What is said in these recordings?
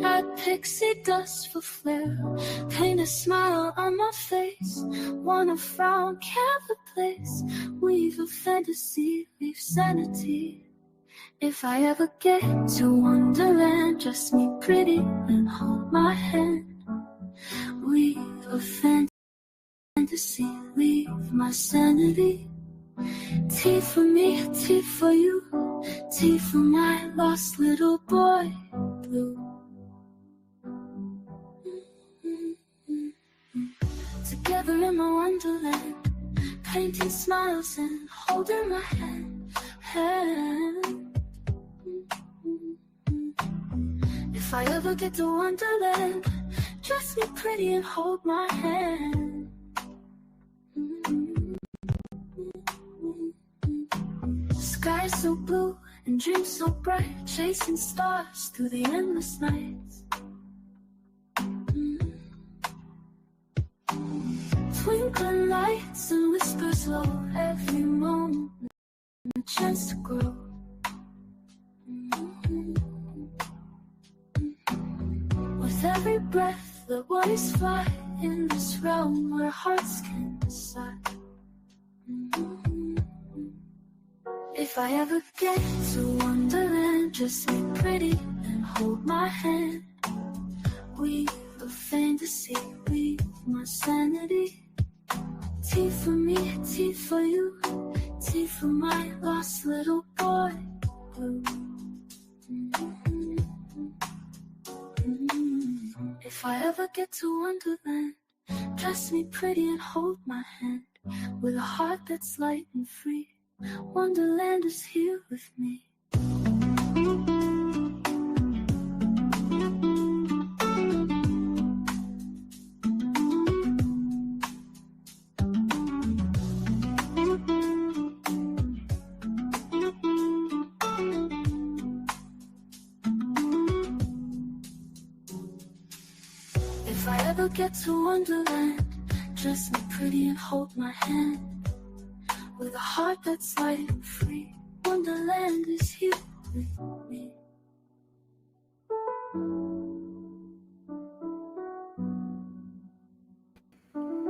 Add pixie dust for flair. Paint a smile on my face. Wanna frown, can't replace. Weave a fantasy, leave sanity. If I ever get to Wonderland, dress me pretty and hold my hand. Weave a fantasy, leave my sanity. Tea for me, tea for you. Tea for my lost little boy blue. Together in my Wonderland, painting smiles and holding my hand. If I ever get to Wonderland, dress me pretty and hold my hand. Sky so blue and dreams so bright, chasing stars through the endless nights. Twinkling lights and whispers low, every moment a chance to grow. With every breath, the bodies fly in this realm where hearts can decide. If I ever get to Wonderland, dress me pretty and hold my hand. Weave a fantasy, weave my sanity. Tea for me, tea for you. Tea for my lost little boy blue. If I ever get to Wonderland, dress me pretty and hold my hand. With a heart that's light and free, Wonderland is here with me. If I ever get to Wonderland, dress me pretty and hold my hand. With a heart that's light and free, Wonderland is here with me.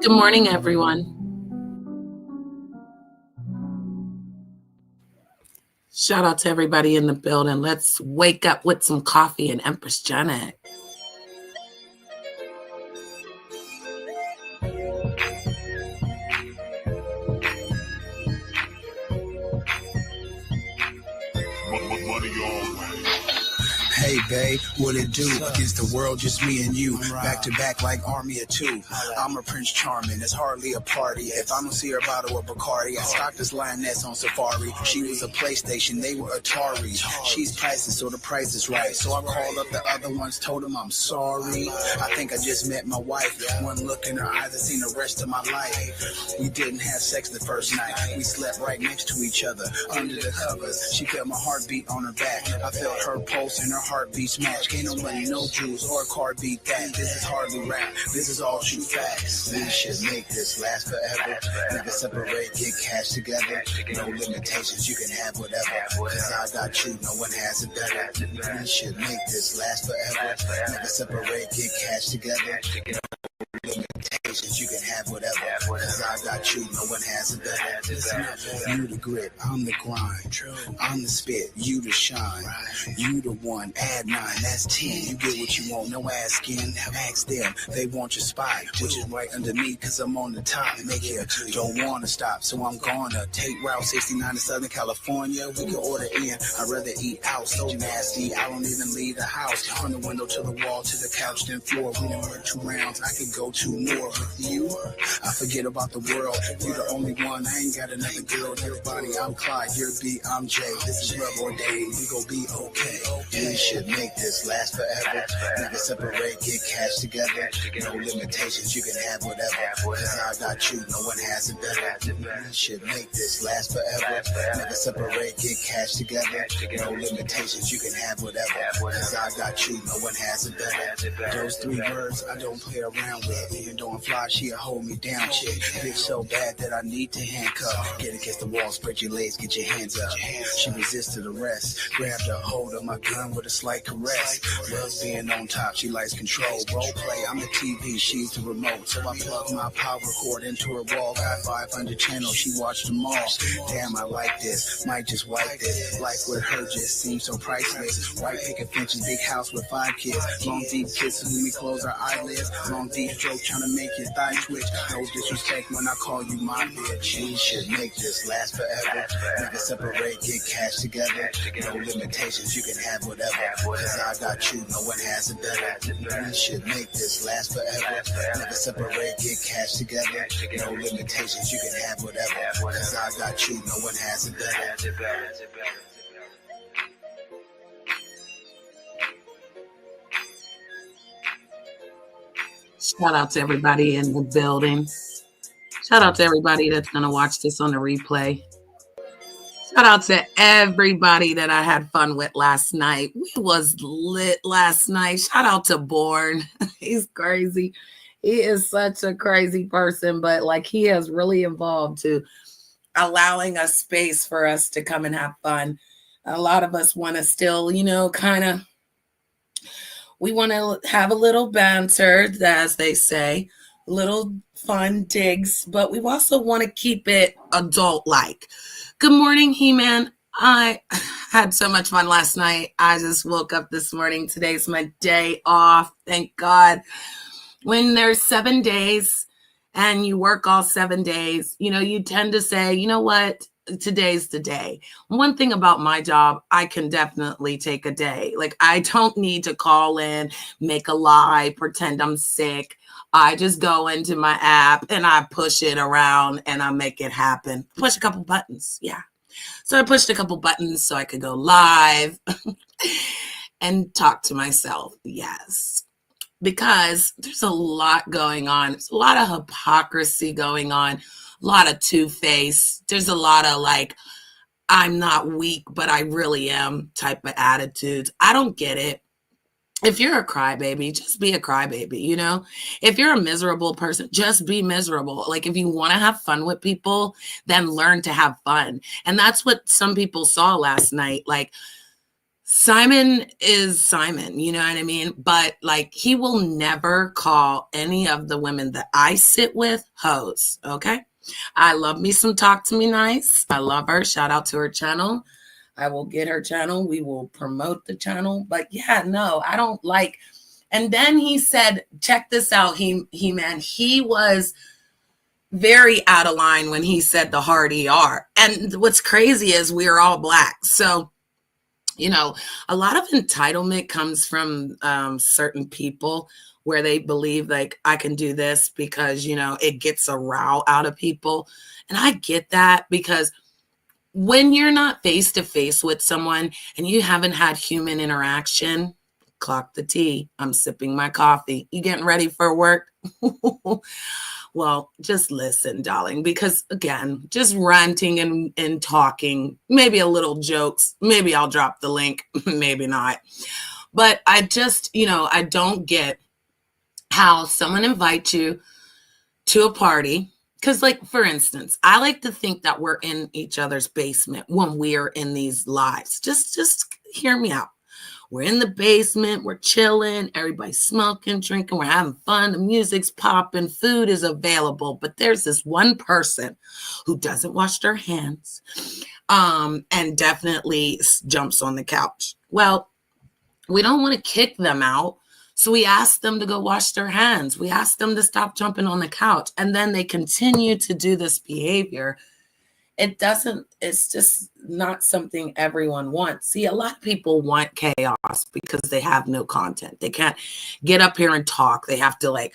Good morning, everyone. Shout out to everybody in the building. Let's wake up with some coffee and Empress Janet. Hey, babe, what it do? Against the world, just me and you. Back to back like Army of Two. I'm a Prince Charming, it's hardly a party. If I don't see her bottle of Bacardi, I stocked this lioness on Safari. She was a PlayStation, they were Ataris. She's pricing, so the price is right. So I called up the other ones, told them I'm sorry. I think I just met my wife. One look in her eyes, I seen the rest of my life. We didn't have sex the first night. We slept right next to each other, under the covers. She felt my heartbeat on her back. I felt her pulse and her heartbeats match. Can't no money, no jewels, or a car beat that. This is hardly rap, this is all true facts. We should make this last forever. Never separate, get cash together. No limitations, you can have whatever. Cause I got you, no one has it better. We should make this last forever. Never separate, get cash together. No limitations, you can have whatever. Cause I got you, no one has it better. Listen, you the grit, I'm the grind. I'm the spit, you the shine. You the one, add 9, that's 10. You get what you want, no asking. Ask them, they want your spot, which is right underneath, cause I'm on the top. Make it, don't wanna stop, so I'm gonna take Route 69 to Southern California. We can order in, I'd rather eat out, so nasty, I don't even leave the house. From the window to the wall, to the couch, then floor. We done work 2 rounds, I could go 2 more. With you, I forget about the world. You're the only one, I ain't got another girl. Your body, I'm Clyde, you're B, I'm Jay. This is love ordained, we gon' be okay. We should make this last forever. Never separate, get cash together. No limitations, you can have whatever. Cause I got you, no one has it better. We should make this last forever. Never separate, get cash together. No limitations, you can have whatever. Cause I got you, no one has it better. Those 3 words I don't play around with. Even though I'm fly, she'll hold me down, chick. Bitch so bad that I need to handcuff. Get against the wall, spread your legs, get your hands up. She resisted arrest, grabbed a hold of my gun with a slight caress. Loves being on top, she likes control. Role play, I'm the TV, she's the remote. So I plug my power cord into her wall. Got 500 channels, she watched them all. Damn, I like this, might just wipe this. Life with her just seems so priceless. White picket fences, big house with 5 kids. Long deep kisses when we close our eyelids. Long deep stroke trying to make your thigh twitch. No disrespect when I call you my bitch. We should make this last forever. Never separate, get cash together. No limitations, you can have whatever. Cause I got you, no one has it better. We should make this last forever. Never separate, get cash together. No limitations, you can have whatever. Cause I got you, no one has it better. Shout out to everybody in the building. Shout out to everybody that's going to watch this on the replay. Shout out to everybody that I had fun with last night. We was lit last night. Shout out to Born. He's crazy. He is such a crazy person, but like he has really evolved to allowing us space for us to come and have fun. A lot of us want to still, kind of, we want to have a little banter, as they say, little fun digs, but we also want to keep it adult-like. Good morning, He-Man. I had so much fun last night. I just woke up this morning. Today's my day off. Thank God. When there's 7 days and you work all 7 days, you tend to say, you know what? Today's the day. One thing about my job, I can definitely take a day. Like I don't need to call in, make a lie, pretend I'm sick. I just go into my app and I push it around and I make it happen. Push a couple buttons. Yeah. So I pushed a couple buttons so I could go live and talk to myself. Yes. Because there's a lot going on. There's a lot of hypocrisy going on, a lot of two-face. There's a lot of like, I'm not weak, but I really am type of attitudes. I don't get it. If you're a crybaby, just be a crybaby, If you're a miserable person, just be miserable. Like if you want to have fun with people, then learn to have fun. And that's what some people saw last night. Like Simon is Simon, you know what I mean? But like he will never call any of the women that I sit with hoes, okay? I love me some Talk to Me Nice. I love her. Shout out to her channel. I will get her channel. We will promote the channel. But yeah, no, I don't like. And then he said, check this out, He-Man. He was very out of line when he said the hard ER. And what's crazy is we are all Black. So a lot of entitlement comes from certain people where they believe like I can do this because, it gets a row out of people. And I get that because when you're not face to face with someone and you haven't had human interaction, clock the tea. I'm sipping my coffee. You getting ready for work? Well, just listen, darling, because again, just ranting and talking, maybe a little jokes, maybe I'll drop the link, maybe not. But I just, I don't get how someone invites you to a party. Because like, for instance, I like to think that we're in each other's basement when we're in these lives. Just hear me out. We're in the basement, we're chilling, everybody's smoking, drinking, we're having fun, the music's popping, food is available. But there's this one person who doesn't wash their hands and definitely jumps on the couch. Well, we don't want to kick them out. So we ask them to go wash their hands. We ask them to stop jumping on the couch. And then they continue to do this behavior. It's just not something everyone wants. See, a lot of people want chaos because they have no content. They can't get up here and talk. They have to like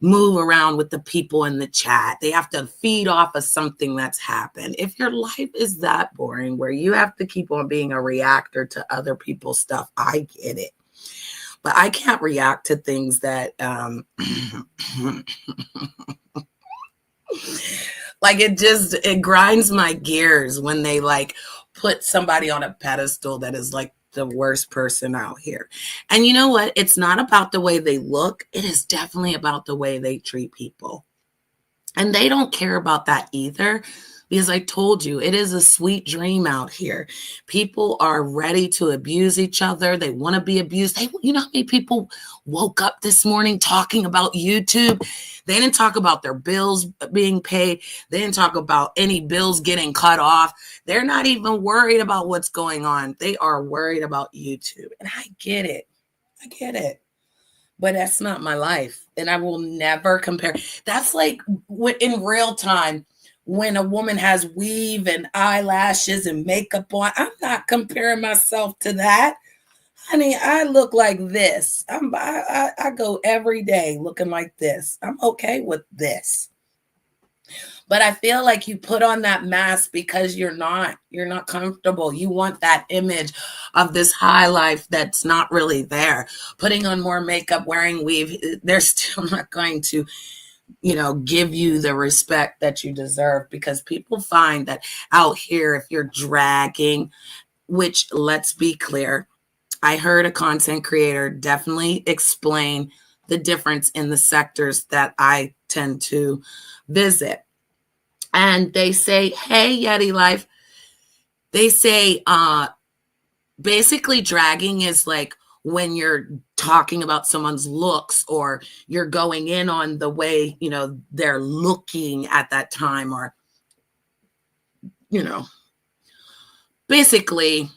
move around with the people in the chat. They have to feed off of something that's happened. If your life is that boring where you have to keep on being a reactor to other people's stuff, I get it. But I can't react to things that like it grinds my gears when they like put somebody on a pedestal that is like the worst person out here. And you know what? It's not about the way they look. It is definitely about the way they treat people. And they don't care about that either, because I told you, it is a sweet dream out here. People are ready to abuse each other. They want to be abused. You know how many people woke up this morning talking about YouTube? They didn't talk about their bills being paid. They didn't talk about any bills getting cut off. They're not even worried about what's going on. They are worried about YouTube. And I get it. I get it. But that's not my life. And I will never compare. That's like in real time when a woman has weave and eyelashes and makeup on. I'm not comparing myself to that. Honey, I look like this. I go every day looking like this. I'm okay with this. But I feel like you put on that mask because you're not comfortable. You want that image of this high life that's not really there. Putting on more makeup, wearing weave, they're still not going to, give you the respect that you deserve, because people find that out here, if you're dragging, which, let's be clear, I heard a content creator definitely explain the difference in the sectors that I tend to visit. And they say, hey, Yeti Life, they say basically dragging is like when you're talking about someone's looks, or you're going in on the way, they're looking at that time, or, basically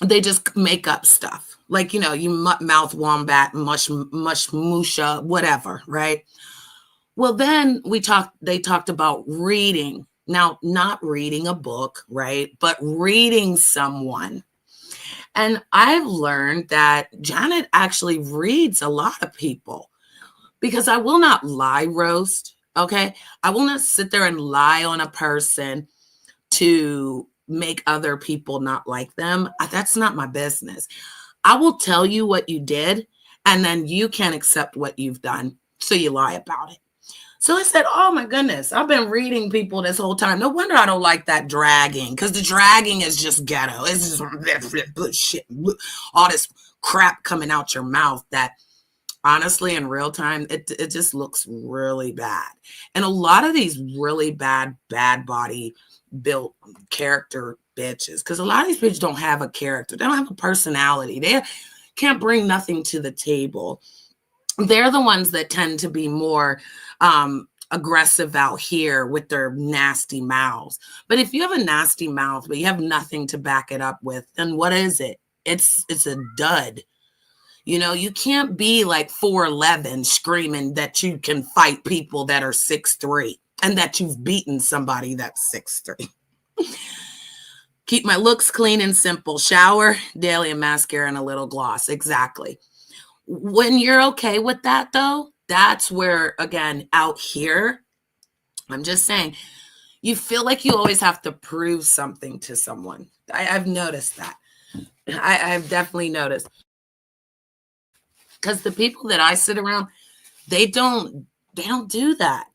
they just make up stuff. Like, you mouth wombat, mush musha, whatever, right? Well, then they talked about reading. Now, not reading a book, right? But reading someone. And I've learned that Janet actually reads a lot of people, because I will not lie roast, okay? I will not sit there and lie on a person to make other people not like them. That's not my business. I will tell you what you did, and then you can't accept what you've done, so you lie about it. So I said, oh my goodness, I've been reading people this whole time. No wonder I don't like that dragging, because the dragging is just ghetto. It's just shit, all this crap coming out your mouth that honestly in real time, it just looks really bad. And a lot of these really bad body built character bitches, because a lot of these bitches don't have a character. They don't have a personality. They can't bring nothing to the table. They're the ones that tend to be more aggressive out here with their nasty mouths. But if you have a nasty mouth, but you have nothing to back it up with, then what is it? It's a dud. You can't be like 4'11" screaming that you can fight people that are 6'3" and that you've beaten somebody that's 6'3". Keep my looks clean and simple. Shower daily, and mascara and a little gloss. Exactly. When you're okay with that, though, that's where, again, out here, I'm just saying, you feel like you always have to prove something to someone. I've noticed that. I've definitely noticed. Because the people that I sit around, they don't do that.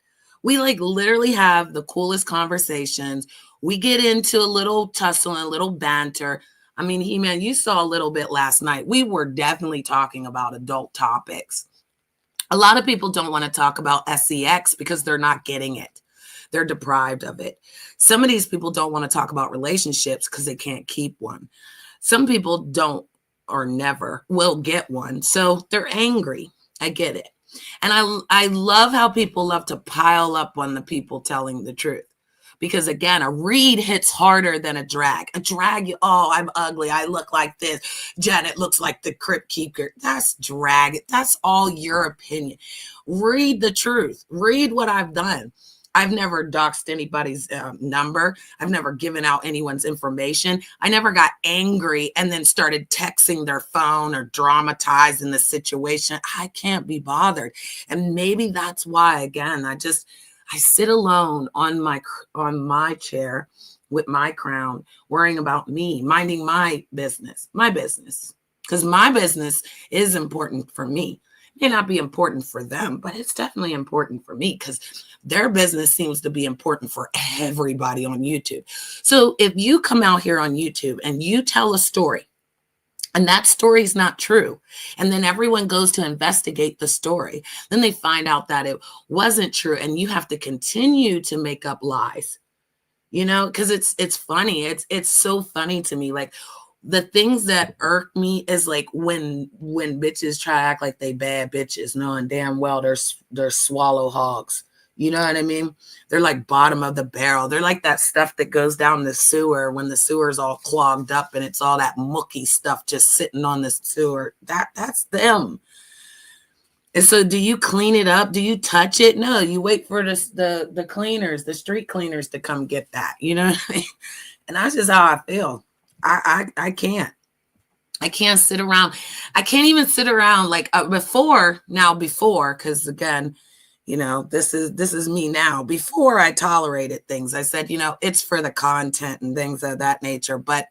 We like literally have the coolest conversations. We get into a little tussle and a little banter. I mean, He-Man, you saw a little bit last night. We were definitely talking about adult topics. A lot of people don't want to talk about sex because they're not getting it. They're deprived of it. Some of these people don't want to talk about relationships because they can't keep one. Some people don't or never will get one. So they're angry. I get it. And I love how people love to pile up on the people telling the truth. Because again, a read hits harder than a drag. A drag, I'm ugly. I look like this. Janet looks like the crypt keeper. That's drag. That's all your opinion. Read the truth. Read what I've done. I've never doxed anybody's number. I've never given out anyone's information. I never got angry and then started texting their phone or dramatizing the situation. I can't be bothered. And maybe that's why, again, I sit alone on my chair with my crown, worrying about me, minding my business, because my business is important for me. It may not be important for them, but it's definitely important for me because their business seems to be important for everybody on YouTube. So if you come out here on YouTube and you tell a story And that story is not true. And then everyone goes to investigate the story. Then they find out that it wasn't true. And you have to continue to make up lies, because it's funny. It's so funny to me. Like, the things that irk me is like when bitches try to act like they bad bitches, knowing damn well they're swallow hogs. You know what I mean? They're like bottom of the barrel. They're like that stuff that goes down the sewer when the sewer's all clogged up and it's all that mucky stuff just sitting on the sewer. That's them. And so do you clean it up? Do you touch it? No, you wait for the cleaners, the street cleaners to come get that. You know what I mean? And that's just how I feel. I can't. I can't sit around. I can't even sit around like before, because again, this is me now. Before, I tolerated things. I said, it's for the content and things of that nature. But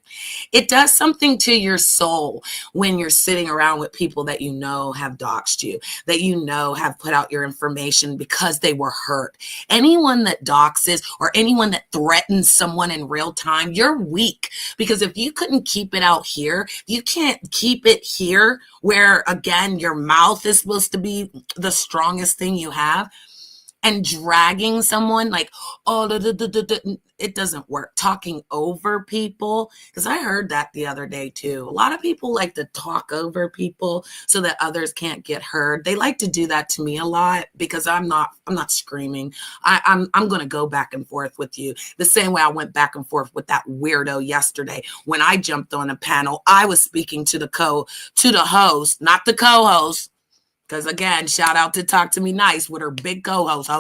it does something to your soul when you're sitting around with people that have doxed you, that have put out your information because they were hurt. Anyone that doxes or anyone that threatens someone in real time, you're weak. Because if you couldn't keep it out here, you can't keep it here where, again, your mouth is supposed to be the strongest thing you have. And dragging someone like, it doesn't work. Talking over people, because I heard that the other day too. A lot of people like to talk over people so that others can't get heard. They like to do that to me a lot because I'm not screaming. I'm going to go back and forth with you the same way I went back and forth with that weirdo yesterday when I jumped on a panel. I was speaking to the host, not the co-host. Because again, shout out to Talk to Me Nice with her big co-host.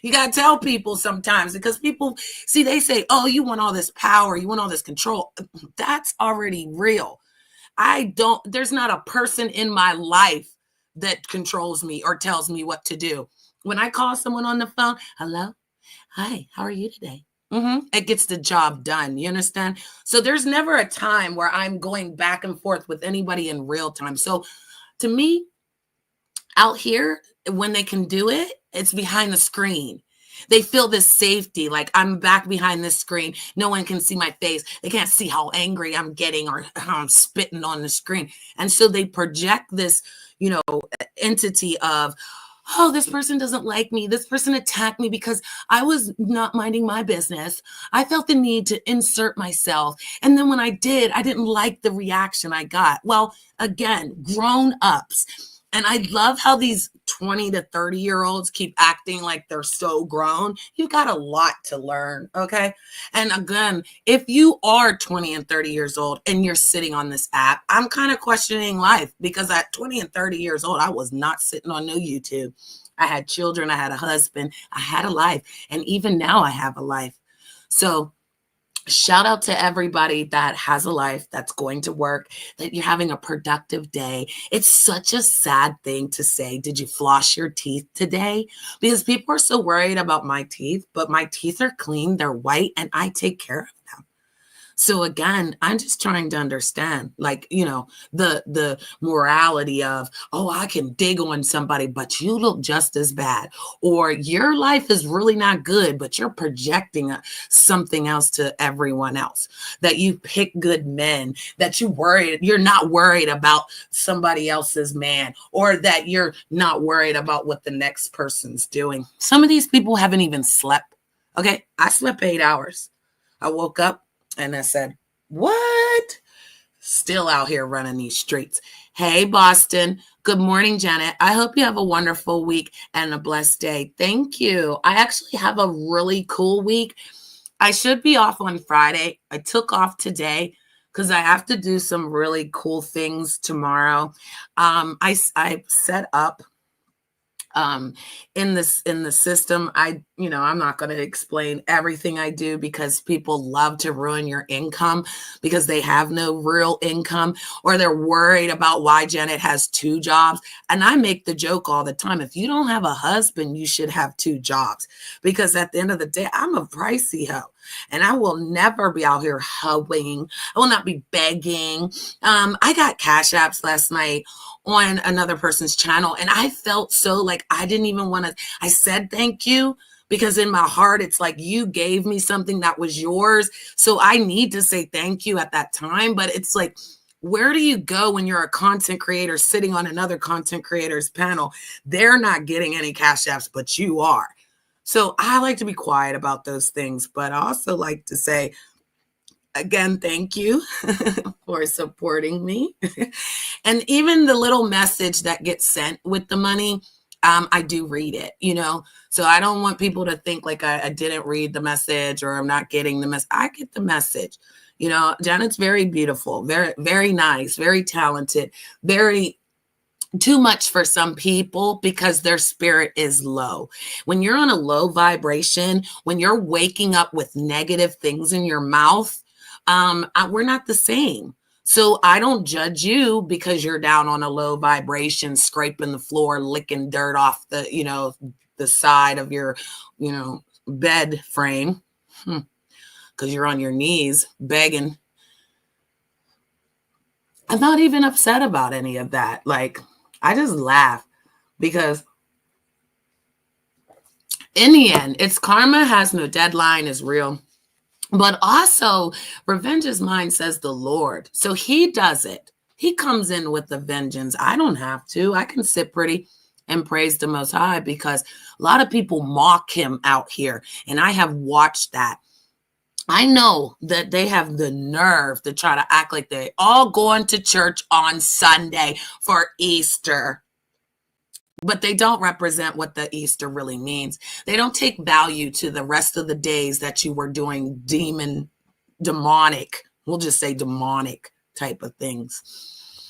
You got to tell people sometimes, because people, see, they say, oh, you want all this power, you want all this control. That's already real. There's not a person in my life that controls me or tells me what to do. When I call someone on the phone, hello, hi, how are you today? It gets the job done. You understand? So there's never a time where I'm going back and forth with anybody in real time. So to me, out here, when they can do it, it's behind the screen. They feel this safety, like I'm back behind this screen. No one can see my face. They can't see how angry I'm getting or how I'm spitting on the screen. And so they project this, entity of, oh, this person doesn't like me. This person attacked me because I was not minding my business. I felt the need to insert myself. And then when I did, I didn't like the reaction I got. Well, again, grown-ups. And I love how these 20 to 30-year-olds keep acting like they're so grown. You've got a lot to learn, okay? And again, if you are 20 and 30 years old and you're sitting on this app, I'm kind of questioning life, because at 20 and 30 years old, I was not sitting on no YouTube. I had children, I had a husband, I had a life, and even now I have a life. So shout out to everybody that has a life, that's going to work, that you're having a productive day. It's such a sad thing to say, did you floss your teeth today? Because people are so worried about my teeth, but my teeth are clean, they're white, and I take care of them. So again, I'm just trying to understand, like, the morality of, oh, I can dig on somebody, but you look just as bad. Or your life is really not good, but you're projecting something else to everyone else. That you pick good men, that you're not worried about somebody else's man, or that you're not worried about what the next person's doing. Some of these people haven't even slept. Okay, I slept 8 hours. I woke up and I said, what? Still out here running these streets. Hey, Boston. Good morning, Janet. I hope you have a wonderful week and a blessed day. Thank you. I actually have a really cool week. I should be off on Friday. I took off today because I have to do some really cool things tomorrow. I set up in the system. I'm not going to explain everything I do, because people love to ruin your income because they have no real income, or they're worried about why Janet has 2 jobs. And I make the joke all the time, if you don't have a husband, you should have 2 jobs, because at the end of the day, I'm a pricey hoe. And I will never be out here hoeing. I will not be begging. I got cash apps last night on another person's channel, and I felt so like I didn't even want to. I said thank you, because in my heart, it's like you gave me something that was yours. So I need to say thank you at that time. But it's like, Where do you go when you're a content creator sitting on another content creator's panel? They're not getting any cash apps, but you are. So I like to be quiet about those things, but I also like to say, again, thank you for supporting me. And even the little message that gets sent with the money, I do read it, So I don't want people to think like I didn't read the message or I'm not getting the message. I get the message. Janet's very beautiful, very, very nice, very talented, very too much for some people because their spirit is low. When you're on a low vibration, when you're waking up with negative things in your mouth, we're not the same. So I don't judge you because you're down on a low vibration, scraping the floor, licking dirt off the side of your, bed frame, because you're on your knees begging. I'm not even upset about any of that. Like, I just laugh because in the end, it's karma has no deadline, is real. But also, revenge is mine, says the Lord. So he does it. He comes in with the vengeance. I don't have to. I can sit pretty and praise the Most High because a lot of people mock him out here. And I have watched that. I know that they have the nerve to try to act like they all going to church on Sunday for Easter. But they don't represent what the Easter really means. They don't take value to the rest of the days that you were doing demonic, we'll just say demonic type of things.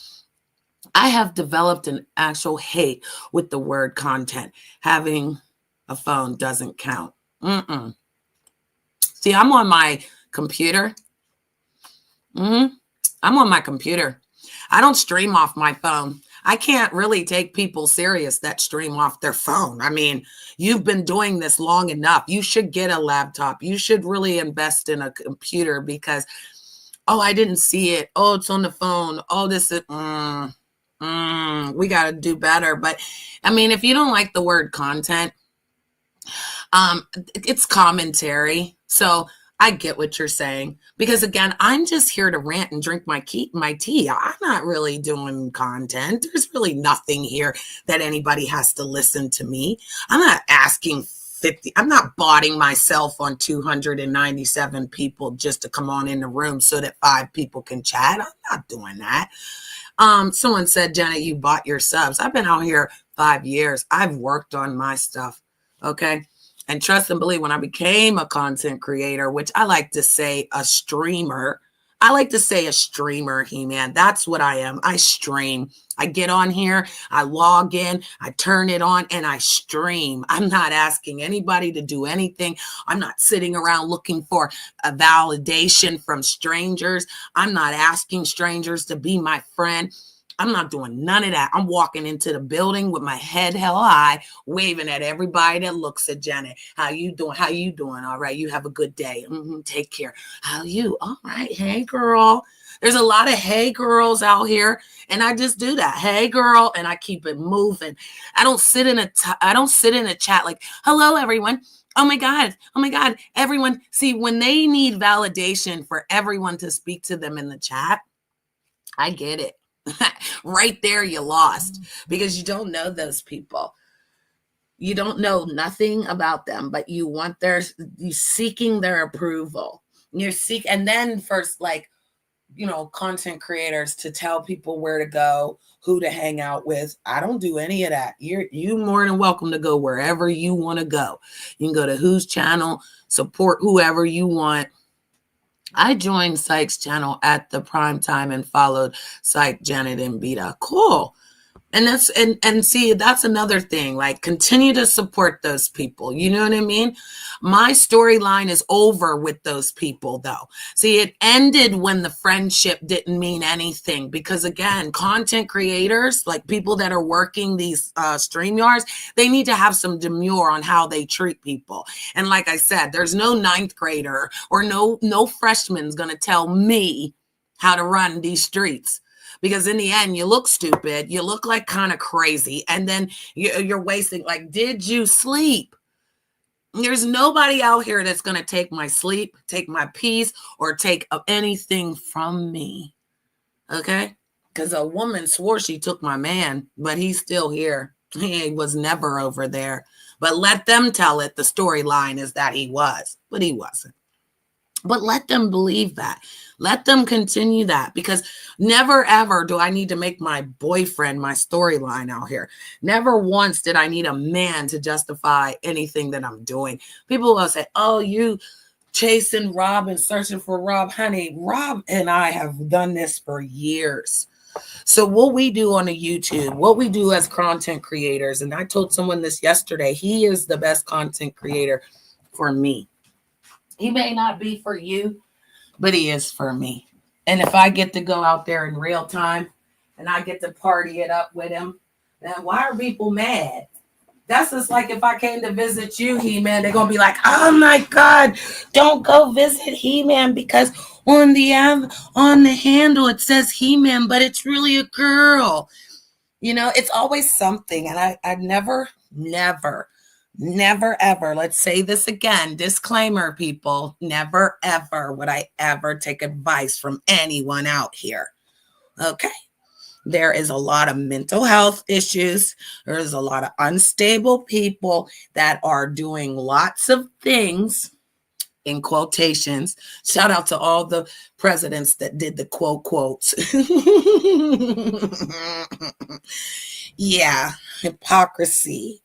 I have developed an actual hate with the word content. Having a phone doesn't count. See, I'm on my computer. I'm on my computer. I don't stream off my phone. I can't really take people serious that stream off their phone. I mean, you've been doing this long enough. You should get a laptop. You should really invest in a computer because, I didn't see it. Oh, it's on the phone. Oh, this is, we got to do better. But I mean, if you don't like the word content, it's commentary. So I get what you're saying because again, I'm just here to rant and drink my tea. I'm not really doing content. There's really nothing here that anybody has to listen to me. I'm not asking 50. I'm not botting myself on 297 people just to come on in the room so that 5 people can chat. I'm not doing that. Someone said, Janet, you bought your subs. I've been out here 5 years. I've worked on my stuff. Okay. And trust and believe, when I became a content creator, which I like to say a streamer, He-Man. That's what I am. I stream. I get on here, I log in, I turn it on, and I stream. I'm not asking anybody to do anything. I'm not sitting around looking for a validation from strangers. I'm not asking strangers to be my friend. I'm not doing none of that. I'm walking into the building with my head held high, waving at everybody that looks at Janet. How you doing? How you doing? All right. You have a good day. Take care. How you? All right. Hey, girl. There's a lot of hey girls out here. And I just do that. Hey, girl. And I keep it moving. I don't sit in a chat like, hello, everyone. Oh my God. Everyone. See, when they need validation for everyone to speak to them in the chat, I get it. Right there, you lost because you don't know those people. You don't know nothing about them, but you seeking their approval. And then first, content creators to tell people where to go, who to hang out with. I don't do any of that. You more than welcome to go wherever you want to go. You can go to whose channel, support whoever you want. I joined Sykes' channel at the prime time and followed Syke, Janet, and Beta. Cool. And that's another thing. Like, continue to support those people. You know what I mean? My storyline is over with those people, though. See, it ended when the friendship didn't mean anything. Because again, content creators, like people that are working these StreamYards, they need to have some demure on how they treat people. And like I said, there's no 9th grader or no freshman's gonna tell me how to run these streets. Because in the end, you look stupid, you look like kind of crazy, and then you're wasting, like, did you sleep? There's nobody out here that's going to take my sleep, take my peace, or take anything from me. Okay? Because a woman swore she took my man, but he's still here. He was never over there. But let them tell it. The storyline is that he was, but he wasn't. But let them believe that. Let them continue that, because never ever do I need to make my boyfriend my storyline out here. Never once did I need a man to justify anything that I'm doing. People will say, oh, you chasing Rob and searching for Rob. Honey, Rob and I have done this for years. So what we do on a YouTube, what we do as content creators, and I told someone this yesterday, he is the best content creator for me. He may not be for you, but he is for me. And if I get to go out there in real time and I get to party it up with him, then why are people mad? That's just like if I came to visit you, He-Man, they're going to be like, oh my God, don't go visit He-Man because on the handle it says He-Man, but it's really a girl. You know, it's always something. And I never, ever, let's say this again, disclaimer, people, never, ever would I ever take advice from anyone out here. Okay? There is a lot of mental health issues. There's a lot of unstable people that are doing lots of things, in quotations. Shout out to all the presidents that did the quotes. Yeah, hypocrisy.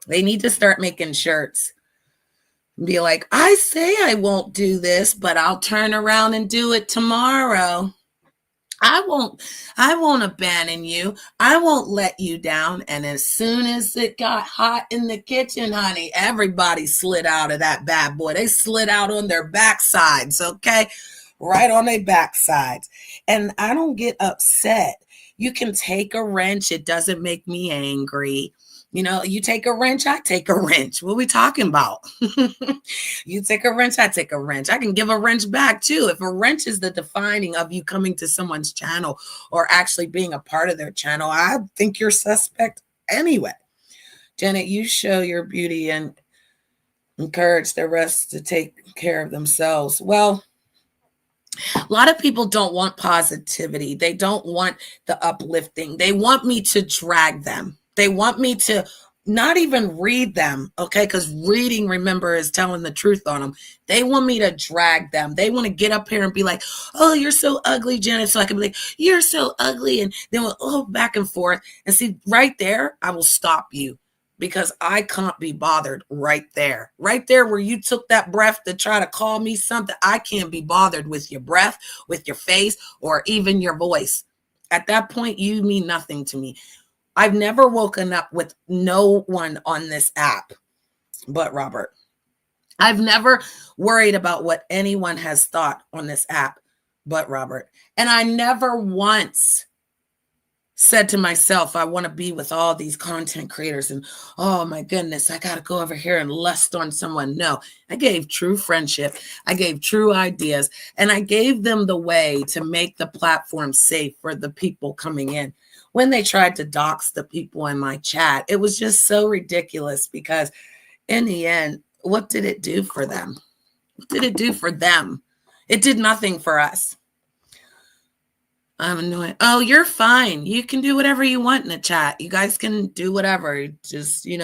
They need to start making shirts. Be like, I say I won't do this, but I'll turn around and do it tomorrow. I won't abandon you. I won't let you down. And as soon as it got hot in the kitchen, honey, everybody slid out of that bad boy. They slid out on their backsides, okay? Right on their backsides. And I don't get upset. You can take a wrench. It doesn't make me angry. You know, you take a wrench, I take a wrench. What are we talking about? You take a wrench, I take a wrench. I can give a wrench back too. If a wrench is the defining of you coming to someone's channel or actually being a part of their channel, I think you're suspect anyway. Janet, you show your beauty and encourage the rest to take care of themselves. Well, a lot of people don't want positivity. They don't want the uplifting. They want me to drag them. They want me to not even read them, okay? Because reading, remember, is telling the truth on them. They want me to drag them. They want to get up here and be like, oh, you're so ugly, Janet. So I can be like, you're so ugly. And then we'll back and forth. And see, right there, I will stop you because I can't be bothered right there. Right there where you took that breath to try to call me something, I can't be bothered with your breath, with your face, or even your voice. At that point, you mean nothing to me. I've never woken up with no one on this app but Robert. I've never worried about what anyone has thought on this app but Robert. And I never once said to myself, I want to be with all these content creators and, oh my goodness, I got to go over here and lust on someone. No, I gave true friendship. I gave true ideas, and I gave them the way to make the platform safe for the people coming in. When they tried to dox the people in my chat, it was just so ridiculous because in the end, what did it do for them? What did it do for them? It did nothing for us. I'm annoyed. Oh, you're fine. You can do whatever you want in the chat. You guys can do whatever. Just, you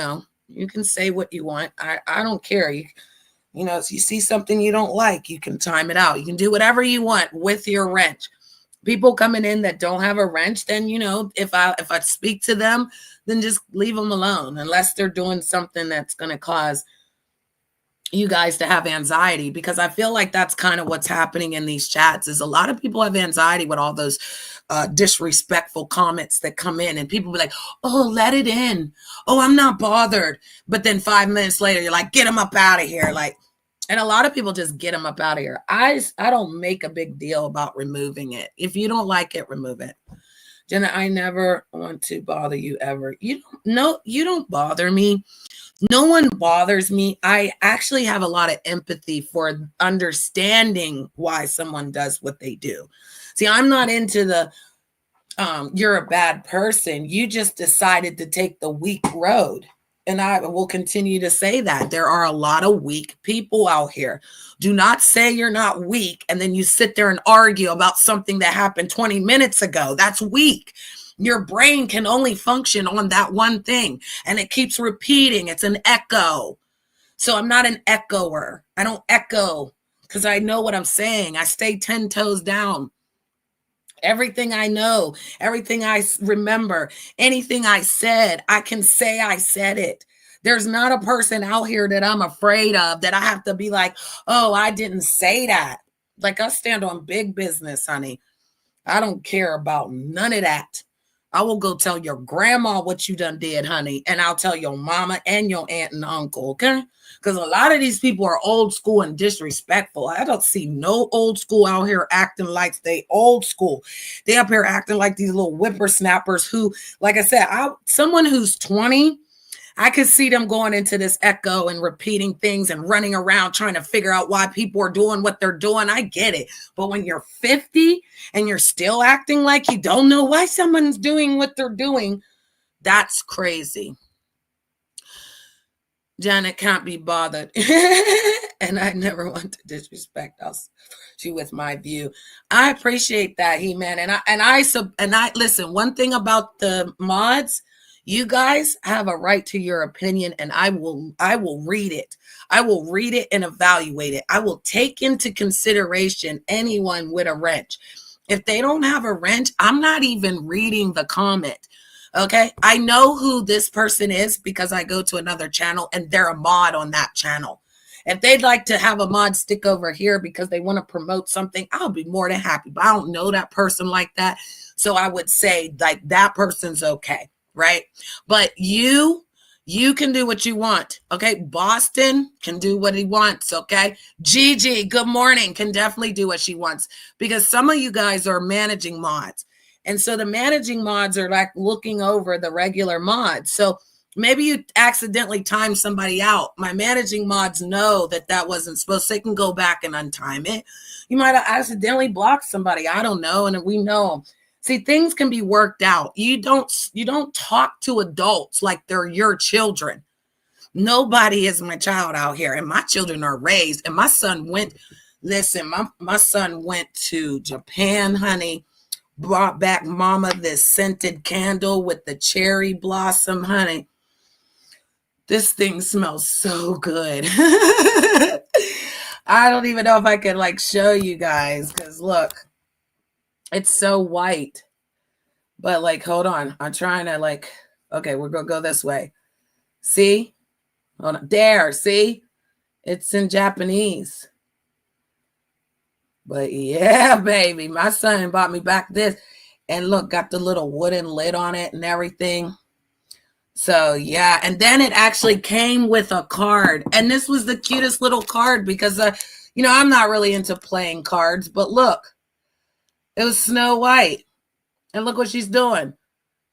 can say what you want. I don't care. If you see something you don't like, you can time it out. You can do whatever you want with your wrench. People coming in that don't have a wrench, then, if I speak to them, then just leave them alone unless they're doing something that's going to cause you guys to have anxiety, because I feel like that's kind of what's happening in these chats is a lot of people have anxiety with all those disrespectful comments that come in, and people be like, oh, let it in. Oh, I'm not bothered. But then 5 minutes later, you're like, get them up out of here. And a lot of people just get them up out of here. I don't make a big deal about removing it. If you don't like it, remove it. Jenna, I never want to bother you ever. You don't bother me. No one bothers me. I actually have a lot of empathy for understanding why someone does what they do. See, I'm not into the, you're a bad person. You just decided to take the weak road. And I will continue to say that there are a lot of weak people out here. Do not say you're not weak and then you sit there and argue about something that happened 20 minutes ago. That's weak. Your brain can only function on that one thing, and it keeps repeating. It's an echo. So I'm not an echoer. I don't echo because I know what I'm saying. I stay 10 toes down. Everything I know, everything I remember, anything I said, I can say I said it. There's not a person out here that I'm afraid of that I have to be like, oh, I didn't say that. Like, I stand on big business, honey. I don't care about none of that. I will go tell your grandma what you done did, honey, and I'll tell your mama and your aunt and uncle, okay? Because a lot of these people are old school and disrespectful. I don't see no old school out here acting like they old school. They up here acting like these little whippersnappers who, like I said, someone who's 20, I could see them going into this echo and repeating things and running around trying to figure out why people are doing what they're doing. I get it. But when you're 50 and you're still acting like you don't know why someone's doing what they're doing, that's crazy. Janet can't be bothered. And I never want to disrespect us. She with my view. I appreciate that, He-Man. And I listen, one thing about the mods, you guys have a right to your opinion, and I will read it. I will read it and evaluate it. I will take into consideration anyone with a wrench. If they don't have a wrench, I'm not even reading the comment. Okay, I know who this person is because I go to another channel and they're a mod on that channel. If they'd like to have a mod stick over here because they want to promote something, I'll be more than happy. But I don't know that person like that. So I would say like that person's okay, right? But you can do what you want, okay? Boston can do what he wants, okay? Gigi, good morning, can definitely do what she wants because some of you guys are managing mods. And so the managing mods are like looking over the regular mods. So maybe you accidentally timed somebody out. My managing mods know that wasn't supposed to. They can go back and untime it. You might have accidentally blocked somebody. I don't know. And we know them. See, things can be worked out. You don't talk to adults like they're your children. Nobody is my child out here. And my children are raised. And my son went to Japan, honey. Brought back mama this scented candle with the cherry blossom, honey. This thing smells so good. I don't even know if I can like show you guys because look, it's so white. But like, hold on. I'm trying to like, okay, we're going to go this way. See? Hold on. There, see? It's in Japanese. But yeah, baby, my son bought me back this. And look, got the little wooden lid on it and everything. So yeah, and then it actually came with a card. And this was the cutest little card because, I'm not really into playing cards. But look, it was Snow White. And look what she's doing.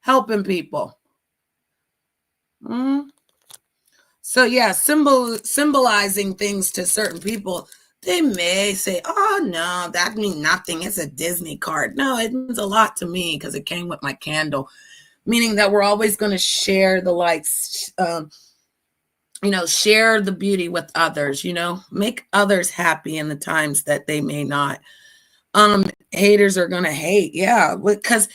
Helping people. So yeah, symbolizing things to certain people. They may say, oh, no, that means nothing. It's a Disney card. No, it means a lot to me because it came with my candle, meaning that we're always going to share the lights, share the beauty with others, make others happy in the times that they may not. Haters are going to hate. Yeah, because,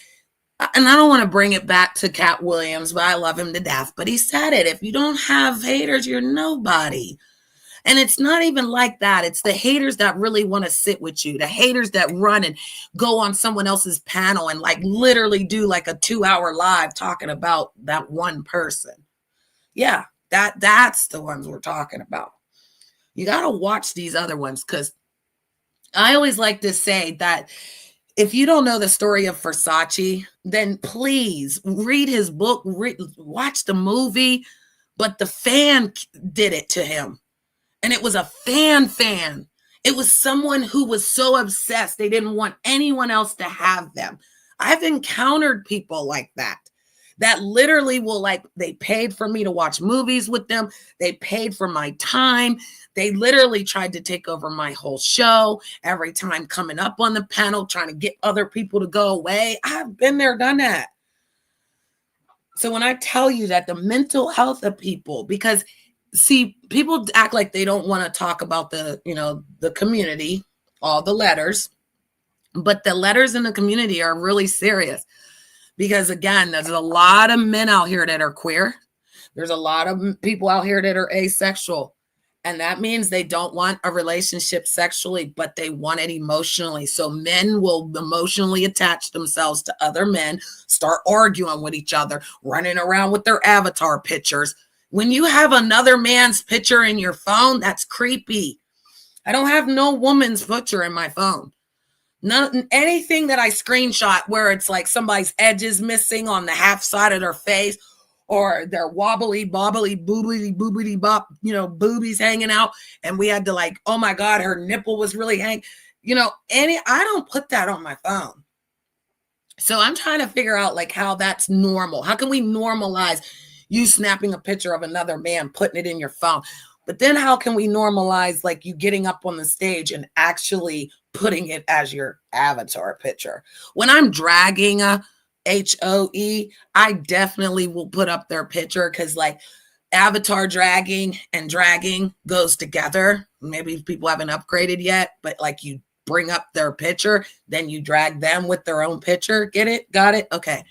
and I don't want to bring it back to Cat Williams, but I love him to death. But he said it. If you don't have haters, you're nobody. And it's not even like that. It's the haters that really want to sit with you. The haters that run and go on someone else's panel and like literally do like a 2-hour live talking about that one person. Yeah, that's the ones we're talking about. You got to watch these other ones because I always like to say that if you don't know the story of Versace, then please read his book, watch the movie, but the fan did it to him. And it was a fan. It was someone who was so obsessed they didn't want anyone else to have them. I've encountered people like that literally will they paid for me to watch movies with them. They paid for my time. They literally tried to take over my whole show every time coming up on the panel, trying to get other people to go away. I've been there, done that. So when I tell you that the mental health of people, because see, people act like they don't want to talk about the, the community, all the letters, but the letters in the community are really serious because again, there's a lot of men out here that are queer. There's a lot of people out here that are asexual. And that means they don't want a relationship sexually, but they want it emotionally. So men will emotionally attach themselves to other men, start arguing with each other, running around with their avatar pictures. When you have another man's picture in your phone, that's creepy. I don't have no woman's picture in my phone. None, anything that I screenshot where it's like somebody's edges missing on the half side of their face, or they're wobbly, bobbly, boobly, bop, boobies hanging out. And we had to like, oh my God, her nipple was really hanging. I don't put that on my phone. So I'm trying to figure out like how that's normal. How can we normalize you snapping a picture of another man, putting it in your phone? But then how can we normalize like you getting up on the stage and actually putting it as your avatar picture? When I'm dragging a HOE, I definitely will put up their picture because like avatar dragging and dragging goes together. Maybe people haven't upgraded yet, but like you bring up their picture, then you drag them with their own picture. Get it? Got it? Okay.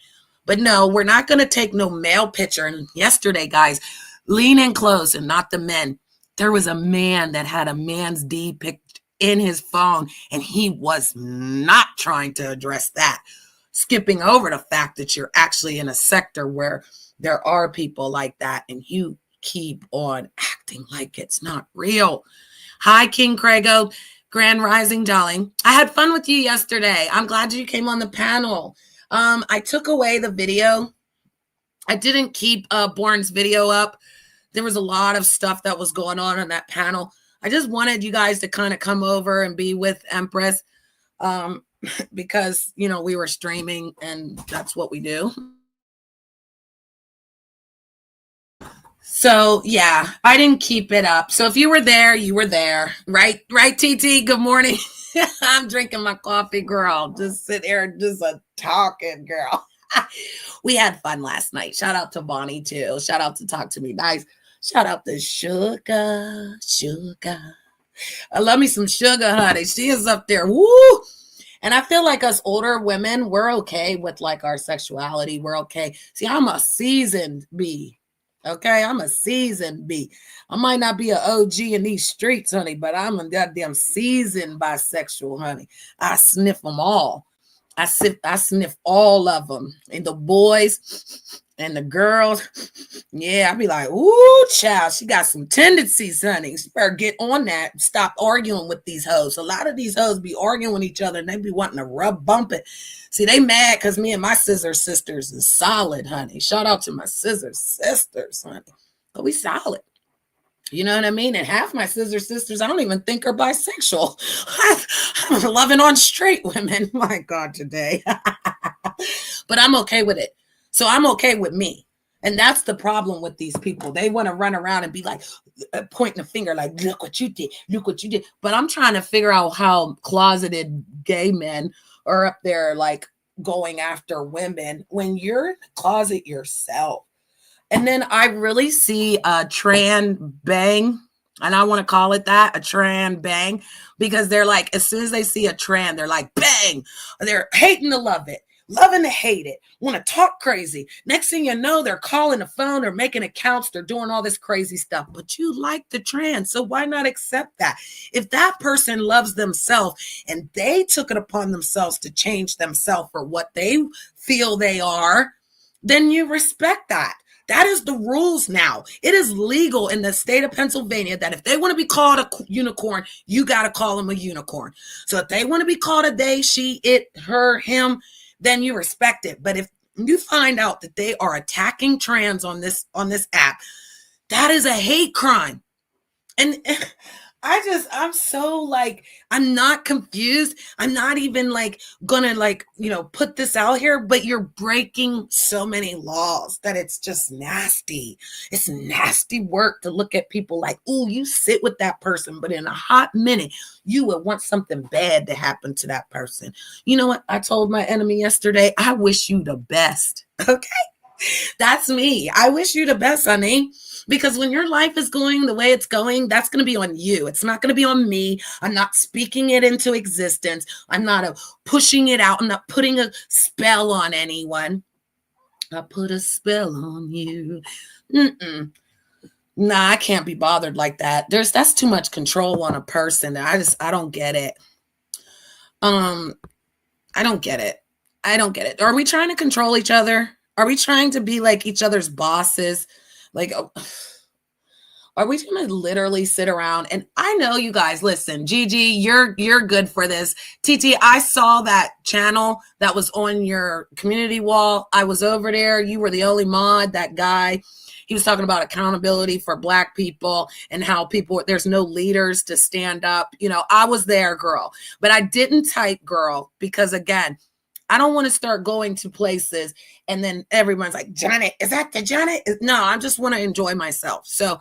But no, we're not going to take no male picture. And yesterday, guys, lean in close and not the men. There was a man that had a man's D picked in his phone, and he was not trying to address that. Skipping over the fact that you're actually in a sector where there are people like that, and you keep on acting like it's not real. Hi, King Craigo, Grand Rising, darling. I had fun with you yesterday. I'm glad you came on the panel. I took away the video. I didn't keep Bourne's video up. There was a lot of stuff that was going on that panel. I just wanted you guys to kind of come over and be with Empress because, we were streaming and that's what we do. So, yeah, I didn't keep it up. So if you were there, you were there. Right, TT? Good morning. I'm drinking my coffee, girl. Just sit here, just a talking, girl. We had fun last night. Shout out to Bonnie, too. Shout out to Talk to Me Nice. Shout out to Sugar. I love me some Sugar, honey. She is up there. Woo! And I feel like us older women, we're okay with like our sexuality. We're okay. See, I'm a seasoned bee. Okay, I'm a seasoned bee. I might not be an OG in these streets, honey, but I'm a goddamn seasoned bisexual, honey. I sniff them all. I sniff all of them. And the boys and the girls. Yeah, I'd be like, ooh, child, she got some tendencies, honey. She better get on that. Stop arguing with these hoes. A lot of these hoes be arguing with each other and they be wanting to bump it. See, they mad because me and my scissor sisters is solid, honey. Shout out to my scissor sisters, honey. But we solid. You know what I mean? And half my scissor sisters, I don't even think are bisexual. I'm loving on straight women. My God, today. But I'm okay with it. So I'm okay with me. And that's the problem with these people. They want to run around and be like, pointing a finger like, look what you did. Look what you did. But I'm trying to figure out how closeted gay men are up there like going after women when you're in the closet yourself. And then I really see a tran bang, and I want to call it that, a tran bang, because they're like, as soon as they see a tran, they're like, bang. They're hating to love it, loving to hate it, want to talk crazy. Next thing you know, they're calling the phone, they're making accounts, they're doing all this crazy stuff. But you like the trans, so why not accept that? If that person loves themselves and they took it upon themselves to change themselves for what they feel they are, then you respect that. That is the rules now. It is legal in the state of Pennsylvania that if they want to be called a unicorn, you got to call them a unicorn. So if they want to be called a they, she, it, her, him, then you respect it. But if you find out that they are attacking trans on this app, that is a hate crime. And I'm so like, I'm not confused. I'm not even like gonna like, put this out here, but you're breaking so many laws that it's just nasty. It's nasty work to look at people like, ooh, you sit with that person, but in a hot minute, you would want something bad to happen to that person. You know what? I told my enemy yesterday, I wish you the best. Okay. That's me. I wish you the best, honey. Because when your life is going the way it's going, that's going to be on you. It's not going to be on me. I'm not speaking it into existence. I'm not pushing it out. I'm not putting a spell on anyone. I put a spell on you. Mm-mm. Nah, I can't be bothered like that. That's too much control on a person. I don't get it. I don't get it. I don't get it. Are we trying to control each other? Are we trying to be like each other's bosses? Like, are we going to literally sit around? And I know you guys, listen, Gigi, you're good for this. TT, I saw that channel that was on your community wall. I was over there. You were the only mod, that guy. He was talking about accountability for Black people and how there's no leaders to stand up. You know, I was there, girl, but I didn't type girl because, again, I don't want to start going to places and then everyone's like, Janet, is that the Janet? No, I just want to enjoy myself. So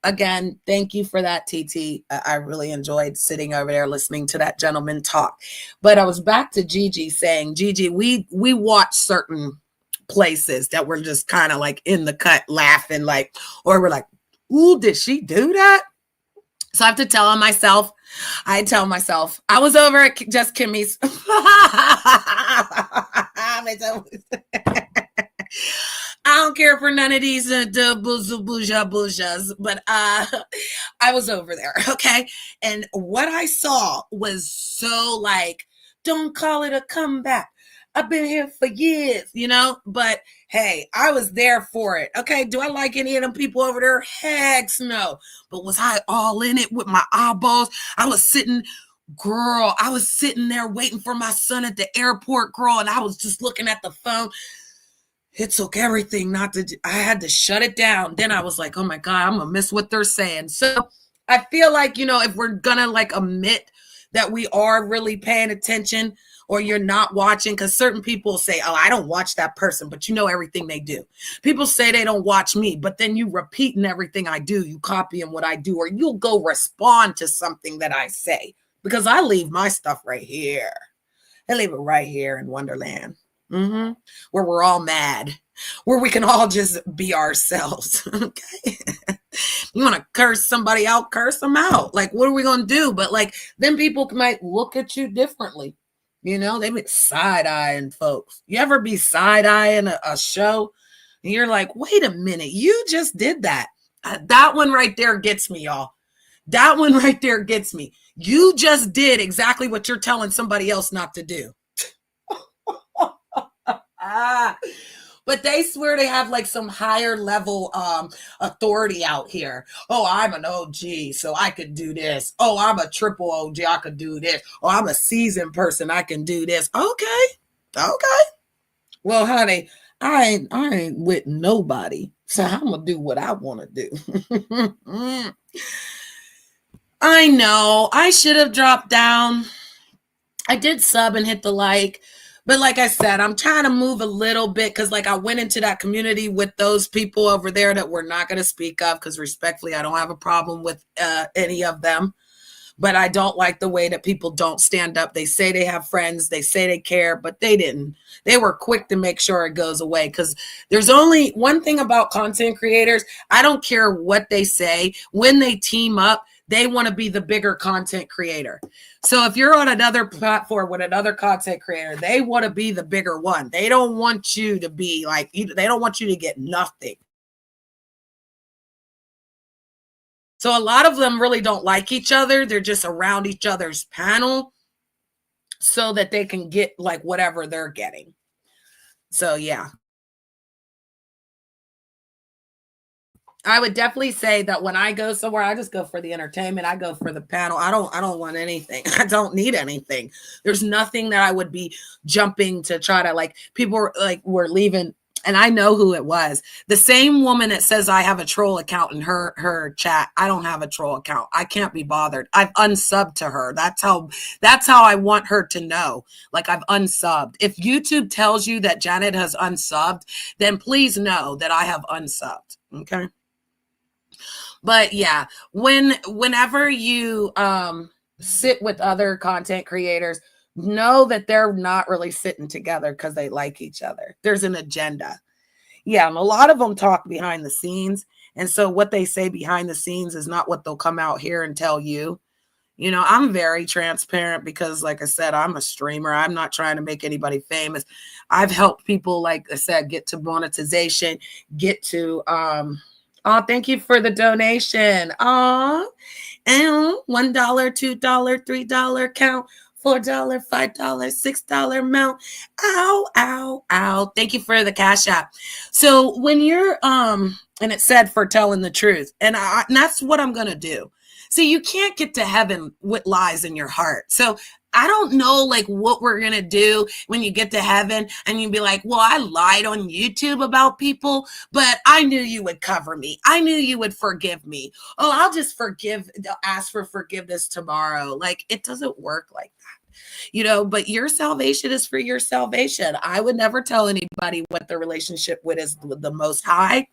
again, thank you for that, TT. I really enjoyed sitting over there listening to that gentleman talk. But I was back to Gigi saying, Gigi, we watch certain places that we're just kind of like in the cut laughing, like, or we're like, ooh, did she do that? So I have to tell myself, I was over at Just Kimmy's. I don't care for none of these boozas, but I was over there, okay? And what I saw was so like, don't call it a comeback. I've been here for years, you know? But hey, I was there for it, okay? Do I like any of them people over there? Heck no. But was I all in it with my eyeballs? I was sitting there waiting for my son at the airport, girl, and I was just looking at the phone. It took everything I had to shut it down. Then I was like, oh my God, I'm gonna miss what they're saying. So I feel like, you know, if we're gonna like admit that we are really paying attention or you're not watching, because certain people say, oh, I don't watch that person, but you know everything they do. People say they don't watch me, but then you repeating everything I do, you copying what I do, or you'll go respond to something that I say, because I leave my stuff right here. I leave it right here in Wonderland. Where we're all mad, where we can all just be ourselves. Okay. You want to curse somebody out, curse them out. Like, what are we going to do? But like, then people might look at you differently. You know, they be side-eyeing folks. You ever be side-eyeing a show and you're like, wait a minute, you just did that. That one right there gets me, y'all. That one right there gets me. You just did exactly what you're telling somebody else not to do. But they swear they have like some higher level authority out here. Oh, I'm an OG, so I could do this. Oh, I'm a triple OG, I could do this. Oh, I'm a seasoned person, I can do this. Okay. Well, honey, I ain't with nobody, so I'm gonna do what I want to do. I know I should have dropped down. I did sub and hit the like. But like I said, I'm trying to move a little bit because like I went into that community with those people over there that we're not going to speak of, because respectfully, I don't have a problem with any of them. But I don't like the way that people don't stand up. They say they have friends. They say they care, but they didn't. They were quick to make sure it goes away, because there's only one thing about content creators. I don't care what they say. When they team up, they want to be the bigger content creator. So if you're on another platform with another content creator, they want to be the bigger one. They don't want you to be like, they don't want you to get nothing. So a lot of them really don't like each other. They're just around each other's panel so that they can get like whatever they're getting. So yeah. I would definitely say that when I go somewhere, I just go for the entertainment. I go for the panel. I don't want anything. I don't need anything. There's nothing that I would be jumping to try to, like, people were leaving, and I know who it was. The same woman that says I have a troll account in her chat. I don't have a troll account. I can't be bothered. I've unsubbed to her. That's how I want her to know. Like, I've unsubbed. If YouTube tells you that Janet has unsubbed, then please know that I have unsubbed. Okay. But yeah, whenever you sit with other content creators, know that they're not really sitting together because they like each other. There's an agenda. Yeah, and a lot of them talk behind the scenes. And so what they say behind the scenes is not what they'll come out here and tell you. You know, I'm very transparent because, like I said, I'm a streamer. I'm not trying to make anybody famous. I've helped people, like I said, get to monetization, get to, oh, thank you for the donation. Oh, and $1, $2, $3 count. $4, $5, $6 amount. Ow, ow, ow. Thank you for the cash app. So when you're, and it said for telling the truth, and that's what I'm going to do. See, you can't get to heaven with lies in your heart. So I don't know like what we're going to do when you get to heaven and you'd be like, well, I lied on YouTube about people, but I knew you would cover me. I knew you would forgive me. Oh, I'll just ask for forgiveness tomorrow. Like, it doesn't work like that. You know, but your salvation is for your salvation. I would never tell anybody what the relationship with is the Most High,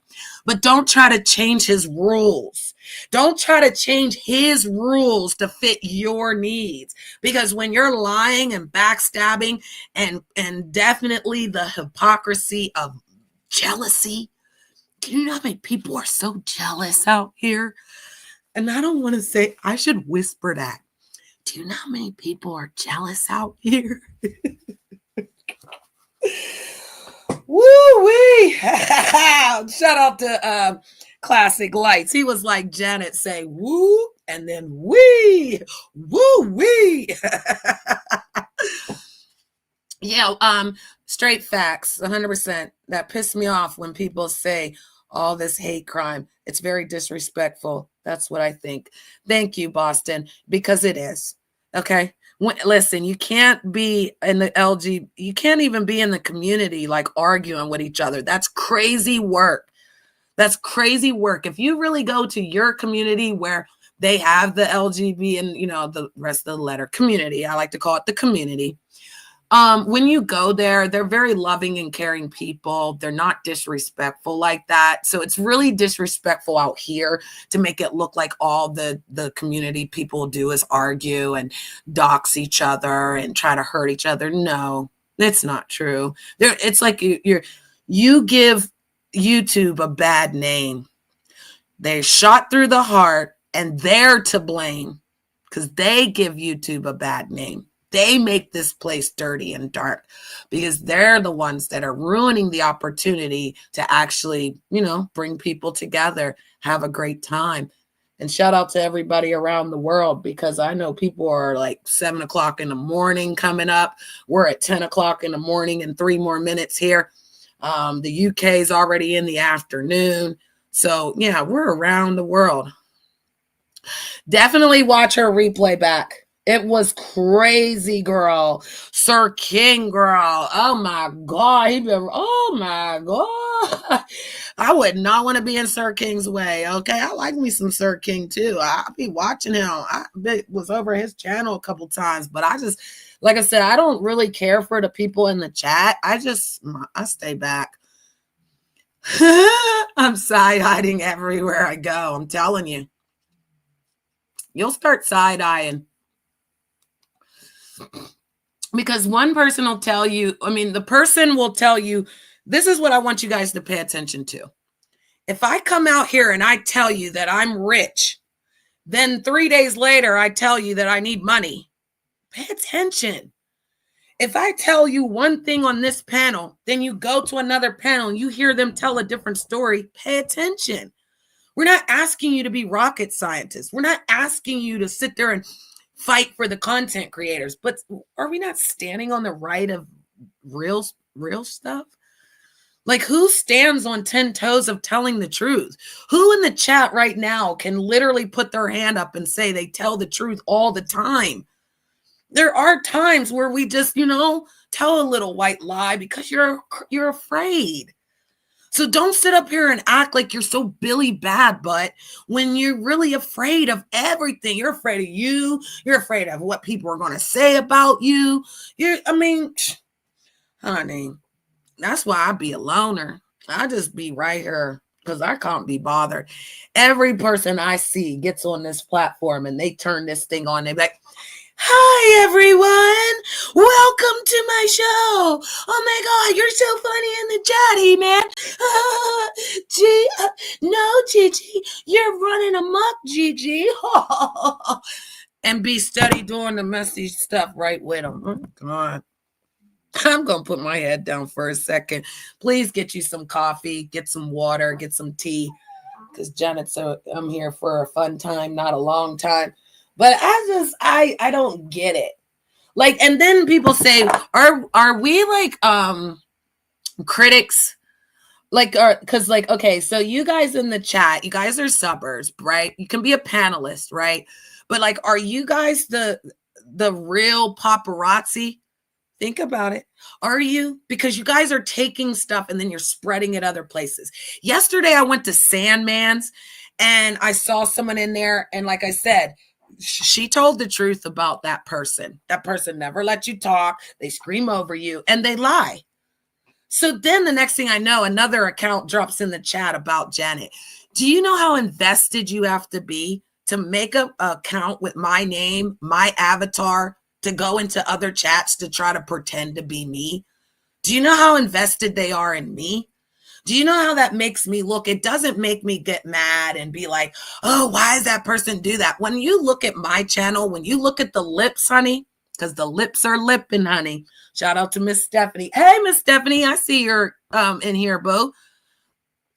but don't try to change his rules. Don't try to change his rules to fit your needs, because when you're lying and backstabbing and definitely the hypocrisy of jealousy, you know how many people are so jealous out here? And I don't want to say, I should whisper that. Do you know how many people are jealous out here? Woo-wee! Shout out to Classic Lights. He was like Janet say, woo, and then wee, woo-wee. Yeah, straight facts, 100%. That pissed me off when people say all this hate crime. It's very disrespectful. That's what I think. Thank you, Boston, because it is. Okay. Listen, you can't be in the you can't even be in the community like arguing with each other. That's crazy work. That's crazy work. If you really go to your community where they have the LGBT and, you know, the rest of the letter community, I like to call it the community. When you go there, they're very loving and caring people. They're not disrespectful like that. So it's really disrespectful out here to make it look like all the community people do is argue and dox each other and try to hurt each other. No, it's not true. It's like you give YouTube a bad name. They're shot through the heart and they're to blame because they give YouTube a bad name. They make this place dirty and dark because they're the ones that are ruining the opportunity to actually, you know, bring people together, have a great time. And shout out to everybody around the world, because I know people are like 7 o'clock in the morning coming up. We're at 10 o'clock in the morning in 3 more minutes here. The UK is already in the afternoon. So yeah, we're around the world. Definitely watch her replay back. It was crazy, girl. Sir King, girl. Oh my God. Oh my God. I would not want to be in Sir King's way. Okay. I like me some Sir King too. I'll be watching him. I was over his channel a couple times, but I just, like I said, I don't really care for the people in the chat. I stay back. I'm side-eyeing everywhere I go. I'm telling you. You'll start side-eyeing. Because one person will tell you, the person will tell you, this is what I want you guys to pay attention to. If I come out here and I tell you that I'm rich, then 3 days later, I tell you that I need money. Pay attention. If I tell you one thing on this panel, then you go to another panel and you hear them tell a different story, pay attention. We're not asking you to be rocket scientists. We're not asking you to sit there and fight for the content creators, but are we not standing on the right of real stuff? Like, who stands on 10 toes of telling the truth? Who in the chat right now can literally put their hand up and say they tell the truth all the time? There are times where we just, tell a little white lie because you're afraid. So don't sit up here and act like you're so Billy Bad Butt when you're really afraid of everything. You're afraid of you. You're afraid of what people are going to say about you. Honey, that's why I be a loner. I just be right here because I can't be bothered. Every person I see gets on this platform and they turn this thing on. They're like, Hi, everyone. Welcome to my show. Oh, my God. You're so funny in the chatty, man. No, Gigi. You're running amok, Gigi. And be steady doing the messy stuff right with them. Oh, God. I'm going to put my head down for a second. Please get you some coffee, get some water, get some tea. Because Janet's, I'm here for a fun time, not a long time. But I don't get it. Like, and then people say, are we like critics? Like, because like, okay, so you guys in the chat, you guys are subbers, right? You can be a panelist, right? But like, are you guys the real paparazzi? Think about it. Are you? Because you guys are taking stuff and then you're spreading it other places. Yesterday, I went to Sandman's and I saw someone in there. And like I said, she told the truth about that person. That person never let you talk. They scream over you and they lie. So then the next thing I know, another account drops in the chat about Janet. Do you know how invested you have to be to make an account with my name, my avatar, to go into other chats to try to pretend to be me? Do you know how invested they are in me? Do you know how that makes me look? It doesn't make me get mad and be like, oh, why does that person do that? When you look at my channel, when you look at the lips, honey, because the lips are lipping, honey. Shout out to Miss Stephanie. Hey, Miss Stephanie, I see you're in here, boo.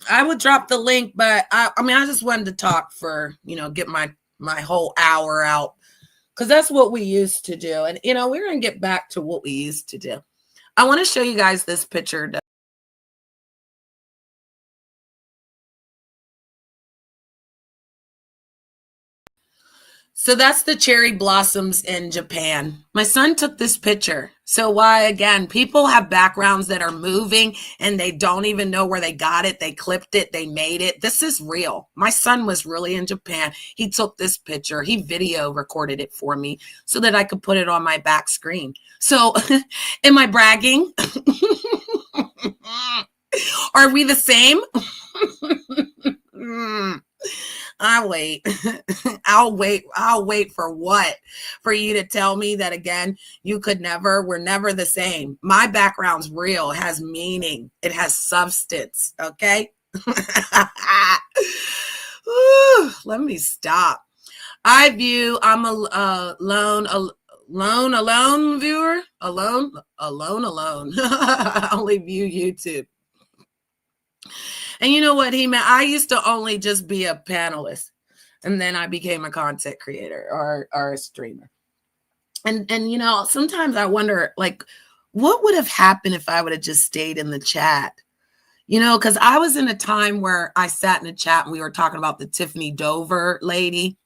I would drop the link, but I just wanted to talk for, get my whole hour out. Because that's what we used to do. And, we're going to get back to what we used to do. I want to show you guys this picture. So that's the cherry blossoms in Japan. My son took this picture. So why, again, people have backgrounds that are moving and they don't even know where they got it. They clipped it. They made it. This is real. My son was really in Japan. He took this picture. He video recorded it for me so that I could put it on my back screen. So am I bragging? Are we the same? I'll wait. I'll wait for what? For you to tell me that again, we're never the same. My background's real. It has meaning. It has substance. Okay. Ooh, let me stop. I'm a alone viewer. Alone. I only view YouTube. And you know what, I used to only just be a panelist. And then I became a content creator or a streamer. And sometimes I wonder, like, what would have happened if I would have just stayed in the chat? Because I was in a time where I sat in a chat and we were talking about the Tiffany Dover lady.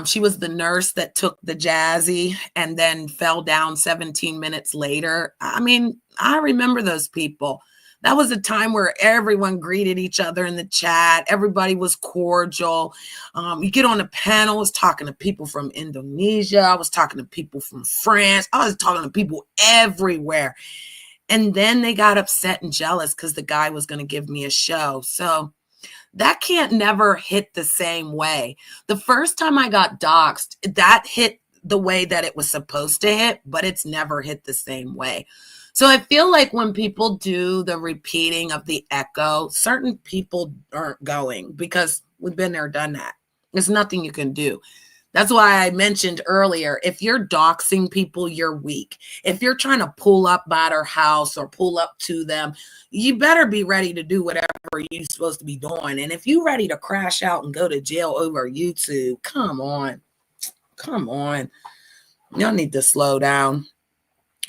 She was the nurse that took the Jazzy and then fell down 17 minutes later. I mean, I remember those people. That was a time where everyone greeted each other in the chat. Everybody was cordial. You get on a panel, I was talking to people from Indonesia. I was talking to people from France. I was talking to people everywhere. And then they got upset and jealous because the guy was going to give me a show. So that can't never hit the same way. The first time I got doxxed, that hit the way that it was supposed to hit, but it's never hit the same way. So I feel like when people do the repeating of the echo, certain people aren't going because we've been there, done that. There's nothing you can do. That's why I mentioned earlier, if you're doxing people, you're weak. If you're trying to pull up by their house or pull up to them, you better be ready to do whatever you're supposed to be doing. And if you're ready to crash out and go to jail over YouTube, come on. Y'all need to slow down.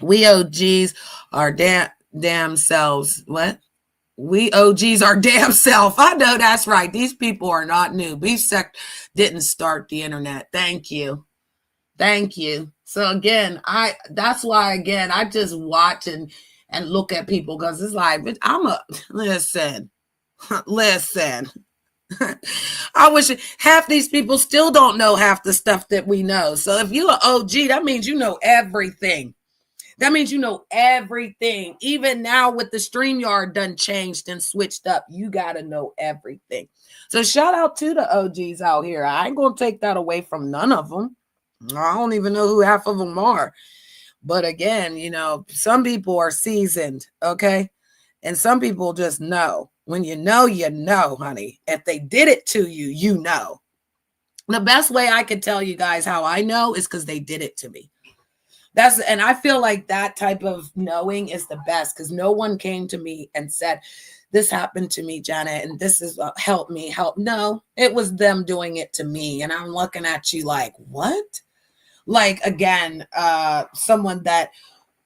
We OGs are damn selves. What? We OGs are damn self. I know that's right. These people are not new. Beef Sec didn't start the internet. Thank you. So again, that's why again I just watch and look at people because it's like listen. I wish half these people still don't know half the stuff that we know. So if you're an OG, that means you know everything. That means you know everything. Even now with the StreamYard done changed and switched up, you got to know everything. So shout out to the OGs out here. I ain't going to take that away from none of them. I don't even know who half of them are. But again, you know, some people are seasoned, okay? And some people just know. When you know, honey. If they did it to you, you know. The best way I could tell you guys how I know is because they did it to me. And I feel like that type of knowing is the best, because no one came to me and said, this happened to me, Janet, and this is help me. No, it was them doing it to me. And I'm looking at you like, what? Like, again, someone that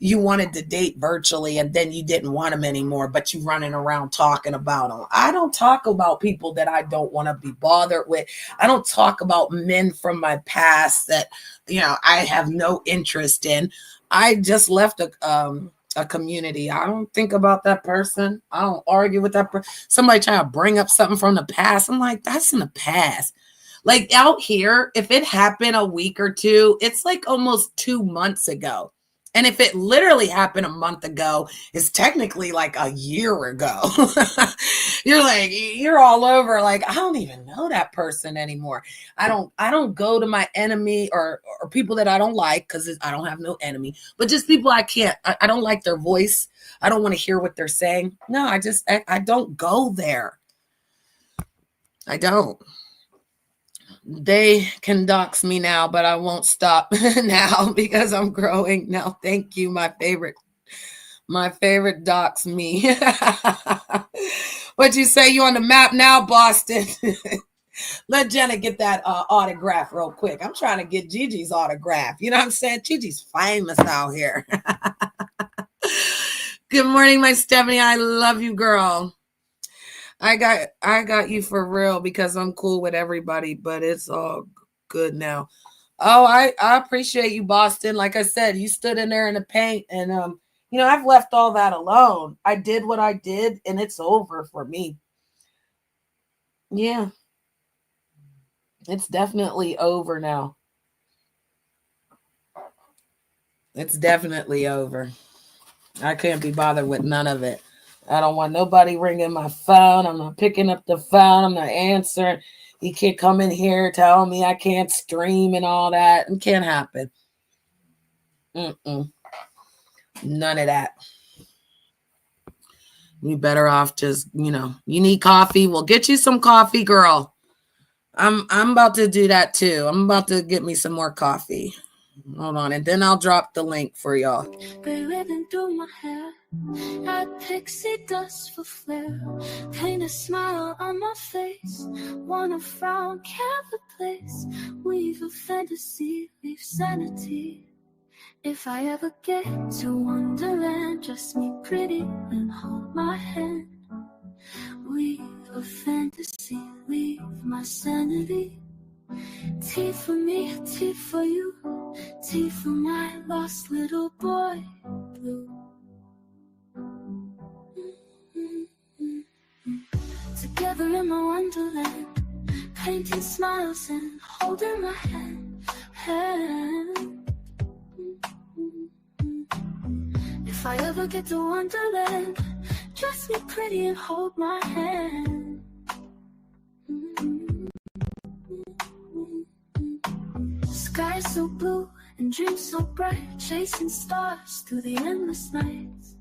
you wanted to date virtually and then you didn't want them anymore, but you running around talking about them. I don't talk about people that I don't want to be bothered with. I don't talk about men from my past that, you know, I have no interest in. I just left a community. I don't think about that person. I don't argue with that person. Somebody trying to bring up something from the past. I'm like, that's in the past. Like out here, if it happened a week or two, it's like almost 2 months ago. And if it literally happened a month ago, it's technically like a year ago. You're all over. Like, I don't even know that person anymore. I don't go to my enemy or people that I don't like, because I don't have no enemy, but just people I don't like their voice. I don't want to hear what they're saying. No, I don't go there. I don't. They can dox me now, but I won't stop now because I'm growing. No, thank you, my favorite dox me. What'd you say? You on the map now, Boston? Let Jenna get that autograph real quick. I'm trying to get Gigi's autograph. You know what I'm saying? Gigi's famous out here. Good morning, my Stephanie. I love you, girl. I got you for real, because I'm cool with everybody, but it's all good now. Oh, I appreciate you, Boston. Like I said, you stood in there in the paint, and you know, I've left all that alone. I did what I did, and it's over for me. Yeah. It's definitely over now. It's definitely over. I can't be bothered with none of it. I don't want nobody ringing my phone. I'm not picking up the phone. I'm not answering. You can't come in here telling me I can't stream and all that. It can't happen. None of that. You better off just, you know, you need coffee. We'll get you some coffee, girl. I'm about to do that too. I'm about to get me some more coffee. Hold on, and then I'll drop the link for y'all. Ribbon through my hair, add pixie dust for flair, paint a smile on my face, wanna frown, can't replace, weave a fantasy, leave sanity. If I ever get to Wonderland, dress me pretty and hold my hand, weave a fantasy, leave my sanity. Tea for me, tea for you, tea for my lost little boy blue. Together in my wonderland, painting smiles and holding my hand. If I ever get to Wonderland, dress me pretty and hold my hand. Sky so blue and dreams so bright, chasing stars through the endless nights.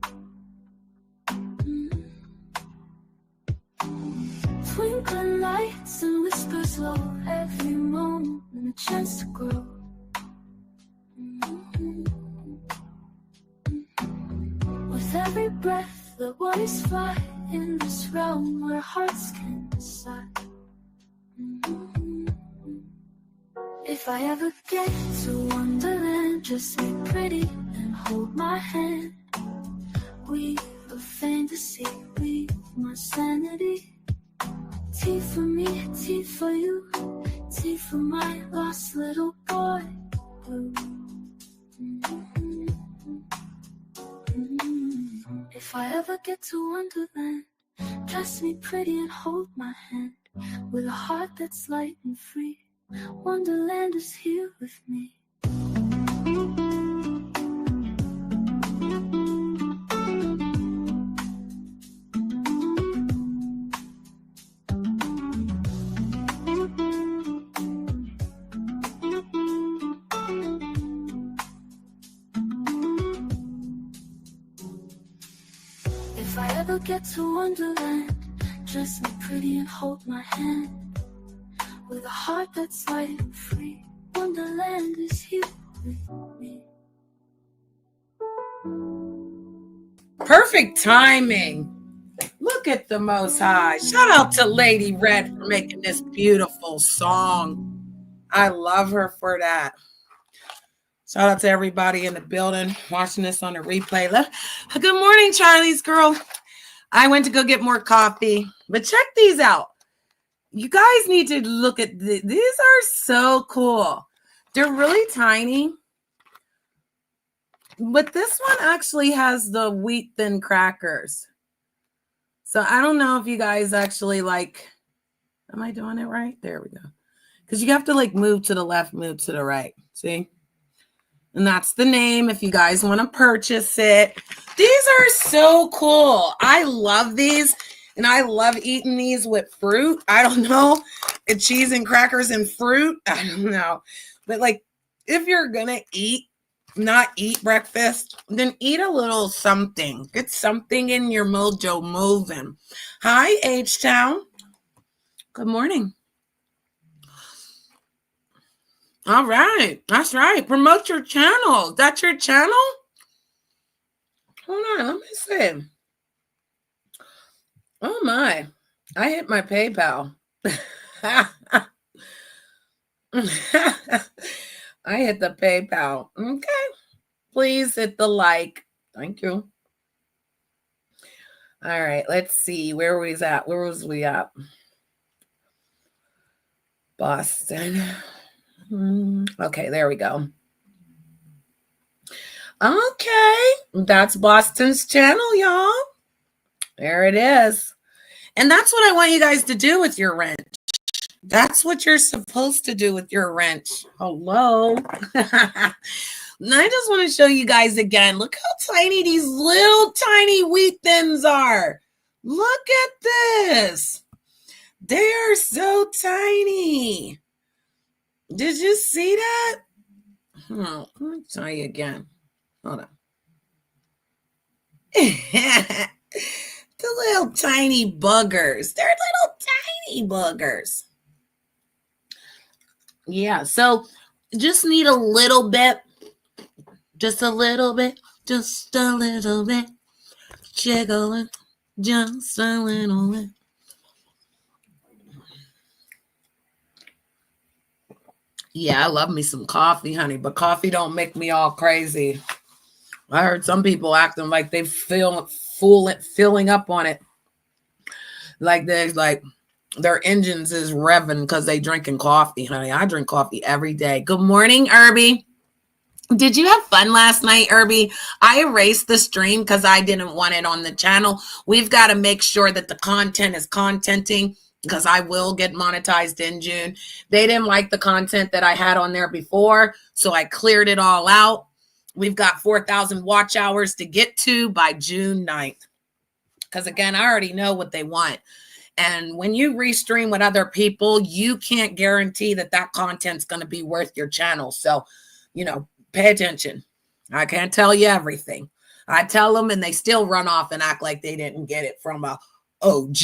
Twinkling lights and whispers low, every moment a chance to grow. With every breath, the worries fly in this realm where hearts can decide. If I ever get to Wonderland, just be pretty and hold my hand. Weave a fantasy, weave my sanity. Tea for me, tea for you, tea for my lost little boy blue. If I ever get to Wonderland, dress me pretty and hold my hand. With a heart that's light and free, Wonderland is here with me. Together get to Wonderland. Dress me pretty and hold my hand. With a heart that's light and free, Wonderland is here with me. Perfect timing. Look at the Most High. Shout out to Lady Red for making this beautiful song. I love her for that. Shout out to everybody in the building watching this on the replay. Good morning, Charlie's girl. I went to go get more coffee, but check these out. You guys need to look at these. These are so cool. They're really tiny, but this one actually has the wheat thin crackers. So I don't know if you guys actually like, am I doing it right? There we go. Because you have to like move to the left, move to the right. See? And that's the name if you guys want to purchase it. These are so cool. I love these. And I love eating these with fruit. I don't know. Cheese and crackers and fruit. I don't know. But like, if you're going to not eat breakfast, then eat a little something. Get something in your mojo moving. Hi, H-Town. Good morning. All right. That's right. Promote your channel. That's your channel? Hold on. Let me see. Oh, my. I hit my PayPal. I hit the PayPal. Okay. Please hit the like. Thank you. All right. Let's see. Where was at? Where was we at? Boston. Okay, there we go. Okay. That's Boston's channel, y'all. There it is. And that's what I want you guys to do with your wrench. That's what you're supposed to do with your wrench. Hello. And I just want to show you guys again. Look how tiny these little tiny wheat thins are. Look at this. They are so tiny. Did you see that? Let me tell you again. Hold on. The little tiny buggers. They're little tiny buggers. Yeah, so just need a little bit. Just a little bit. Just a little bit. Jiggling. Just a little bit. Yeah, I love me some coffee, honey, but coffee don't make me all crazy. I heard some people acting like they filling up on it. Like their engines is revving because they drinking coffee, honey. I drink coffee every day. Good morning, Irby. Did you have fun last night, Irby? I erased the stream because I didn't want it on the channel. We've got to make sure that the content is contenting because I will get monetized in June. They didn't like the content that I had on there before, so I cleared it all out. We've got 4,000 watch hours to get to by June 9th. Because again, I already know what they want. And when you restream with other people, you can't guarantee that that content's going to be worth your channel. So, pay attention. I can't tell you everything. I tell them and they still run off and act like they didn't get it from a OG.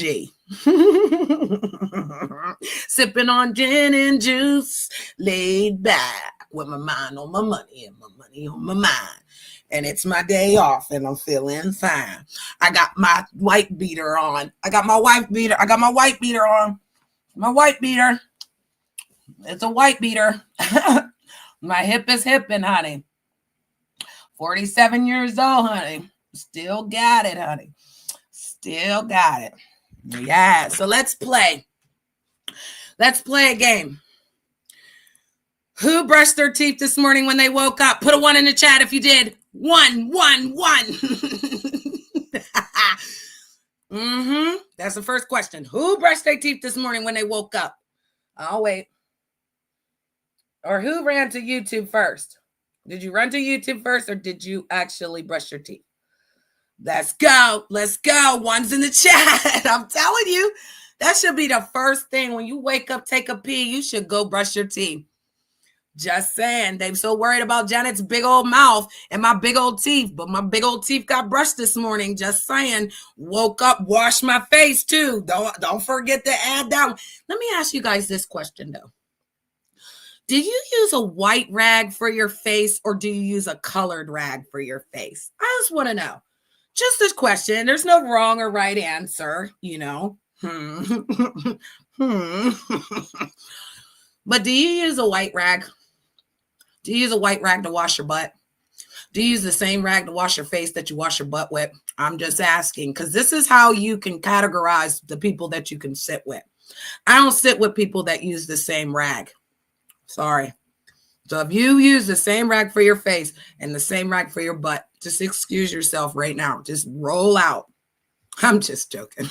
Sipping on gin and juice, laid back with my mind on my money and my money on my mind. And it's my day off and I'm feeling fine. I got my white beater on. I got my white beater on. My white beater. It's a white beater. My hip is hipping, honey. 47 years old, honey. Still got it, honey. Still got it. Yeah, so let's play. Let's play a game. Who brushed their teeth this morning when they woke up? Put a 1 in the chat if you did. 1, 1, 1. That's the first question. Who brushed their teeth this morning when they woke up? I'll wait. Or who ran to YouTube first? Did you run to YouTube first or did you actually brush your teeth? Let's go. Let's go. 1's in the chat. I'm telling you, that should be the first thing when you wake up, take a pee. You should go brush your teeth. Just saying. They so worried about Janet's big old mouth and my big old teeth, but my big old teeth got brushed this morning. Just saying. Woke up, washed my face too. Don't forget to add that one. Let me ask you guys this question though. Do you use a white rag for your face or do you use a colored rag for your face? I just want to know. Just this question. There's no wrong or right answer, you know. But do you use a white rag? Do you use a white rag to wash your butt? Do you use the same rag to wash your face that you wash your butt with? I'm just asking because this is how you can categorize the people that you can sit with. I don't sit with people that use the same rag. Sorry. So if you use the same rag for your face and the same rag for your butt, just excuse yourself right now. Just roll out. I'm just joking.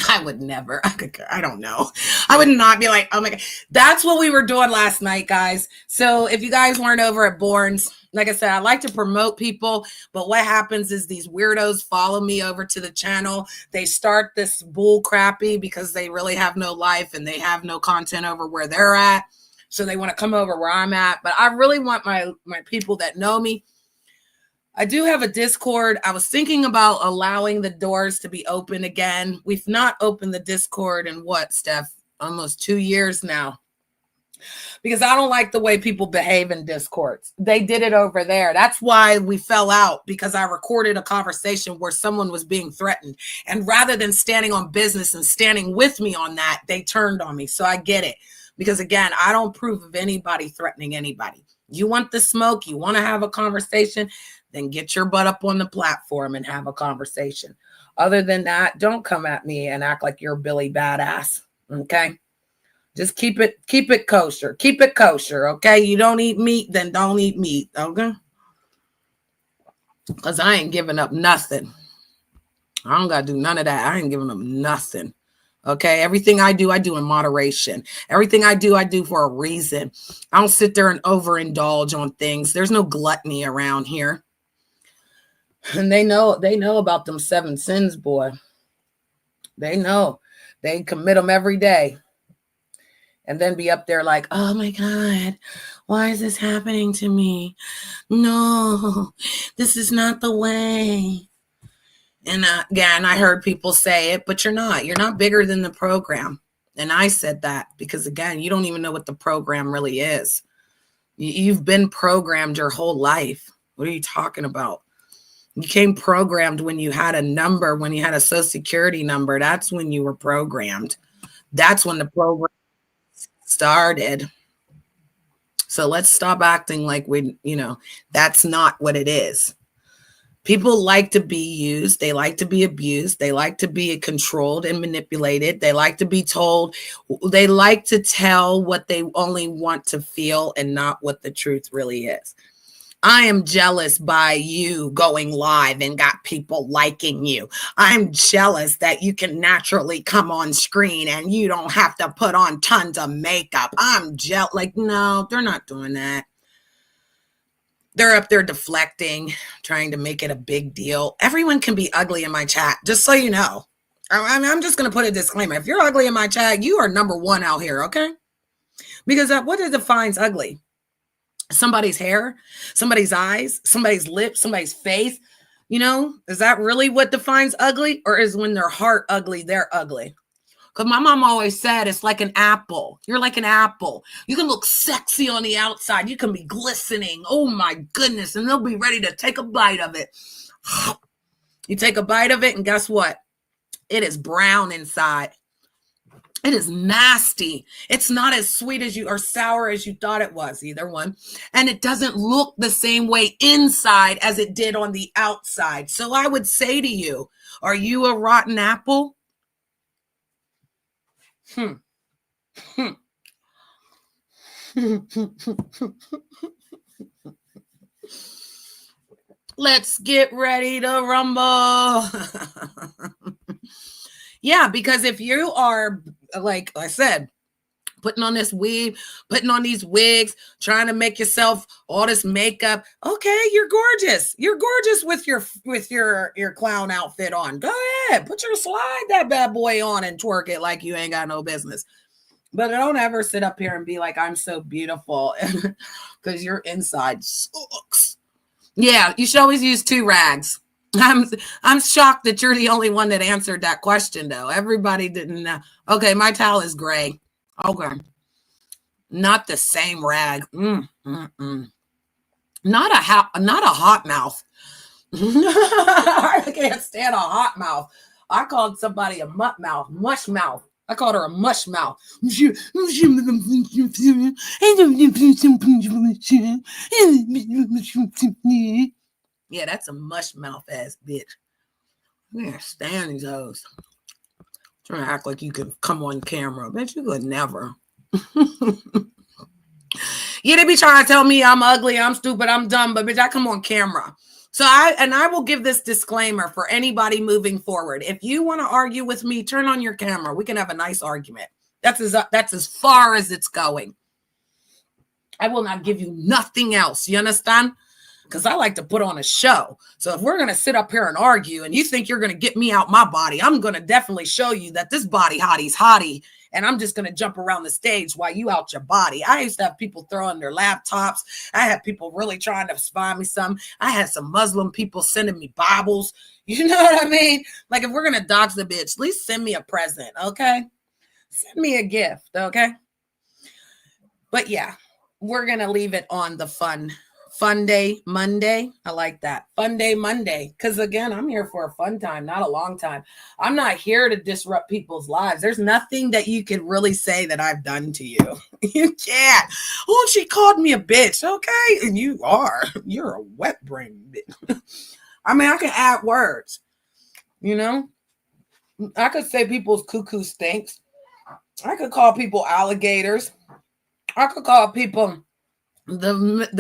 I would never. I don't know. I would not be like, oh my God. That's what we were doing last night, guys. So if you guys weren't over at Bourne's, like I said, I like to promote people, but what happens is these weirdos follow me over to the channel. They start this bull crappy because they really have no life and they have no content over where they're at. So they want to come over where I'm at. But I really want my people that know me. I do have a Discord. I was thinking about allowing the doors to be open again. We've not opened the Discord in what, Steph? Almost 2 years now. Because I don't like the way people behave in Discords. They did it over there. That's why we fell out, because I recorded a conversation where someone was being threatened. And rather than standing on business and standing with me on that, they turned on me. So I get it. Because again, I don't approve of anybody threatening anybody. You want the smoke, you want to have a conversation, then get your butt up on the platform and have a conversation. Other than that, don't come at me and act like you're Billy Badass. Okay? Just keep it kosher. Keep it kosher. Okay? You don't eat meat, then don't eat meat. Okay? Because I ain't giving up nothing. I don't got to do none of that. I ain't giving up nothing. Okay, everything I do in moderation. Everything I do for a reason. I don't sit there and overindulge on things. There's no gluttony around here. And they know about them 7 sins, boy. They know. They commit them every day. And then be up there like, oh my God, why is this happening to me? No, this is not the way. And again, I heard people say it, but you're not bigger than the program. And I said that because again, you don't even know what the program really is. You've been programmed your whole life. What are you talking about? You came programmed when you had a number, when you had a social security number. That's when you were programmed. That's when the program started. So let's stop acting like that's not what it is. People like to be used. They like to be abused. They like to be controlled and manipulated. They like to be told. They like to tell what they only want to feel and not what the truth really is. I am jealous by you going live and got people liking you. I'm jealous that you can naturally come on screen and you don't have to put on tons of makeup. I'm jealous. Like, no, they're not doing that. They're up there deflecting, trying to make it a big deal. Everyone can be ugly in my chat, just so you know. I'm just going to put a disclaimer. If you're ugly in my chat, you are number 1 out here, okay? Because what defines ugly? Somebody's hair, somebody's eyes, somebody's lips, somebody's face. Is that really what defines ugly? Or is when their heart ugly, they're ugly? Because my mom always said it's like an apple. You're like an apple. You can look sexy on the outside. You can be glistening. Oh, my goodness. And they'll be ready to take a bite of it. You take a bite of it, and guess what? It is brown inside. It is nasty. It's not as sweet as or sour as you thought it was, either one. And it doesn't look the same way inside as it did on the outside. So I would say to you, are you a rotten apple? Let's get ready to rumble. Yeah, because if you are, like I said, putting on this weave, putting on these wigs, trying to make yourself all this makeup, okay, you're gorgeous. You're gorgeous with your clown outfit on. Go ahead, slide that bad boy on and twerk it like you ain't got no business. But don't ever sit up here and be like, I'm so beautiful, because your inside sucks. Yeah, you should always use 2 rags. I'm shocked that you're the only one that answered that question, though. Everybody didn't know. Okay, my towel is gray. Okay. Not the same rag. Not a hot mouth. I can't stand a hot mouth. I called somebody a mush mouth. I called her a mush mouth. Yeah, that's a mush mouth ass bitch. I can't stand these hoes. Trying to act like you can come on camera. Bitch, you could never. Yeah, they be trying to tell me I'm ugly, I'm stupid, I'm dumb, but bitch, I come on camera. So I will give this disclaimer for anybody moving forward. If you want to argue with me, turn on your camera. We can have a nice argument. That's as far as it's going. I will not give you nothing else. You understand? Because I like to put on a show. So if we're going to sit up here and argue and you think you're going to get me out my body, I'm going to definitely show you that this body hottie's hottie. And I'm just going to jump around the stage while you out your body. I used to have people throwing their laptops. I had people really trying to find me some. I had some Muslim people sending me Bibles. You know what I mean? Like, if we're going to dox the bitch, at least send me a present, okay? Send me a gift, okay? But yeah, we're going to leave it on the fun day Monday. I like that. Fun day Monday. Because again, I'm here for a fun time, not a long time. I'm not here to disrupt people's lives. There's nothing that you could really say that I've done to you. You can't. Oh, she called me a bitch. Okay. And you are. You're a wet brain bitch. I mean, I can add words. You know? I could say people's cuckoo stinks. I could call people alligators. I could call people the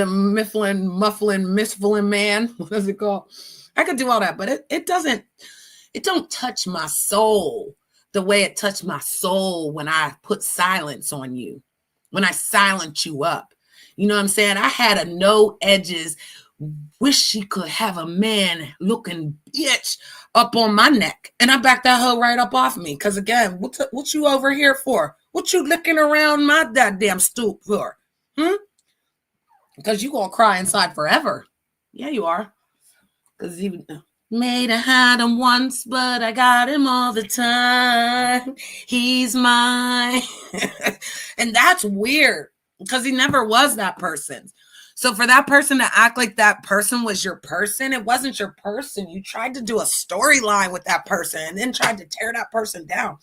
mufflin man. What is it called? I could do all that, but it don't touch my soul the way it touched my soul when I put silence on you, when I silence you up. You know what I'm saying? I had a no edges, wish she could have a man looking bitch up on my neck. And I backed that hoe right up off me. Because again, what you over here for? What you licking around my goddamn stoop for? Because you gonna cry inside forever. Yeah, you are. Because you made I had him once, but I got him all the time. He's mine. And that's weird. Because he never was that person. So for that person to act like that person was your person, it wasn't your person. You tried to do a storyline with that person and then tried to tear that person down.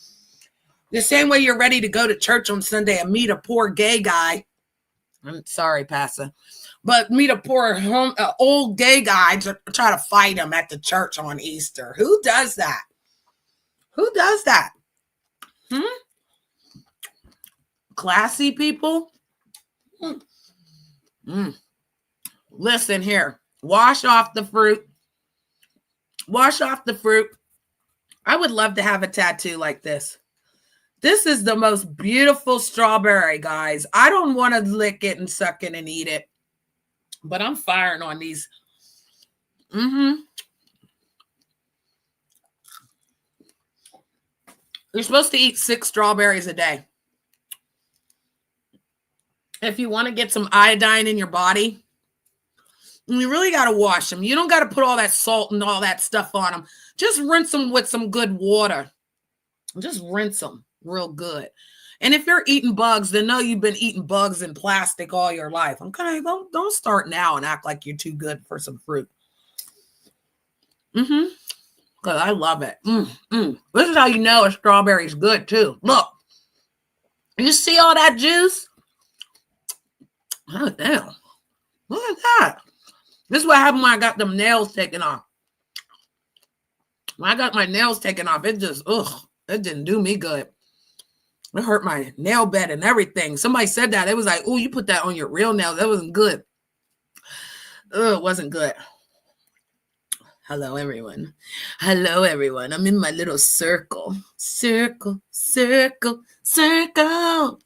The same way you're ready to go to church on Sunday and meet a poor gay guy. I'm sorry, Pastor. But meet a poor old gay guy to try to fight him at the church on Easter. Who does that? Who does that? Classy people? Listen here. Wash off the fruit. Wash off the fruit. I would love to have a tattoo like this. This is the most beautiful strawberry, guys. I don't want to lick it and suck it and eat it. But I'm firing on these. You're supposed to eat 6 strawberries a day. If you want to get some iodine in your body, you really got to wash them. You don't got to put all that salt and all that stuff on them. Just rinse them with some good water. Just rinse them real good. And if you're eating bugs, then know you've been eating bugs in plastic all your life. Okay, don't start now and act like you're too good for some fruit. Because I love it. This is how you know a strawberry is good too. Look, you see all that juice? Oh, damn. Look at that. This is what happened when I got them nails taken off. When I got my nails taken off, it just, it didn't do me good. It hurt my nail bed and everything. Somebody said that. It was like, oh, you put that on your real nails. That wasn't good. It wasn't good. Hello, everyone. Hello, everyone. I'm in my little circle. Circle, circle, circle.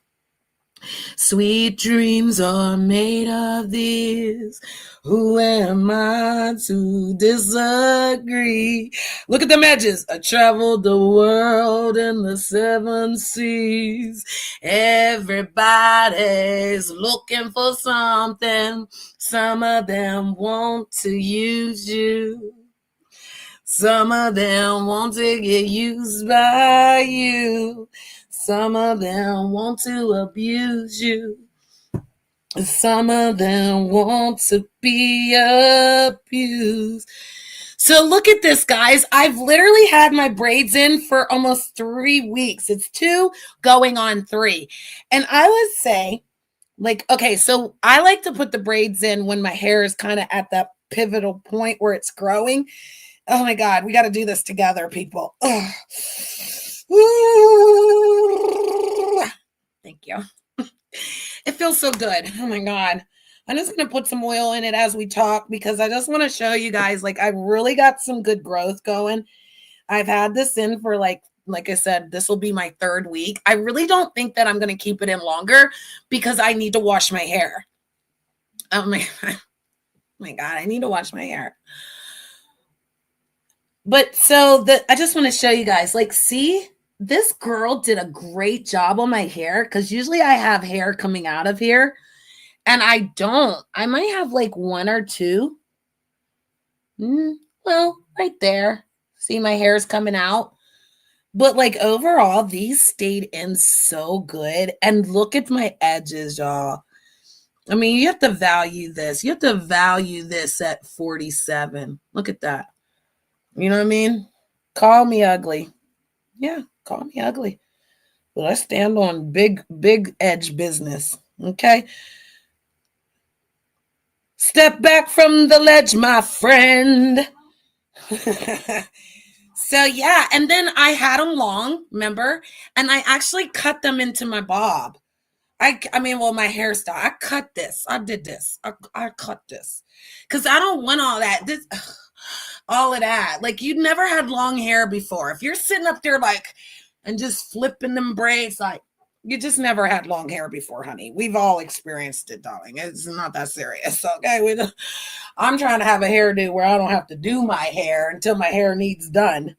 Sweet dreams are made of these. Who am I to disagree? Look at them edges. I traveled the world in the 7 seas. Everybody's looking for something. Some of them want to use you. Some of them want to get used by you. Some of them want to abuse you. Some of them want to be abused. So look at this, guys. I've literally had my braids in for almost 3 weeks. It's 2 going on 3. And I would say, like, okay, so I like to put the braids in when my hair is kind of at that pivotal point where it's growing. Oh my God, we got to do this together, people. Ugh. Thank you. It feels so good. Oh my God. I'm just going to put some oil in it as we talk because I just want to show you guys, like, I really got some good growth going. I've had this in for like I said, this will be my 3rd week. I really don't think that I'm going to keep it in longer because I need to wash my hair. Oh my God, I need to wash my hair. But so I just want to show you guys, like, see, this girl did a great job on my hair because usually I have hair coming out of here and I don't. I might have like 1 or 2. Well, right there. See, my hair's coming out. But like overall, these stayed in so good. And look at my edges, y'all. I mean, you have to value this. You have to value this at 47. Look at that. You know what I mean? Call me ugly. Yeah, call me ugly. But I stand on big edge business. Okay? Step back from the ledge, my friend. So yeah, and then I had them long, remember? And I actually cut them into my bob. I mean, well, my hairstyle. I cut this. I did this. I cut this. Because I don't want all that. All of that. Like, you never had long hair before. If you're sitting up there like and just flipping them braids, like, you just never had long hair before, honey. We've all experienced it, darling. It's not that serious. Okay. I'm trying to have a hairdo where I don't have to do my hair until my hair needs done.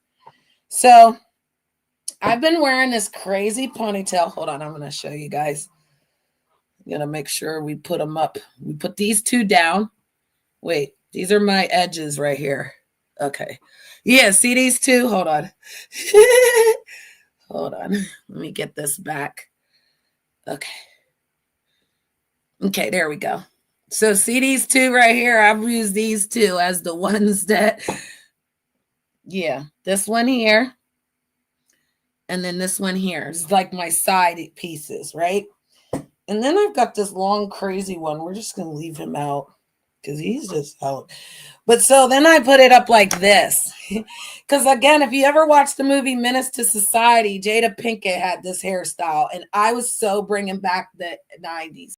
So I've been wearing this crazy ponytail. Hold on, I'm going to show you guys. I'm going to make sure we put them up. We put these 2 down. Wait, these are my edges right here. Okay. Yeah, see these 2? Hold on. Hold on. Let me get this back. Okay. Okay, there we go. So see these 2 right here? I've used these 2 as the ones that, yeah, this one here. And then this one here is like my side pieces, right? And then I've got this long, crazy one. We're just going to leave him out because he's just out. But so then I put it up like this. Because again, if you ever watched the movie Menace to Society, Jada Pinkett had this hairstyle. And I was so bringing back the 90s.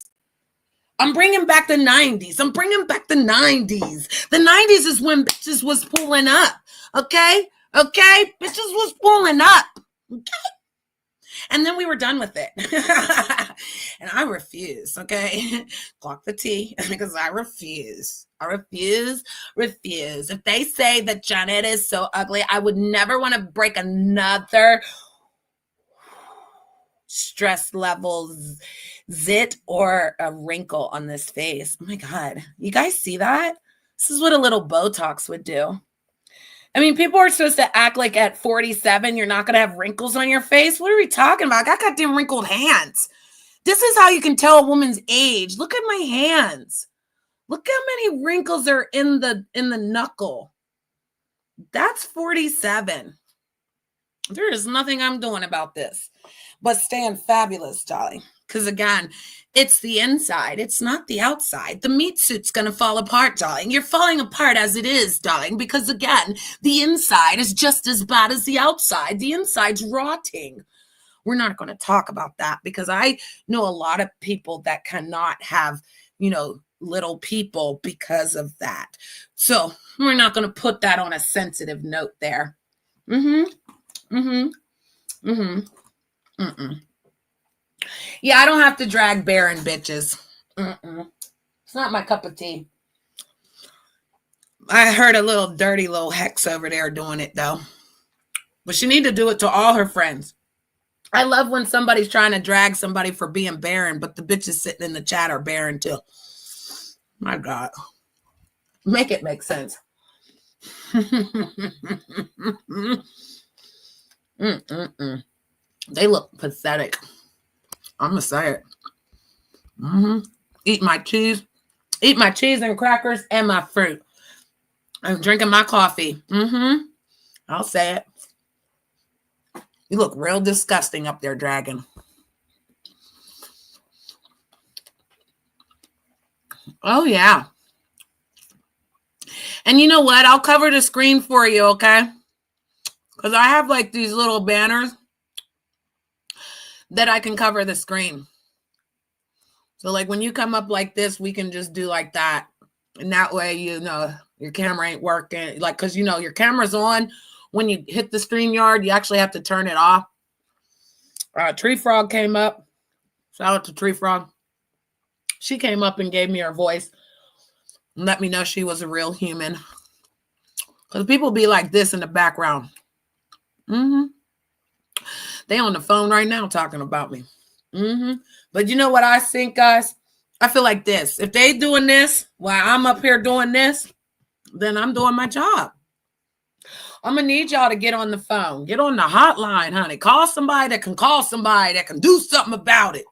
I'm bringing back the 90s. I'm bringing back the 90s. The 90s is when bitches was pulling up. Okay? Okay? Bitches was pulling up. Okay? And then we were done with it. And I refuse, okay? Clock the T, because I refuse. I refuse. If they say that Janet is so ugly, I would never want to break another stress levels zit or a wrinkle on this face. Oh my God. You guys see that? This is what a little Botox would do. I mean, people are supposed to act like at 47, you're not going to have wrinkles on your face. What are we talking about? I got goddamn wrinkled hands. This is how you can tell a woman's age. Look at my hands. Look how many wrinkles are in the knuckle. That's 47. There is nothing I'm doing about this but stand fabulous, darling. Because again, it's the inside. It's not the outside. The meat suit's going to fall apart, darling. You're falling apart as it is, darling. Because again, the inside is just as bad as the outside. The inside's rotting. We're not going to talk about that because I know a lot of people that cannot have, little people because of that. So we're not going to put that on a sensitive note there. Yeah, I don't have to drag barren bitches. It's not my cup of tea. I heard a little dirty little hex over there doing it, though. But she need to do it to all her friends. I love when somebody's trying to drag somebody for being barren, but the bitches sitting in the chat are barren, too. My God. Make it make sense. They look pathetic. I'm going to say it. Eat my cheese and crackers and my fruit. I'm drinking my coffee. I'll say it. You look real disgusting up there, dragon. Oh, yeah. And you know what? I'll cover the screen for you, okay? Because I have like these little banners that I can cover the screen. So like when you come up like this, we can just do like that. And that way, you know, your camera ain't working. Like, because, you know, your camera's on. When you hit the StreamYard, you actually have to turn it off. Tree Frog came up. Shout out to Tree Frog. She came up and gave me her voice and let me know she was a real human. Because people be like this in the background. They on the phone right now talking about me. But you know what I think, guys? I feel like this. If they doing this while I'm up here doing this, then I'm doing my job. I'm going to need y'all to get on the phone. Get on the hotline, honey. Call somebody that can do something about it.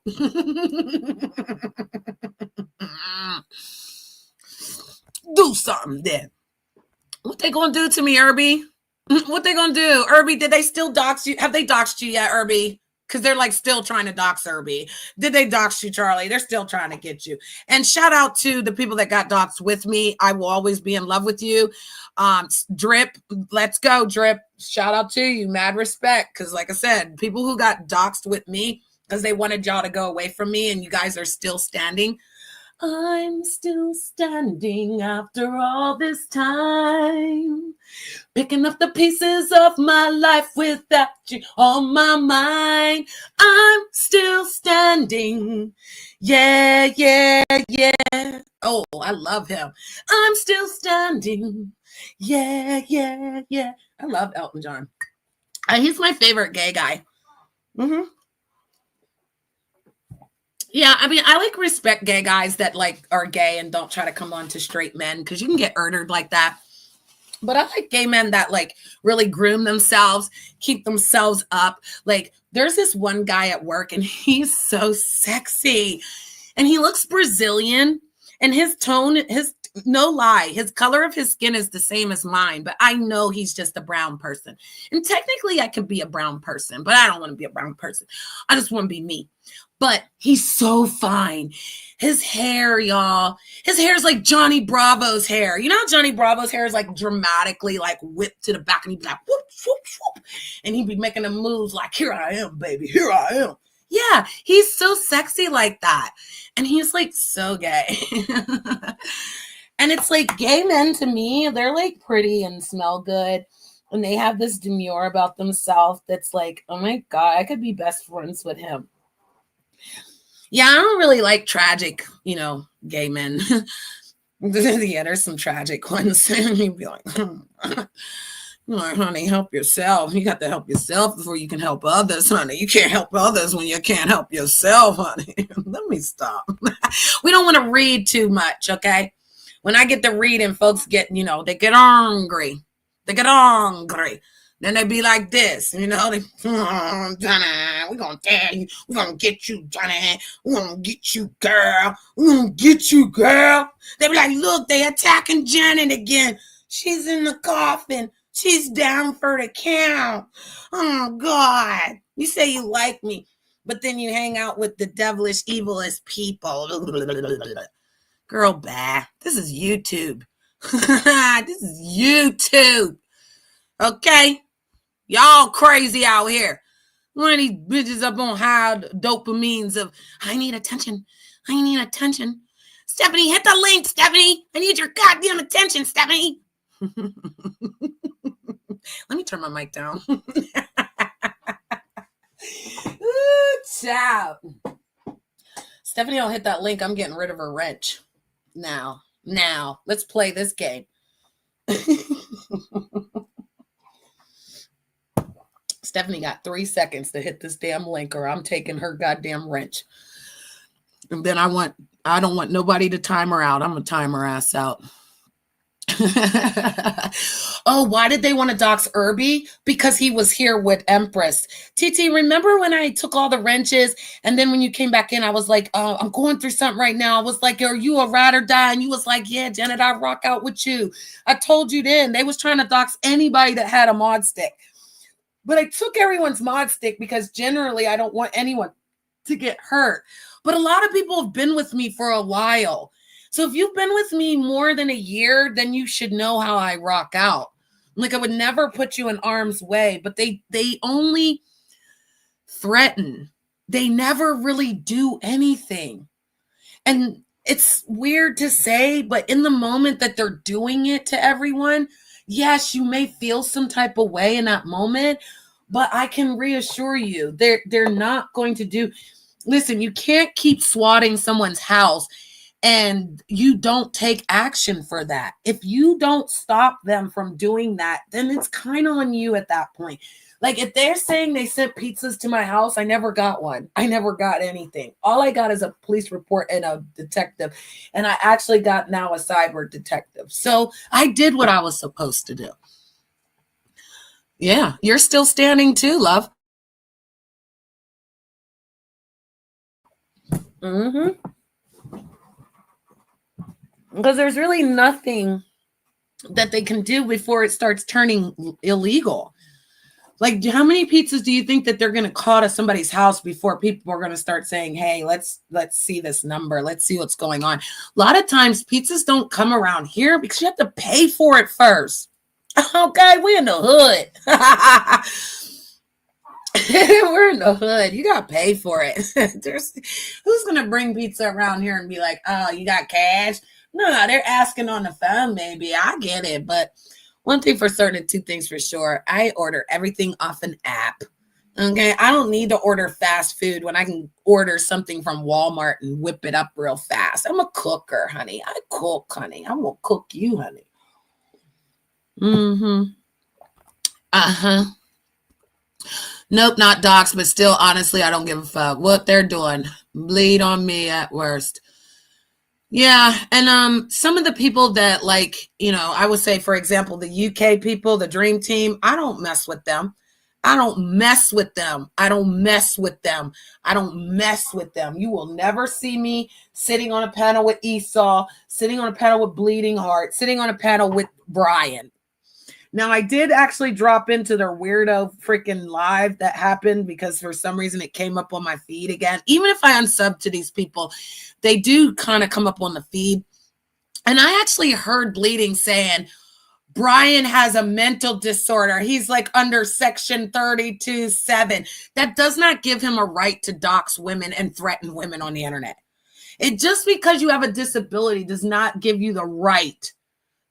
Do something then. What they going to do to me, Irby? What they going to do? Irby, did they still dox you? Have they doxed you yet, Irby? Because they're like still trying to dox Irby. Did they dox you, Charlie? They're still trying to get you. And shout out to the people that got doxed with me. I will always be in love with you. Drip, let's go, Drip. Shout out to you. Mad respect. Because like I said, people who got doxed with me because they wanted y'all to go away from me and you guys are still standing. I'm still standing after all this time, picking up the pieces of my life without you on my mind. I'm still standing. Yeah, yeah, yeah. Oh, I love him. I'm still standing. Yeah, yeah, yeah. I love Elton John. He's my favorite gay guy. Yeah, I mean, I like respect gay guys that like are gay and don't try to come on to straight men because you can get murdered like that. But I like gay men that like really groom themselves, keep themselves up. Like there's this one guy at work and he's so sexy and he looks Brazilian and his tone, no lie, his color of his skin is the same as mine, but I know he's just a brown person. And technically I could be a brown person, but I don't want to be a brown person. I just want to be me. But he's so fine. His hair, y'all. His hair is like Johnny Bravo's hair. You know how Johnny Bravo's hair is like dramatically like whipped to the back and he'd be like, whoop, whoop, whoop. And he'd be making them moves like, here I am, baby. Here I am. Yeah, he's so sexy like that. And he's like so gay. And it's like gay men to me, they're like pretty and smell good. And they have this demure about themselves that's like, oh my God, I could be best friends with him. Yeah, I don't really like tragic, you know, gay men. Yeah, there's some tragic ones. And you'd be like, honey, help yourself. You got to help yourself before you can help others, honey. You can't help others when you can't help yourself, honey. Let me stop. We don't want to read too much, okay? When I get to reading, folks get, you know, they get angry. They get angry. Then they be like this, you know, Johnny, we're going to tell you, we're going to get you, Johnny, we're going to get you, girl, we're going to get you, girl. They be like, look, they attacking Janet again. She's in the coffin. She's down for the count. Oh, God. You say you like me, but then you hang out with the devilish, evilest people. Girl, bah. This is YouTube. This is YouTube. Okay? Y'all crazy out here. One of these bitches up on high dopamines of, I need attention. I need attention. Stephanie, hit the link, Stephanie. I need your goddamn attention, Stephanie. Let me turn my mic down. Ooh, child. Stephanie, I'll hit that link. I'm getting rid of her wrench. Now, let's play this game. Stephanie got 3 seconds to hit this damn link or I'm taking her goddamn wrench. And then I don't want nobody to time her out. I'm going to time her ass out. Oh, why did they want to dox Irby? Because he was here with Empress. TT, remember when I took all the wrenches and then when you came back in, I was like, I'm going through something right now. I was like, are you a ride or die? And you was like, yeah, Janet, I rock out with you. I told you then. They was trying to dox anybody that had a mod stick. But I took everyone's mod stick because generally I don't want anyone to get hurt. But a lot of people have been with me for a while. So if you've been with me more than a year, then you should know how I rock out. Like I would never put you in harm's way, but they only threaten. They never really do anything. And it's weird to say, but in the moment that they're doing it to everyone, yes, you may feel some type of way in that moment, but I can reassure you, they're not going to do. Listen, you can't keep swatting someone's house and you don't take action for that. If you don't stop them from doing that, then it's kind of on you at that point. Like if they're saying they sent pizzas to my house, I never got one. I never got anything. All I got is a police report and a detective. And I actually got now a cyber detective. So I did what I was supposed to do. Yeah, you're still standing too, love. Because there's really nothing that they can do before it starts turning illegal. Like, how many pizzas do you think that they're going to call to somebody's house before people are going to start saying, hey, let's see this number. Let's see what's going on. A lot of times pizzas don't come around here because you have to pay for it first. Okay, we're in the hood. We're in the hood. You got to pay for it. Who's going to bring pizza around here and be like, oh, you got cash? No, they're asking on the phone, maybe. I get it. But one thing for certain, two things for sure. I order everything off an app. Okay. I don't need to order fast food when I can order something from Walmart and whip it up real fast. I'm a cooker, honey. I cook, honey. I'm going to cook you, honey. Nope, not docs, but still, honestly, I don't give a fuck what they're doing. Bleed on me at worst. Yeah, and some of the people that, like, you know, I would say, for example, the UK people, the Dream Team, I don't mess with them. I don't mess with them. I don't mess with them. I don't mess with them. You will never see me sitting on a panel with Esau, sitting on a panel with Bleeding Heart, sitting on a panel with Brian. Now, I did actually drop into their weirdo freaking live that happened because for some reason it came up on my feed again. Even if I unsub to these people, they do kind of come up on the feed. And I actually heard Bleeding saying, Brian has a mental disorder. He's like under section 32(7). That does not give him a right to dox women and threaten women on the internet. It just because you have a disability does not give you the right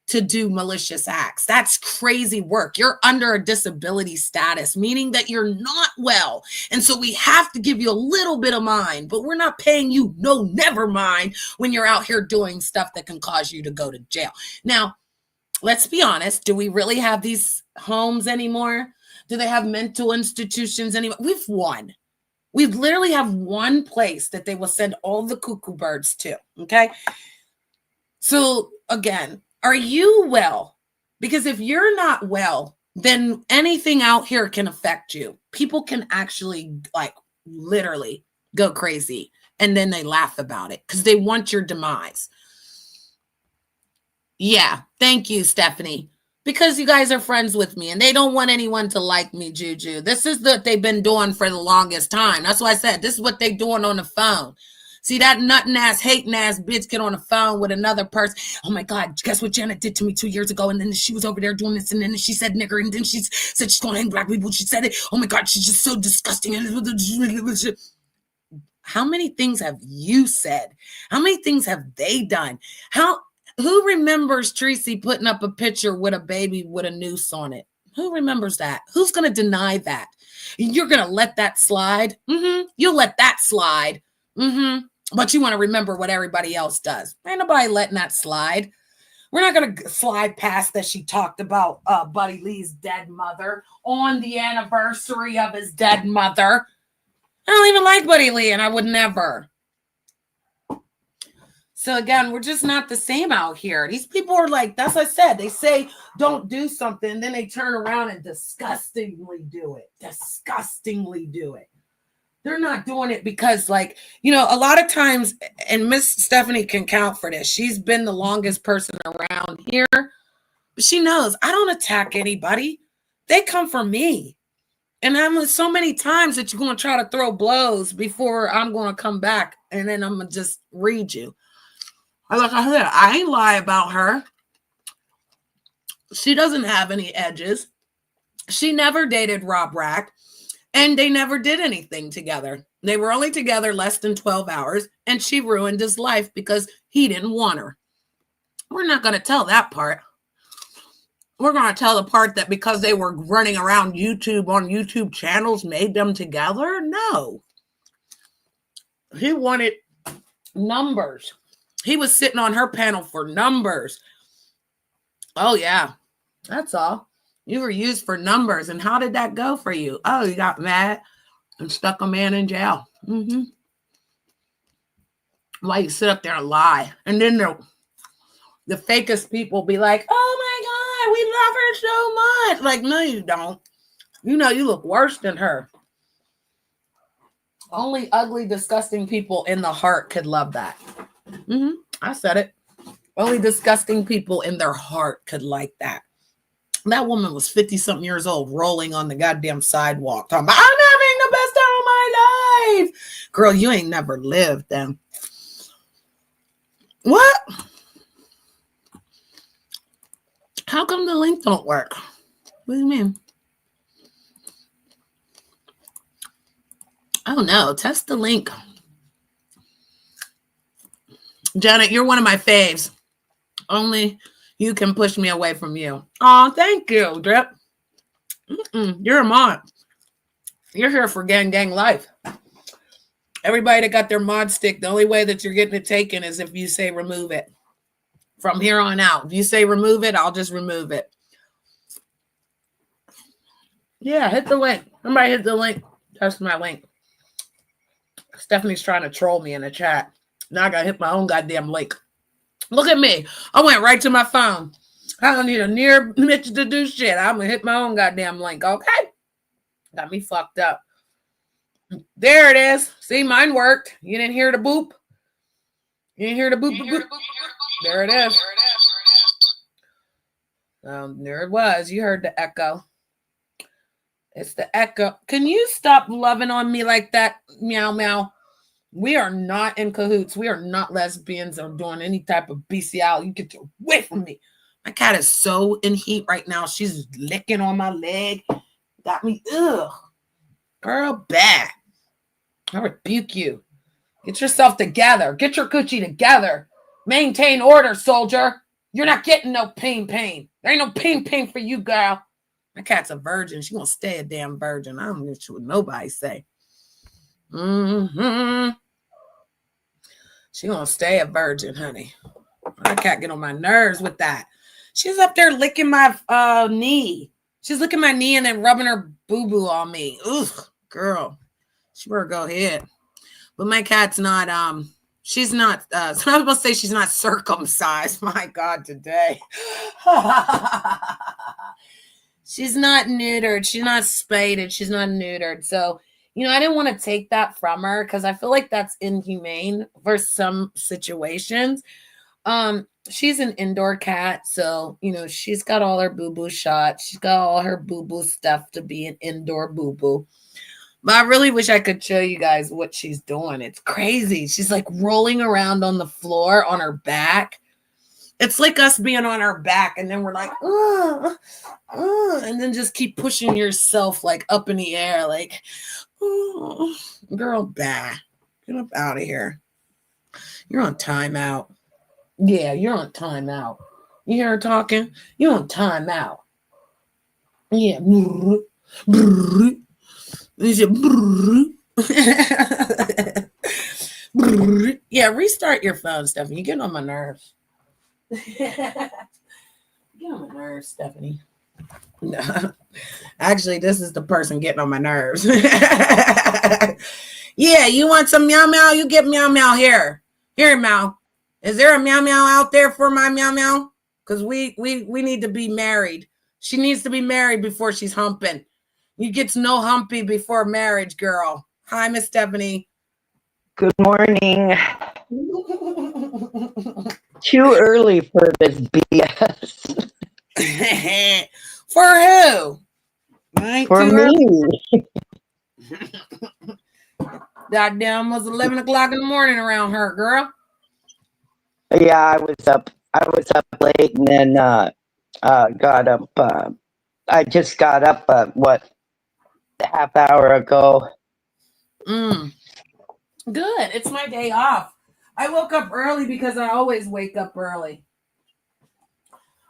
to do malicious acts. That's crazy work. You're under a disability status, meaning that you're not well. And so we have to give you a little bit of mind, but we're not paying you no never mind when you're out here doing stuff that can cause you to go to jail. Now, let's be honest. Do we really have these homes anymore? Do they have mental institutions anymore? We've won. We literally have one place that they will send all the cuckoo birds to. Okay. So again, are you well? Because if you're not well, then anything out here can affect you. People can actually like literally go crazy and then they laugh about it because they want your demise. Yeah, thank you, Stephanie. Because you guys are friends with me and they don't want anyone to like me, Juju. This is what they've been doing for the longest time. That's why I said this is what they're doing on the phone. See that nutting ass, hating ass bitch get on the phone with another person. Oh my God, guess what Janet did to me 2 years ago? And then she was over there doing this and then she said nigger and then she said she's going to hang black people. She said it. Oh my God, she's just so disgusting. How many things have you said? How many things have they done? Who remembers Tracy putting up a picture with a baby with a noose on it? Who remembers that? Who's going to deny that? You're going to let that slide? You'll let that slide. But you want to remember what everybody else does. Ain't nobody letting that slide. We're not going to slide past that she talked about Buddy Lee's dead mother on the anniversary of his dead mother. I don't even like Buddy Lee, and I would never. So again, we're just not the same out here. These people are like, that's what I said. They say don't do something, then they turn around and disgustingly do it. Disgustingly do it. They're not doing it because, like, you know, a lot of times, and Miss Stephanie can count for this. She's been the longest person around here. But she knows I don't attack anybody. They come for me. And I'm so many times that you're going to try to throw blows before I'm going to come back. And then I'm going to just read you. Like I said, I ain't lie about her. She doesn't have any edges. She never dated Rob Rack. And they never did anything together. They were only together less than 12 hours, and she ruined his life because he didn't want her. We're not going to tell that part. We're going to tell the part that because they were running around YouTube on YouTube channels made them together? No. He wanted numbers. He was sitting on her panel for numbers. Oh, yeah. That's all. You were used for numbers. And how did that go for you? Oh, you got mad and stuck a man in jail. Why you sit up there and lie? And then the fakest people be like, oh, my God, we love her so much. Like, no, you don't. You know, you look worse than her. Only ugly, disgusting people in the heart could love that. I said it. Only disgusting people in their heart could like that. That woman was 50-something years old, rolling on the goddamn sidewalk, talking about, I'm having the best time of my life. Girl, you ain't never lived then. What? How come the link don't work? What do you mean? Oh, no. Test the link. Janet, you're one of my faves. Only you can push me away from you. Oh, thank you, Drip. You're a mod. You're here for gang life. Everybody that got their mod stick, the only way that you're getting it taken is if you say remove it. From here on out. If you say remove it, I'll just remove it. Yeah, hit the link. Somebody hit the link. That's my link. Stephanie's trying to troll me in the chat. Now I gotta hit my own goddamn link. Look at me. I went right to my phone. I don't need a near Mitch to do shit. I'm going to hit my own goddamn link, okay? Got me fucked up. There it is. See, mine worked. You didn't hear the boop? You didn't hear the boop, boop, boop? There it is. There it was. You heard the echo. It's the echo. Can you stop loving on me like that? Meow, meow. We are not in cahoots. We are not lesbians or doing any type of bestiality. You get away from me. My cat is so in heat right now. She's licking on my leg. Got me, ugh. Girl, bad. I rebuke you. Get yourself together. Get your coochie together. Maintain order, soldier. You're not getting no pain. There ain't no pain for you, girl. My cat's a virgin. She gonna stay a damn virgin. I don't know what nobody say. She gonna stay a virgin, honey. My cat get on my nerves with that. She's up there licking my knee. She's licking my knee and then rubbing her boo-boo on me. Ugh, girl. She better go ahead. But my cat's not, she's not, so I was supposed to say she's not circumcised. My God, today. She's not neutered. She's not spaded. She's not neutered. So, you know, I didn't want to take that from her because I feel like that's inhumane for some situations. She's an indoor cat, so, you know, she's got all her boo-boo shots. She's got all her boo-boo stuff to be an indoor boo-boo. But I really wish I could show you guys what she's doing. It's crazy. She's like rolling around on the floor on her back. It's like us being on our back, and then we're like, and then just keep pushing yourself like up in the air, like, girl, bad. Get up out of here. You're on timeout. Yeah, you're on timeout. You hear her talking? You're on timeout. Yeah. Yeah, restart your phone, Stephanie. You're getting on my nerves. Get on my nerves, Stephanie. No. Actually, this is the person getting on my nerves. Yeah, you want some meow meow? You get meow meow here. Here, meow. Is there a meow meow out there for my meow meow? Because we need to be married. She needs to be married before she's humping. You get no humpy before marriage, girl. Hi, Miss Stephanie. Good morning. Too early for this BS. For who? For me. Goddamn, was 11 o'clock in the morning around her, girl. Yeah, I was up late and then got up. I just got up, half hour ago. Good. It's my day off. I woke up early because I always wake up early.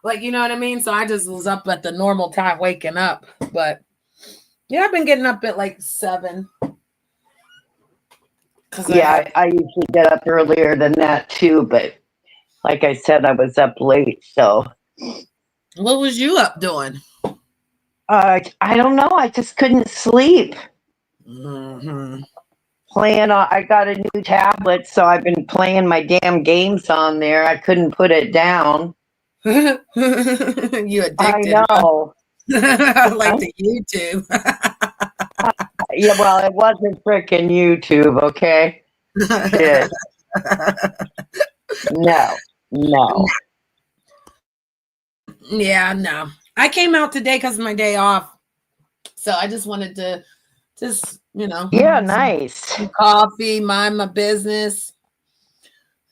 Like, you know what I mean? So I just was up at the normal time waking up. But yeah, I've been getting up at like 7. Yeah, I usually get up earlier than that too, but like I said, I was up late, so. What was you up doing? I don't know. I just couldn't sleep. Mm-hmm. I got a new tablet, so I've been playing my damn games on there. I couldn't put it down. You addicted. I know. Like the YouTube. Yeah, well, it wasn't freaking YouTube, okay? Shit. No. Yeah, no. I came out today because of my day off. So I just wanted to Yeah, nice. Coffee, mind my business.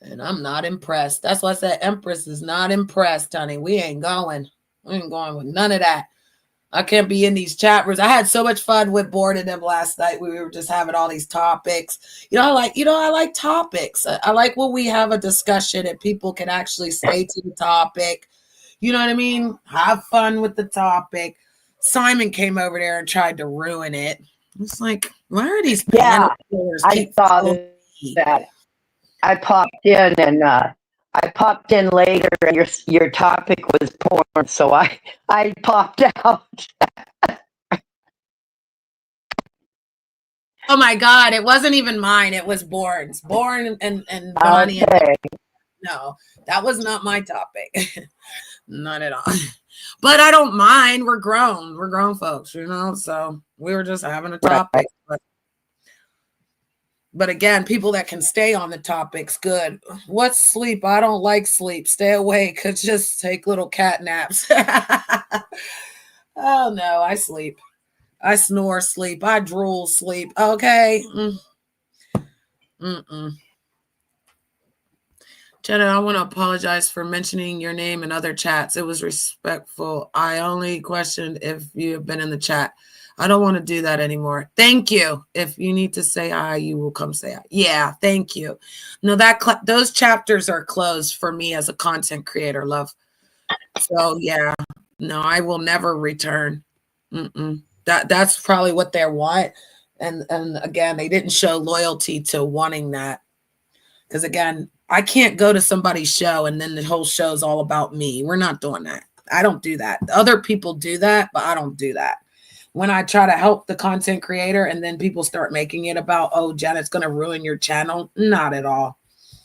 And I'm not impressed. That's why I said Empress is not impressed, honey. We ain't going with none of that. I can't be in these chat rooms. I had so much fun with Board and them last night. We were just having all these topics. I like topics. I like when we have a discussion and people can actually stay to the topic. You know what I mean? Have fun with the topic. Simon came over there and tried to ruin it. It's like, why are these panel players? I saw that. I popped in later and your topic was porn, so I popped out. Oh my God, it wasn't even mine. It was Born's. Born and Bonnie. Okay. No, that was not my topic. Not at all. But I don't mind. We're grown. We're grown folks, so we were just having a topic. Right. But again, people that can stay on the topics, good. What's sleep? I don't like sleep. Stay awake. Just take little cat naps. Oh no, I sleep. I snore, sleep. I drool, sleep. Okay. Jenna, I want to apologize for mentioning your name in other chats. It was respectful. I only questioned if you have been in the chat. I don't want to do that anymore. Thank you. If you need to say hi, you will come say hi. Yeah, thank you. No, those chapters are closed for me as a content creator, love. So yeah, no, I will never return. That's probably what they want. And again, they didn't show loyalty to wanting that. Because again, I can't go to somebody's show and then the whole show's all about me. We're not doing that. I don't do that. Other people do that, but I don't do that. When I try to help the content creator and then people start making it about, oh, Janet's going to ruin your channel. Not at all.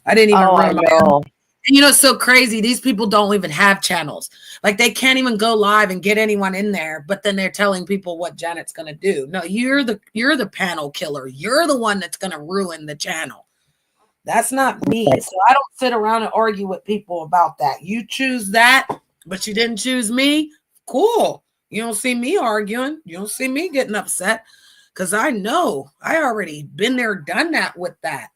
I didn't even ruin my own. And it's so crazy. These people don't even have channels. Like they can't even go live and get anyone in there, but then they're telling people what Janet's going to do. No, you're the panel killer. You're the one that's going to ruin the channel. That's not me. So I don't sit around and argue with people about that. You choose that, but you didn't choose me. Cool. You don't see me arguing. You don't see me getting upset because I know I already been there, done that with that.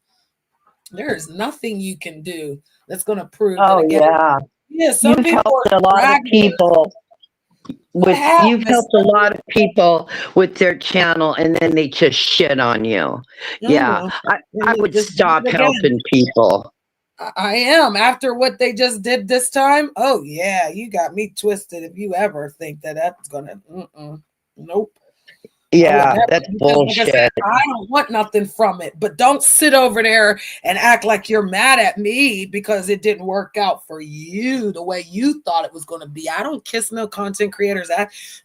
There's nothing you can do that's going to prove. Oh, yeah. Yeah. Some you've helped a lot of people. You've helped a lot of people with their channel and then they just shit on you. Yeah. I would stop helping people. I am. After what they just did this time, oh yeah, you got me twisted if you ever think that that's gonna nope. Yeah, that's bullshit. Like I said, I don't want nothing from it, but don't sit over there and act like you're mad at me because it didn't work out for you the way you thought it was going to be. I don't kiss no content creators.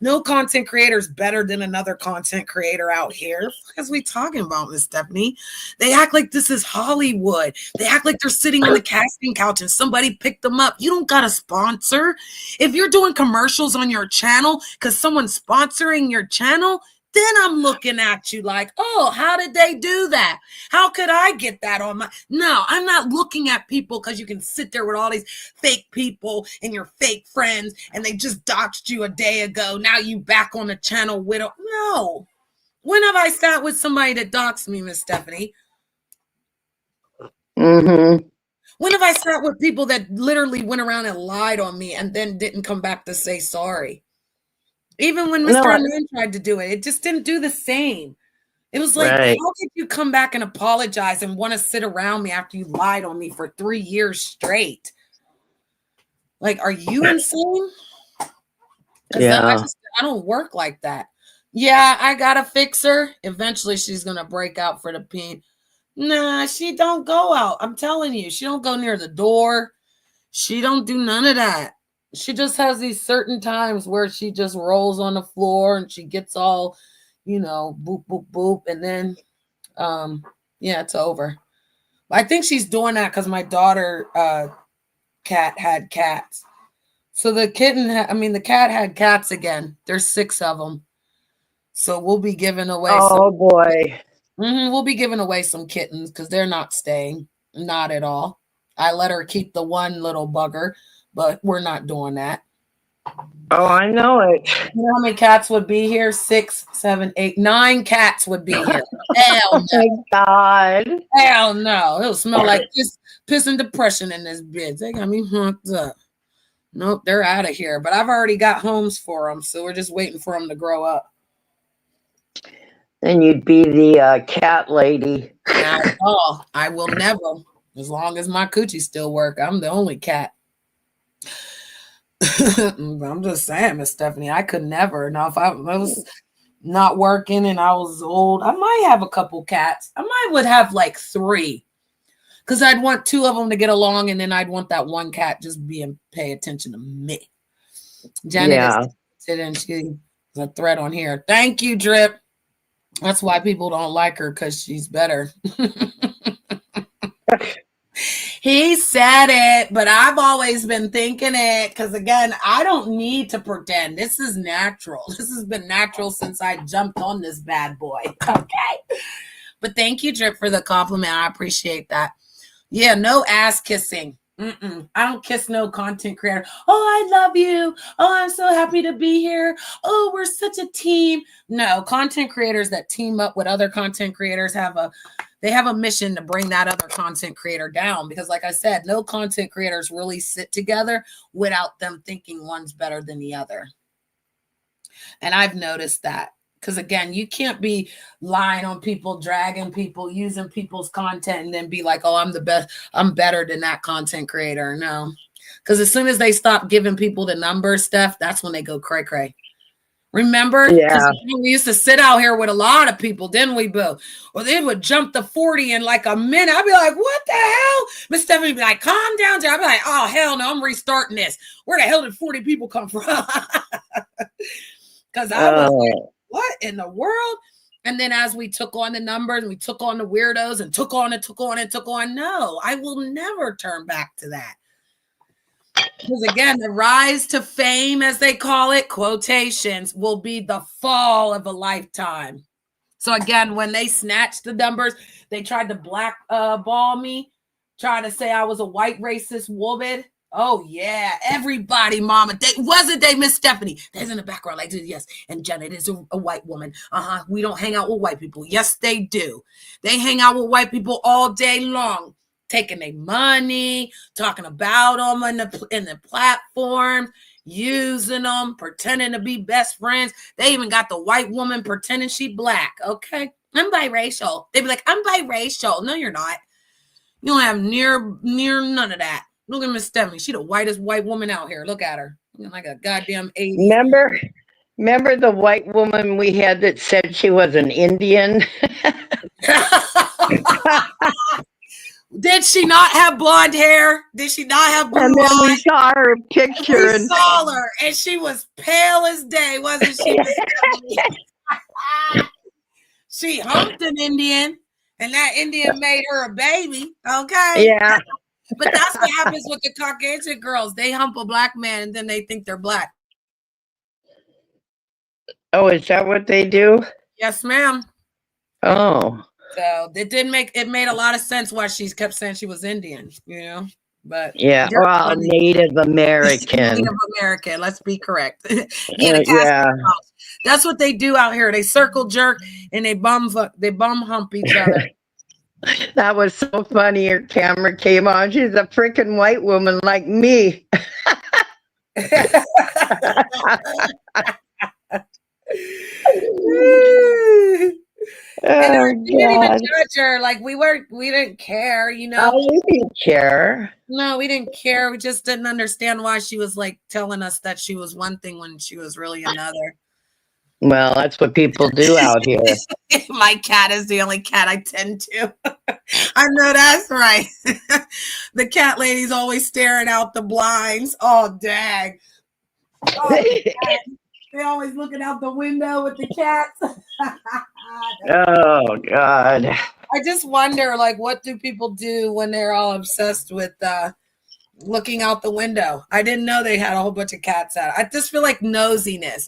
No content creator is better than another content creator out here. What are we talking about, Miss Stephanie? They act like this is Hollywood. They act like they're sitting on the casting couch and somebody picked them up. You don't got a sponsor. If you're doing commercials on your channel because someone's sponsoring your channel, then I'm looking at you like, oh, how did they do that? How could I get that on my... No, I'm not looking at people because you can sit there with all these fake people and your fake friends and they just doxed you a day ago. Now you back on the channel with them. No. When have I sat with somebody that doxed me, Miss Stephanie? Mm-hmm. When have I sat with people that literally went around and lied on me and then didn't come back to say sorry? Even when Mr. Unknown tried to do it, it just didn't do the same. It was like, how did you come back and apologize and want to sit around me after you lied on me for 3 years straight? Like, are you insane? Yeah. I don't work like that. Yeah, I got to fix her. Eventually, she's going to break out for the peen. Nah, she don't go out. I'm telling you, she don't go near the door. She don't do none of that. She just has these certain times where she just rolls on the floor and she gets all, boop, boop, boop. And then, yeah, it's over. I think she's doing that because my daughter, cat had cats. So the cat had cats again. There's 6 of them. So we'll be giving away. Oh, boy. We'll be giving away some kittens because they're not staying. Not at all. I let her keep the one little bugger, but we're not doing that. Oh, I know it. You know how many cats would be here? 6, 7, 8, 9 cats would be here. Hell no. Oh, my God. Hell no. It'll smell like piss and depression in this bitch. They got me hooked up. Nope, they're out of here. But I've already got homes for them, so we're just waiting for them to grow up. And you'd be the cat lady. Not at all. I will never. As long as my coochie still work, I'm the only cat. I'm just saying, Miss Stephanie, I could never. Now, if I was not working and I was old, I might have a couple cats. I would have like 3. Because I'd want 2 of them to get along, and then I'd want that one cat just pay attention to me. Janet is sitting, she's a thread on here. Thank you, Drip. That's why people don't like her, because she's better. He said it, but I've always been thinking it because, again, I don't need to pretend. This is natural. This has been natural since I jumped on this bad boy. Okay. But thank you, Drip, for the compliment. I appreciate that. Yeah, no ass kissing. I don't kiss no content creator. Oh, I love you. Oh, I'm so happy to be here. Oh, we're such a team. No, content creators that team up with other content creators have a mission to bring that other content creator down. Because like I said, no content creators really sit together without them thinking one's better than the other. And I've noticed that. Because again, you can't be lying on people, dragging people, using people's content, and then be like, oh, I'm the best. I'm better than that content creator. No. Because as soon as they stop giving people the numbers stuff, that's when they go cray-cray. Remember? Yeah. We used to sit out here with a lot of people, didn't we, Boo? Or they would jump to 40 in like a minute. I'd be like, what the hell? Miss Stephanie would be like, calm down, Jay. I'd be like, oh, hell no, I'm restarting this. Where the hell did 40 people come from? Because I was like, what in the world? And then as we took on the numbers and we took on the weirdos and took on, no, I will never turn back to that. Because again, the rise to fame, as they call it, quotations, will be the fall of a lifetime. So again, when they snatched the numbers, they tried to blackball me, trying to say I was a white racist woman. Oh, yeah. Everybody, mama. Wasn't they, Miss Stephanie? There's in the background like, yes. And Janet is a white woman. We don't hang out with white people. Yes, they do. They hang out with white people all day long, taking their money, talking about them in the platform, using them, pretending to be best friends. They even got the white woman pretending she black. Okay. I'm biracial. They'd be like, I'm biracial. No, you're not. You don't have near none of that. Look at Miss Stephanie. She the whitest white woman out here. Look at her. Like a goddamn 80s. Remember the white woman we had that said she was an Indian? Did she not have blonde hair? Did she not have blue And then we eyes? saw her picture. We And saw her, and she was pale as day, wasn't she? She humped an Indian, and that Indian made her a baby. Okay. yeah. But that's what happens with the Caucasian girls. They hump a black man, and then they think they're black. Oh, is that what they do? Yes, ma'am. Oh. So it made a lot of sense why she kept saying she was Indian, you know. But Yeah, well, Native American. Native American, let's be correct. Yeah. That's what they do out here. They circle jerk and they bum hump each other. That was so funny. Her camera came on. She's a freaking white woman like me. And we didn't even judge her. Like we didn't care, you know. Oh, we didn't care. No, we didn't care. We just didn't understand why she was like telling us that she was one thing when she was really another. Well, that's what people do out here. My cat is the only cat I tend to. I know that's right. The cat lady's always staring out the blinds. Oh, dang. Oh, dang. They're always looking out the window with the cats. Oh, God. I just wonder, like, what do people do when they're all obsessed with looking out the window? I didn't know they had a whole bunch of cats out. I just feel like nosiness.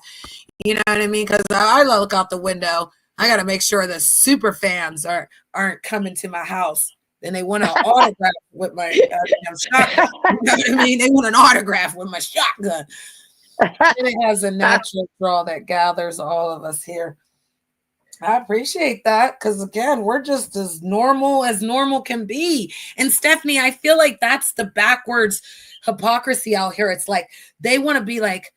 You know what I mean? Because I look out the window. I got to make sure the super fans aren't coming to my house. And they want an autograph with my shotgun. You know what I mean? They want an autograph with my shotgun. And it has a natural draw that gathers all of us here. I appreciate that because, again, we're just as normal can be. And Stephanie, I feel like that's the backwards hypocrisy out here. It's like they want to be like,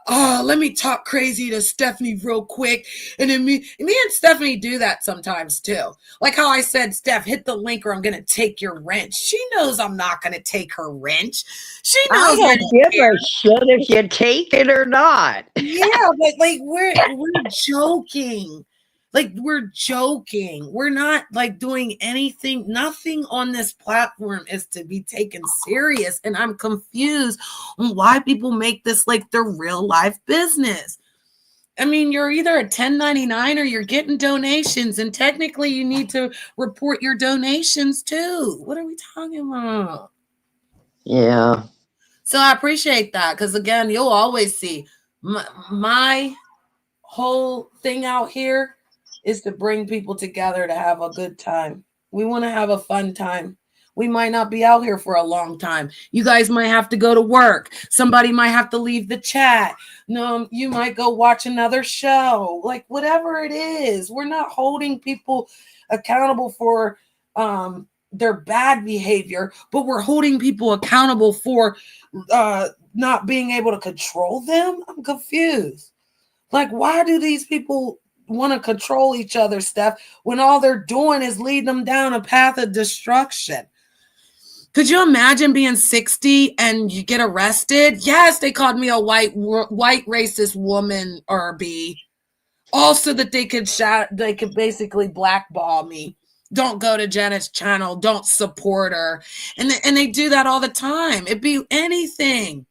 let me talk crazy to Stephanie real quick. And then me and Stephanie do that sometimes too. Like how I said, Steph, hit the link or I'm going to take your wrench. She knows I'm not going to take her wrench. She knows I don't give a shit if you take it or not. Yeah, but like we're joking. Like we're joking. We're not like doing anything. Nothing on this platform is to be taken serious. And I'm confused on why people make this like their real life business. I mean, you're either a 1099 or you're getting donations. And technically you need to report your donations too. What are we talking about? Yeah. So I appreciate that. Because again, you'll always see my whole thing out here is to bring people together to have a good time. We want to have a fun time. We might not be out here for a long time. You guys might have to go to work. Somebody might have to leave the chat. No, you might go watch another show. Like whatever it is, we're not holding people accountable for their bad behavior, but we're holding people accountable for not being able to control them. I'm confused. Like, why do these people want to control each other, Steph, when all they're doing is leading them down a path of destruction? Could you imagine being 60 and you get arrested? Yes, they called me a white racist woman or B. Also that they could basically blackball me. Don't go to Janet's channel. Don't support her. And they do that all the time. It'd be anything.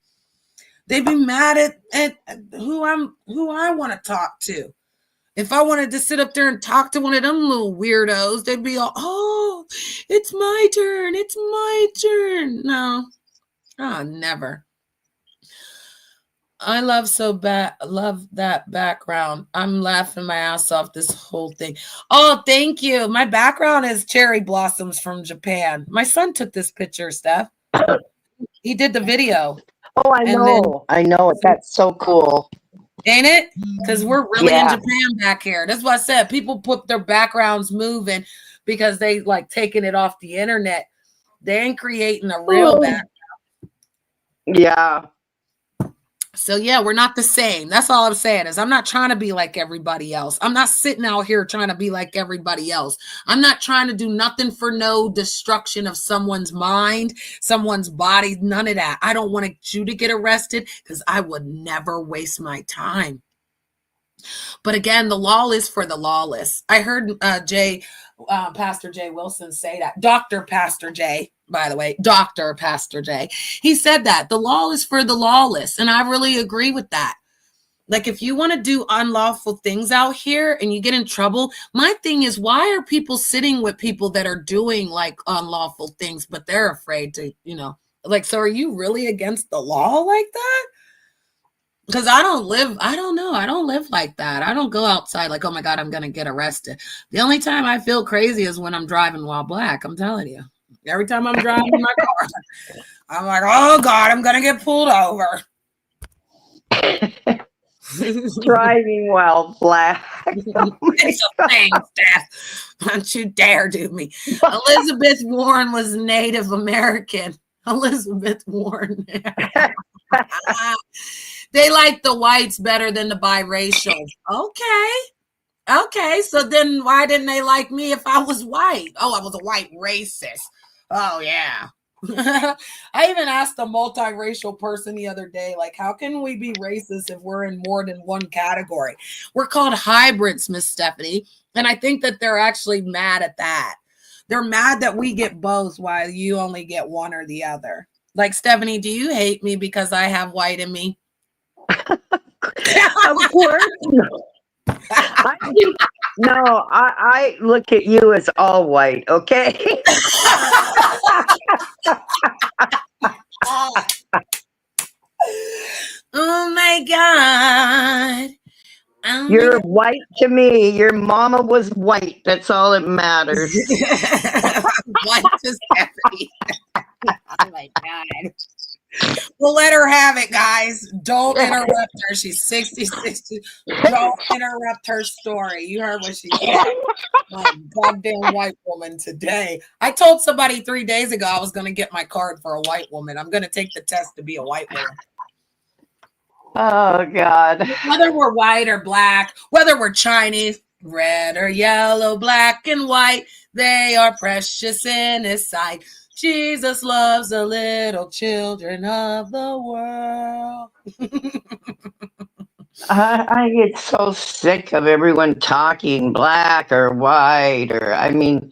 They'd be mad at who I want to talk to. If I wanted to sit up there and talk to one of them little weirdos, they'd be all, oh, it's my turn. It's my turn. No. Oh, never. I love that background. I'm laughing my ass off this whole thing. Oh, thank you. My background is cherry blossoms from Japan. My son took this picture, Steph. He did the video. Oh, I know. I know it. That's so cool. Ain't it? Because we're really in Japan back here. That's what I said. People put their backgrounds moving because they like taking it off the internet. They ain't creating a real background. Yeah. So yeah, we're not the same. That's all I'm saying is I'm not trying to be like everybody else. I'm not sitting out here trying to be like everybody else. I'm not trying to do nothing for no destruction of someone's mind, someone's body, none of that. I don't want you to get arrested because I would never waste my time. But again, the law is for the lawless. I heard Pastor Jay Wilson say that. Dr. Pastor Jay, by the way, Dr. Pastor Jay. He said that the law is for the lawless. And I really agree with that. Like, if you want to do unlawful things out here and you get in trouble, my thing is, why are people sitting with people that are doing like unlawful things, but they're afraid to, like, so are you really against the law like that? Because I don't live like that. I don't go outside like, oh my God, I'm going to get arrested. The only time I feel crazy is when I'm driving while black. I'm telling you. Every time I'm driving my car, I'm like, oh God, I'm going to get pulled over. Driving while black. It's a thing, Steph. Don't you dare do me. Elizabeth Warren was Native American. Elizabeth Warren. They like the whites better than the biracials. Okay. So then why didn't they like me if I was white? Oh, I was a white racist. Oh, yeah. I even asked a multiracial person the other day, like, how can we be racist if we're in more than one category? We're called hybrids, Miss Stephanie. And I think that they're actually mad at that. They're mad that we get both while you only get one or the other. Like, Stephanie, do you hate me because I have white in me? Of course. I look at you as all white, okay? Oh my God. You're white to me. Your mama was white. That's all that matters. White to Stephanie. Oh my God. We'll let her have it, guys. Don't interrupt her. She's 66. Don't interrupt her story. You heard what she said. My goddamn white woman today. I told somebody 3 days ago I was going to get my card for a white woman. I'm going to take the test to be a white woman. Oh, God. Whether we're white or black, whether we're Chinese, red or yellow, black and white, they are precious in His sight. Jesus loves the little children of the world. I get so sick of everyone talking black or white, oh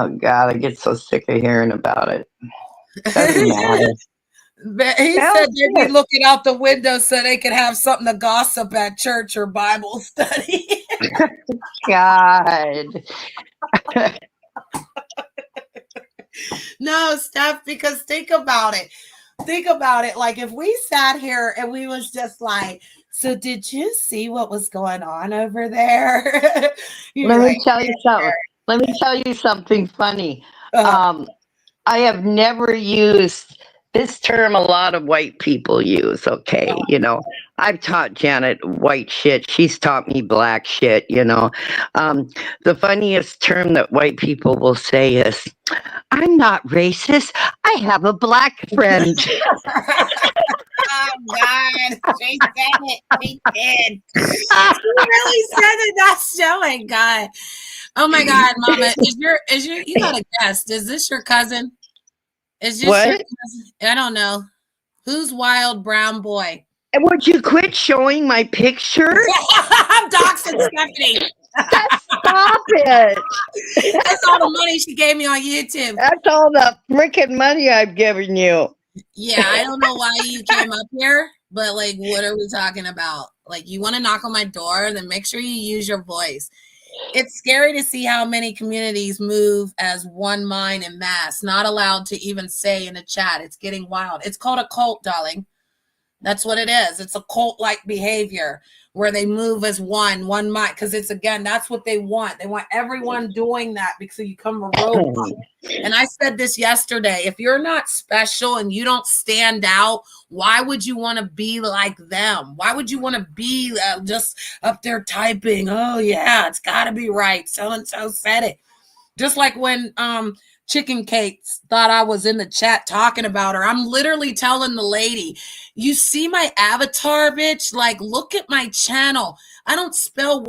God, I get so sick of hearing about it. Doesn't matter. He said they'd be looking out the window so they could have something to gossip at church or Bible study. God. No, Steph, because think about it. Like, if we sat here and we was just like, so did you see what was going on over there? Let me tell you something funny. I have never used this term. A lot of white people use, okay? I've taught Janet white shit. She's taught me black shit, The funniest term that white people will say is, I'm not racist. I have a black friend. Oh, God. She said it. She did. She really said it. That's showing, God. Oh, my God, Mama. You got a guest. Is this your cousin? Is this what? Your cousin? I don't know. Who's Wild Brown Boy? And would you quit showing my picture? I'm doxing Stephanie. Stop it. That's all the money she gave me on YouTube. That's all the freaking money I've given you. Yeah, I don't know why you came up here, but like, what are we talking about? Like, you want to knock on my door, then make sure you use your voice. It's scary to see how many communities move as one mind en masse, not allowed to even say in the chat. It's getting wild. It's called a cult, darling. That's what it is. It's a cult-like behavior where they move as one mind. Because that's what they want. They want everyone doing that because you come a robot. And I said this yesterday. If you're not special and you don't stand out, why would you want to be like them? Why would you want to be just up there typing, oh, yeah, it's got to be right. So-and-so said it. Just like when Chicken Cakes thought I was in the chat talking about her. I'm literally telling the lady, you see my avatar, bitch? Like, look at my channel. I don't spell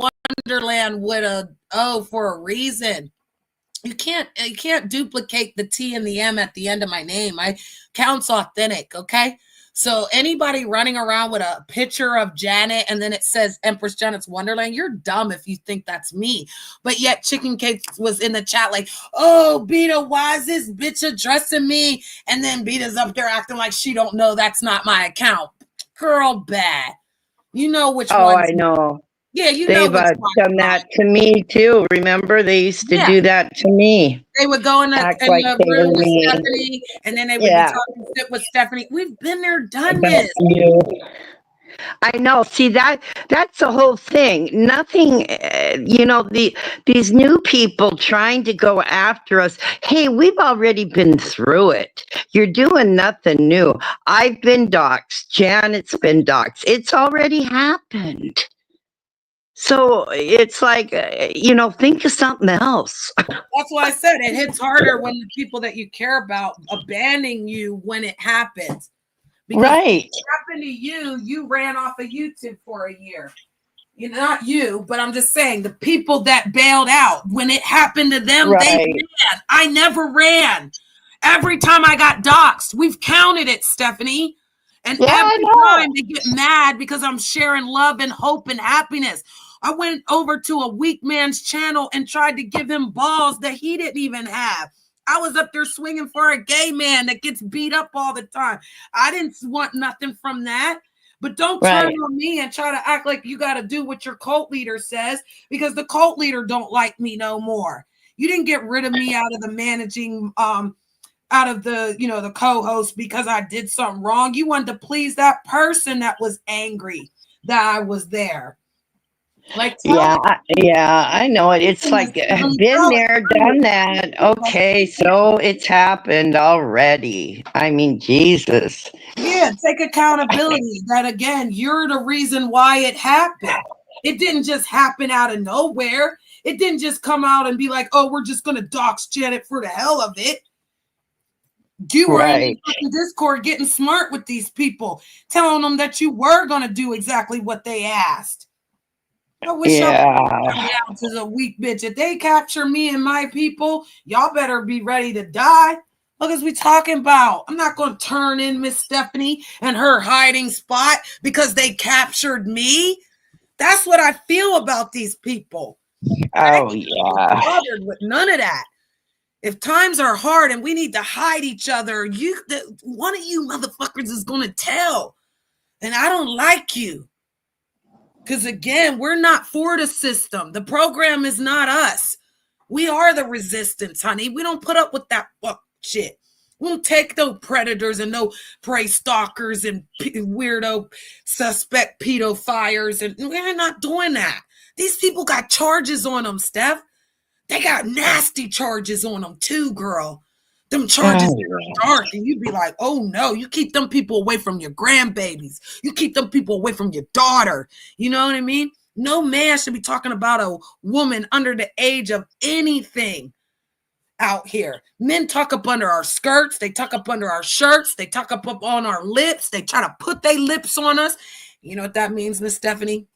Wonderland with a O for a reason. You can't duplicate the T and the M at the end of my name. I counts authentic, okay? So anybody running around with a picture of Janet and then it says Empress Janet's Wonderland, you're dumb if you think that's me. But yet Chicken Cake was in the chat like, oh, Beta, why is this bitch addressing me? And then Beta's up there acting like she don't know that's not my account. Girl, bad. You know which one. Oh, I know. Yeah, you They've know. They've done that to me too. Remember, they used to do that to me. They would go in the room with Stephanie, and then they would be talking shit with Stephanie. We've been there, done this. I know. See, that's the whole thing. Nothing, these new people trying to go after us. Hey, we've already been through it. You're doing nothing new. I've been doxxed. Janet's been doxxed. It's already happened. So it's like, think of something else. That's why I said it hits harder when the people that you care about abandon you when it happens. Because right. If it happened to you, you ran off of YouTube for a year. Not you, but I'm just saying the people that bailed out, when it happened to them, they ran. I never ran. Every time I got doxxed, we've counted it, Stephanie. And every time they get mad because I'm sharing love and hope and happiness. I went over to a weak man's channel and tried to give him balls that he didn't even have. I was up there swinging for a gay man that gets beat up all the time. I didn't want nothing from that. But don't turn on me and try to act like you got to do what your cult leader says, because the cult leader don't like me no more. You didn't get rid of me out of the managing, out of the, the co-host because I did something wrong. You wanted to please that person that was angry that I was there. Like, I know it. It's like, been there, done that. Okay, so it's happened already. I mean, Jesus. Yeah, take accountability that, again, you're the reason why it happened. It didn't just happen out of nowhere. It didn't just come out and be like, oh, we're just going to dox Janet for the hell of it. You were in the Discord getting smart with these people, telling them that you were going to do exactly what they asked. I wish I would come down to the weak bitch. If they capture me and my people, y'all better be ready to die. Look, as we talking about, I'm not going to turn in Miss Stephanie and her hiding spot because they captured me. That's what I feel about these people. Oh, yeah. Bothered with none of that. If times are hard and we need to hide each other, one of you motherfuckers is going to tell. And I don't like you. Because, again, we're not for the system. The program is not us. We are the resistance, honey. We don't put up with that fuck shit. We don't take no predators and no prey stalkers and weirdo suspect pedophiles. And we're not doing that. These people got charges on them, Steph. They got nasty charges on them, too, girl. Them charges are dark, and you'd be like, oh, no, you keep them people away from your grandbabies. You keep them people away from your daughter. You know what I mean? No man should be talking about a woman under the age of anything out here. Men tuck up under our skirts. They tuck up under our shirts. They tuck up on our lips. They try to put their lips on us. You know what that means, Miss Stephanie?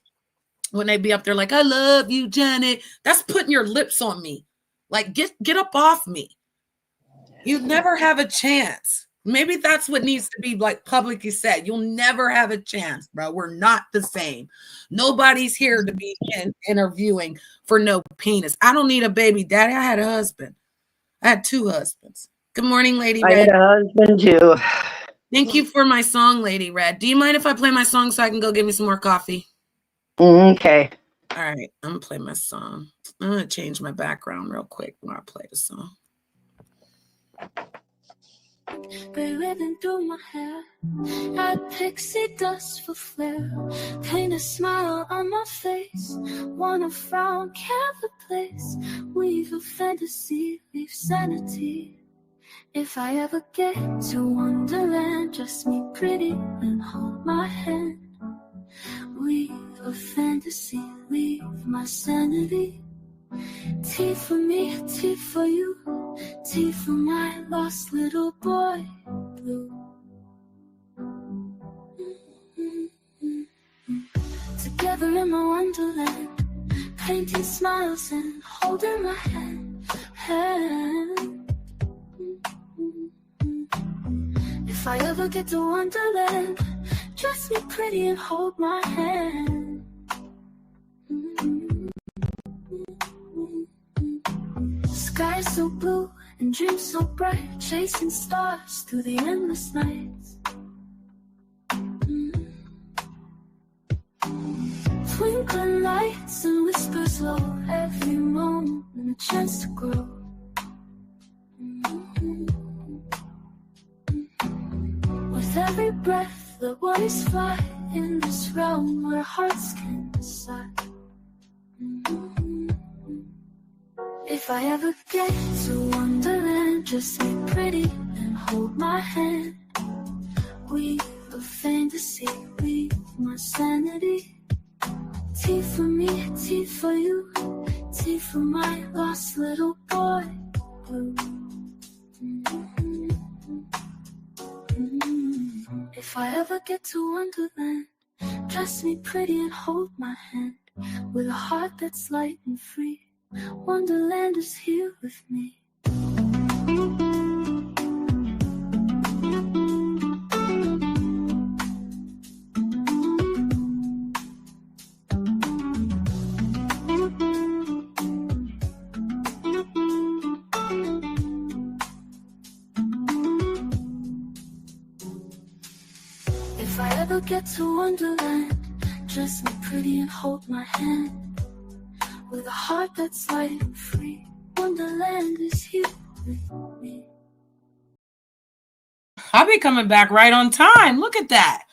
When they be up there like, I love you, Janet. That's putting your lips on me. Like, get up off me. You never have a chance. Maybe that's what needs to be like publicly said. You'll never have a chance, bro. We're not the same. Nobody's here to be interviewing for no penis. I don't need a baby daddy. I had a husband. I had 2 husbands. Good morning, Lady Red. I had a husband too. Thank you for my song, Lady Red. Do you mind if I play my song so I can go get me some more coffee? Okay. All right. I'm going to play my song. I'm going to change my background real quick while I play the song. Gray ribbon through my hair, add pixie dust for flair, paint a smile on my face, wanna frown, can't replace, weave a fantasy, leave sanity. If I ever get to Wonderland, dress me pretty and hold my hand, weave a fantasy, leave my sanity. Tea for me, tea for you, tea for my lost little boy blue. Together in my wonderland, painting smiles and holding my hand. If If I ever get to Wonderland, dress me pretty and hold my hand. Sky so blue and dreams so bright, chasing stars through the endless nights. Twinkling lights and whispers low, every moment a chance to grow. With every breath, the bodies fly in this realm where hearts can decide. If I ever get to Wonderland, just be pretty and hold my hand. Weave a fantasy, weave my sanity. Tea for me, tea for you, tea for my lost little boy blue. If I ever get to Wonderland, dress me pretty and hold my hand. With a heart that's light and free, Wonderland is here with me. If I ever get to Wonderland, dress me pretty and hold my hand. With a heart that's light and free, Wonderland is here with me. I'll be coming back right on time. Look at that.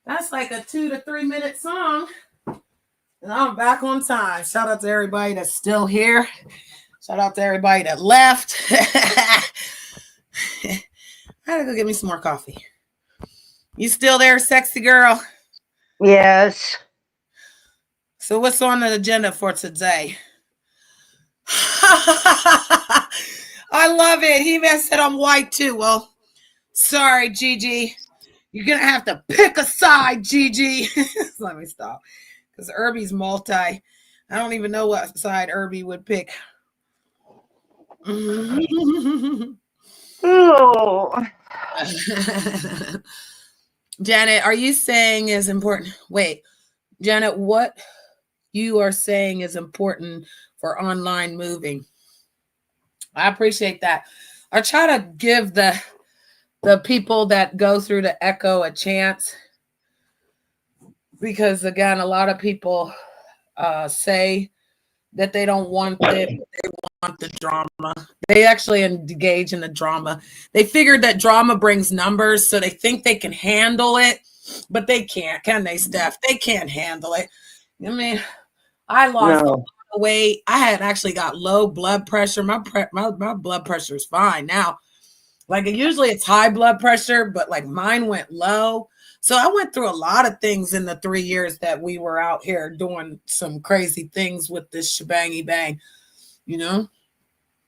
That's like a 2 to 3 minute song. And I'm back on time. Shout out to everybody that's still here. Shout out to everybody that left. I gotta go get me some more coffee. You still there, sexy girl? Yes. So what's on the agenda for today? I love it. He even said I'm white too. Well, sorry, Gigi. You're going to have to pick a side, Gigi. Let me stop. Because Irby's multi. I don't even know what side Irby would pick. Oh. Janet, are you saying is important? Wait, Janet, what you are saying is important for online moving? I appreciate that. I try to give the people that go through the echo a chance, because again, a lot of people say that they don't want it, they want the drama. They actually engage in the drama. They figured that drama brings numbers, so they think they can handle it, but they can't, can they, Steph? They can't handle it. I mean, I lost a lot of weight. I had actually got low blood pressure. My blood pressure is fine now. Like usually it's high blood pressure, but like mine went low. So I went through a lot of things in the 3 years that we were out here doing some crazy things with this shebangy bang, you know?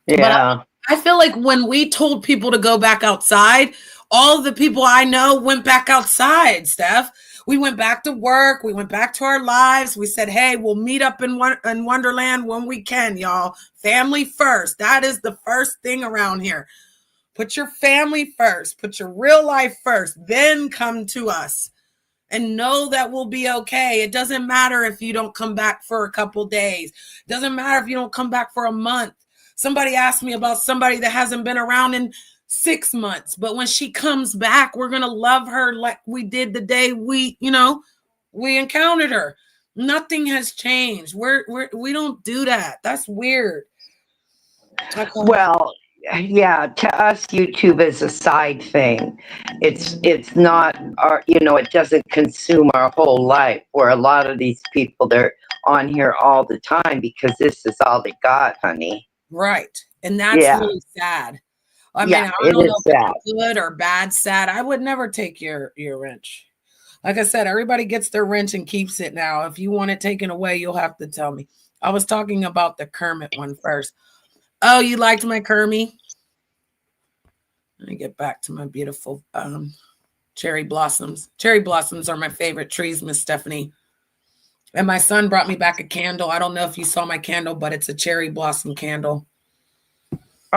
Yeah. But I feel like when we told people to go back outside, all the people I know went back outside, Steph. We went back to work. We went back to our lives. We said, hey, we'll meet up in Wonderland when we can, y'all. Family first. That is the first thing around here. Put your family first. Put your real life first. Then come to us. And know that we'll be okay. It doesn't matter if you don't come back for a couple days. It doesn't matter if you don't come back for a month. Somebody asked me about somebody that hasn't been around in 6 months. But when she comes back, we're going to love her like we did the day we encountered her. Nothing has changed. We don't do that. That's weird. Well, yeah, to us, YouTube is a side thing. It's not our, it doesn't consume our whole life. Where a lot of these people, they're on here all the time because this is all they got, honey. Right. And that's really sad. I mean, I don't know if it's good or bad sad. I would never take your wrench. Like I said, everybody gets their wrench and keeps it now. If you want it taken away, you'll have to tell me. I was talking about the Kermit one first. Oh, you liked my Kermit? Let me get back to my beautiful cherry blossoms. Cherry blossoms are my favorite trees, Miss Stephanie. And my son brought me back a candle. I don't know if you saw my candle, but it's a cherry blossom candle.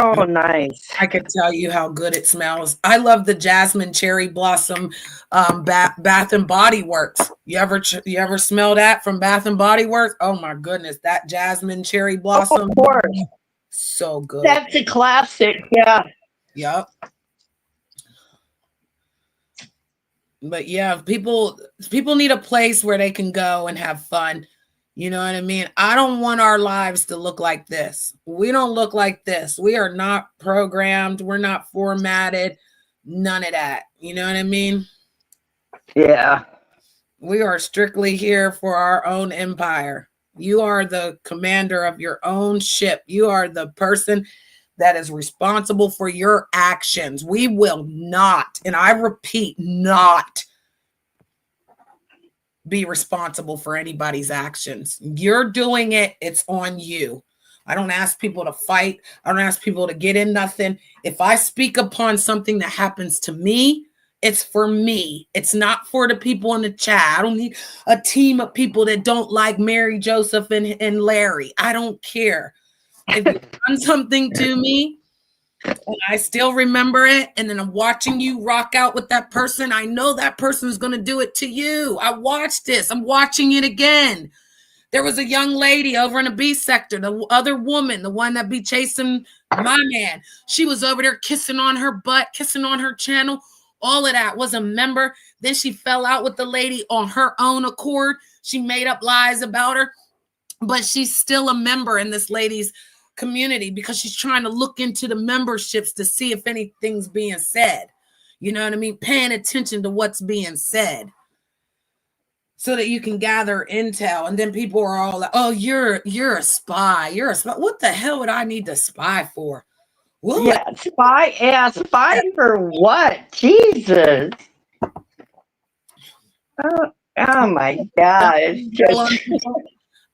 Oh, nice. I can tell you how good it smells. I love the jasmine cherry blossom Bath and Body Works. You ever smell that from Bath and Body Works? Oh my goodness, that jasmine cherry blossom. Of course. So good. That's a classic. Yeah. Yep. But yeah, people need a place where they can go and have fun. You know what I mean? I don't want our lives to look like this. We don't look like this. We are not programmed. We're not formatted. None of that. You know what I mean? Yeah. We are strictly here for our own empire. You are the commander of your own ship. You are the person that is responsible for your actions. We will not, and I repeat, not be responsible for anybody's actions. You're doing it. It's on you. I don't ask people to fight. I don't ask people to get in nothing. If I speak upon something that happens to me, it's for me. It's not for the people in the chat. I don't need a team of people that don't like Mary, Joseph, and Larry. I don't care. If you've done something to me, and I still remember it, and then I'm watching you rock out with that person, I know that person is going to do it to you. I watched this. I'm watching it again. There was a young lady over in the B sector, the other woman, the one that be chasing my man. She was over there kissing on her butt, kissing on her channel. All of that was a member. Then she fell out with the lady on her own accord. She made up lies about her, but she's still a member in this lady's community because she's trying to look into the memberships to see if anything's being said. You know what I mean? Paying attention to what's being said so that you can gather intel. And then people are all like, oh, you're a spy. You're a spy. What the hell would I need to spy for? What? Yeah, spy. Yeah, spy for what? Jesus. Oh my God.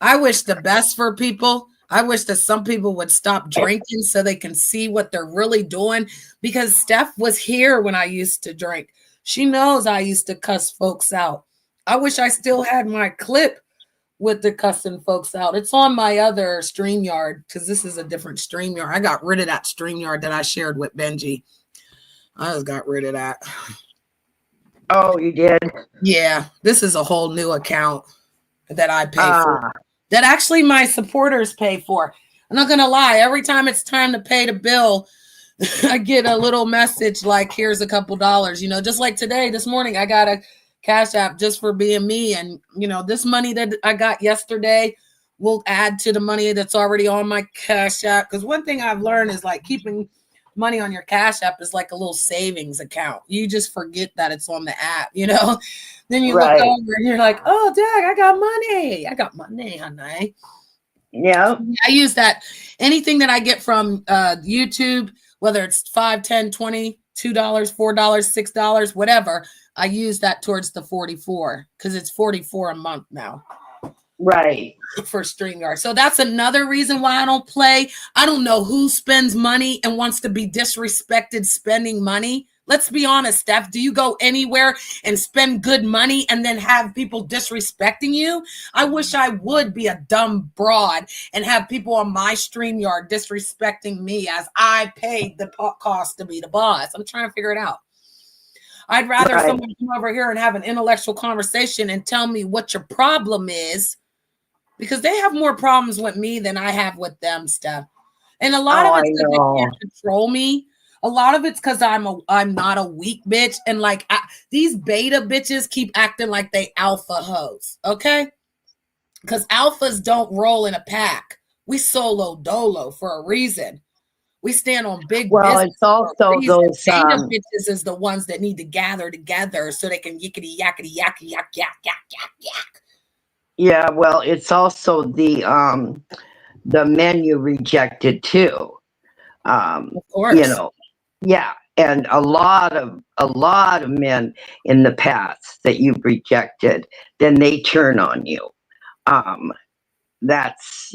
I wish the best for people. I wish that some people would stop drinking so they can see what they're really doing, because Steph was here when I used to drink. She knows I used to cuss folks out. I wish I still had my clip with the cussing folks out. It's on my other StreamYard because this is a different StreamYard. I got rid of that StreamYard that I shared with Benji. I just got rid of that. Oh, you did? Yeah, this is a whole new account that I pay for. That actually my supporters pay for. I'm not gonna lie. Every time it's time to pay the bill, I get a little message like, "Here's a couple dollars." You know, just like today, this morning, I got a Cash App just for being me, and you know, this money that I got yesterday will add to the money that's already on my Cash App. Because one thing I've learned is like keeping money on your Cash App is like a little savings account. You just forget that it's on the app, you know. Then you look over and you're like, oh, Dad, I got money. I got money, honey. Yeah. I use that. Anything that I get from YouTube, whether it's $5, $10, $20, $2, $4, $6, whatever, I use that towards the 44 because it's 44 a month now. Right. For StreamYard. So that's another reason why I don't play. I don't know who spends money and wants to be disrespected spending money. Let's be honest, Steph. Do you go anywhere and spend good money and then have people disrespecting you? I wish I would be a dumb broad and have people on my StreamYard disrespecting me as I paid the cost to be the boss. I'm trying to figure it out. I'd rather someone come over here and have an intellectual conversation and tell me what your problem is, because they have more problems with me than I have with them, Steph. And a lot of it's because they can't control me. A lot of it's because I'm not a weak bitch. And like these beta bitches keep acting like they alpha hoes, okay? Because alphas don't roll in a pack. We solo dolo for a reason. We stand on big business. It's also those beta bitches is the ones that need to gather together so they can yickety yackety yak yak yak yak yak yak. Yeah, well, it's also the men you rejected too. Of course. You know, yeah, and a lot of men in the past that you've rejected, then they turn on you. That's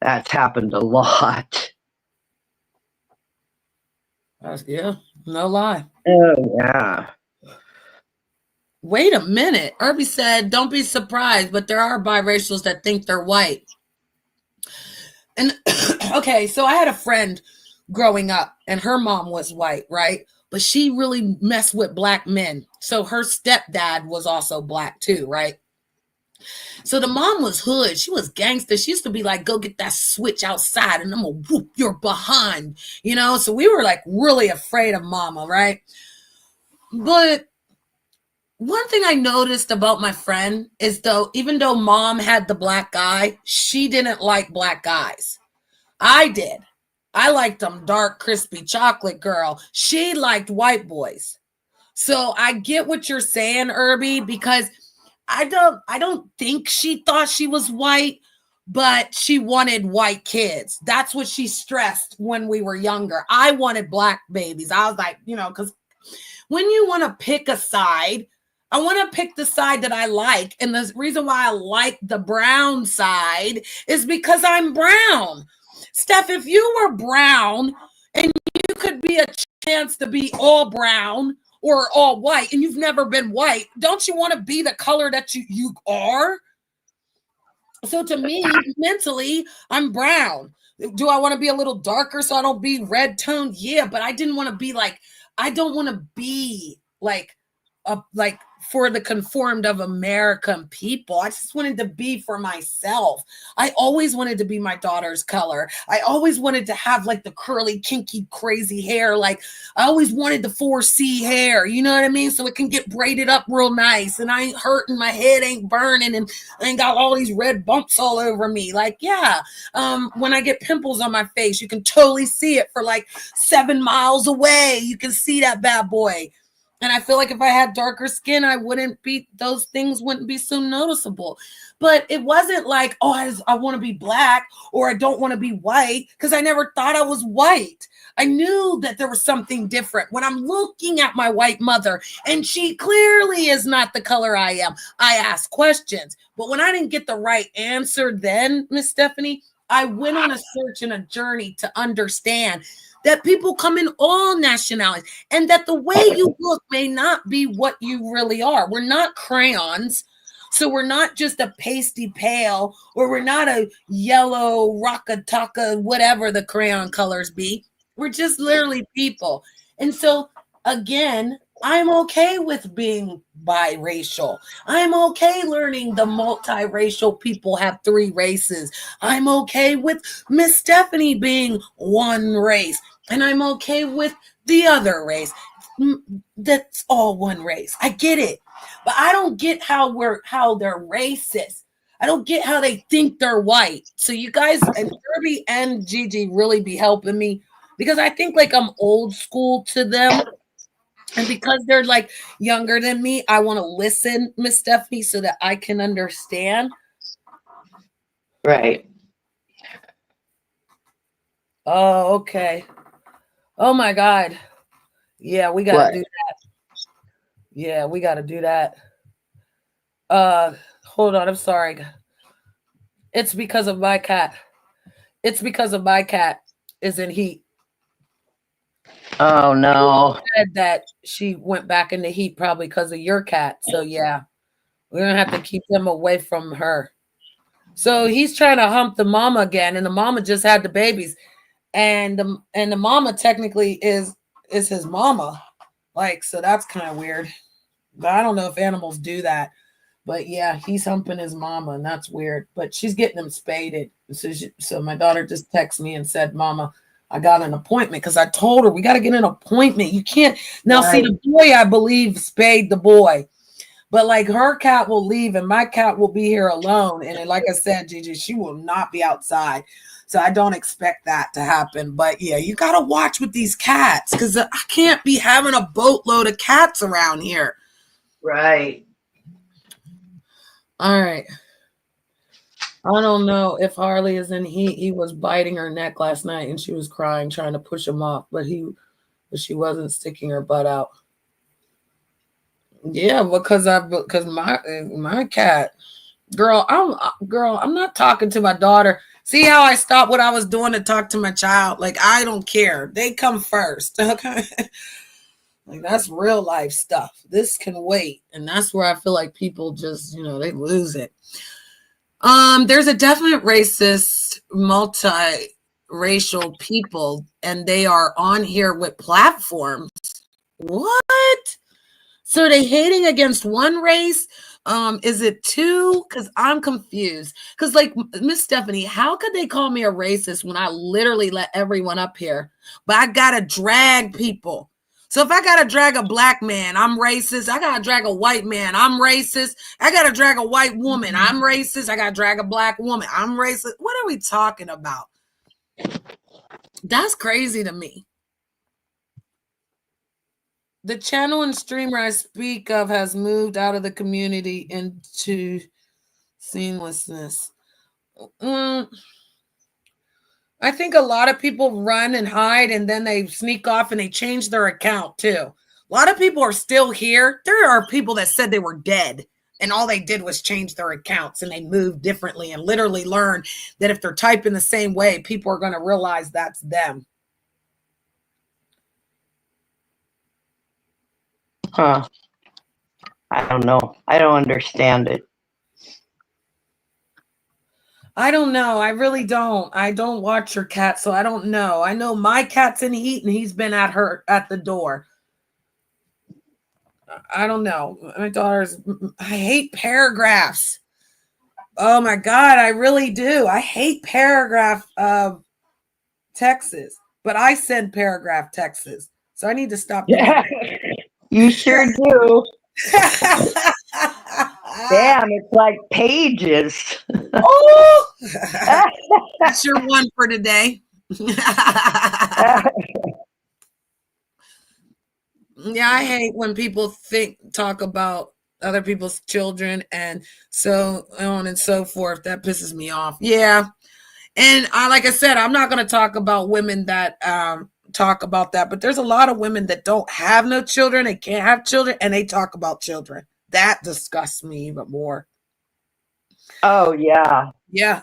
happened a lot. Yeah, no lie. Oh yeah. Wait a minute. Irby said, don't be surprised, but there are biracials that think they're white. And okay, so I had a friend growing up, and her mom was white, right? But she really messed with black men. So her stepdad was also black too, right? So the mom was hood. She was gangster. She used to be like, go get that switch outside and I'm going to whoop your behind, you know? So we were like really afraid of mama, right? But one thing I noticed about my friend is even though mom had the black guy, she didn't like black guys. I did. I liked them dark, crispy chocolate girl. She liked white boys. So I get what you're saying, Irby, because I don't think she thought she was white, but she wanted white kids. That's what she stressed when we were younger. I wanted black babies. I was like, you know, because when you want to pick a side, I want to pick the side that I like. And the reason why I like the brown side is because I'm brown. Steph, if you were brown and you could be a chance to be all brown or all white and you've never been white, don't you want to be the color that you are? So to me, mentally, I'm brown. Do I want to be a little darker so I don't be red toned? Yeah, but I didn't want to be like, I don't want to be like for the conformed of American people. I just wanted to be for myself. I always wanted to be my daughter's color. I always wanted to have like the curly, kinky, crazy hair. Like I always wanted the 4C hair, you know what I mean? So it can get braided up real nice and I ain't hurting, my head ain't burning and I ain't got all these red bumps all over me. Like, yeah, when I get pimples on my face, you can totally see it for like 7 miles away. You can see that bad boy. And I feel like if I had darker skin, those things wouldn't be so noticeable. But it wasn't like, oh, I want to be black or I don't want to be white, because I never thought I was white. I knew that there was something different. When I'm looking at my white mother and she clearly is not the color I am, I ask questions. But when I didn't get the right answer then, Miss Stephanie, I went on a search and a journey to understand that people come in all nationalities and that the way you look may not be what you really are. We're not crayons. So we're not just a pasty pale, or we're not a yellow rockataka, whatever the crayon colors be. We're just literally people. And so again, I'm okay with being biracial. I'm okay learning the multiracial people have 3 races. I'm okay with Miss Stephanie being one race. And I'm okay with the other race. That's all one race. I get it. But I don't get how they're racist. I don't get how they think they're white. So you guys and Kirby and Gigi really be helping me, because I think like I'm old school to them. And because they're like younger than me, I want to listen, Miss Stephanie, so that I can understand. Right. Oh, okay. Oh my God. Yeah, we gotta do that. Yeah, we gotta do that. Hold on, I'm sorry. It's because of my cat. It's because of my cat is in heat. Oh no. She said that she went back into heat probably because of your cat. So yeah, we're gonna have to keep them away from her. So he's trying to hump the mama again, and the mama just had the babies. And the mama technically is his mama, like, so that's kind of weird. But I don't know if animals do that. But yeah, he's humping his mama, and that's weird. But she's getting him spaded. So my daughter just texted me and said, "Mama, I got an appointment," because I told her we got to get an appointment. You can't now see the boy. I believe spayed the boy, but like her cat will leave, and my cat will be here alone. And like I said, Gigi, she will not be outside. So I don't expect that to happen. But yeah, you got to watch with these cats, because I can't be having a boatload of cats around here. Right. All right. I don't know if Harley is in heat. He was biting her neck last night and she was crying, trying to push him off, but she wasn't sticking her butt out. Yeah, because my cat, I'm not talking to my daughter. See how I stopped what I was doing to talk to my child? Like, I don't care. They come first. Okay. Like, that's real life stuff. This can wait. And that's where I feel like people just, they lose it. There's a definite racist, multiracial racial people, and they are on here with platforms. What? So are they hating against one race? Is it two? Because I'm confused. Because like Miss Stephanie, how could they call me a racist when I literally let everyone up here? But I gotta drag people. So if I gotta drag a black man, I'm racist. I gotta drag a white man, I'm racist. I gotta drag a white woman, I'm racist. I gotta drag a black woman, I'm racist. What are we talking about? That's crazy to me. The channel and streamer I speak of has moved out of the community into seamlessness. I think a lot of people run and hide and then they sneak off and they change their account too. A lot of people are still here. There are people that said they were dead and all they did was change their accounts and they moved differently and literally learned that if they're typing the same way, people are going to realize that's them. Huh. I don't know. I don't understand it. I don't know. I really don't. I don't watch your cat, so I don't know. I know my cat's in heat and he's been at the door. I don't know. My daughter's, I hate paragraphs. Oh my God, I really do. I hate paragraph texts, but I send paragraph texts. So I need to stop doing that. You sure do. Damn, it's like pages. Oh, that's your one for today. Yeah, I hate when people talk about other people's children and so on and so forth. That pisses me off. Yeah. And like I said, I'm not going to talk about women that talk about that, but there's a lot of women that don't have no children, they can't have children, and they talk about children. That disgusts me even more. Oh yeah. Yeah.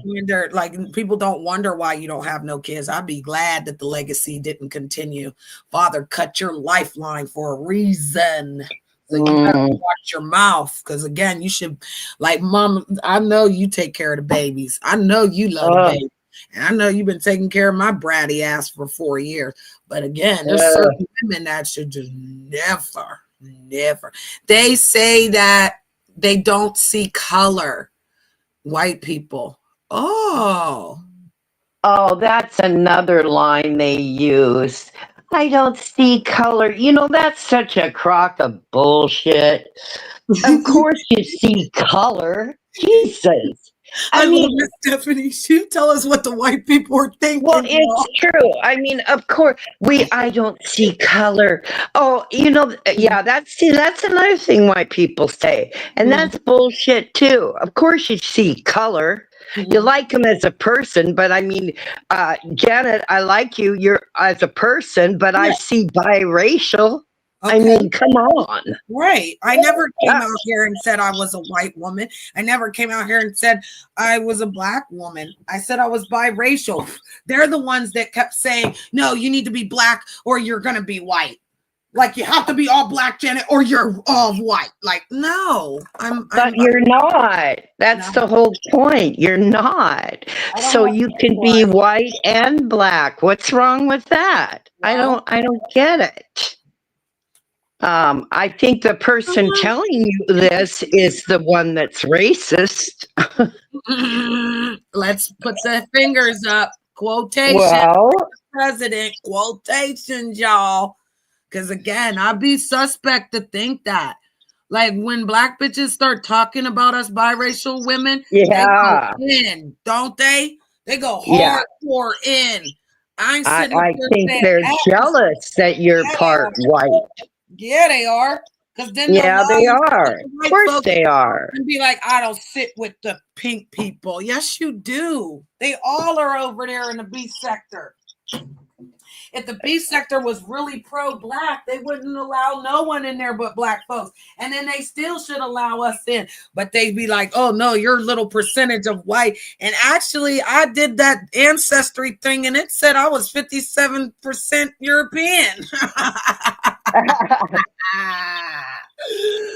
Wonder, like people don't wonder why you don't have no kids. I'd be glad that the legacy didn't continue. Father cut your lifeline for a reason. So you better watch your mouth, because again, you should, like, Mom, I know you take care of the babies. I know you love the baby. And I know you've been taking care of my bratty ass for 4 years. But again, there's certain women that should just never. They say that they don't see color. White people. Oh, that's another line they use. I don't see color. You know, that's such a crock of bullshit. Of course you see color. Jesus. I mean, Miss Stephanie, you tell us what the white people are thinking. Well, it's true. I mean, of course, I don't see color. Oh, you know, yeah, that's another thing white people say. And that's bullshit too. Of course you see color. You like him as a person, but I mean, Janet, I like you're as a person, but I see biracial. Okay. I mean, come on. Right. I never came out here and said I was a white woman. I never came out here and said I was a black woman. I said I was biracial. They're the ones that kept saying, no, you need to be black or you're going to be white. Like, you have to be all black, Janet, or you're all white. Like, no. But you're not. That's the whole point. You're not. So you can be white and black. What's wrong with that? No. I don't get it. I think the person telling you this is the one that's racist. Let's put the fingers up. Quotation. Well, President. Quotations, y'all. Because again, I'd be suspect to think that. Like when black bitches start talking about us biracial women, they go in, don't they? They go hardcore in. I think they're jealous that you're part white. Yeah, they are. Because then they are. Of course they are. And be like, I don't sit with the pink people. Yes, you do. They all are over there in the B sector. If the B sector was really pro-black, they wouldn't allow no one in there but black folks. And then they still should allow us in. But they'd be like, oh, no, you're a little percentage of white. And actually, I did that ancestry thing, and it said I was 57% European.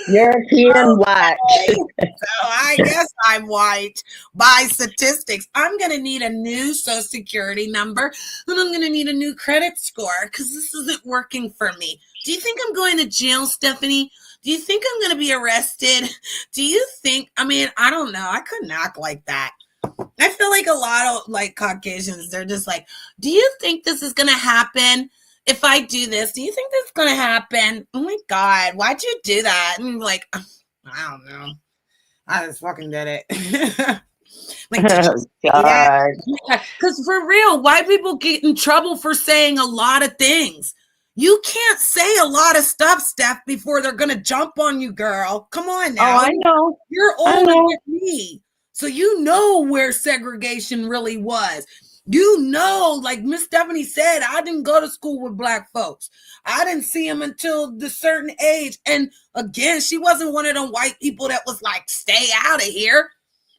European white. So I guess I'm white by statistics. I'm going to need a new social security number, and I'm going to need a new credit score because this isn't working for me. Do you think I'm going to jail, Stephanie? Do you think I'm going to be arrested? Do you think, I mean, I don't know. I couldn't act like that. I feel like a lot of like Caucasians, they're just like, do you think this is going to happen? If I do this, do you think this is going to happen? Oh my God, why'd you do that? And I'm like, I don't know. I just fucking did it. Like, Oh, God. because for real, white people get in trouble for saying a lot of things. You can't say a lot of stuff, Steph, before they're going to jump on you, girl. Come on now. Oh, I know. You're older than me. So you know where segregation really was. You know, like Miss Stephanie said, I didn't go to school with black folks. I didn't see them until the certain age. And again, she wasn't one of them white people that was like, stay out of here.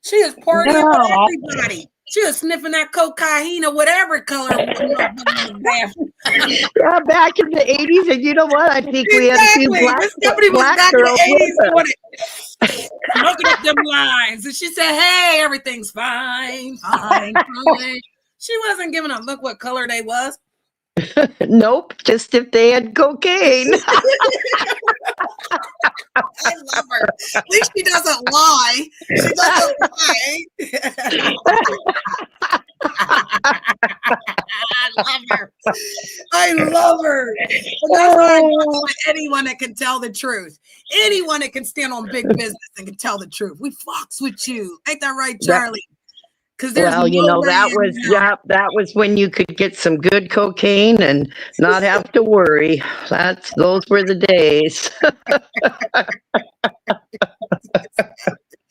She was partying with everybody. She was sniffing that cocaine or whatever color. Yeah, back in the 80s. And you know what? I think we had a few black girls with us. Smoking up them lines. And she said, hey, everything's fine, fine, fine. She wasn't giving a look what color they was. Nope, just if they had cocaine. I love her. At least she doesn't lie. She doesn't lie. I love her. I love her. And that's what I want with anyone that can tell the truth. Anyone that can stand on big business and can tell the truth. We fucks with you. Ain't that right, Charlie? Well, you know, that was when you could get some good cocaine and not have to worry. Those were the days.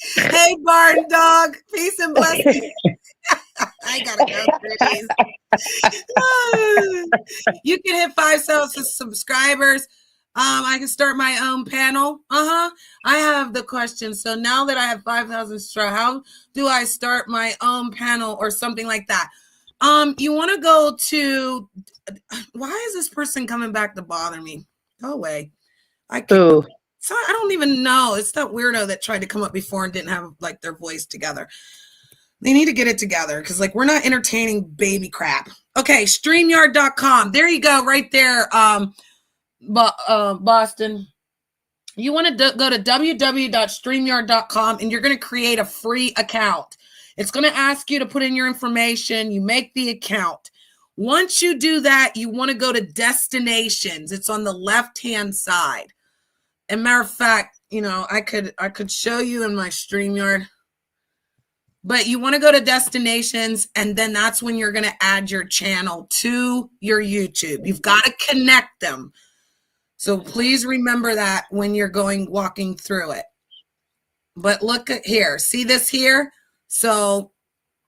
Hey, Barn Dog, peace and blessings. I gotta go through these. You can hit 5,000 subscribers. I can start my own panel. I have the question. So now that I have 5,000 subscribers, how do I start my own panel or something like that? You want to go to, why is this person coming back to bother me? Go away. I don't even know. It's that weirdo that tried to come up before and didn't have like their voice together. They need to get it together because like we're not entertaining baby crap. Okay, StreamYard.com. There you go, right there. Boston, you want to go to www.streamyard.com and you're going to create a free account. It's going to ask you to put in your information. You make the account. Once you do that, you want to go to destinations. It's on the left-hand side. And matter of fact, you know, I could show you in my StreamYard. But you want to go to destinations, and then that's when you're going to add your channel to your YouTube. You've got to connect them. So please remember that when you're walking through it. But look at here. See this here? So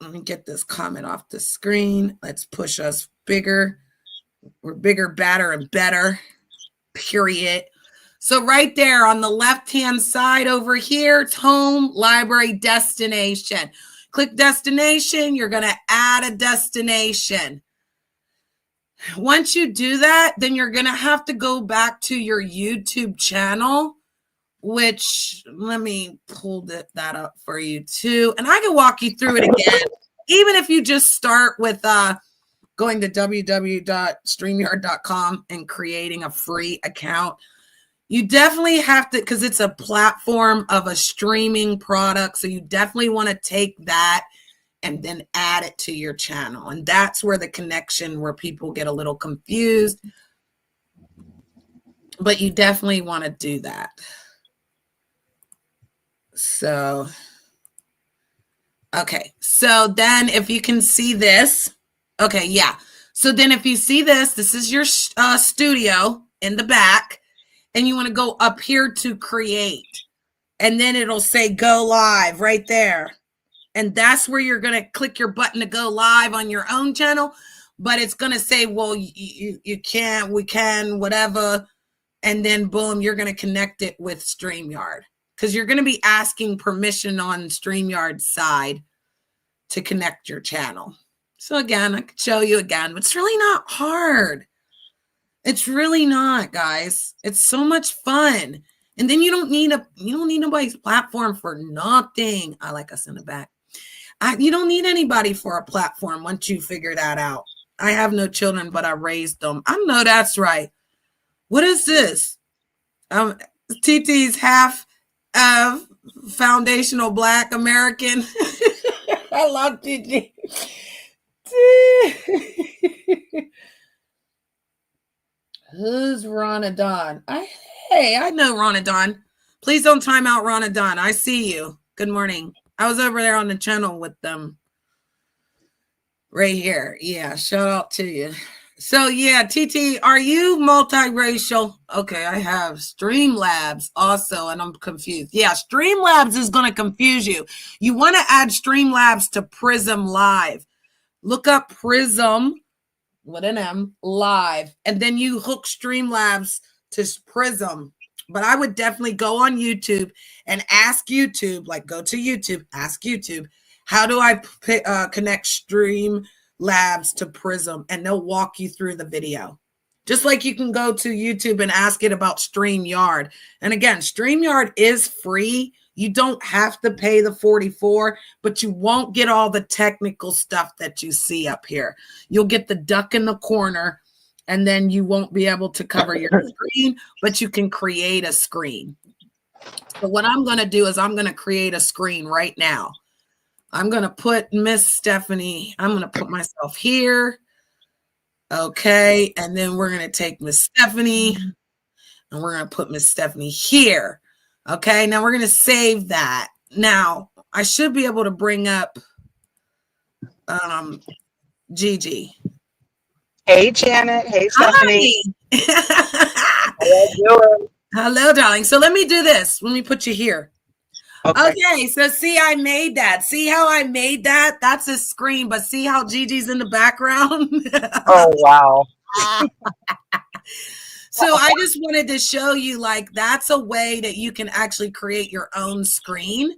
let me get this comment off the screen. Let's push us bigger. We're bigger, badder, and better. Period. So right there on the left-hand side over here, it's home, library, destination. Click destination. You're going to add a destination. Once you do that, then you're going to have to go back to your YouTube channel, which let me pull that up for you too. And I can walk you through it again, even if you just start with going to www.streamyard.com and creating a free account. You definitely have to, because it's a platform of a streaming product. So you definitely want to take that and then add it to your channel. And that's where the connection, where people get a little confused. But you definitely want to do that. So, okay. So then if you can see this, okay, yeah. So then if you see this, this is your studio in the back. And you want to go up here to create. And then it'll say go live right there. And that's where you're going to click your button to go live on your own channel. But it's going to say, well, you can't, we can, whatever. And then boom, you're going to connect it with StreamYard. Because you're going to be asking permission on StreamYard's side to connect your channel. So again, I could show you again, but it's really not hard. It's really not, guys. It's so much fun. And then you don't need nobody's platform for nothing. I like us in the back. You don't need anybody for a platform once you figure that out. I have no children, but I raised them. I know that's right. What is this? TT's half of foundational Black American. I love TT. Who's Ronadon? I know Ronadon. Please don't time out Ronadon. I see you. Good morning. I was over there on the channel with them. Right here. Yeah, shout out to you. So yeah, TT, are you multiracial? Okay, I have Streamlabs also, and I'm confused. Yeah, Streamlabs is going to confuse you. You want to add Streamlabs to Prism Live. Look up Prism with an M Live, and then you hook Streamlabs to Prism. But I would definitely go on YouTube and ask YouTube, like go to YouTube, ask YouTube, how do I connect Streamlabs to Prism? And they'll walk you through the video. Just like you can go to YouTube and ask it about StreamYard. And again, StreamYard is free. You don't have to pay the $44, but you won't get all the technical stuff that you see up here. You'll get the duck in the corner, and then you won't be able to cover your screen, but you can create a screen. So what I'm going to do is I'm going to create a screen right now. I'm going to put Miss Stephanie, I'm going to put myself here. Okay. And then we're going to take Miss Stephanie and we're going to put Miss Stephanie here. Okay. Now we're going to save that. Now I should be able to bring up Gigi. Hey, Janet. Hey, Stephanie. Hi. How you doing? Hello, darling. So let me do this. Let me put you here. Okay, so see, I made that. See how I made that? That's a screen, but see how Gigi's in the background? Oh, wow. So I just wanted to show you, like, that's a way that you can actually create your own screen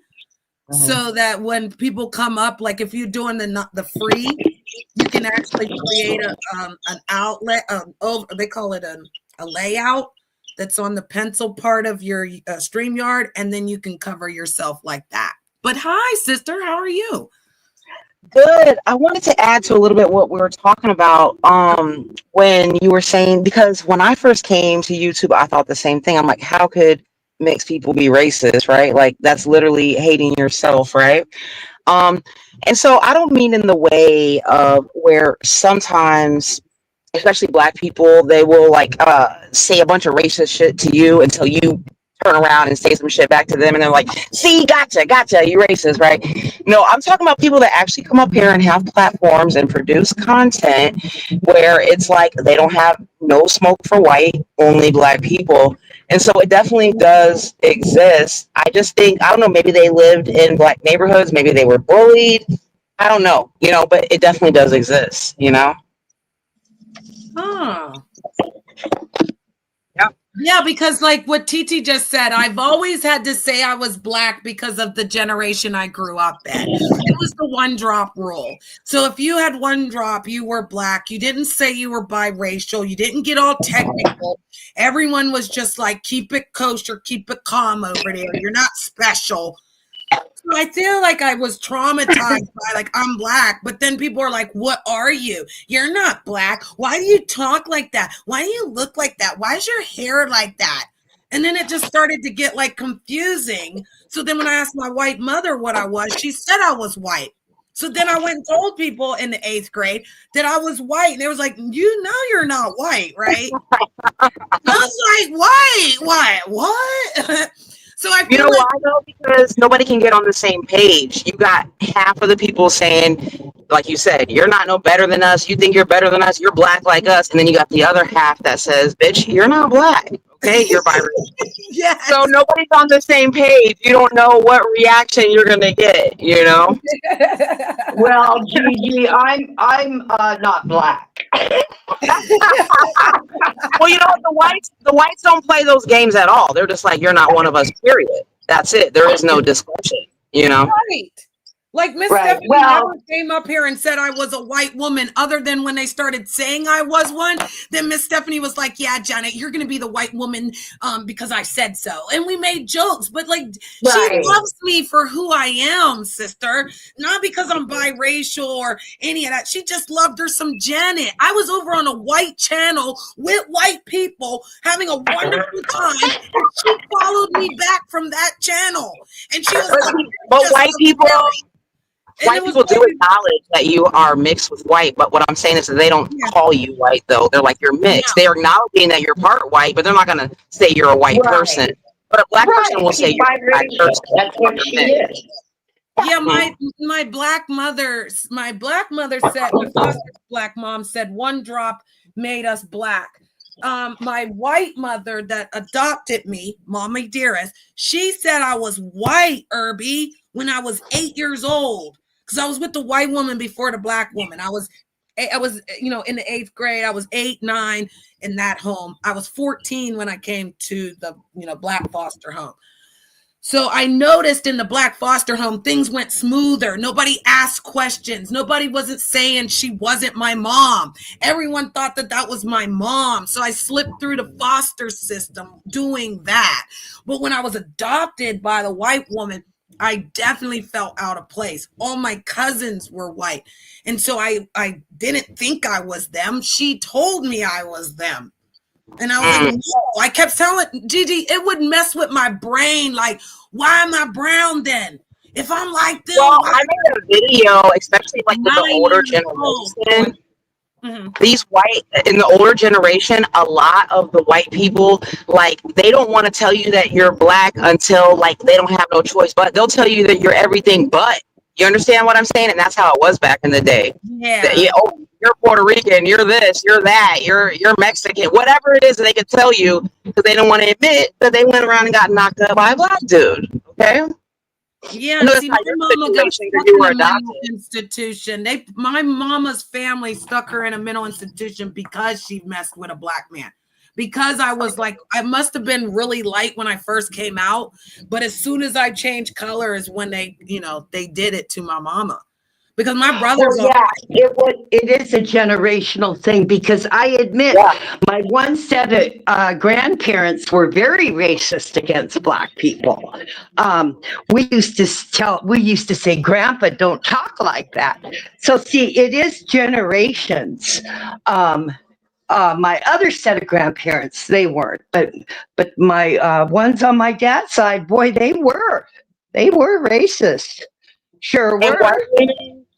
so that when people come up, like if you're doing the free, you can actually create an outlet. They call it a layout that's on the pencil part of your StreamYard, and then you can cover yourself like that. But hi, sister, how are you? Good. I wanted to add to a little bit what we were talking about when you were saying, because when I first came to YouTube, I thought the same thing. I'm like, how could mixed people be racist, right? Like, that's literally hating yourself, right? And so I don't mean in the way of where sometimes, especially Black people, they will like say a bunch of racist shit to you until you turn around and say some shit back to them, and they're like, see, gotcha, you racist, right? No, I'm talking about people that actually come up here and have platforms and produce content where it's like they don't have no smoke for white, only Black people. And so it definitely does exist. I just think, I don't know, maybe they lived in Black neighborhoods, maybe they were bullied, I don't know, but it definitely does exist, Yeah, because like what TT just said, I've always had to say I was Black because of the generation I grew up in. It was the one drop rule. So if you had one drop, you were Black. You didn't say you were biracial. You didn't get all technical. Everyone was just like, keep it kosher, keep it calm over there. You're not special. So I feel like I was traumatized by like, I'm Black, but then people are like, what are you? You're not Black. Why do you talk like that? Why do you look like that? Why is your hair like that? And then it just started to get like confusing. So then when I asked my white mother what I was, she said I was white. So then I went and told people in the 8th grade that I was white. And they was like, you know you're not white, right? I was like, what? So I feel why though? Because nobody can get on the same page. You got half of the people saying, like you said, you're not no better than us. You think you're better than us. You're Black like us. And then you got the other half that says, bitch, you're not Black. Okay, you're biracial. Yes. So nobody's on the same page. You don't know what reaction you're gonna get. Well, Gigi, I'm not Black. Well, the whites don't play those games at all. They're just like, you're not one of us, period. That's it. There is no discussion, Right. Like Miss Stephanie never came up here and said I was a white woman, other than when they started saying I was one. Then Miss Stephanie was like, "Yeah, Janet, you're going to be the white woman because I said so." And we made jokes, but like she loves me for who I am, sister, not because I'm biracial or any of that. She just loved her some Janet. I was over on a white channel with white people having a wonderful time, and she followed me back from that channel, and she was like, "But white people." White people do acknowledge that you are mixed with white, but what I'm saying is that they don't call you white, though. They're like, you're mixed. They're acknowledging that you're part white, but they're not going to say you're a white person. But a black person will say you're a black person. That's what she is. Yeah, my black mother said, my foster black mom said, one drop made us black. My white mother that adopted me, Mommy Dearest, she said I was white, Irby, when I was 8 years old. Because I was with the white woman before the black woman. I was, in the 8th grade. I was 8, 9 in that home. I was 14 when I came to the, black foster home. So I noticed in the black foster home, things went smoother. Nobody asked questions. Nobody wasn't saying she wasn't my mom. Everyone thought that was my mom. So I slipped through the foster system doing that. But when I was adopted by the white woman, I definitely felt out of place. All my cousins were white. And so I didn't think I was them. She told me I was them. And I was like, no. I kept telling Gigi, it would mess with my brain. Like, why am I brown then? If I'm like this. Well, I made a video, especially like with the older generation. These in the older generation, a lot of the white people, like, they don't want to tell you that you're black until like they don't have no choice, but they'll tell you that you're everything but. You understand what I'm saying? And that's how it was back in the day. You're Puerto Rican, you're this, you're that, you're Mexican, whatever it is that they can tell you, because they don't want to admit that they went around and got knocked up by a black dude. Okay. Yeah, see, my mama got stuck in a mental institution. My mama's family stuck her in a mental institution because she messed with a black man. Because I was like, I must have been really light when I first came out, but as soon as I changed color is when they did it to my mama. Because my brothers it is a generational thing, because I admit my one set of grandparents were very racist against black people. We used to say, Grandpa, don't talk like that. So see, it is generations. My other set of grandparents, they weren't, but my ones on my dad's side, boy, they were racist. Sure were.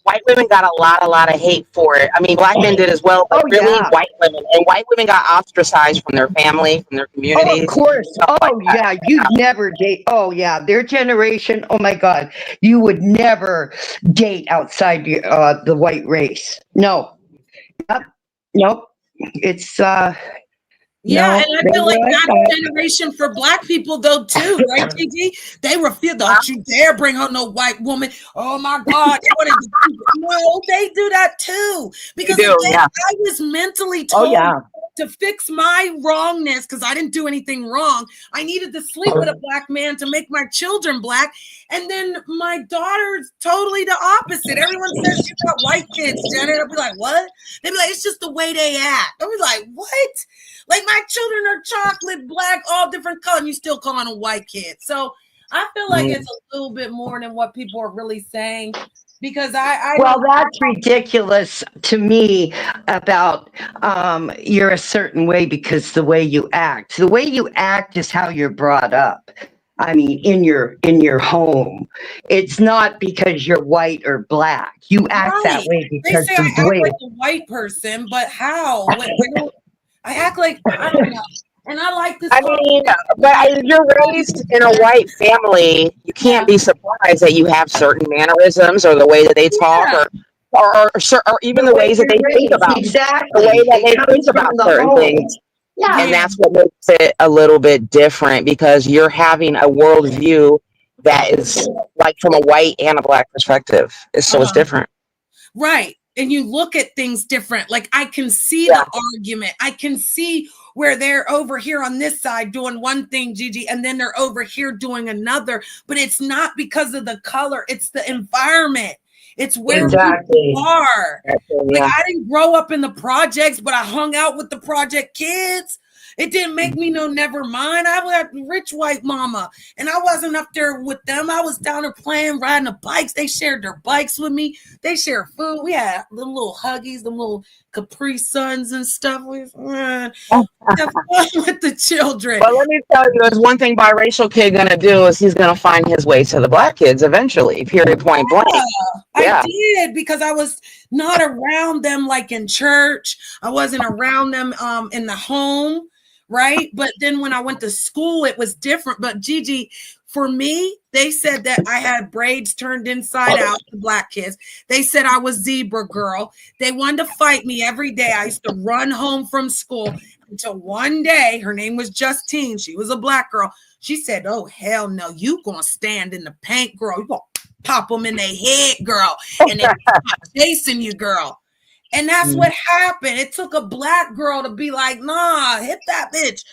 White women got a lot of hate for it. I mean, black men did as well, but white women got ostracized from their family, from their communities. Oh, of course. You'd never date. Oh, yeah. Their generation. Oh, my God. You would never date outside the white race. No. Nope. It's and I feel like that generation for black people though too, right, Gigi? They refuse. Don't you dare bring out no white woman. Oh my God, no, they do that too. Because I was mentally told to fix my wrongness, because I didn't do anything wrong. I needed to sleep with a black man to make my children black. And then my daughter's totally the opposite. Everyone says she's got white kids, Janet. I'll be like, what? They'd be like, it's just the way they act. I'll be like, what? Like, my children are chocolate, black, all different colors, and you still calling them white kids. So I feel like it's a little bit more than what people are really saying. Because that's ridiculous to me about you're a certain way because the way you act. The way you act is how you're brought up. I mean, in your home. It's not because you're white or black. You act that way because they say I act like a white person, but how? I act like, I don't know. And I like this. I mean, but if you're raised in a white family, you can't be surprised that you have certain mannerisms or the way that they talk or even the ways that they think about the way that they think about certain things. Yeah. And that's what makes it a little bit different, because you're having a worldview that is like from a white and a black perspective. So it's different. Right. and you look at things different. Like I can see the argument. I can see where they're over here on this side doing one thing, Gigi, and then they're over here doing another. But it's not because of the color. It's the environment. It's where people are. Like I didn't grow up in the projects, but I hung out with the project kids. It didn't make me no never mind. I had a rich white mama, and I wasn't up there with them. I was down there playing, riding the bikes. They shared their bikes with me. They shared food. We had them little Huggies, them little Capri Suns and stuff. Have fun with the children. But let me tell you, there's one thing biracial kid gonna do is he's gonna find his way to the black kids eventually. Period. Point blank. I did, because I was not around them like in church. I wasn't around them in the home. Right. But then when I went to school, it was different. But Gigi, for me, they said that I had braids turned inside out to black kids. They said I was zebra girl. They wanted to fight me every day. I used to run home from school until one day, her name was Justine. She was a black girl. She said, oh, hell no, you gonna stand in the paint, girl. You gonna pop them in their head, girl. And they're chasing you, girl. And that's what happened. It took a black girl to be like, nah, hit that bitch.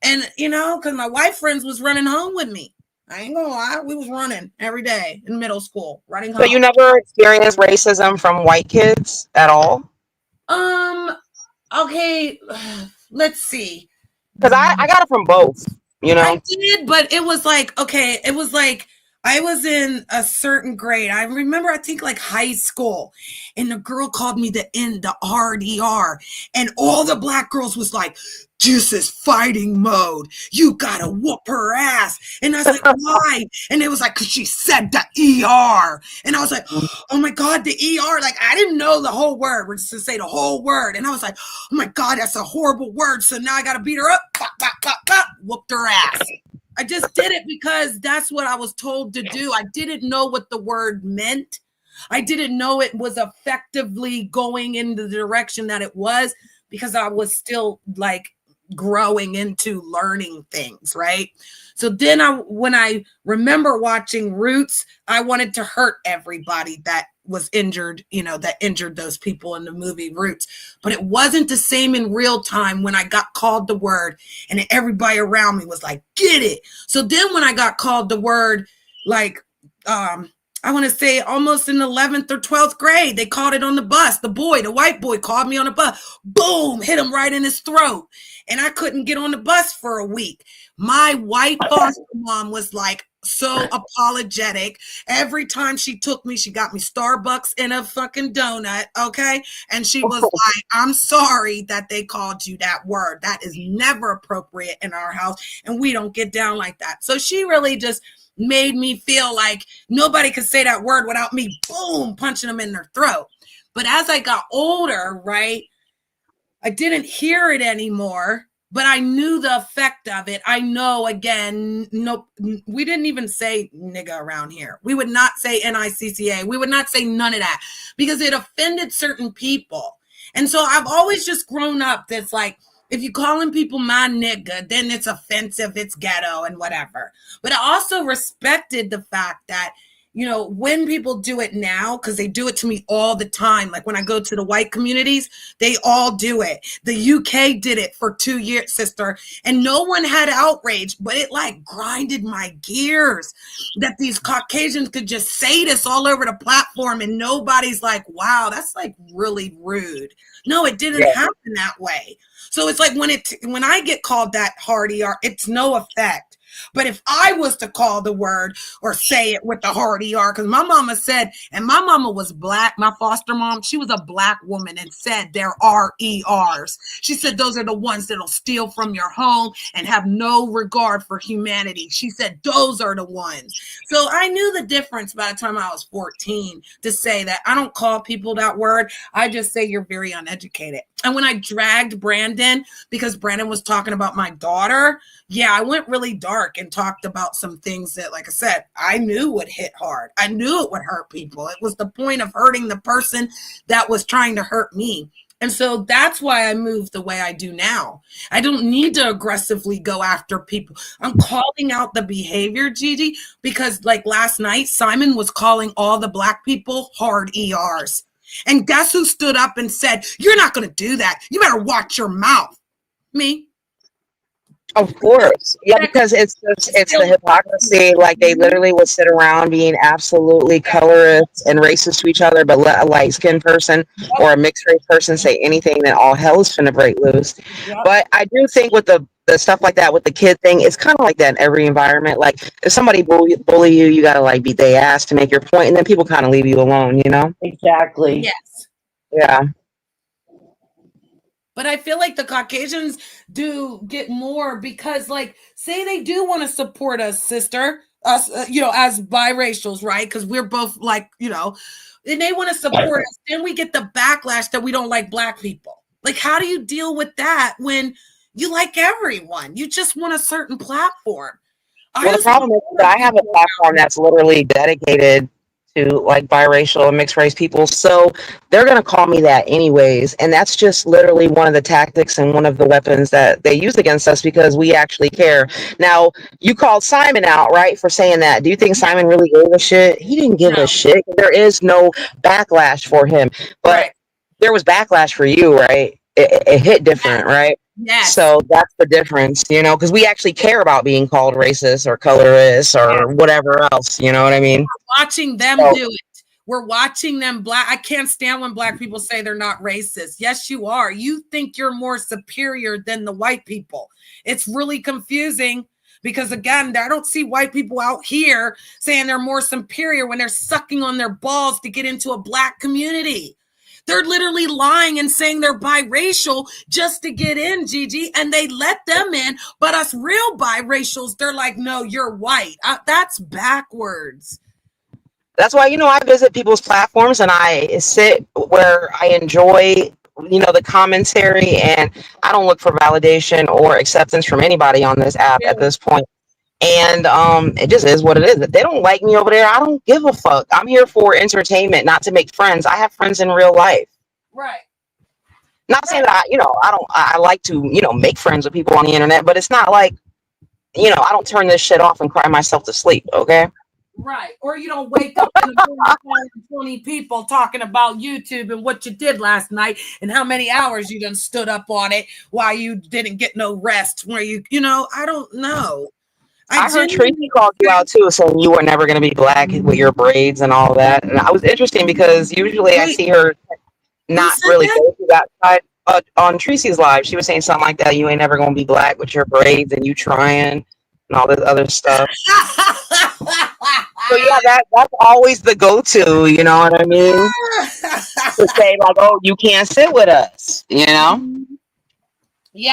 And, you know, because my white friends was running home with me. I ain't gonna lie. We was running every day in middle school, running home. So you never experienced racism from white kids at all? Okay, let's see. Because I got it from both, you know? I did, but it was like, okay, it was like, I was in a certain grade. I remember, I think like high school, and the girl called me the RDR, and all the black girls was like, this is fighting mode. You gotta whoop her ass. And I was like, why? And it was like, because she said the ER. And I was like, oh my God, the ER. Like, I didn't know the whole word. We're just to say the whole word. And I was like, oh my God, that's a horrible word. So now I gotta beat her up. Bop, bop, bop, bop, whooped her ass. I just did it because that's what I was told to do. I didn't know what the word meant. I didn't know it was effectively going in the direction that it was, because I was still like growing into learning things, right? So then when I remember watching Roots, I wanted to hurt everybody that was injured, you know, that injured those people in the movie Roots. But it wasn't the same in real time when I got called the word and everybody around me was like, get it. So then when I got called the word, like, I want to say almost in 11th or 12th grade, they called it on the bus. The white boy called me on the bus. Boom, hit him right in his throat. And I couldn't get on the bus for a week. My white foster mom was like so apologetic. Every time she took me, she got me Starbucks and a fucking donut, okay? And she was like, I'm sorry that they called you that word. That is never appropriate in our house, and we don't get down like that. So she really just made me feel like nobody could say that word without me, boom, punching them in their throat. But as I got older, right, I didn't hear it anymore, but I knew the effect of it. I know, again, no, we didn't even say nigga around here. We would not say NICCA. We would not say none of that because it offended certain people. And so I've always just grown up that's like, if you're calling people my nigga, then it's offensive, it's ghetto and whatever. But I also respected the fact that, you know, when people do it now, because they do it to me all the time. Like when I go to the white communities, they all do it. The UK did it for 2 years, sister, and no one had outrage, but it like grinded my gears that these Caucasians could just say this all over the platform and nobody's like, wow, that's like really rude. No, it didn't happen that way. So it's like when I get called that hard ER, it's no effect. But if I was to call the word or say it with the hard ER, because my mama said, and my mama was black, my foster mom, she was a black woman and said there are ERs. She said those are the ones that'll steal from your home and have no regard for humanity. She said those are the ones. So I knew the difference by the time I was 14 to say that I don't call people that word. I just say you're very uneducated. And when I dragged Brandon, because Brandon was talking about my daughter, yeah, I went really dark and talked about some things that, like I said, I knew would hit hard. I knew it would hurt people. It was the point of hurting the person that was trying to hurt me. And so that's why I moved the way I do now. I don't need to aggressively go after people. I'm calling out the behavior, Gigi, because like last night, Simon was calling all the black people hard ERs. And guess who stood up and said, you're not going to do that. You better watch your mouth. Me. Of course. Yeah, because it's the hypocrisy. Like, they literally would sit around being absolutely colorist and racist to each other, but let a light-skinned person or a mixed-race person say anything, then all hell is finna break loose. But I do think with the stuff like that, with the kid thing, it's kind of like that in every environment. Like, if somebody bully you, you gotta, like, beat their ass to make your point, and then people kind of leave you alone, you know? Exactly. Yes. Yeah. But I feel like the Caucasians do get more because, like, say they do want to support us, sister, us, as biracials, right? Because we're both, like, and they want to support us. Then we get the backlash that we don't like Black people. Like, how do you deal with that when you like everyone? You just want a certain platform. Well, the problem is that I have a platform that's literally dedicated to, like, biracial and mixed race people, so they're going to call me that anyways, and that's just literally one of the tactics and one of the weapons that they use against us because we actually care. Now, you called Simon out, right, for saying that. Do you think Simon really gave a shit? He didn't give a shit. There is no backlash for him, but there was backlash for you, right? It hit different, right? Yes. So that's the difference, because we actually care about being called racist or colorist or whatever else, you know what I mean? We're watching them do it. We're watching them I can't stand when Black people say they're not racist. Yes, you are. You think you're more superior than the white people. It's really confusing because, again, I don't see white people out here saying they're more superior when they're sucking on their balls to get into a Black community. They're literally lying and saying they're biracial just to get in, Gigi, and they let them in. But us real biracials, they're like, no, you're white. That's backwards. That's why, I visit people's platforms and I sit where I enjoy, the commentary, and I don't look for validation or acceptance from anybody on this app at this point. And it just is what it is. If they don't like me over there, I don't give a fuck. I'm here for entertainment, not to make friends. I have friends in real life. Right. Not saying that I like to, make friends with people on the internet, but it's not like, I don't turn this shit off and cry myself to sleep, okay? Right. Or you don't wake up in a 20 people talking about YouTube and what you did last night and how many hours you done stood up on it while you didn't get no rest. Where I don't know. I heard Tracy called you out too, saying you were never going to be Black with your braids and all that. And I was interesting because usually I see her not really go to that side. On Tracy's live, she was saying something like that. You ain't never going to be Black with your braids and you trying and all this other stuff. So yeah, that's always the go-to, you know what I mean? To say like, oh, you can't sit with us, Yeah,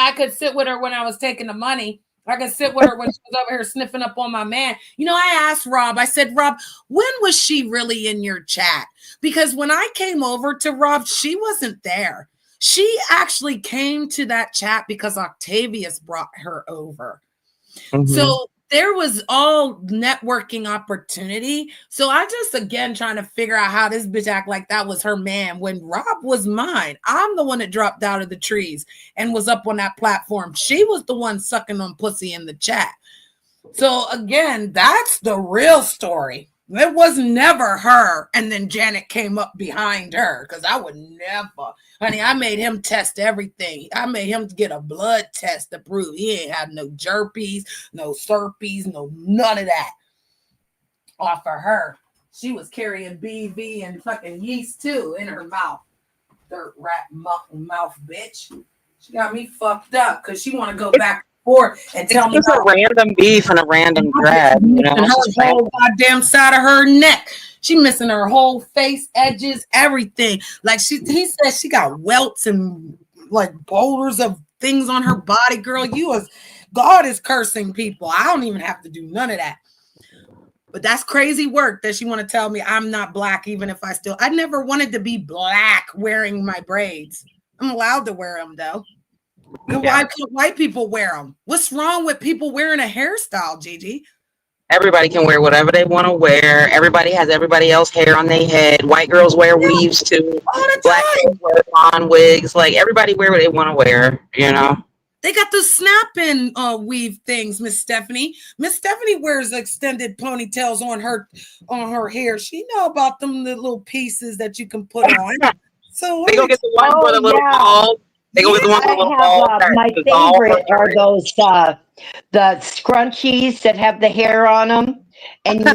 I could sit with her when I was taking the money. I could sit with her when she was over here sniffing up on my man. I asked Rob, I said, Rob, when was she really in your chat? Because when I came over to Rob, she wasn't there. She actually came to that chat because Octavius brought her over. Mm-hmm. So there was all networking opportunity. So I just, again, trying to figure out how this bitch act like that was her man when Rob was mine. I'm the one that dropped out of the trees and was up on that platform. She was the one sucking on pussy in the chat. So again, that's the real story. It was never her. And then Janet came up behind her because I would never. Honey, I made him test everything. I made him get a blood test to prove he ain't had no jerpies, no serpies, no none of that off of her. She was carrying BV and fucking yeast too in her mouth. Dirt rat mouth bitch. She got me fucked up because she want to go back and tell me it's a random beef and a random drag, and her whole goddamn side of her neck. She missing her whole face, edges, everything. Like he said, she got welts and like boulders of things on her body. Girl, God is cursing people. I don't even have to do none of that. But that's crazy work that she want to tell me I'm not Black, even if I never wanted to be Black wearing my braids. I'm allowed to wear them though. And why can't white people wear them? What's wrong with people wearing a hairstyle, Gigi? Everybody can wear whatever they want to wear. Everybody has everybody else's hair on their head. White girls wear weaves too. Black girls wear blonde wigs. Like everybody wear what they want to wear, They got the snap-in weave things, Miss Stephanie. Miss Stephanie wears extended ponytails on her hair. She know about them little pieces that you can put on. So they go get the one with a little ball. They go get the one with a little ball. My favorite are those the scrunchies that have the hair on them, and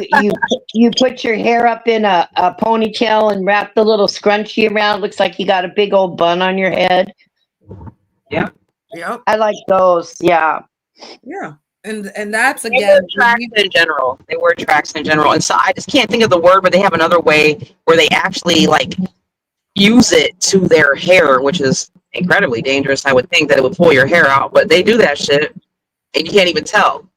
you put your hair up in a ponytail and wrap the little scrunchie around. Looks like you got a big old bun on your head. Yeah. Yep. I like those. Yeah. Yeah. And that's again tracks in general. They wear tracks in general. And so I just can't think of the word, but they have another way where they actually like use it to their hair, which is incredibly dangerous. I would think that it would pull your hair out, but they do that shit and you can't even tell.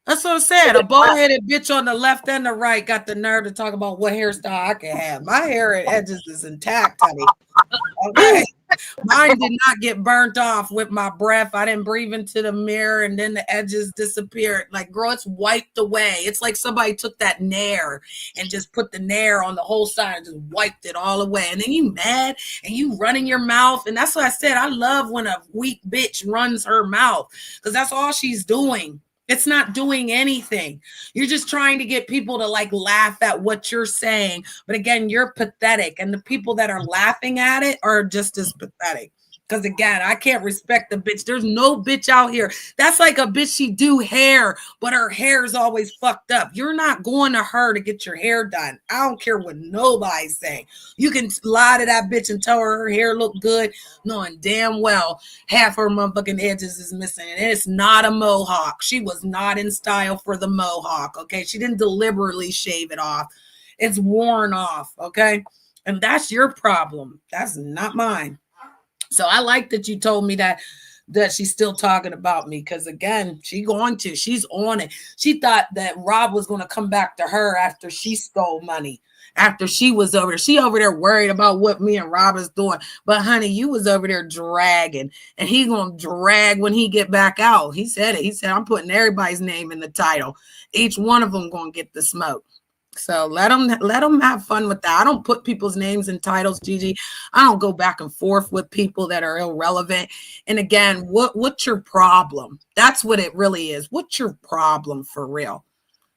That's what I said. A bald-headed bitch on the left and the right got the nerve to talk about what hairstyle I can have. My hair and edges is intact, honey. Okay. Mine did not get burnt off with my breath. I didn't breathe into the mirror and then the edges disappeared. Like, girl, it's wiped away. It's like somebody took that nair and just put the nair on the whole side and just wiped it all away. And then you mad and you running your mouth. And that's what I said. I love when a weak bitch runs her mouth because that's all she's doing. It's not doing anything. You're just trying to get people to like laugh at what you're saying. But again, you're pathetic. And the people that are laughing at it are just as pathetic. Because again, I can't respect the bitch. There's no bitch out here. That's like a bitch, she do hair, but her hair is always fucked up. You're not going to her to get your hair done. I don't care what nobody's saying. You can lie to that bitch and tell her hair look good, knowing damn well half her motherfucking edges is missing. And it's not a mohawk. She was not in style for the mohawk, okay? She didn't deliberately shave it off. It's worn off, okay? And that's your problem. That's not mine. So I like that you told me that she's still talking about me because, again, she's on it. She thought that Rob was going to come back to her after she stole money, after she was over there. She over there worried about what me and Rob is doing. But, honey, you was over there dragging, and he's going to drag when he get back out. He said it. He said, I'm putting everybody's name in the title. Each one of them going to get the smoke. So let them have fun with that. I don't put people's names in titles, Gigi. I don't go back and forth with people that are irrelevant. And again, what's your problem? That's what it really is. What's your problem for real?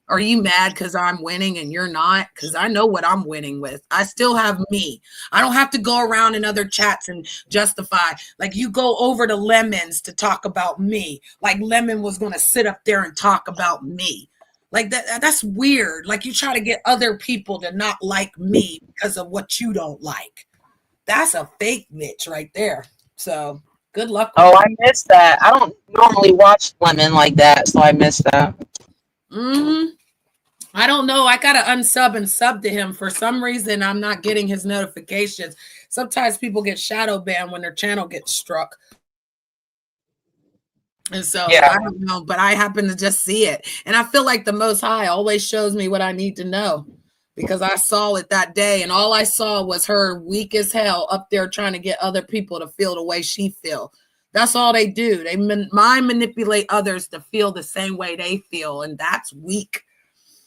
Are you mad because I'm winning and you're not? Because I know what I'm winning with. I still have me. I don't have to go around in other chats and justify. Like you go over to Lemons to talk about me. Like Lemon was going to sit up there and talk about me. Like that's weird. Like you try to get other people to not like me because of what you don't like. That's a fake bitch right there. So good luck. Oh, I missed that. I don't normally watch Lemon like that, so I missed that. I don't know. I got to unsub and sub to him. For some reason, I'm not getting his notifications. Sometimes people get shadow banned when their channel gets struck. And so I don't know, but I happen to just see it. And I feel like the Most High always shows me what I need to know because I saw it that day. And all I saw was her weak as hell up there trying to get other people to feel the way she feel. That's all they do. They mind manipulate others to feel the same way they feel. And that's weak.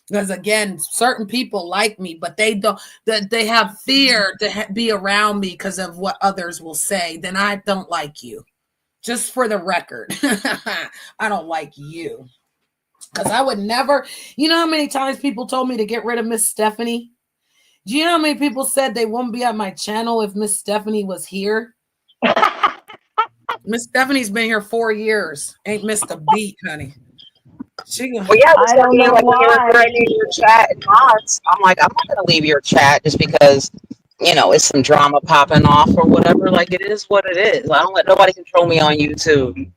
Because again, certain people like me, but they don't. They have fear to be around me because of what others will say. Then I don't like you. Just for the record, I don't like you. Because I would never. You know how many times people told me to get rid of Miss Stephanie? Do you know how many people said they won't be on my channel if Miss Stephanie was here? Miss Stephanie's been here 4 years. Ain't missed a beat, honey. I don't know why. You're in your chat and mods. I'm like, I'm not going to leave your chat just because, you know, it's some drama popping off or whatever. Like, it is what it is. I don't let nobody control me on YouTube.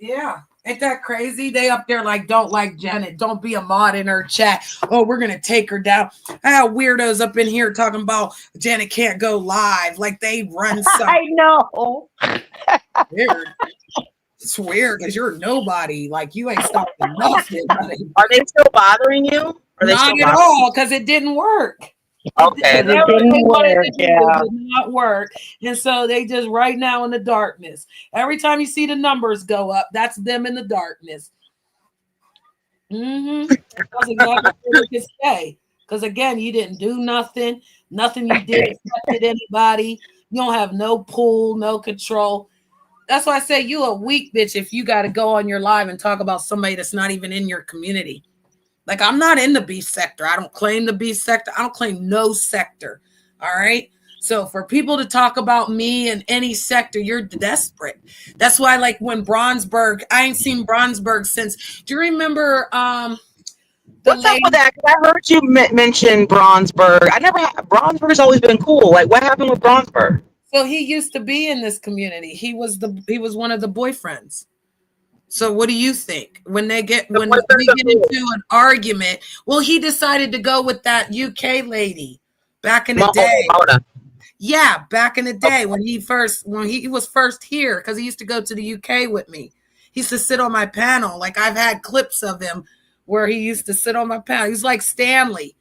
Yeah. Ain't that crazy? They up there like, don't like Janet. Don't be a mod in her chat. Oh, we're going to take her down. I have weirdos up in here talking about Janet can't go live. Like they run something. I know. Weird. It's weird because you're nobody. Like you ain't stopping nothing. Are they still bothering you? Not at all because it didn't work. Okay. It didn't work. Yeah. It did not work. And so they just right now in the darkness. Every time you see the numbers go up, that's them in the darkness. That's exactly what you can say. Because again, you didn't do nothing. Nothing you did affected anybody. You don't have no pull, no control. That's why I say you a weak bitch if you got to go on your live and talk about somebody that's not even in your community. Like, I'm not in the beast sector. I don't claim the beast sector. I don't claim no sector. All right. So for people to talk about me in any sector, you're desperate. That's why, like, when Bronsberg, I ain't seen Bronsberg since. Do you remember what's up with that? 'Cause I heard you mention Bronsberg. I never had Bronsberg's always been cool. Like, what happened with Bronsberg? So he used to be in this community. He was one of the boyfriends. So what do you think when we get into an argument? Well, he decided to go with that UK lady back in the day. Mona. Yeah, back in the day when he was first here, because he used to go to the UK with me. He used to sit on my panel. Like, I've had clips of him where he used to sit on my panel. He's like Stanley.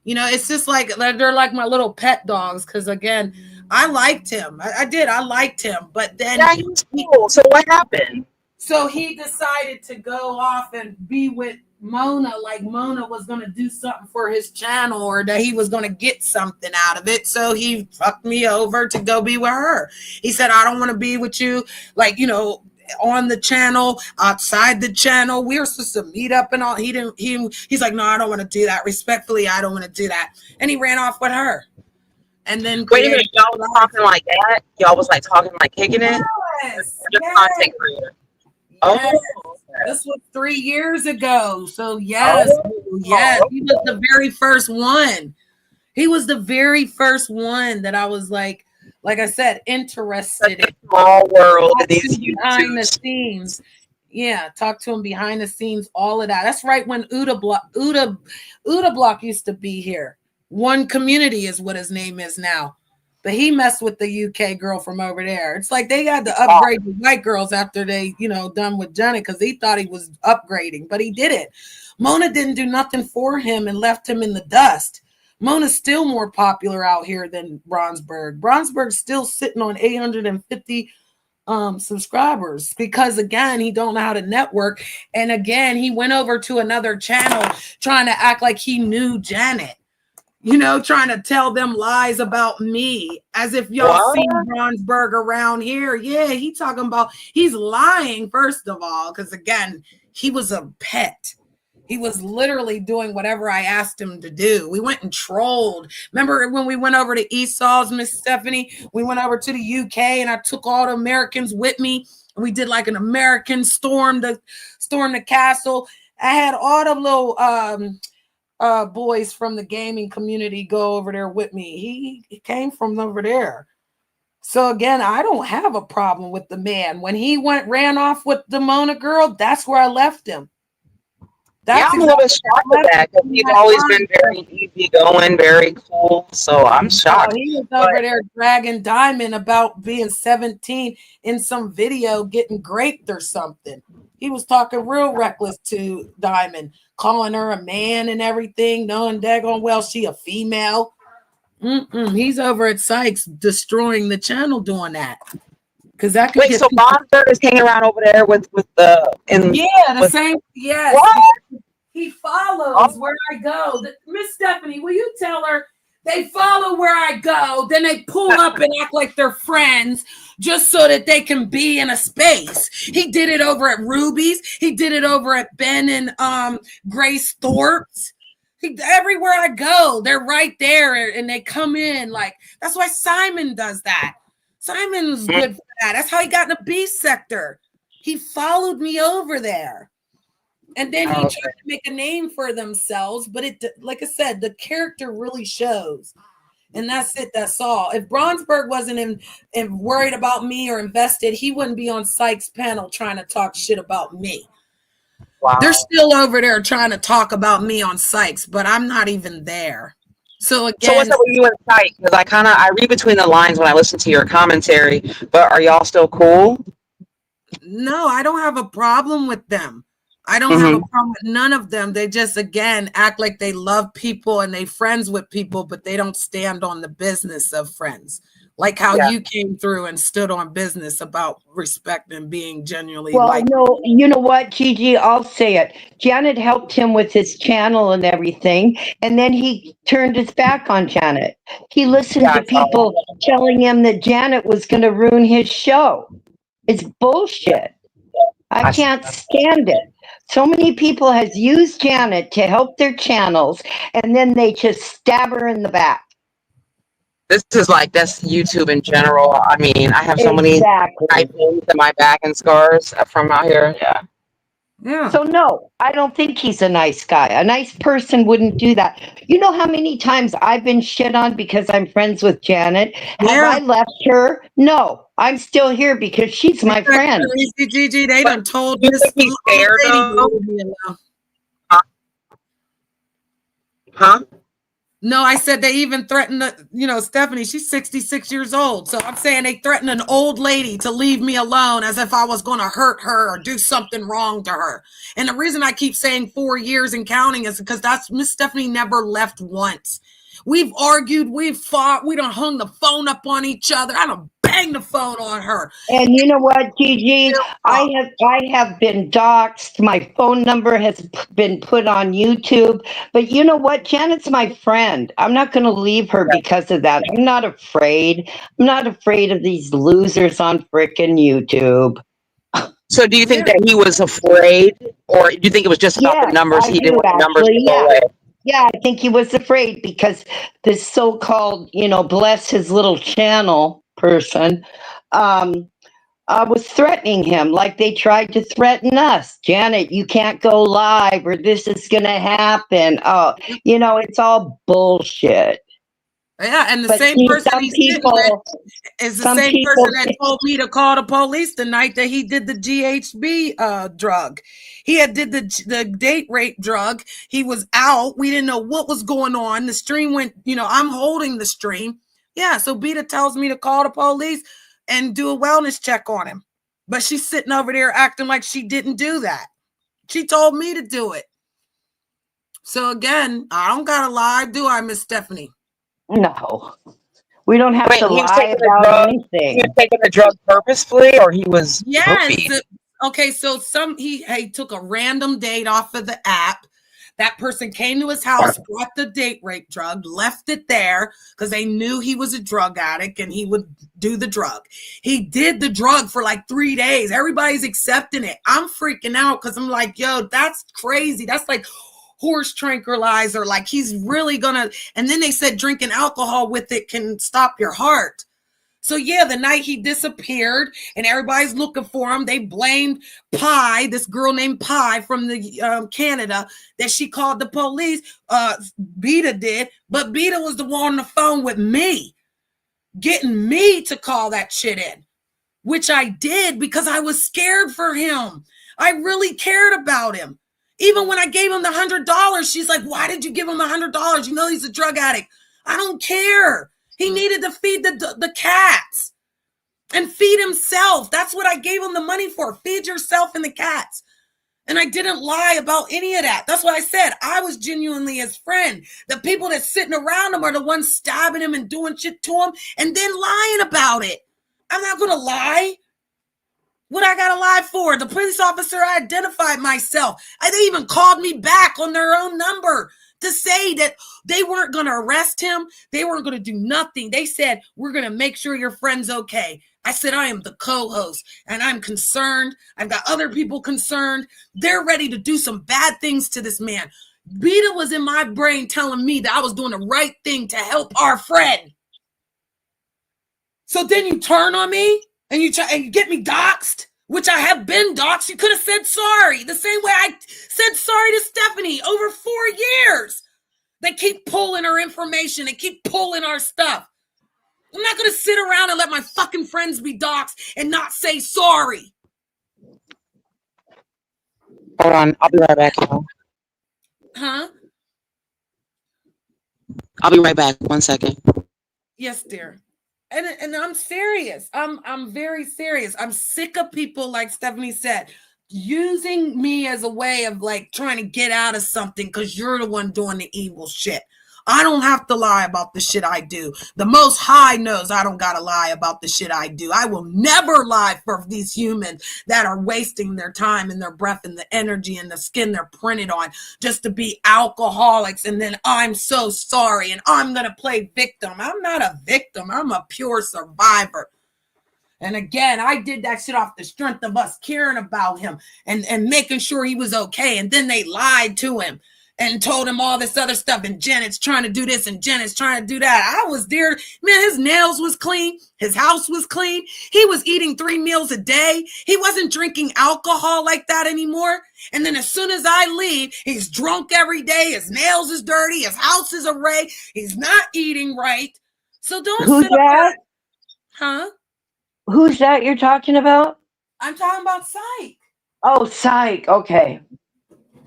You know, it's just like they're like my little pet dogs. Because again, I liked him. I did. I liked him. But then he was cool. So what happened? So he decided to go off and be with Mona, like Mona was going to do something for his channel or that he was going to get something out of it. So he fucked me over to go be with her. He said, I don't want to be with you, like, you know, on the channel, outside the channel. We were supposed to meet up and all. He's like, no, I don't want to do that. Respectfully, I don't want to do that. And he ran off with her. And then wait a minute, y'all was talking like that? Y'all was like talking like kicking it? Yes. Content creator. Yes. Oh, this was 3 years ago. So yes, yes, he was the very first one. He was the very first one that I was like I said, interested in. Small world behind the scenes. Yeah, talk to him behind the scenes, all of that. That's right when Uda Block used to be here. One Community is what his name is now. But he messed with the UK girl from over there. It's like they had to upgrade the white girls after they, you know, done with Janet because he thought he was upgrading, but he didn't. Mona didn't do nothing for him and left him in the dust. Mona's still more popular out here than Bronsberg. Bronsberg's still sitting on 850 subscribers because, again, he don't know how to network. And again, he went over to another channel trying to act like he knew Janet. You know, trying to tell them lies about me as if y'all seen Bronsberg around here. Yeah, he's lying, first of all, because again, he was a pet. He was literally doing whatever I asked him to do. We went and trolled. Remember when we went over to Esau's, Miss Stephanie? We went over to the UK and I took all the Americans with me. We did like an American storm the castle. I had all the little boys from the gaming community go over there with me. He came from over there. So again, I don't have a problem with the man. When he ran off with the Mona girl, that's where I left him. I'm a little bit shocked at that because he's always been very easygoing, very cool. So I'm shocked. He was over there dragging Diamond about being 17 in some video getting raped or something. He was talking real reckless to Diamond, calling her a man and everything, knowing daggone well she a female. He's over at Sykes destroying the channel doing that. Because that could so Bronsberg is hanging around over there with the same. Yes, what? He follows where I go. Miss Stephanie, will you tell her they follow where I go? Then they pull up and act like they're friends just so that they can be in a space. He did it over at Ruby's. He did it over at Ben and Grace Thorpe's. Everywhere I go, they're right there and they come in. Like, that's why Simon does that. Simon's good for that. That's how he got in the B sector. He followed me over there. And then he tried to make a name for themselves. But it, like I said, the character really shows. And that's it. That's all. If Bronsberg wasn't worried about me or invested, he wouldn't be on Sykes' panel trying to talk shit about me. Wow. They're still over there trying to talk about me on Sykes, but I'm not even there. So again, so what's up with you and Sykes? Because I read between the lines when I listen to your commentary. But are y'all still cool? No, I don't have a problem with them. I don't have a problem with none of them. They just, again, act like they love people and they friends with people, but they don't stand on the business of friends. Like how you came through and stood on business about respect and being genuinely liked. No, you know what, Gigi, I'll say it. Janet helped him with his channel and everything, and then he turned his back on Janet. He listened to people telling him that Janet was going to ruin his show. It's bullshit. I can't stand it. So many people has used Janet to help their channels, and then they just stab her in the back. This is like, that's YouTube in general. I mean, I have so many Exactly. wounds in my back and scars from out here. Yeah. Yeah. So no, I don't think he's a nice guy. A nice person wouldn't do that. You know how many times I've been shit on because I'm friends with Janet? Have I left her? No, I'm still here because she's my friend. Gigi, they done told You this think he's fair, though? Huh? No, I said they even threatened, Stephanie, she's 66 years old. So I'm saying they threatened an old lady to leave me alone as if I was going to hurt her or do something wrong to her. And the reason I keep saying 4 years and counting is because Miss Stephanie never left once. We've argued, we've fought, we done hung the phone up on each other. I done banged the phone on her. And you know what, Gigi? I have been doxxed. My phone number has been put on YouTube. But you know what? Janet's my friend. I'm not going to leave her because of that. I'm not afraid. I'm not afraid of these losers on frickin' YouTube. So do you think that he was afraid, or do you think it was just about the numbers? He didn't want the numbers to go away. Yeah, I think he was afraid because this so-called, bless his little channel person, was threatening him like they tried to threaten us. Janet, you can't go live or this is going to happen. Oh, it's all bullshit. Yeah, and the same person he's sitting with is the same person that told me to call the police the night that he did the GHB drug. He had did the date rape drug. He was out. We didn't know what was going on. The stream went, I'm holding the stream. Yeah, so Beta tells me to call the police and do a wellness check on him. But she's sitting over there acting like she didn't do that. She told me to do it. So again, I don't gotta lie, do I, Miss Stephanie? No, we don't have to lie about anything. He was taking the drug purposefully, or he was? Yes. Okay, so he took a random date off of the app. That person came to his house, brought the date rape drug, left it there because they knew he was a drug addict and he would do the drug. He did the drug for like 3 days. Everybody's accepting it. I'm freaking out because I'm like, yo, that's crazy. That's like horse tranquilizer. Like he's really gonna. And then they said drinking alcohol with it can stop your heart. So yeah, the night he disappeared and everybody's looking for him, they blamed Pi, this girl named Pi from the Canada, that she called the police. Beta did, but Beta was the one on the phone with me, getting me to call that shit in, which I did because I was scared for him. I really cared about him. Even when I gave him the $100, she's like, why did you give him $100? You know he's a drug addict. I don't care. He needed to feed the cats and feed himself. That's what I gave him the money for. Feed yourself and the cats. And I didn't lie about any of that. That's what I said. I was genuinely his friend. The people that's sitting around him are the ones stabbing him and doing shit to him and then lying about it. I'm not going to lie. What I got to lie for? The police officer, I identified myself. They even called me back on their own number to say that they weren't going to arrest him. They weren't going to do nothing. They said, we're going to make sure your friend's okay. I said, I am the co-host and I'm concerned. I've got other people concerned. They're ready to do some bad things to this man. Beta was in my brain telling me that I was doing the right thing to help our friend. So then you turn on me and you get me doxxed, which I have been doxxed. You could have said sorry the same way I said sorry to Stephanie over 4 years. They keep pulling her information. They keep pulling our stuff. I'm not going to sit around and let my fucking friends be doxxed and not say sorry. Hold on. I'll be right back, y'all. Huh? I'll be right back. 1 second. Yes, dear. And I'm serious. I'm very serious. I'm sick of people, like Stephanie said, using me as a way of like trying to get out of something because you're the one doing the evil shit. I don't have to lie about the shit I do. The Most High knows I don't got to lie about the shit I do. I will never lie for these humans that are wasting their time and their breath and the energy and the skin they're printed on just to be alcoholics. And then I'm so sorry and I'm going to play victim. I'm not a victim. I'm a pure survivor. And again, I did that shit off the strength of us caring about him and making sure he was okay. And then they lied to him and told him all this other stuff. And Janet's trying to do this and Janet's trying to do that. I was there. Man, his nails was clean. His house was clean. He was eating 3 meals a day. He wasn't drinking alcohol like that anymore. And then as soon as I leave, he's drunk every day. His nails is dirty. His house is array. He's not eating right. So don't Who's that? Huh? Who's that you're talking about? I'm talking about Psych. Oh, Psych. Okay.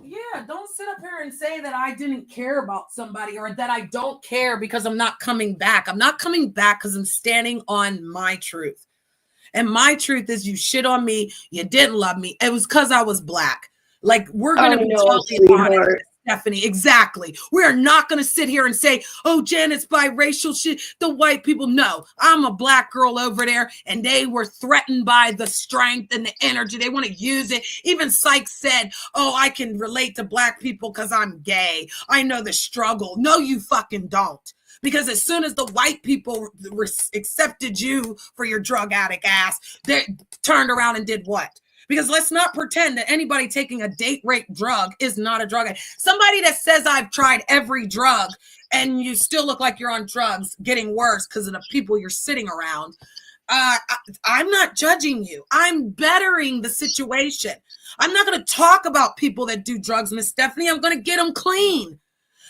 Yeah, don't sit up here and say that I didn't care about somebody or that I don't care because I'm not coming back. I'm not coming back because I'm standing on my truth. And my truth is you shit on me. You didn't love me. It was because I was Black. Like, we're going to be totally honest. Stephanie, exactly. We are not going to sit here and say, oh, Janet's biracial shit. The white people know I'm a Black girl over there, and they were threatened by the strength and the energy. They want to use it. Even Sykes said, oh, I can relate to Black people because I'm gay. I know the struggle. No, you fucking don't. Because as soon as the white people accepted you for your drug addict ass, they turned around and did what? Because let's not pretend that anybody taking a date rape drug is not a drug addict. Somebody that says I've tried every drug and you still look like you're on drugs, getting worse because of the people you're sitting around. I'm not judging you. I'm bettering the situation. I'm not going to talk about people that do drugs, Miss Stephanie. I'm going to get them clean.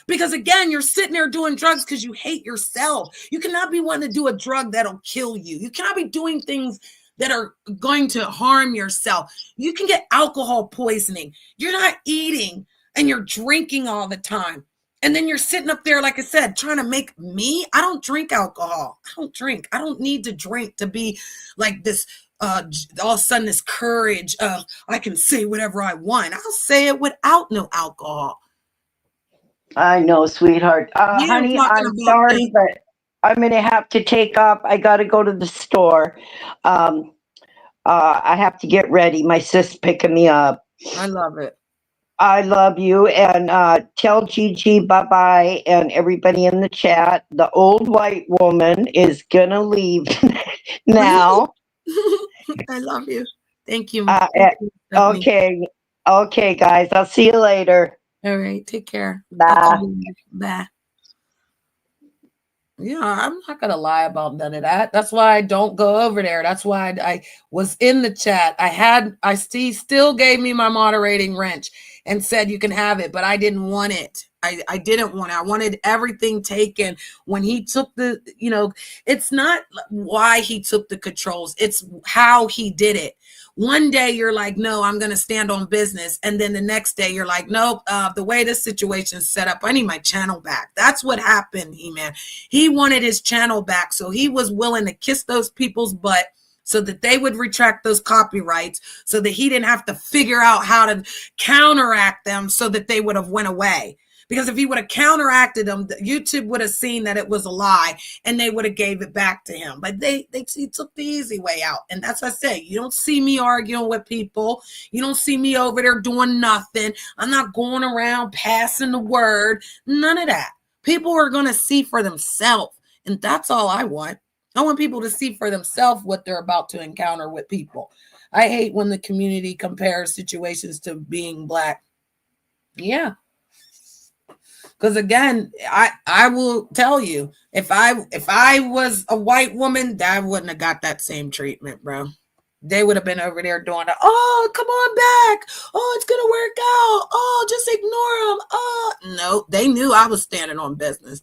Because again, you're sitting there doing drugs because you hate yourself. You cannot be wanting to do a drug that'll kill you. You cannot be doing things that are going to harm yourself. You can get alcohol poisoning. You're not eating and you're drinking all the time. And then you're sitting up there, like I said, trying to make me. I don't drink alcohol. I don't drink. I don't need to drink to be like this, all of a sudden this courage of I can say whatever I want. I'll say it without no alcohol. I know, sweetheart. Honey, I'm sorry, but I'm going to have to take off. I got to go to the store. I have to get ready. My sis picking me up. I love it. I love you. And tell Gigi bye-bye and everybody in the chat. The old white woman is going to leave now. I love you. Thank you. Okay. Okay, guys. I'll see you later. All right. Take care. Bye. Bye. Yeah, I'm not going to lie about none of that. That's why I don't go over there. That's why I was in the chat. Still gave me my moderating wrench and said you can have it, but I didn't want it. I didn't want it. I wanted everything taken. When he took it's not why he took the controls. It's how he did it. One day you're like, no, I'm going to stand on business. And then the next day you're like, nope, the way this situation is set up, I need my channel back. That's what happened, He-Man. He wanted his channel back. So he was willing to kiss those people's butt so that they would retract those copyrights so that he didn't have to figure out how to counteract them so that they would have went away. Because if he would have counteracted them, YouTube would have seen that it was a lie and they would have gave it back to him. But he took the easy way out. And that's what I say. You don't see me arguing with people. You don't see me over there doing nothing. I'm not going around passing the word. None of that. People are going to see for themselves. And that's all I want. I want people to see for themselves what they're about to encounter with people. I hate when the community compares situations to being Black. Yeah. Because again, I will tell you, if I was a white woman, I wouldn't have got that same treatment, bro. They would have been over there doing it. Oh, come on back. Oh, it's gonna work out. Oh, just ignore them. Oh, no, they knew I was standing on business.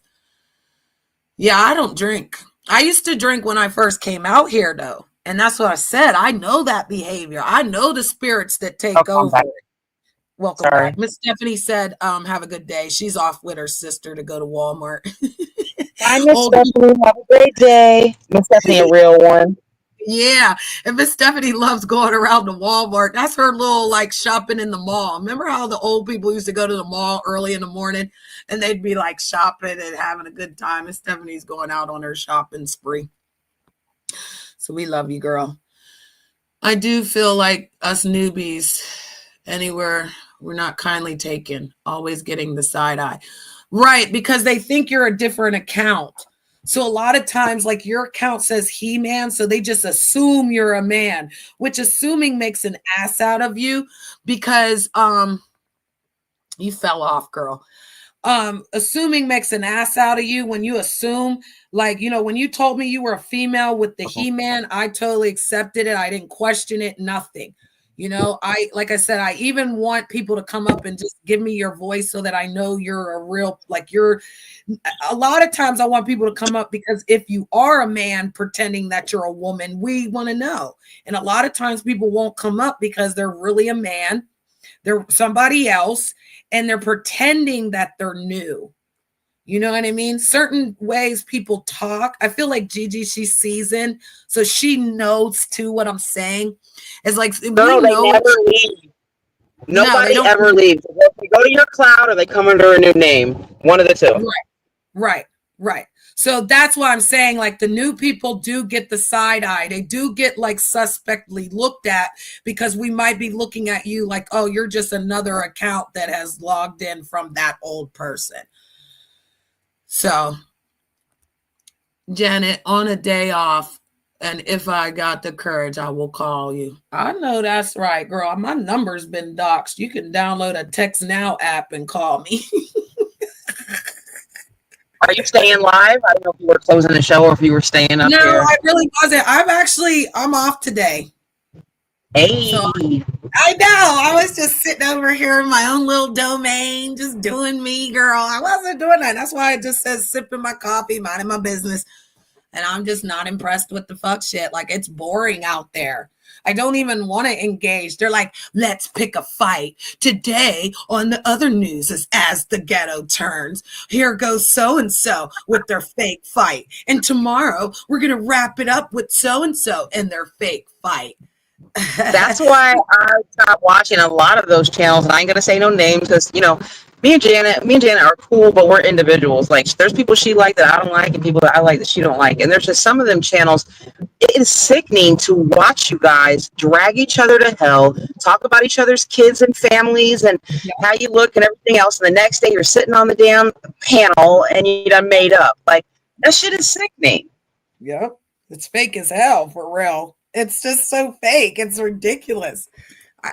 Yeah, I don't drink. I used to drink when I first came out here, though, and that's what I said. I know that behavior. I know the spirits that take over. Back. Welcome back. Miss Stephanie said, have a good day. She's off with her sister to go to Walmart. Hi, Miss Stephanie. Have a great day. Miss Stephanie, a real one. Yeah. And Miss Stephanie loves going around to Walmart. That's her little like shopping in the mall. Remember how the old people used to go to the mall early in the morning and they'd be like shopping and having a good time. And Stephanie's going out on her shopping spree. So we love you, girl. I do feel like us newbies anywhere we're not kindly taken, always getting the side eye. Right, because they think you're a different account. So a lot of times, like your account says he man, so they just assume you're a man, which assuming makes an ass out of you because you fell off, girl. Assuming makes an ass out of you when you assume, like, you know, when you told me you were a female with the he-man, I totally accepted it. I didn't question it, nothing. You know, like I said, I even want people to come up and just give me your voice so that I know you're a real, like a lot of times I want people to come up because if you are a man pretending that you're a woman, we want to know. And a lot of times people won't come up because they're really a man. They're somebody else and they're pretending that they're new. You know what I mean? Certain ways people talk. I feel like Gigi, she's seasoned, so she knows too what I'm saying. It's like no, they never leave. Nobody ever leaves. They go to your cloud or they come under a new name. One of the two. Right. So that's why I'm saying, like, the new people do get the side eye. They do get like suspectly looked at because we might be looking at you like, oh, you're just another account that has logged in from that old person. So, Janet, on a day off, and if I got the courage, I will call you. I know that's right, girl. My number's been doxed. You can download a Text Now app and call me. Are you staying live? I don't know if you were closing the show or if you were staying up here. No, I really wasn't. I'm off today. Hey. So, I know. I was just sitting over here in my own little domain, just doing me, girl. I wasn't doing that. That's why I just said sipping my coffee, minding my business. And I'm just not impressed with the fuck shit. Like, it's boring out there. I don't even want to engage. They're like, let's pick a fight. Today on the other news is As the Ghetto Turns. Here goes so-and-so with their fake fight. And tomorrow we're going to wrap it up with so-and-so and their fake fight. That's why I stopped watching a lot of those channels, and I ain't gonna say no names because, you know, me and Janet are cool, but we're individuals. Like, there's people she like that I don't like, and people that I like that she don't like. And there's just some of them channels. It is sickening to watch you guys drag each other to hell, talk about each other's kids and families and how you look and everything else. And the next day you're sitting on the damn panel and you done made up. Like, that shit is sickening. Yep, it's fake as hell, for real. It's just so fake. It's ridiculous.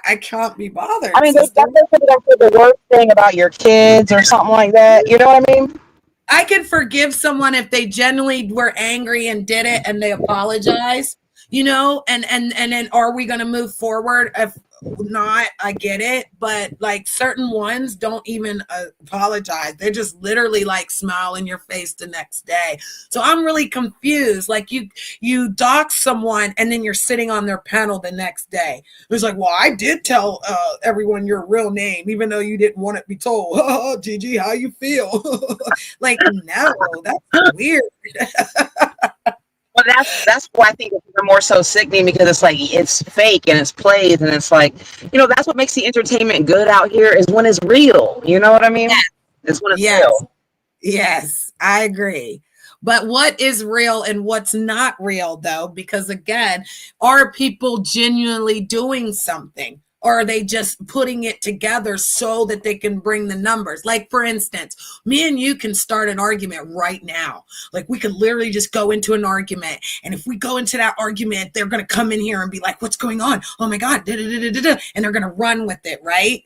I can't be bothered. I mean, they definitely said the worst thing about your kids or something like that. You know what I mean? I can forgive someone if they genuinely were angry and did it and they apologize, you know, and then are we going to move forward? If not, I get it. But like certain ones don't even apologize. They just literally like smile in your face the next day. So I'm really confused. Like you dox someone and then you're sitting on their panel the next day. It's like, well, I did tell everyone your real name, even though you didn't want it to be told. Oh, Gigi, how you feel? Like, no, that's weird. Well, that's why I think it's more so sickening, because it's like it's fake and it's plays, and it's like, you know, that's what makes the entertainment good out here is when it's real. You know what I mean? Yes. It's when it's real. Yes, I agree. But what is real and what's not real, though? Because again, are people genuinely doing something? Or are they just putting it together so that they can bring the numbers? Like, for instance, me and you can start an argument right now. Like, we could literally just go into an argument. And if we go into that argument, they're going to come in here and be like, what's going on? Oh, my God. And they're going to run with it, right?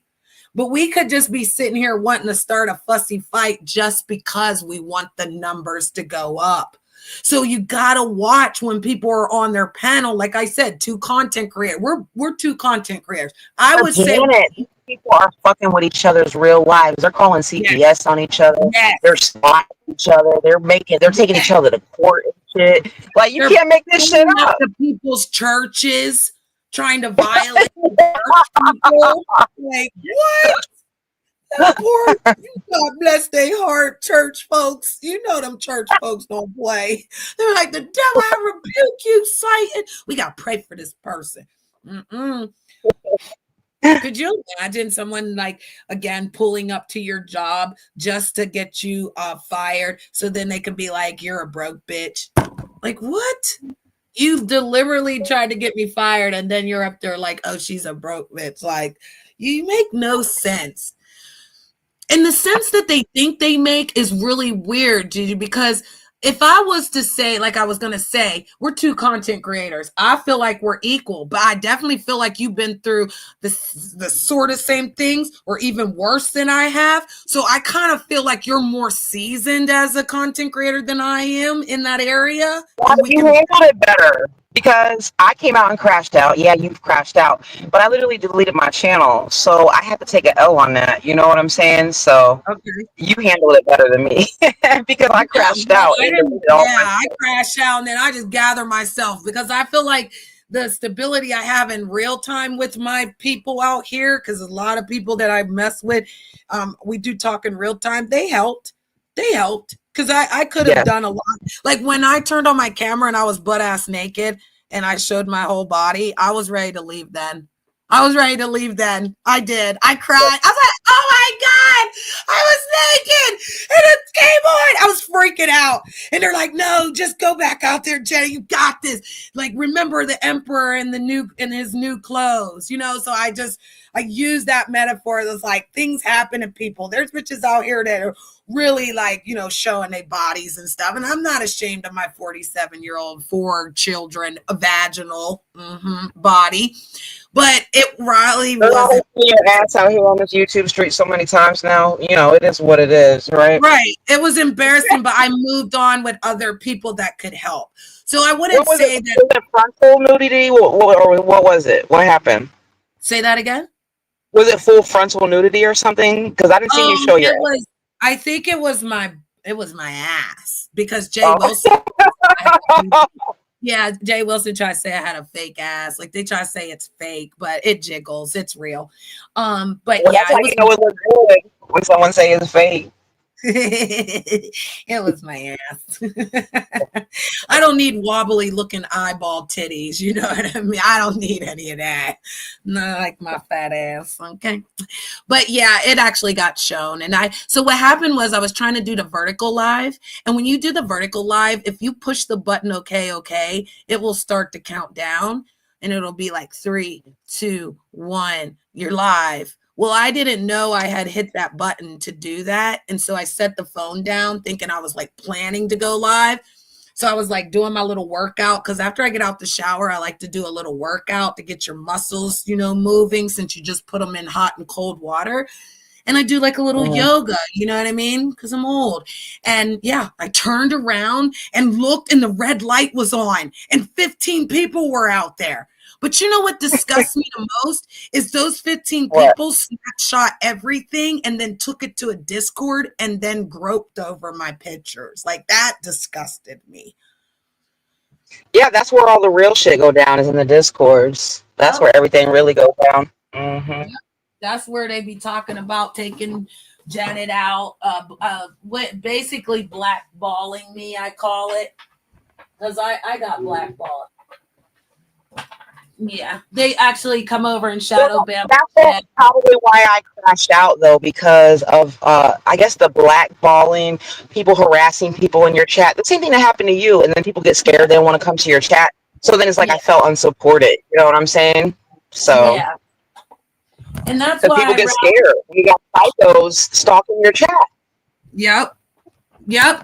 But we could just be sitting here wanting to start a fussy fight just because we want the numbers to go up. So you gotta watch when people are on their panel. Like I said, two content creators. We're two content creators. I would say these people are fucking with each other's real lives. They're calling CPS on each other. Yes. They're spotting each other. They're taking each other to court and shit. Like, you can't make this shit up. The people's churches trying to violate church people. Like, what? Poor, God bless their heart, church folks. You know them church folks don't play. They're like, the devil, I rebuke you, Satan. We got to pray for this person. Could you imagine someone, like, again, pulling up to your job just to get you fired so then they could be like, you're a broke bitch? Like, what? You deliberately tried to get me fired and then you're up there like, oh, she's a broke bitch. Like, you make no sense. And the sense that they think they make is really weird, Gigi, because if I was to say, like I was going to say, we're two content creators. I feel like we're equal, but I definitely feel like you've been through the sort of same things or even worse than I have. So I kind of feel like you're more seasoned as a content creator than I am in that area. Well, you handled it better because I came out and crashed out. Yeah, you've crashed out, but I literally deleted my channel. So I had to take an L on that. You know what I'm saying? So you handled it better than me because I crashed out. I crashed out and then I just gather myself because I feel like the stability I have in real time with my people out here, because a lot of people that I mess with, we do talk in real time. They helped. Because I could have done a lot. Like when I turned on my camera and I was butt ass naked and I showed my whole body, I was ready to leave then. I did. I cried. I was like, oh my God, I was naked and it came on. I was freaking out. And they're like, no, just go back out there, Jenny. You got this. Like, remember the emperor in his new clothes, you know? So I use that metaphor. It's like things happen to people. There's bitches out here that are really like, you know, showing their bodies and stuff. And I'm not ashamed of my 47-year-old 4 children vaginal body. But it really was your ass out here on this YouTube street so many times now. You know, it is what it is, right? Right. It was embarrassing, but I moved on with other people that could help. So I wouldn't say that. Was it frontal nudity? What was it? What happened? Say that again. Was it full frontal nudity or something? Because I didn't see you show your ass. I think it was my ass because Jay Wilson. Yeah, Jay Wilson tried to say I had a fake ass. Like they try to say it's fake, but it jiggles. It's real. But that's how you know it looks good when someone say it's fake. It was my ass. I don't need wobbly looking eyeball titties. You know what I mean? I don't need any of that. Not like my fat ass. Okay. But yeah, it actually got shown. So what happened was I was trying to do the vertical live. And when you do the vertical live, if you push the button, okay, it will start to count down and it'll be like 3, 2, 1, you're live. Well, I didn't know I had hit that button to do that. And so I set the phone down thinking I was like planning to go live. So I was like doing my little workout because after I get out the shower, I like to do a little workout to get your muscles, you know, moving since you just put them in hot and cold water. And I do like a little yoga, you know what I mean? Because I'm old. And yeah, I turned around and looked and the red light was on and 15 people were out there. But you know what disgusts me the most is those 15 people snapshot everything and then took it to a Discord and then groped over my pictures. Like that disgusted me. Yeah, that's where all the real shit go down is in the Discords. That's where everything really goes down. Mm-hmm. That's where they be talking about taking Janet out, basically blackballing me, I call it. Because I got blackballed. Yeah, they actually come over and shadow ban. That's probably why I crashed out, though, because of, I guess, the blackballing, people harassing people in your chat. The same thing that happened to you, and then people get scared. They don't want to come to your chat. So then it's like I felt unsupported. You know what I'm saying? So yeah, and that's why people get scared. You got psychos stalking your chat. Yep,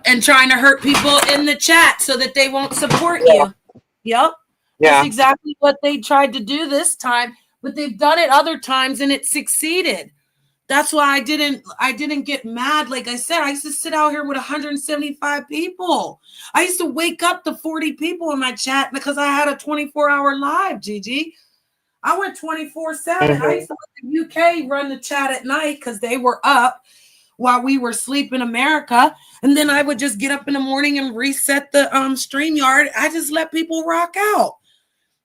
and trying to hurt people in the chat so that they won't support you. Yep. Yeah. That's exactly what they tried to do this time, but they've done it other times and it succeeded. That's why I didn't get mad. Like I said, I used to sit out here with 175 people. I used to wake up to 40 people in my chat because I had a 24-hour live, Gigi. I went 24/7. I used to let the UK run the chat at night because they were up while we were asleep in America. And then I would just get up in the morning and reset the StreamYard. I just let people rock out.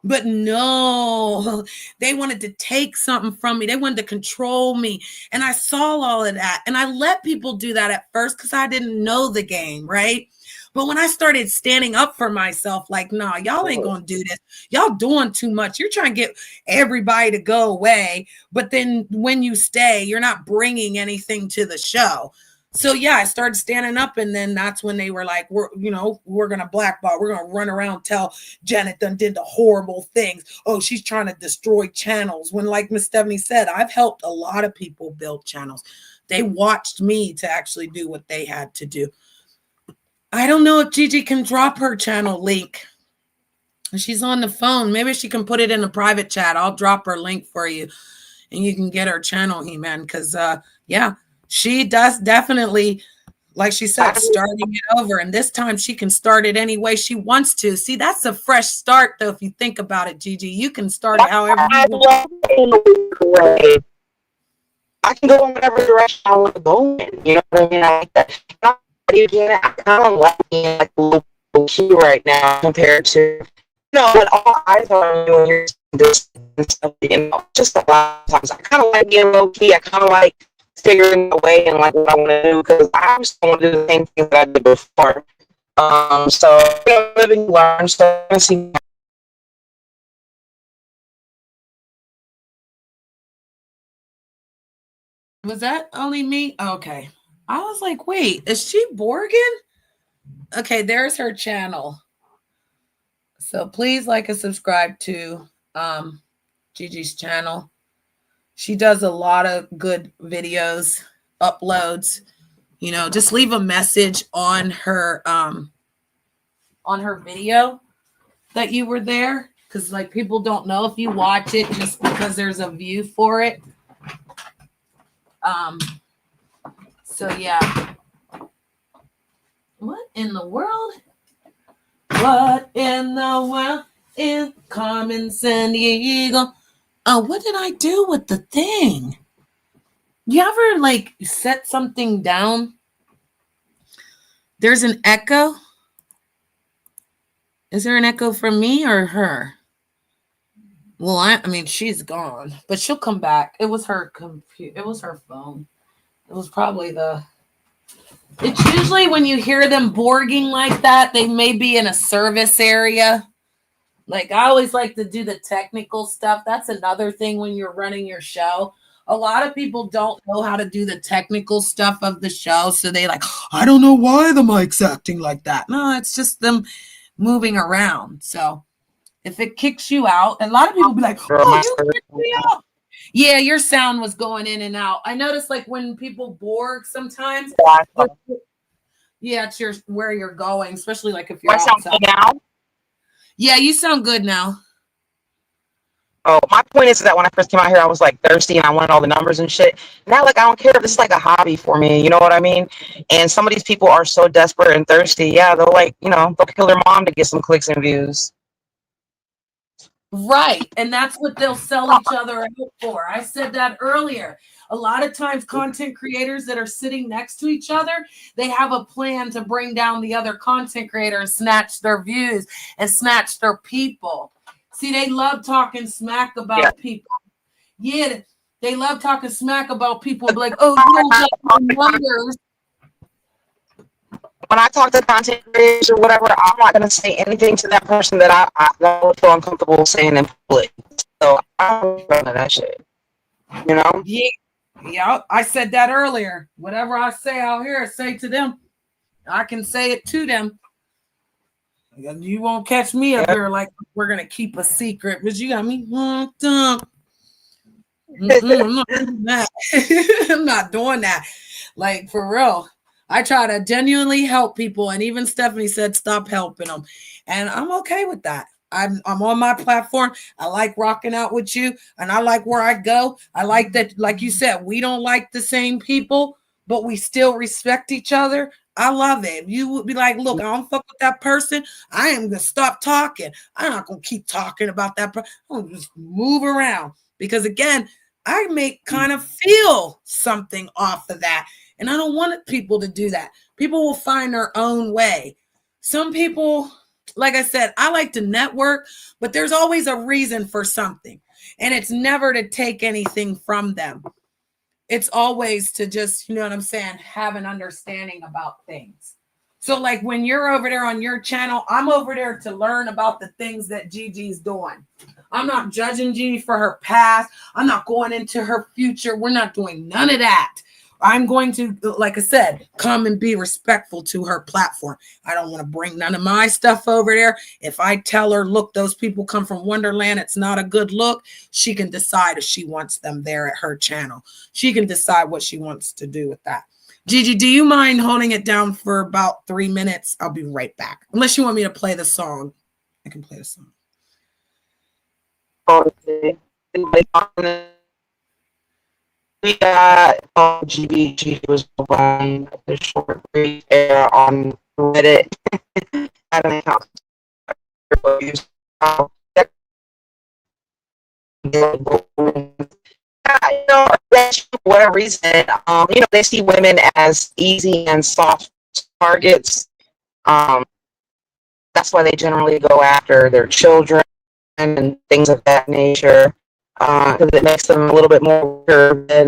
But no, they wanted to take something from me. They wanted to control me. And I saw all of that. And I let people do that at first because I didn't know the game, right? But when I started standing up for myself, like, nah, y'all ain't going to do this. Y'all doing too much. You're trying to get everybody to go away. But then when you stay, you're not bringing anything to the show. So yeah, I started standing up, and then that's when they were like, we're going to blackball. We're going to run around, tell Janet done did the horrible things. Oh, she's trying to destroy channels. When, like Miss Stephanie said, I've helped a lot of people build channels. They watched me to actually do what they had to do. I don't know if Gigi can drop her channel link. She's on the phone. Maybe she can put it in a private chat. I'll drop her link for you and you can get her channel, He-Man. Because, yeah, she does definitely, like she said, starting it over. And this time she can start it any way she wants to. See, that's a fresh start, though, if you think about it, Gigi. You can start it however you want. I can go in whatever direction I want to go in. You know what I mean? I like that. I kind of like being like a little key right now compared to, but all eyes are on you when you're this and stuff, just a lot of times. I kind of like being low key. I kind of like figuring a way and like what I want to do because I just want to do the same thing that I did before. So, living, learn, so I see. Was that only me? Okay. I was like, wait, is she Borgen? Okay, there's her channel. So please like and subscribe to Gigi's channel. She does a lot of good videos, uploads. Just leave a message on her video that you were there. Because like people don't know if you watch it just because there's a view for it. So yeah. What in the world? What in the world is Carmen Sandiego? Oh, what did I do with the thing? You ever like set something down? There's an echo. Is there an echo from me or her? Well, I mean, she's gone, but she'll come back. It was her computer. It was her phone. It was probably it's usually when you hear them borging like that, they may be in a service area. Like I always like to do the technical stuff. That's another thing when you're running your show. A lot of people don't know how to do the technical stuff of the show. So they like, I don't know why the mic's acting like that. No, it's just them moving around. So if it kicks you out, a lot of people be like, oh, you kicked me out. Yeah, your sound was going in and out. I noticed like when people borg sometimes. Yeah, it's where you're going, especially like if you're outside. Now? Yeah, you sound good now. Oh, my point is that when I first came out here, I was like thirsty and I wanted all the numbers and shit. Now, like, I don't care if this is like a hobby for me. You know what I mean? And some of these people are so desperate and thirsty. Yeah, they'll like, they'll kill their mom to get some clicks and views. Right. And that's what they'll sell each other out for. I said that earlier. A lot of times content creators that are sitting next to each other, they have a plan to bring down the other content creator and snatch their views and snatch their people. See, they love talking smack about people. Yeah, they love talking smack about people. Like, oh, you don't get the numbers. When I talk to content creators or whatever, I'm not going to say anything to that person that I would feel uncomfortable saying in public. So I don't know that shit. Yeah, I said that earlier. Whatever I say out here, say to them. I can say it to them. You won't catch me up here like we're going to keep a secret, but you got me locked up. I'm not doing that. I'm not doing that. Like, for real. I try to genuinely help people, and even Stephanie said stop helping them, and I'm okay with that. I'm on my platform. I like rocking out with you, and I like where I go. I like that, like you said, we don't like the same people, but we still respect each other. I love it. You would be like, look, I don't fuck with that person. I am gonna stop talking. I'm not gonna keep talking about that person. I'm gonna just move around because again, I may kind of feel something off of that. And I don't want people to do that. People will find their own way. Some people, like I said, I like to network, but there's always a reason for something. And it's never to take anything from them. It's always to just, you know what I'm saying, have an understanding about things. So like when you're over there on your channel, I'm over there to learn about the things that Gigi's doing. I'm not judging Gigi for her past. I'm not going into her future. We're not doing none of that. I'm going to, like I said, come and be respectful to her platform. I don't want to bring none of my stuff over there. If I tell her, look, those people come from Wonderland, it's not a good look, she can decide if she wants them there at her channel. She can decide what she wants to do with that. Gigi, do you mind holding it down for about 3 minutes? I'll be right back. Unless you want me to play the song. I can play the song. We got GBG was on the short break on Reddit. Had an account. You know, for whatever reason, you know, they see women as easy and soft targets. That's why they generally go after their children and things of that nature, because it makes them a little bit more weaker than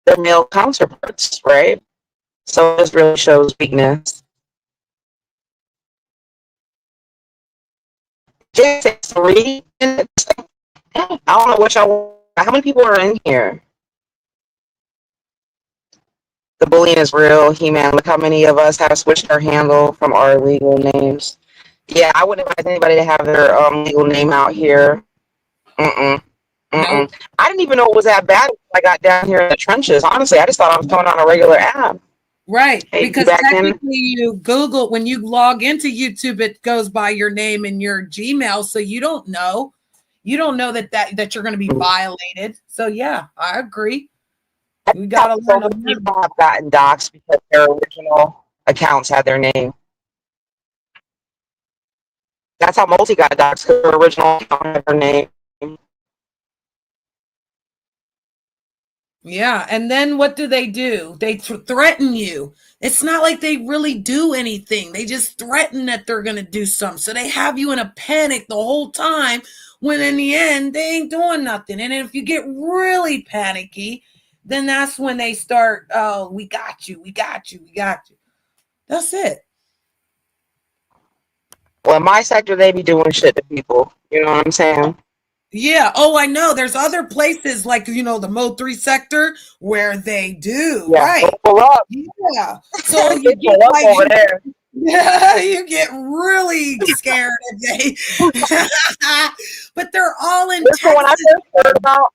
their male counterparts, right? So this really shows weakness. Jason, 3 minutes. I don't know what y'all. How many people are in here? The bullying is real. He-Man, look how many of us have switched our handle from our legal names. Yeah, I wouldn't advise anybody to have their legal name out here. Nope. I didn't even know it was that bad when I got down here in the trenches. Honestly, I just thought I was coming on a regular app. Right, hey, because technically you Google, when you log into YouTube, it goes by your name and your Gmail, so you don't know that you're going to be violated. So yeah, I agree. We got to learn. So people have gotten doxxed because their original accounts had their name. That's how Multi got doxxed, because her original account had her name. Yeah, and then what do? They threaten you. It's not like they really do anything. They just threaten that they're going to do something. So they have you in a panic the whole time, when in the end, they ain't doing nothing. And if you get really panicky, then that's when they start, oh, we got you. That's it. Well, in my sector, they be doing shit to people. You know what I'm saying? Yeah. Oh, I know. There's other places like, you know, the Mo 3 sector where they do. Yeah, right. Pull up. Yeah. So you get like, over there. Yeah, you get really scared if they. But they're all in Texas. When I first heard about,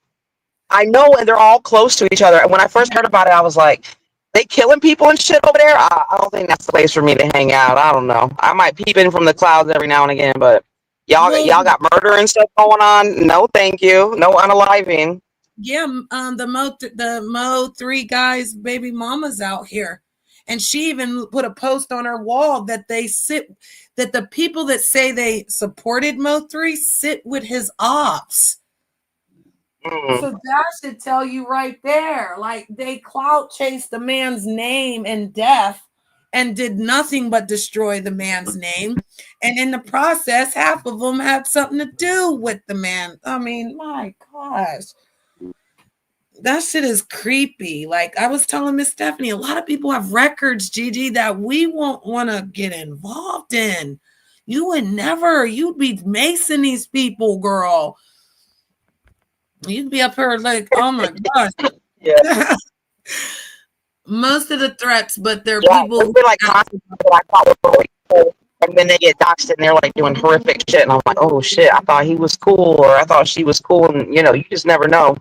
I know, and they're all close to each other. And when I first heard about it, I was like, they killing people and shit over there? I don't think that's the place for me to hang out. I don't know. I might peep in from the clouds every now and again, but y'all got murder and stuff going on? No, thank you. No unaliving. Yeah, the Mo 3 guys' baby mama's out here. And she even put a post on her wall that that the people that say they supported Mo 3 sit with his ops. So that should tell you right there. Like, they clout chased the man's name and death and did nothing but destroy the man's name. And in the process, half of them had something to do with the man. I mean, my gosh. That shit is creepy. Like, I was telling Miss Stephanie, a lot of people have records, Gigi, that we won't want to get involved in. You would never. You'd be macing these people, girl. You'd be up here like, oh my gosh. Yeah. Most of the threats, but they're people like and then they get doxxed and they're like doing horrific shit. And I'm like, oh shit, I thought he was cool, or I thought she was cool. And you know, you just never know.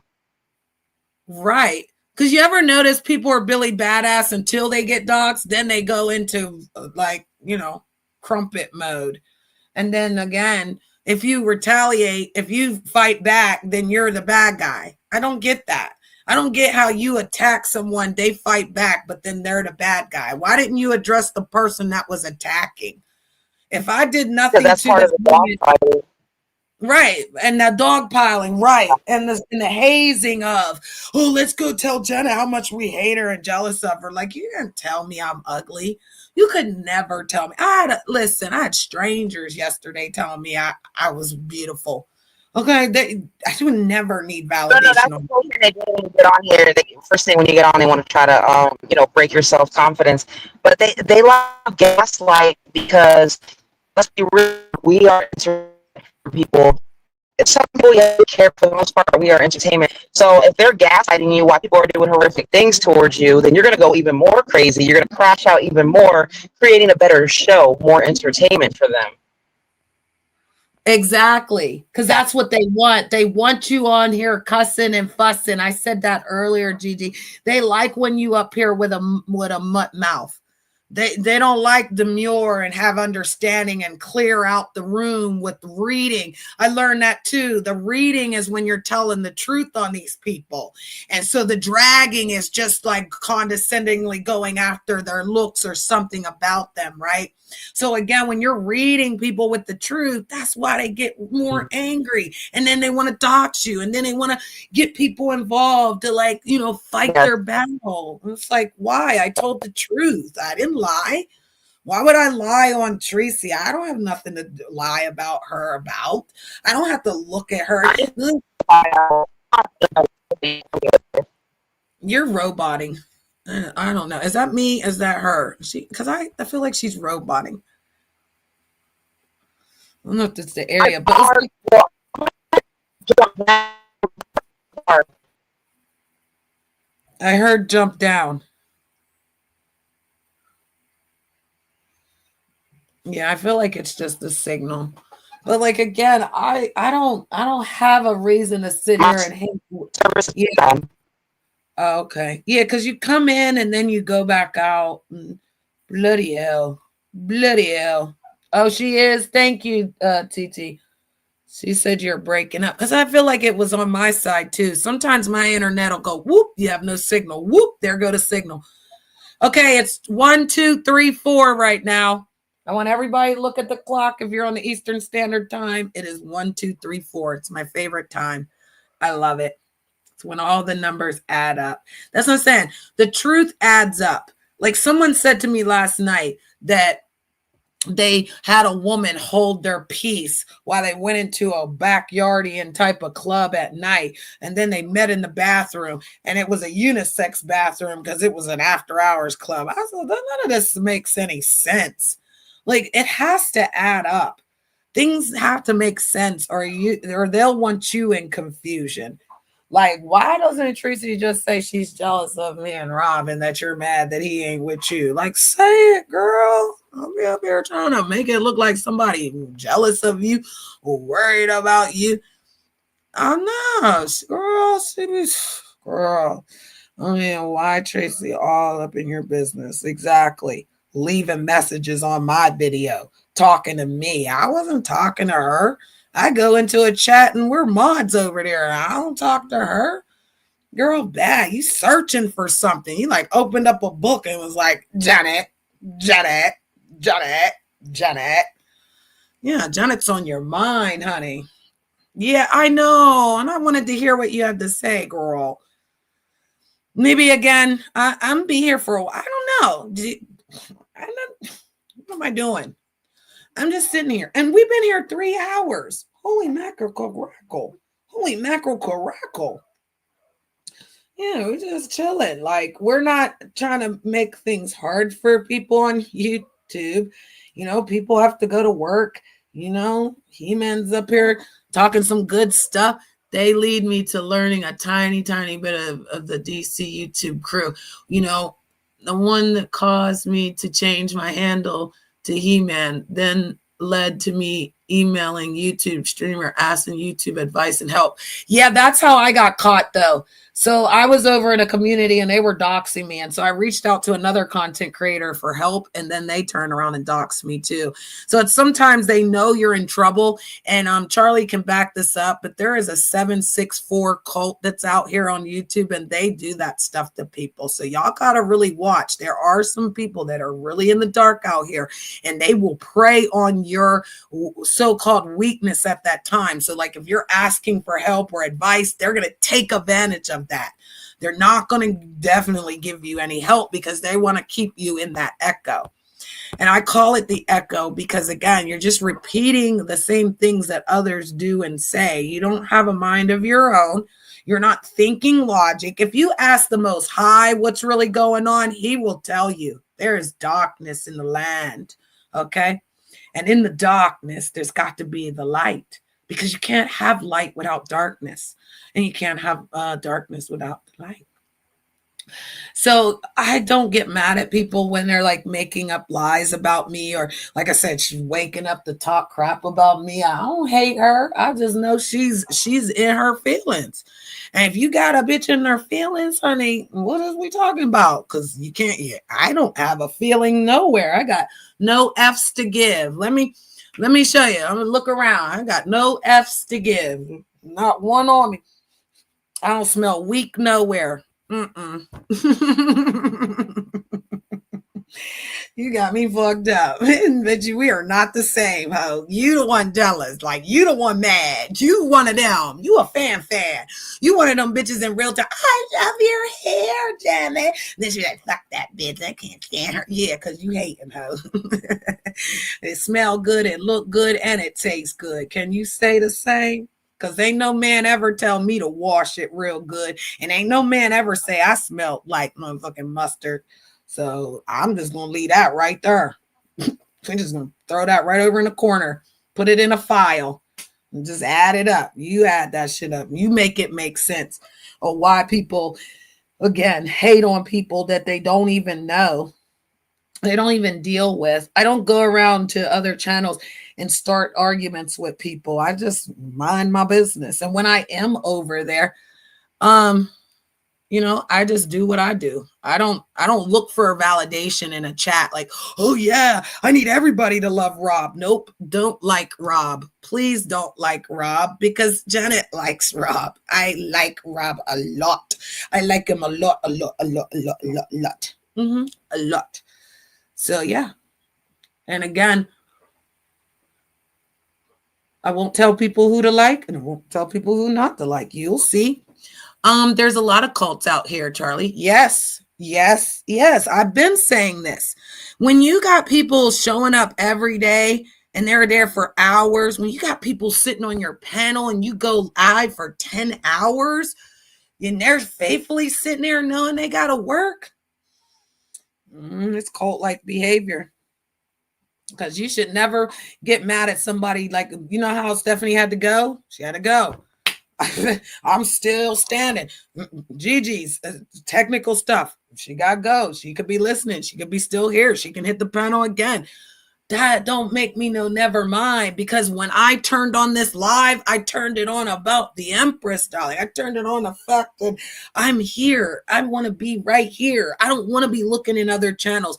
Right. Because you ever notice people are Billy Badass until they get doxxed, then they go into like, you know, crumpet mode. And then again, if you retaliate, if you fight back, then you're the bad guy. I don't get that. I don't get how you attack someone, they fight back, but then they're the bad guy. Why didn't you address the person that was attacking? If I did nothing that's to part of the dog fighting. Right, and the dog piling, right, and the hazing of, oh, let's go tell Jenna how much we hate her and jealous of her. Like, you didn't tell me I'm ugly. You could never tell me. I had strangers yesterday telling me I was beautiful. Okay, I would never need validation. No, that's the first thing they do when you get on here. First thing when you get on, they want to try to, you know, break your self-confidence. But they love gaslight because, let's be real, we are people. Some people care, for the most part, we are entertainment. So if they're gaslighting you while people are doing horrific things towards you, then you're going to go even more crazy. You're going to crash out even more, creating a better show, more entertainment for them. Exactly. Because that's what they want. They want you on here cussing and fussing. I said that earlier, Gigi. They like when you up here with a mutt mouth. They don't like demure and have understanding and clear out the room with reading. I learned that too. The reading is when you're telling the truth on these people. And so the dragging is just like condescendingly going after their looks or something about them, right? So again, when you're reading people with the truth, that's why they get more angry. And then they want to dox you. And then they want to get people involved to like, fight their battle. It's like, why? I told the truth. I didn't lie. Why would I lie on Tracy? I don't have nothing to lie about her about. I don't have to look at her. You're roboting. I don't know. Is that me? Is that her? Because I feel like she's roboting. I don't know if it's the area, but I heard jump down. Yeah, I feel like it's just the signal. But like again, I don't have a reason to sit here and hate. Yeah. Oh, okay. Yeah, because you come in and then you go back out. Bloody hell. Bloody hell. Oh, she is. Thank you, TT. She said you're breaking up. Because I feel like it was on my side too. Sometimes my internet will go, whoop, you have no signal. Whoop, there go the signal. Okay, it's 1, 2, 3, 4 right now. I want everybody to look at the clock. If you're on the Eastern Standard Time, it is 1, 2, 3, 4. It's my favorite time. I love it. It's when all the numbers add up. That's what I'm saying. The truth adds up. Like someone said to me last night that they had a woman hold their peace while they went into a backyardian type of club at night. And then they met in the bathroom and it was a unisex bathroom because it was an after hours club. I said, none of this makes any sense. Like it has to add up. Things have to make sense or they'll want you in confusion. Like, why doesn't Tracy just say she's jealous of me and Rob and that you're mad that he ain't with you? Like, say it, girl. I'll be up here trying to make it look like somebody jealous of you or worried about you. I'm not. Girl. I mean, why Tracy all up in your business? Exactly. Leaving messages on my video, talking to me. I wasn't talking to her. I go into a chat and we're mods over there. I don't talk to her. Girl, bad. You searching for something. You like opened up a book and was like, Janet. Yeah, Janet's on your mind, honey. Yeah, I know. And I wanted to hear what you had to say, girl. Maybe again, I'm be here for a while. I don't know. What am I doing? I'm just sitting here. And we've been here 3 hours. Holy mackerel carackle. Yeah, we're just chilling. Like, we're not trying to make things hard for people on YouTube. People have to go to work. He-Man's up here talking some good stuff. They lead me to learning a tiny, tiny bit of the DC YouTube crew. The one that caused me to change my handle to He-Man then led to me emailing YouTube streamer, asking YouTube advice and help. Yeah, that's how I got caught though. So I was over in a community and they were doxing me. And so I reached out to another content creator for help. And then they turn around and dox me too. So it's sometimes they know you're in trouble. And Charlie can back this up. But there is a 764 cult that's out here on YouTube and they do that stuff to people. So y'all got to really watch. There are some people that are really in the dark out here and they will prey on your so-called weakness at that time. So like if you're asking for help or advice, they're going to take advantage of that. They're not going to definitely give you any help because they want to keep you in that echo. And I call it the echo because again, you're just repeating the same things that others do and say. You don't have a mind of your own. You're not thinking logic. If you ask the Most High what's really going on, he will tell you there is darkness in the land. Okay. And in the darkness, there's got to be the light because you can't have light without darkness and you can't have darkness without the light. So I don't get mad at people when they're like making up lies about me, or like I said, she's waking up to talk crap about me. I don't hate her. I just know she's in her feelings. And if you got a bitch in her feelings, honey, what is we talking about? Because you can't. I don't have a feeling nowhere. I got no F's to give. Let me show you. I'm gonna look around. I got no F's to give. Not one on me. I don't smell weak nowhere. You got me fucked up. But we are not the same, ho. You the one jealous. Like, you the one mad. You one of them. You a fan. You one of them bitches in real time. I love your hair, damn it. Then she's like, fuck that bitch. I can't stand her. Yeah, because you hating, ho. It smell good, it look good, and it tastes good. Can you say the same? Because ain't no man ever tell me to wash it real good. And ain't no man ever say I smell like motherfucking mustard. So I'm just going to leave that right there. I'm just going to throw that right over in the corner. Put it in a file. And just add it up. You add that shit up. You make it make sense of why people, again, hate on people that they don't even know. They don't even deal with. I don't go around to other channels and start arguments with people. I just mind my business. And when I am over there, I just do what I do. I don't look for a validation in a chat like, oh yeah, I need everybody to love Rob. Nope, don't like Rob. Please don't like Rob, because Janet likes Rob. I like Rob a lot. I like him a lot. A lot. So yeah. And again, I won't tell people who to like, and I won't tell people who not to like. You'll see. There's a lot of cults out here, Charlie. Yes. I've been saying this. When you got people showing up every day and they're there for hours, when you got people sitting on your panel and you go live for 10 hours and they're faithfully sitting there knowing they got to work, it's cult-like behavior. Because you should never get mad at somebody. Like, you know how Stephanie had to go? She had to go. I'm still standing. Gigi's technical stuff. She got to go. She could be listening. She could be still here. She can hit the panel again. That don't make me no never mind, because when I turned on this live, I turned it on about the Empress, darling. I turned it on the fact that I'm here. I want to be right here. I don't want to be looking in other channels.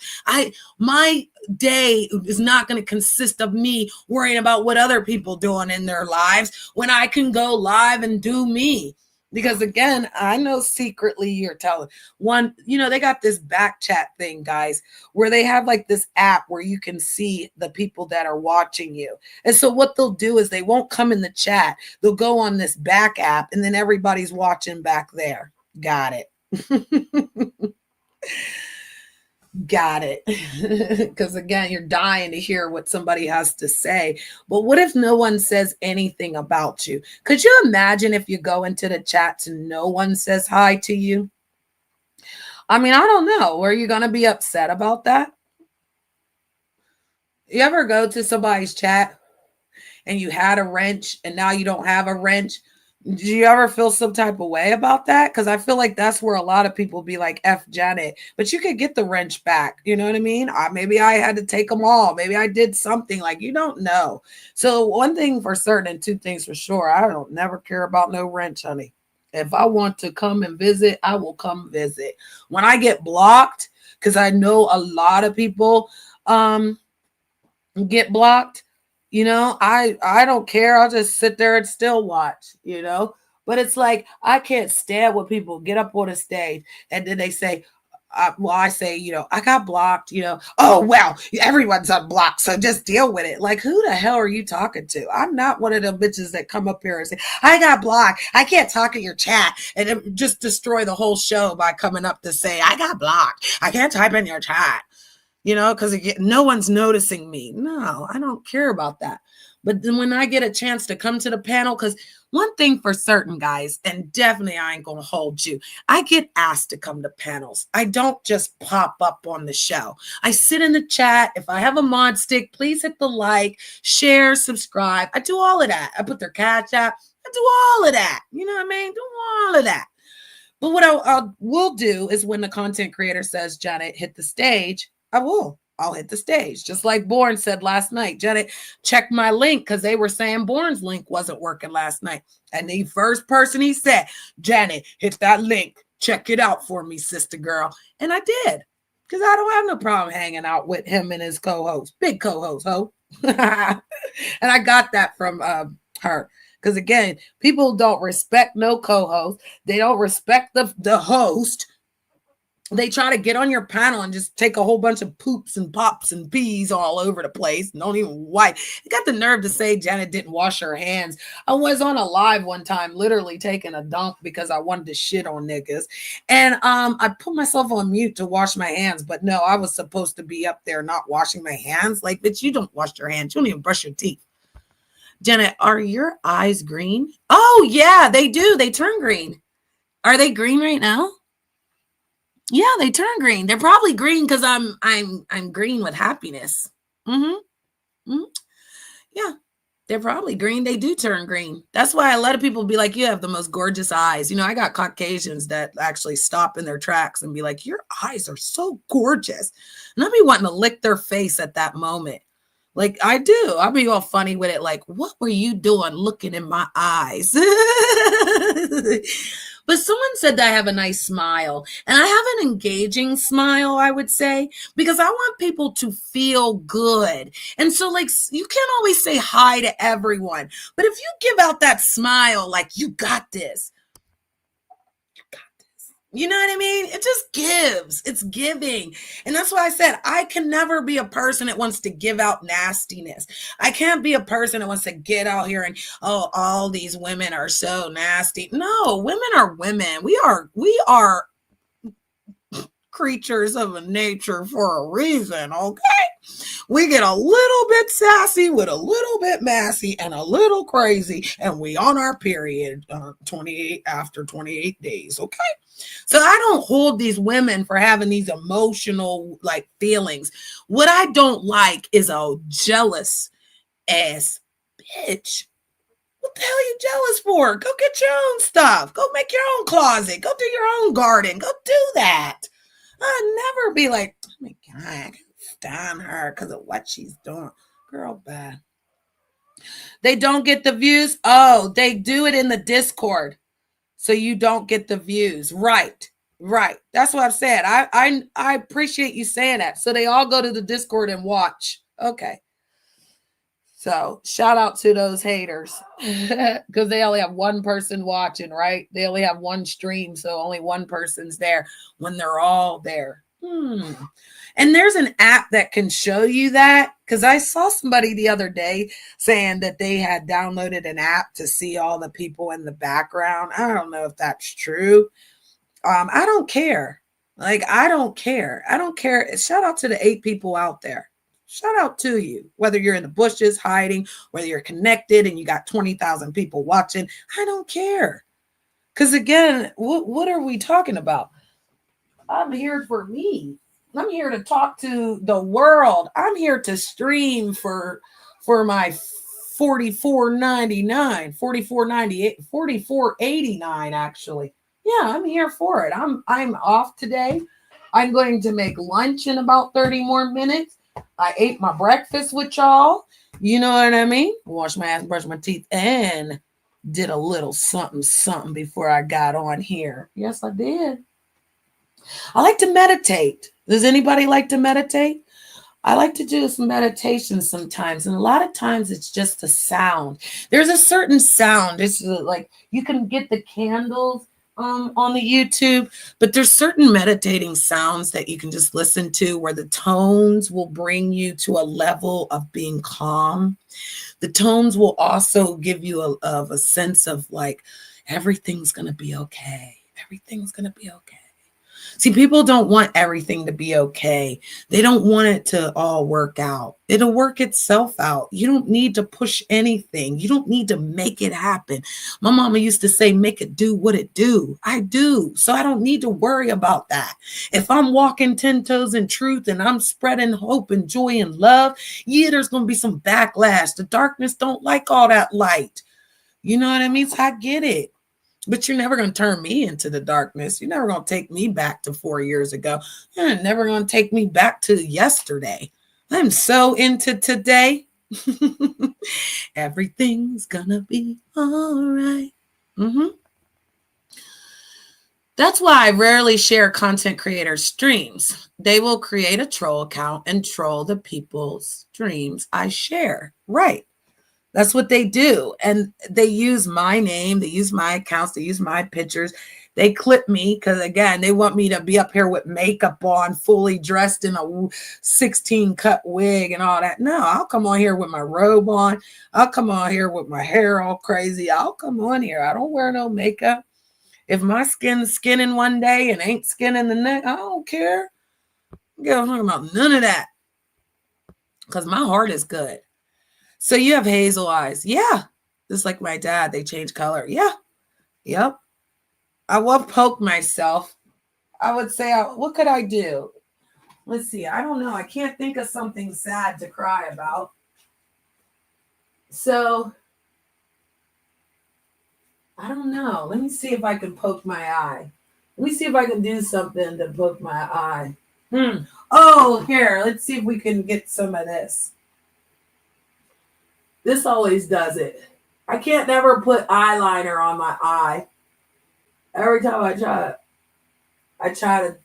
My day is not going to consist of me worrying about what other people doing in their lives when I can go live and do me. Because again, I know secretly you're telling one, they got this back chat thing, guys, where they have like this app where you can see the people that are watching you. And so what they'll do is they won't come in the chat. They'll go on this back app and then everybody's watching back there. Got it. Got it. Because again, you're dying to hear what somebody has to say. But what if no one says anything about you? Could you imagine if you go into the chats and no one says hi to you? I mean, I don't know. Are you going to be upset about that? You ever go to somebody's chat and you had a wrench and now you don't have a wrench? Do you ever feel some type of way about that? Because I feel like that's where a lot of people be like, F Janet, but you could get the wrench back. You know what I mean? Maybe I had to take them all. Maybe I did something, like, you don't know. So one thing for certain and two things for sure, I don't never care about no wrench, honey. If I want to come and visit, I will come visit. When I get blocked, because I know a lot of people get blocked, I don't care. I'll just sit there and still watch, But it's like, I can't stand when people get up on a stage and then they say, I say, I got blocked, oh, well, everyone's unblocked, so just deal with it. Like, who the hell are you talking to? I'm not one of them bitches that come up here and say, I got blocked. I can't talk in your chat, and then just destroy the whole show by coming up to say, I got blocked. I can't type in your chat. Because no one's noticing me. No, I don't care about that. But then when I get a chance to come to the panel, because one thing for certain, guys, and definitely I ain't going to hold you, I get asked to come to panels. I don't just pop up on the show. I sit in the chat. If I have a mod stick, please hit the like, share, subscribe. I do all of that. I put their cash app. I do all of that. You know what I mean? Do all of that. But what I will do is when the content creator says, Janet, hit the stage, I'll hit the stage. Just like Bourne said last night, Janet, check my link, because they were saying Bourne's link wasn't working last night. And the first person he said, Janet, hit that link. Check it out for me, sister girl. And I did, because I don't have no problem hanging out with him and his co-host, big co-host, ho. And I got that from her. Because again, people don't respect no co-host. They don't respect the host. They try to get on your panel and just take a whole bunch of poops and pops and peas all over the place and don't even wipe. They got the nerve to say Janet didn't wash her hands. I was on a live one time, literally taking a dump because I wanted to shit on niggas. And I put myself on mute to wash my hands. But no, I was supposed to be up there not washing my hands. Like, bitch, you don't wash your hands. You don't even brush your teeth. Janet, are your eyes green? Oh, yeah, they do. They turn green. Are they green right now? Yeah, they turn green. They're probably green because I'm green with happiness. Yeah, they're probably green. They do turn green. That's why a lot of people be like, you have the most gorgeous eyes. You know, I got Caucasians that actually stop in their tracks and be like, your eyes are so gorgeous. And I'll be wanting to lick their face at that moment. Like I do. I'll be all funny with it. Like, what were you doing looking in my eyes? But someone said that I have a nice smile, and I have an engaging smile, I would say, because I want people to feel good. And so, like, you can't always say hi to everyone, but if you give out that smile, like, you got this. You know what I mean? It just gives. It's giving. And that's why I said I can never be a person that wants to give out nastiness. I can't be a person that wants to get out here and, oh, all these women are so nasty. No, women are women. We are creatures of nature for a reason, okay? We get a little bit sassy with a little bit messy and a little crazy, and we on our period after 28 days, okay? So I don't hold these women for having these emotional like feelings. What I don't like is a jealous ass bitch. What the hell are you jealous for? Go get your own stuff. Go make your own closet. Go do your own garden. Go do that. I'd never be like, oh my God, I can't stand her because of what she's doing. Girl, bad. They don't get the views. Oh, they do it in the Discord. So you don't get the views. Right. That's what I've said. I appreciate you saying that. So they all go to the Discord and watch. Okay. So shout out to those haters because they only have one person watching, right? They only have one stream. So only one person's there when they're all there. And there's an app that can show you that, because I saw somebody the other day saying that they had downloaded an app to see all the people in the background. I don't know if that's true. I don't care. Like, I don't care. Shout out to the 8 people out there. Shout out to you, whether you're in the bushes hiding, whether you're connected and you got 20,000 people watching. I don't care. Because again, what are we talking about? I'm here for me. I'm here to talk to the world. I'm here to stream for my $44.99, $44.98, $44.89 actually. Yeah, I'm here for it. I'm off today. I'm going to make lunch in about 30 more minutes. I ate my breakfast with y'all. You know what I mean? Washed my ass, brushed my teeth, and did a little something before I got on here. Yes, I did. I like to meditate. Does anybody like to meditate? I like to do some meditation sometimes, and a lot of times it's just a sound. There's a certain sound. It's like you can get the candles on the YouTube, but there's certain meditating sounds that you can just listen to where the tones will bring you to a level of being calm. The tones will also give you a sense of like, everything's going to be okay. Everything's going to be okay. See, people don't want everything to be okay. They don't want it to all work out. It'll work itself out. You don't need to push anything. You don't need to make it happen. My mama used to say, make it do what it do. I do. So I don't need to worry about that. If I'm walking 10 toes in truth and I'm spreading hope and joy and love, yeah, there's going to be some backlash. The darkness don't like all that light. You know what I mean? So I get it. But you're never going to turn me into the darkness. You're never going to take me back to 4 years ago. You're never going to take me back to yesterday. I'm so into today. Everything's gonna be all right. That's why I rarely share content creators' streams. They will create a troll account and troll the people's streams I share. Right. That's what they do. And they use my name, they use my accounts, they use my pictures. They clip me because, again, they want me to be up here with makeup on, fully dressed in a 16-cut wig and all that. No, I'll come on here with my robe on. I'll come on here with my hair all crazy. I'll come on here. I don't wear no makeup. If my skin's skinning one day and ain't skinning the next, I don't care. I'm talking about none of that because my heart is good. So you have hazel eyes. Yeah. Just like my dad, they change color. Yeah. Yep. I will poke myself. I would say, what could I do? Let's see. I don't know. I can't think of something sad to cry about. So, I don't know. Let me see if I can poke my eye. Let me see if I can do something to poke my eye. Oh, here. Let's see if we can get some of this. This always does it. I can't never put eyeliner on my eye. Every time I try to,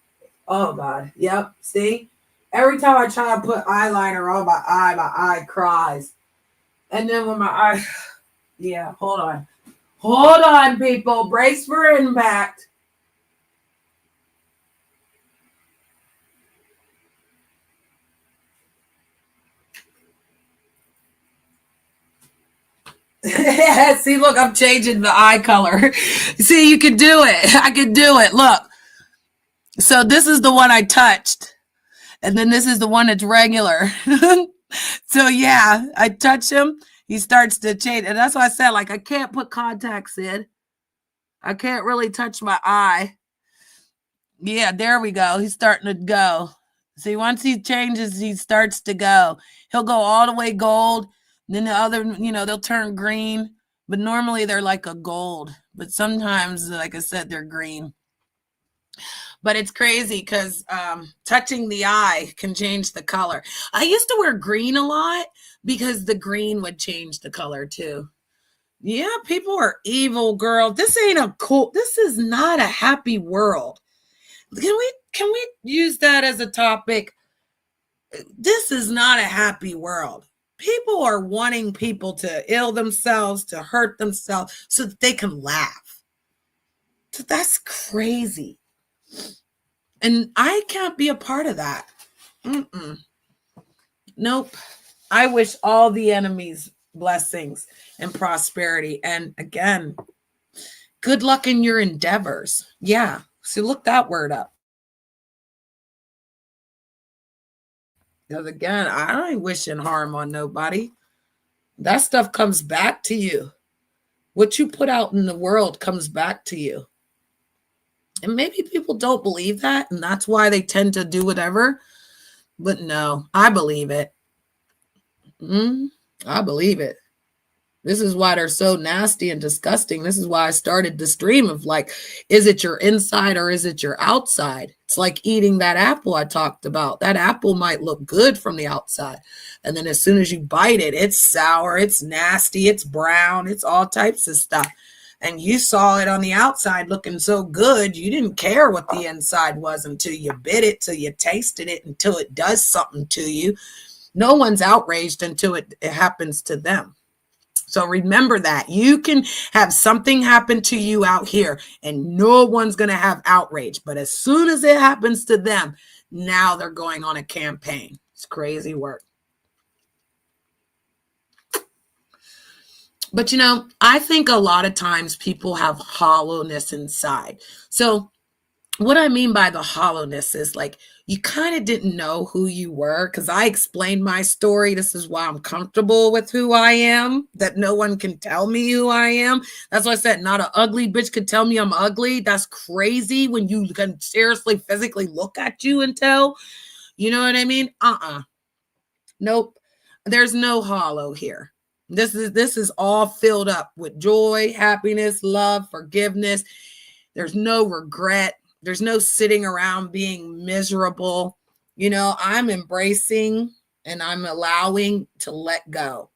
oh God, yep, see? Every time I try to put eyeliner on my eye cries. And then when my eye, yeah, hold on. Hold on, people, brace for impact. See, look, I'm changing the eye color. See, you can do it. I can do it. Look. So this is the one I touched. And then this is the one that's regular. So yeah, I touch him. He starts to change. And that's why I said, like, I can't put contacts in. I can't really touch my eye. Yeah, there we go. He's starting to go. See, once he changes, he starts to go. He'll go all the way gold. Then the other, they'll turn green. But normally they're like a gold. But sometimes, like I said, they're green. But it's crazy because touching the eye can change the color. I used to wear green a lot because the green would change the color too. Yeah, people are evil, girl. This is not a happy world. Can we use that as a topic? This is not a happy world. People are wanting people to ill themselves, to hurt themselves so that they can laugh. So that's crazy. And I can't be a part of that. Nope. I wish all the enemies blessings and prosperity. And again, good luck in your endeavors. Yeah. So look that word up. Because again, I ain't wishing harm on nobody. That stuff comes back to you. What you put out in the world comes back to you. And maybe people don't believe that, and that's why they tend to do whatever. But no, I believe it. I believe it. This is why they're so nasty and disgusting. This is why I started the stream of like, is it your inside or is it your outside? It's like eating that apple I talked about. That apple might look good from the outside. And then as soon as you bite it, it's sour, it's nasty, it's brown, it's all types of stuff. And you saw it on the outside looking so good, you didn't care what the inside was until you bit it, till you tasted it, until it does something to you. No one's outraged until it happens to them. So remember that. You can have something happen to you out here and no one's going to have outrage. But as soon as it happens to them, now they're going on a campaign. It's crazy work. But, I think a lot of times people have hollowness inside. So what I mean by the hollowness is like you kind of didn't know who you were because I explained my story. This is why I'm comfortable with who I am, that no one can tell me who I am. That's why I said not an ugly bitch could tell me I'm ugly. That's crazy when you can seriously physically look at you and tell. You know what I mean? Nope. There's no hollow here. This is all filled up with joy, happiness, love, forgiveness. There's no regret. There's no sitting around being miserable. You know, I'm embracing and I'm allowing to let go.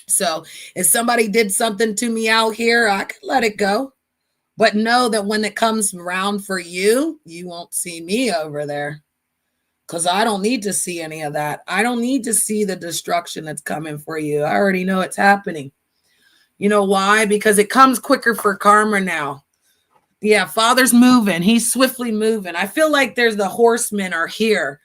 So if somebody did something to me out here, I could let it go. But know that when it comes around for you, you won't see me over there. Because I don't need to see any of that. I don't need to see the destruction that's coming for you. I already know it's happening. You know why? Because it comes quicker for karma now. Yeah, Father's moving. He's swiftly moving. I feel like there's the horsemen are here.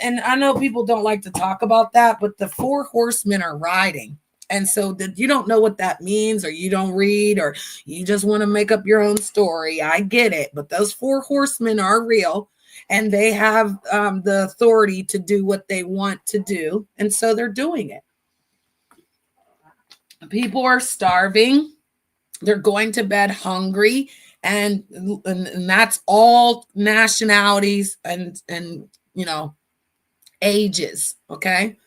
And I know people don't like to talk about that, but the 4 horsemen are riding. And so you don't know what that means, or you don't read, or you just want to make up your own story. I get it. But those 4 horsemen are real, and they have the authority to do what they want to do. And so they're doing it. People are starving. They're going to bed hungry. And that's all nationalities and you know, ages. Okay.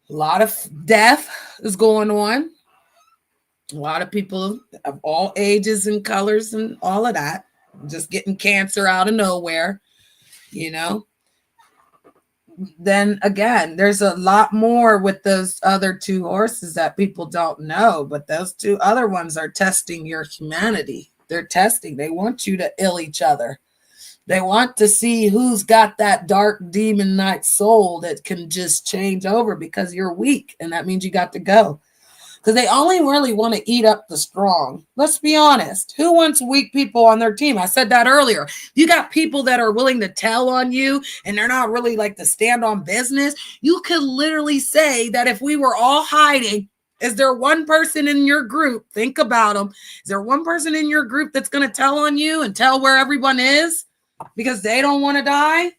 A lot of death is going on. A lot of people of all ages and colors and all of that, just getting cancer out of nowhere, you know. Then again, there's a lot more with those other 2 horses that people don't know, but those 2 other ones are testing your humanity. They're testing. They want you to ill each other. They want to see who's got that dark demon night soul that can just change over because you're weak. And that means you got to go. Because they only really want to eat up the strong. Let's be honest. Who wants weak people on their team? I said that earlier. You got people that are willing to tell on you and they're not really like to stand on business. You could literally say that if we were all hiding, is there one person in your group? Think about them. Is there one person in your group that's going to tell on you and tell where everyone is because they don't want to die?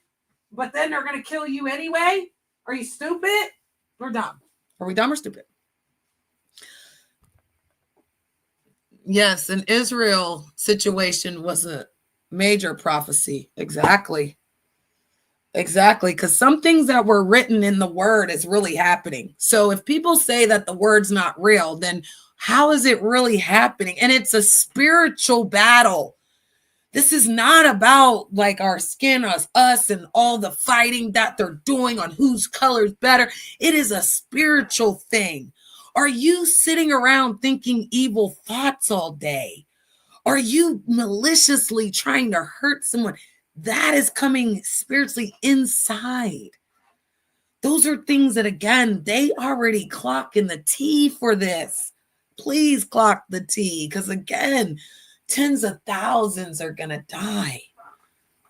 But then they're going to kill you anyway? Are you stupid or dumb? Are we dumb or stupid? Yes, an Israel situation was a major prophecy. Exactly. Because some things that were written in the word is really happening. So if people say that the word's not real, then how is it really happening? And it's a spiritual battle. This is not about like our skin, us, and all the fighting that they're doing on whose color is better. It is a spiritual thing. Are you sitting around thinking evil thoughts all day? Are you maliciously trying to hurt someone? That is coming spiritually inside. Those are things that, again, they already clock in the T for this. Please clock the T, because, again, tens of thousands are going to die.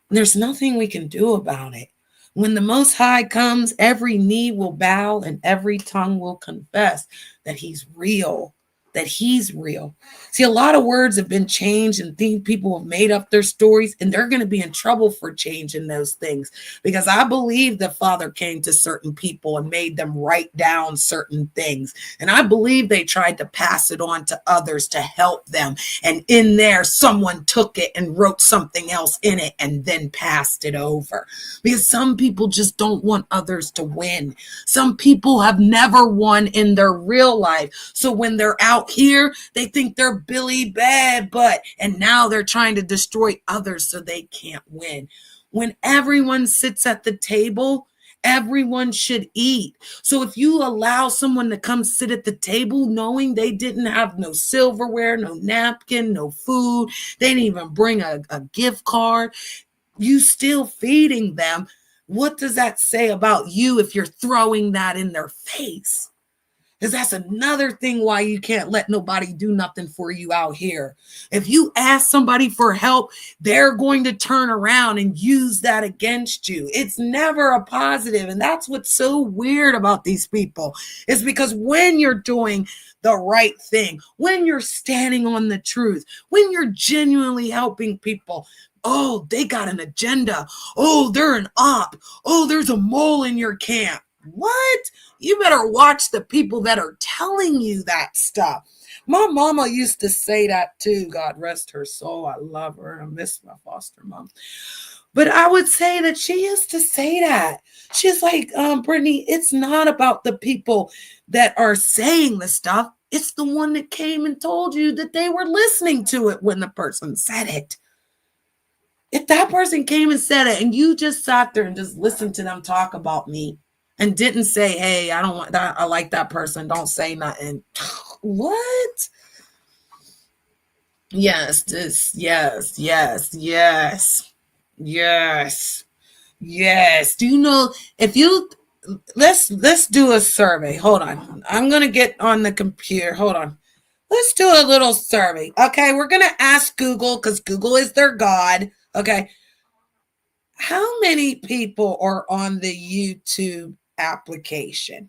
And there's nothing we can do about it. When the Most High comes, every knee will bow and every tongue will confess that he's real, that he's real. See, a lot of words have been changed and people have made up their stories, and they're going to be in trouble for changing those things, because I believe the Father came to certain people and made them write down certain things. And I believe they tried to pass it on to others to help them. And in there, someone took it and wrote something else in it and then passed it over, because some people just don't want others to win. Some people have never won in their real life. So when they're out here, they think they're Billy Bad Butt, and now they're trying to destroy others so they can't win. When everyone sits at the table, everyone should eat. So if you allow someone to come sit at the table knowing they didn't have no silverware, no napkin, no food, they didn't even bring a gift card, you still feeding them, what does that say about you if you're throwing that in their face? Because that's another thing why you can't let nobody do nothing for you out here. If you ask somebody for help, they're going to turn around and use that against you. It's never a positive. And that's what's so weird about these people, is because when you're doing the right thing, when you're standing on the truth, when you're genuinely helping people, oh, they got an agenda. Oh, they're an op. Oh, there's a mole in your camp. What? You better watch the people that are telling you that stuff. My mama used to say that too. God rest her soul. I love her. I miss my foster mom. But I would say that she used to say that. She's like, Brittany, it's not about the people that are saying the stuff. It's the one that came and told you that they were listening to it when the person said it. If that person came and said it and you just sat there and just listened to them talk about me and didn't say, hey, I don't want that, I like that person, don't say nothing. What? Yes. Do you know, if you, let's do a survey. Hold on. I'm going to get on the computer. Hold on. Let's do a little survey. Okay. We're going to ask Google, because Google is their God. Okay. How many people are on the YouTube application?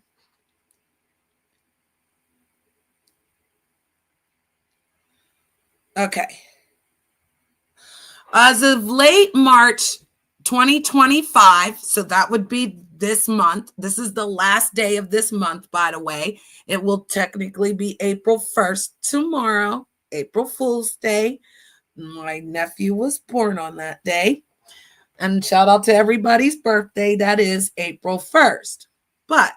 Okay. As of late March 2025, so that would be this month. This is the last day of this month, by the way. It will technically be April 1st tomorrow, April Fool's Day. My nephew was born on that day. And shout out to everybody's birthday. That is April 1st. But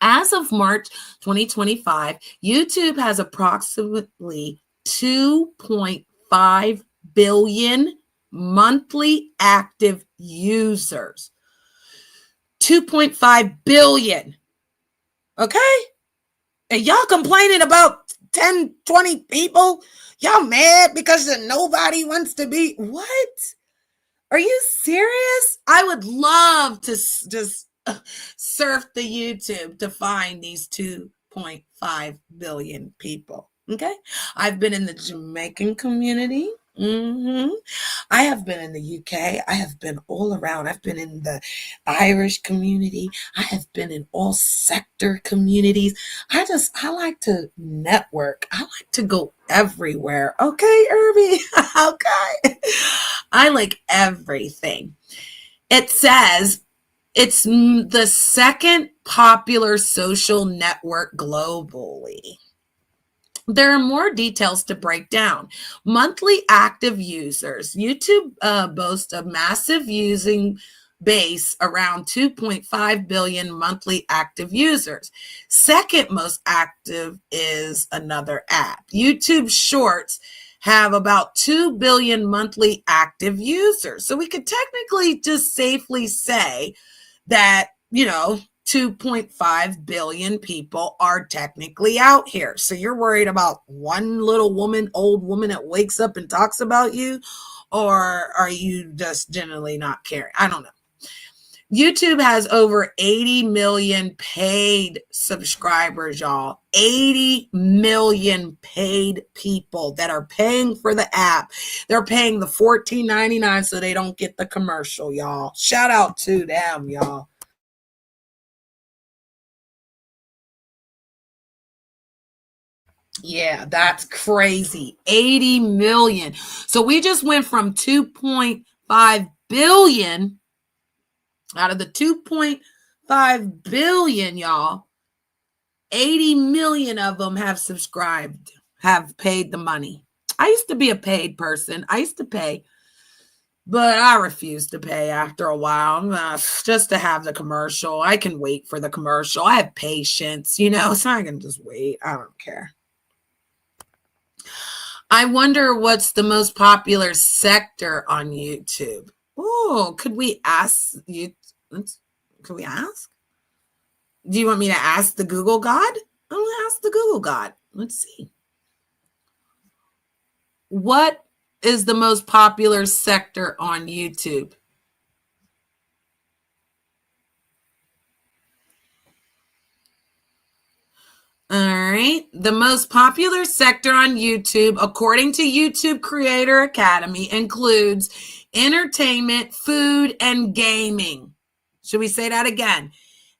as of March 2025, YouTube has approximately 2.5 billion monthly active users. 2.5 billion. Okay? And y'all complaining about 10, 20 people? Y'all mad because nobody wants to be? What? Are you serious? I would love to just surf the YouTube to find these 2.5 billion people. Okay. I've been in the Jamaican community. I have been in the UK. I have been all around. I've been in the Irish community. I have been in all sector communities. I like to network. I like to go everywhere. Okay, Irby. Okay. I like everything. It says it's the second popular social network globally. There are more details to break down. Monthly active users. YouTube boasts a massive using base, around 2.5 billion monthly active users. Second most active is another app. YouTube Shorts have about 2 billion monthly active users. So we could technically just safely say that, 2.5 billion people are technically out here. So you're worried about one little woman, old woman that wakes up and talks about you, or are you just generally not caring? I don't know. YouTube has over 80 million paid subscribers, y'all. 80 million paid people that are paying for the app. They're paying the $14.99 so they don't get the commercial, y'all. Shout out to them, y'all. Yeah, that's crazy. 80 million. So we just went from 2.5 billion out of the 2.5 billion, y'all. 80 million of them have subscribed, have paid the money. I used to be a paid person. I used to pay, but I refused to pay after a while, just to have the commercial. I can wait for the commercial. I have patience, so I can just wait. I don't care. I wonder what's the most popular sector on YouTube. Oh, could we ask you? Could we ask? Do you want me to ask the Google God? I'm going to ask the Google God. Let's see. What is the most popular sector on YouTube? All right. The most popular sector on YouTube, according to YouTube Creator Academy, includes entertainment, food, and gaming. Should we say that again?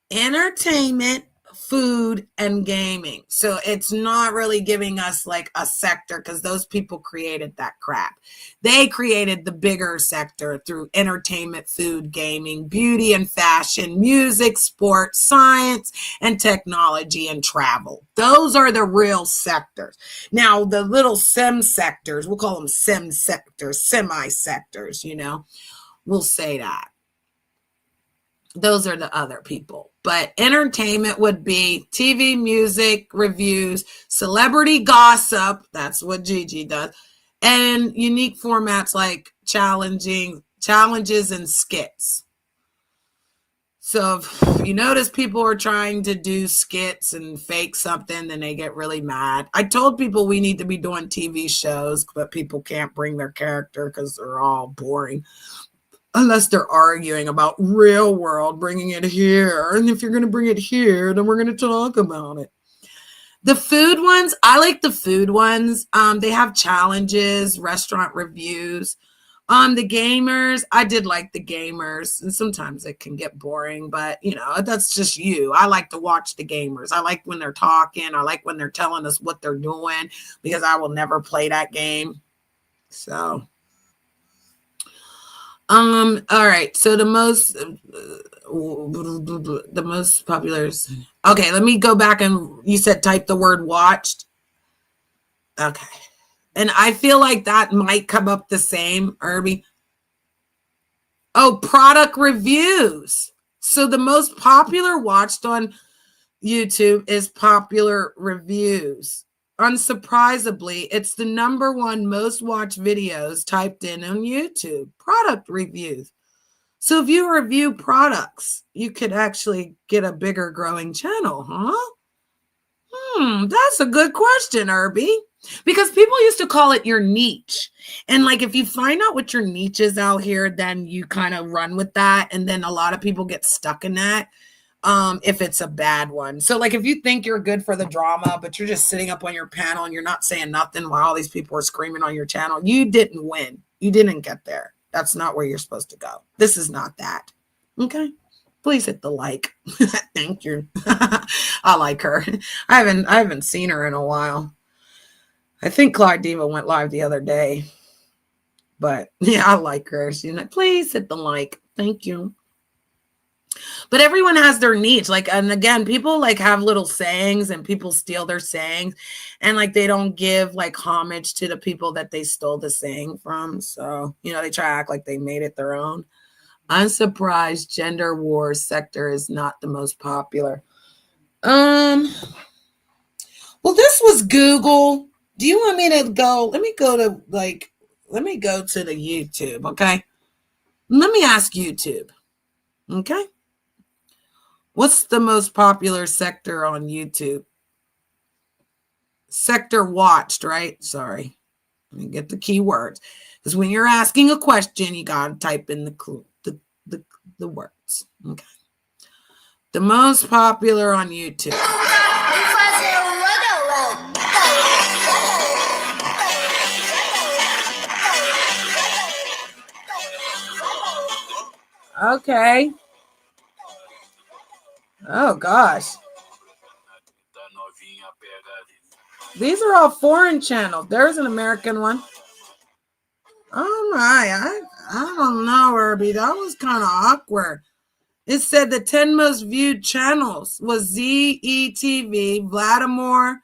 Entertainment, food, and gaming. So it's not really giving us like a sector, because those people created that crap. They created the bigger sector through entertainment, food, gaming, beauty and fashion, music, sports, science, and technology and travel. Those are the real sectors. Now, the little sim sectors, we'll call them sim sectors, semi sectors, we'll say that. Those are the other people. But entertainment would be TV, music, reviews, celebrity gossip. That's what Gigi does. And unique formats like challenges and skits. So if you notice people are trying to do skits and fake something, then they get really mad. I told people we need to be doing TV shows, but people can't bring their character because they're all boring. Unless they're arguing about real world, bringing it here. And if you're going to bring it here, then we're going to talk about it. The food ones, I like the food ones. They have challenges, restaurant reviews. The gamers, I did like the gamers. And sometimes it can get boring, but, that's just you. I like to watch the gamers. I like when they're talking. I like when they're telling us what they're doing because I will never play that game. So... all right. So the most popular. Okay, let me go back and you said type the word watched. Okay. And I feel like that might come up the same, Irby. Oh, product reviews. So the most popular watched on YouTube is popular reviews. Unsurprisingly, it's the number one most watched videos typed in on YouTube, product reviews. So if you review products, you could actually get a bigger growing channel, huh? That's a good question, Irby. Because people used to call it your niche. And like if you find out what your niche is out here, then you kind of run with that. And then a lot of people get stuck in that. If it's a bad one. So like if you think you're good for the drama, but you're just sitting up on your panel and you're not saying nothing while all these people are screaming on your channel, you didn't win. You didn't get there. That's not where you're supposed to go. This is not that. Okay. Please hit the like. Thank you. I like her. I haven't seen her in a while. I think Clyde Diva went live the other day. But yeah, I like her. She's like, please hit the like. Thank you. But everyone has their niche. Like, and again, people like have little sayings and people steal their sayings and like they don't give like homage to the people that they stole the saying from. So, they try to act like they made it their own. Unsurprised gender wars sector is not the most popular. Well, this was Google. Do you want me to go? Let me go to the YouTube. Okay. Let me ask YouTube. Okay. What's the most popular sector on YouTube? Sector watched, right? Sorry. Let me get the keywords. Because when you're asking a question, you got to type in the words. Okay. The most popular on YouTube. Okay. Oh, gosh. These are all foreign channels. There's an American one. Oh, my. I don't know, Irby. That was kind of awkward. It said the 10 most viewed channels was ZETV, Vladimir,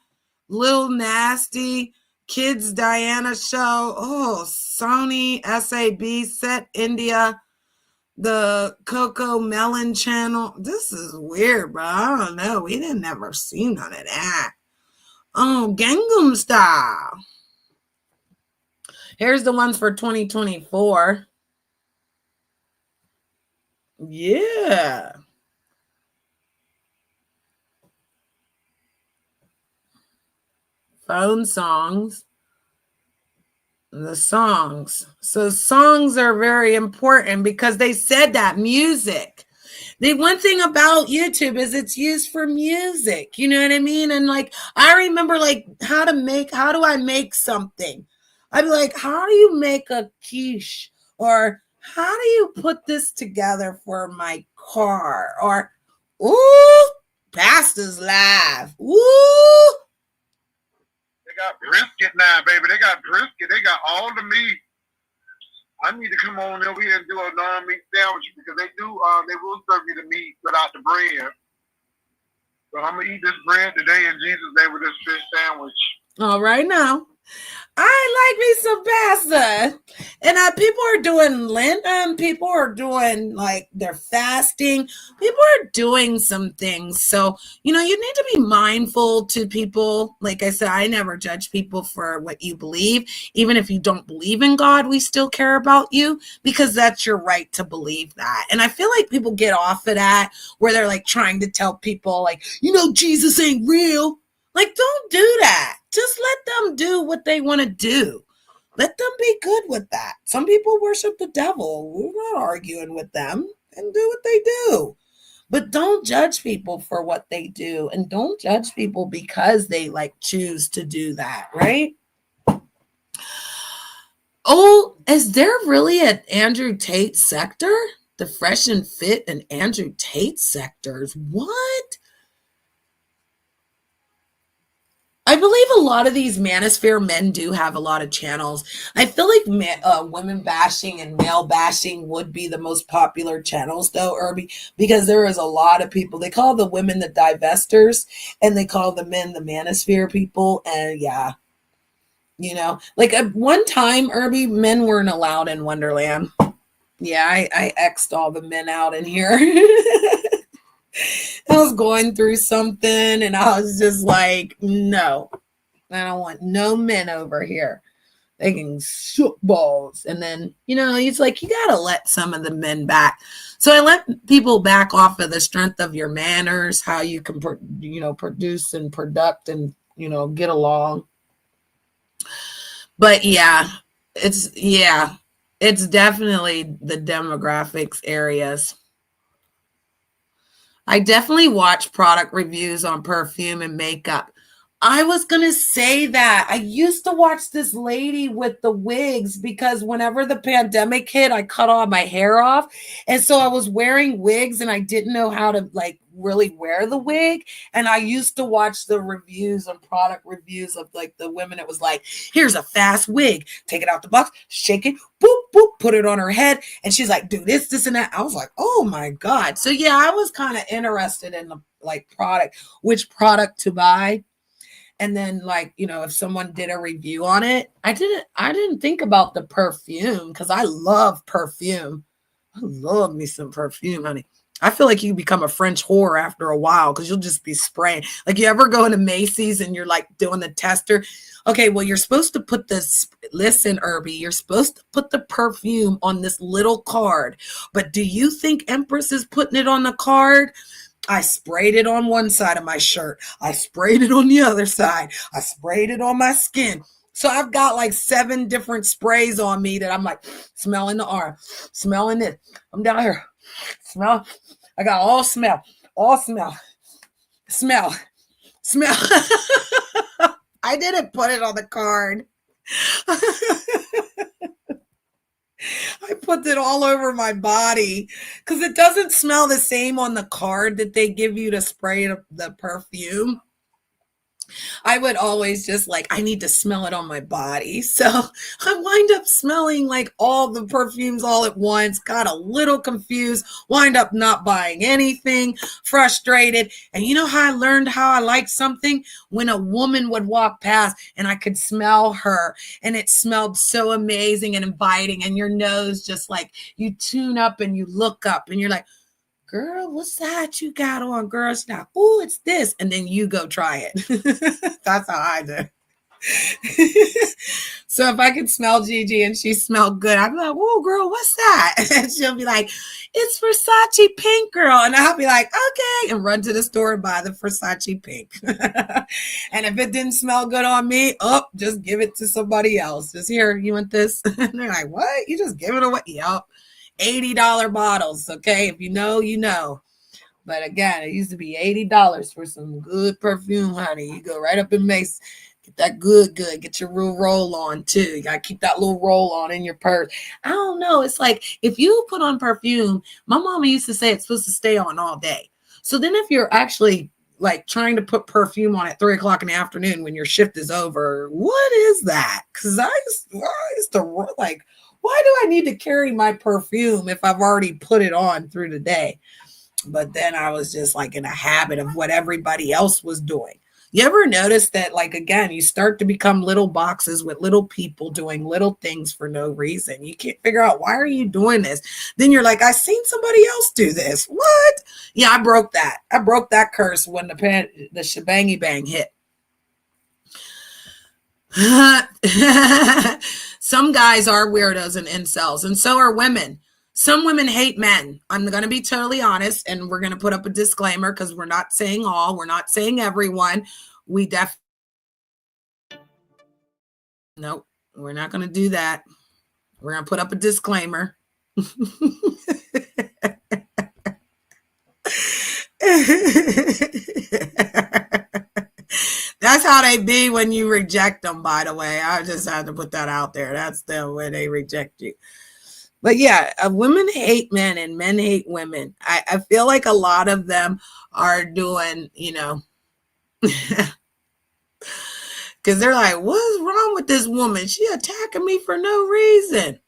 Lil Nasty, Kids Diana Show, Sony, SAB, Set India, the Coco Melon channel. This is weird, bro. I don't know. We didn't ever see none of that. Oh, Gangnam Style. Here's the ones for 2024. Yeah. Phone songs. The songs. So songs are very important because they said that music. The one thing about YouTube is it's used for music. You know what I mean? And like, I remember like how do I make something? I'd be like, how do you make a quiche? Or how do you put this together for my car? Or, ooh, Pastor's live. Ooh. They got brisket now, baby. They got brisket. They got all the meat. I need to come on over here and do a non-meat sandwich because they will serve you the meat without the bread. So I'm going to eat this bread today in Jesus' name with this fish sandwich. All right now. I like me some pasta. And people are doing Lent. People are doing like they're fasting. People are doing some things. So, you need to be mindful to people. Like I said, I never judge people for what you believe. Even if you don't believe in God, we still care about you because that's your right to believe that. And I feel like people get off of that where they're like trying to tell people like, Jesus ain't real. Like, don't do that. Just let them do what they want to do. Let them be good with that. Some people worship the devil. We're not arguing with them and do what they do. But don't judge people for what they do. And don't judge people because they like choose to do that, right? Oh, is there really an Andrew Tate sector? The Fresh and Fit and Andrew Tate sectors. What? I believe a lot of these manosphere men do have a lot of channels. I feel like women bashing and male bashing would be the most popular channels, though, Irby, because there is a lot of people. They call the women the divestors, and they call the men the manosphere people. And yeah, like at one time, Irby, men weren't allowed in Wonderland. Yeah, I X'd all the men out in here. I was going through something and I was just like, no, I don't want no men over here. They can shoot balls. And then, it's like, you got to let some of the men back. So I let people back off of the strength of your manners, how you can, produce and product and, get along. But it's definitely the demographics areas. I definitely watch product reviews on perfume and makeup. I was going to say that. I used to watch this lady with the wigs because whenever the pandemic hit, I cut all my hair off. And so I was wearing wigs and I didn't know how to like really wear the wig. And I used to watch the reviews and product reviews of like the women. It was like, here's a fast wig. Take it out the box, shake it, boop, boop, put it on her head. And she's like, do this, this, and that. I was like, oh my God. So yeah, I was kind of interested in the like product, which product to buy. And then like, if someone did a review on it, I didn't think about the perfume because I love perfume. I love me some perfume, honey. I feel like you become a French whore after a while because you'll just be spraying. Like you ever go into Macy's and you're like doing the tester. Okay, well, you're supposed to put this, listen, Irby, you're supposed to put the perfume on this little card. But do you think Empress is putting it on the card? I sprayed it on one side of my shirt. I sprayed it on the other side. I sprayed it on my skin. So I've got like 7 different sprays on me that I'm like smelling the arm, smelling it. I'm down here. Smell. I got all smell. Smell. I didn't put it on the card. I put it all over my body because it doesn't smell the same on the card that they give you to spray the perfume. I would always just like, I need to smell it on my body. So I wind up smelling like all the perfumes all at once, got a little confused, wind up not buying anything, frustrated. And you know how I learned how I like something? When a woman would walk past and I could smell her and it smelled so amazing and inviting. And your nose just like, you tune up and you look up and you're like, girl, what's that you got on, girl? She's like, oh, it's this. And then you go try it. That's how I do. So if I could smell Gigi and she smelled good, I'd be like, whoa, girl, what's that? And she'll be like, it's Versace pink, girl. And I'll be like, okay, and run to the store and buy the Versace pink. And if it didn't smell good on me, just give it to somebody else. Just here, you want this? And they're like, what? You just give it away? Yup. $80 bottles, okay? If you know, you know. But again, it used to be $80 for some good perfume, honey. You go right up in Mace, get that good. Get your real roll on too. You gotta keep that little roll on in your purse. I don't know. It's like if you put on perfume, my mama used to say it's supposed to stay on all day. So then if you're actually like trying to put perfume on at 3:00 in the afternoon when your shift is over, what is that? Because I used to like, why do I need to carry my perfume if I've already put it on through the day? But then I was just like in a habit of what everybody else was doing. You ever notice that, like, again, you start to become little boxes with little people doing little things for no reason. You can't figure out, why are you doing this? Then you're like, I seen somebody else do this. What? Yeah, I broke that. I broke that curse when the shebangy bang hit. Some guys are weirdos and incels, and so are women. Some women hate men. I'm going to be totally honest, and we're going to put up a disclaimer because we're not saying all. We're not saying everyone. We definitely... Nope, we're not going to do that. We're going to put up a disclaimer. That's how they be when you reject them, by the way. I just had to put that out there. That's the way they reject you. But yeah, women hate men and men hate women. I feel like a lot of them are doing, because they're like, what's wrong with this woman? She attacking me for no reason.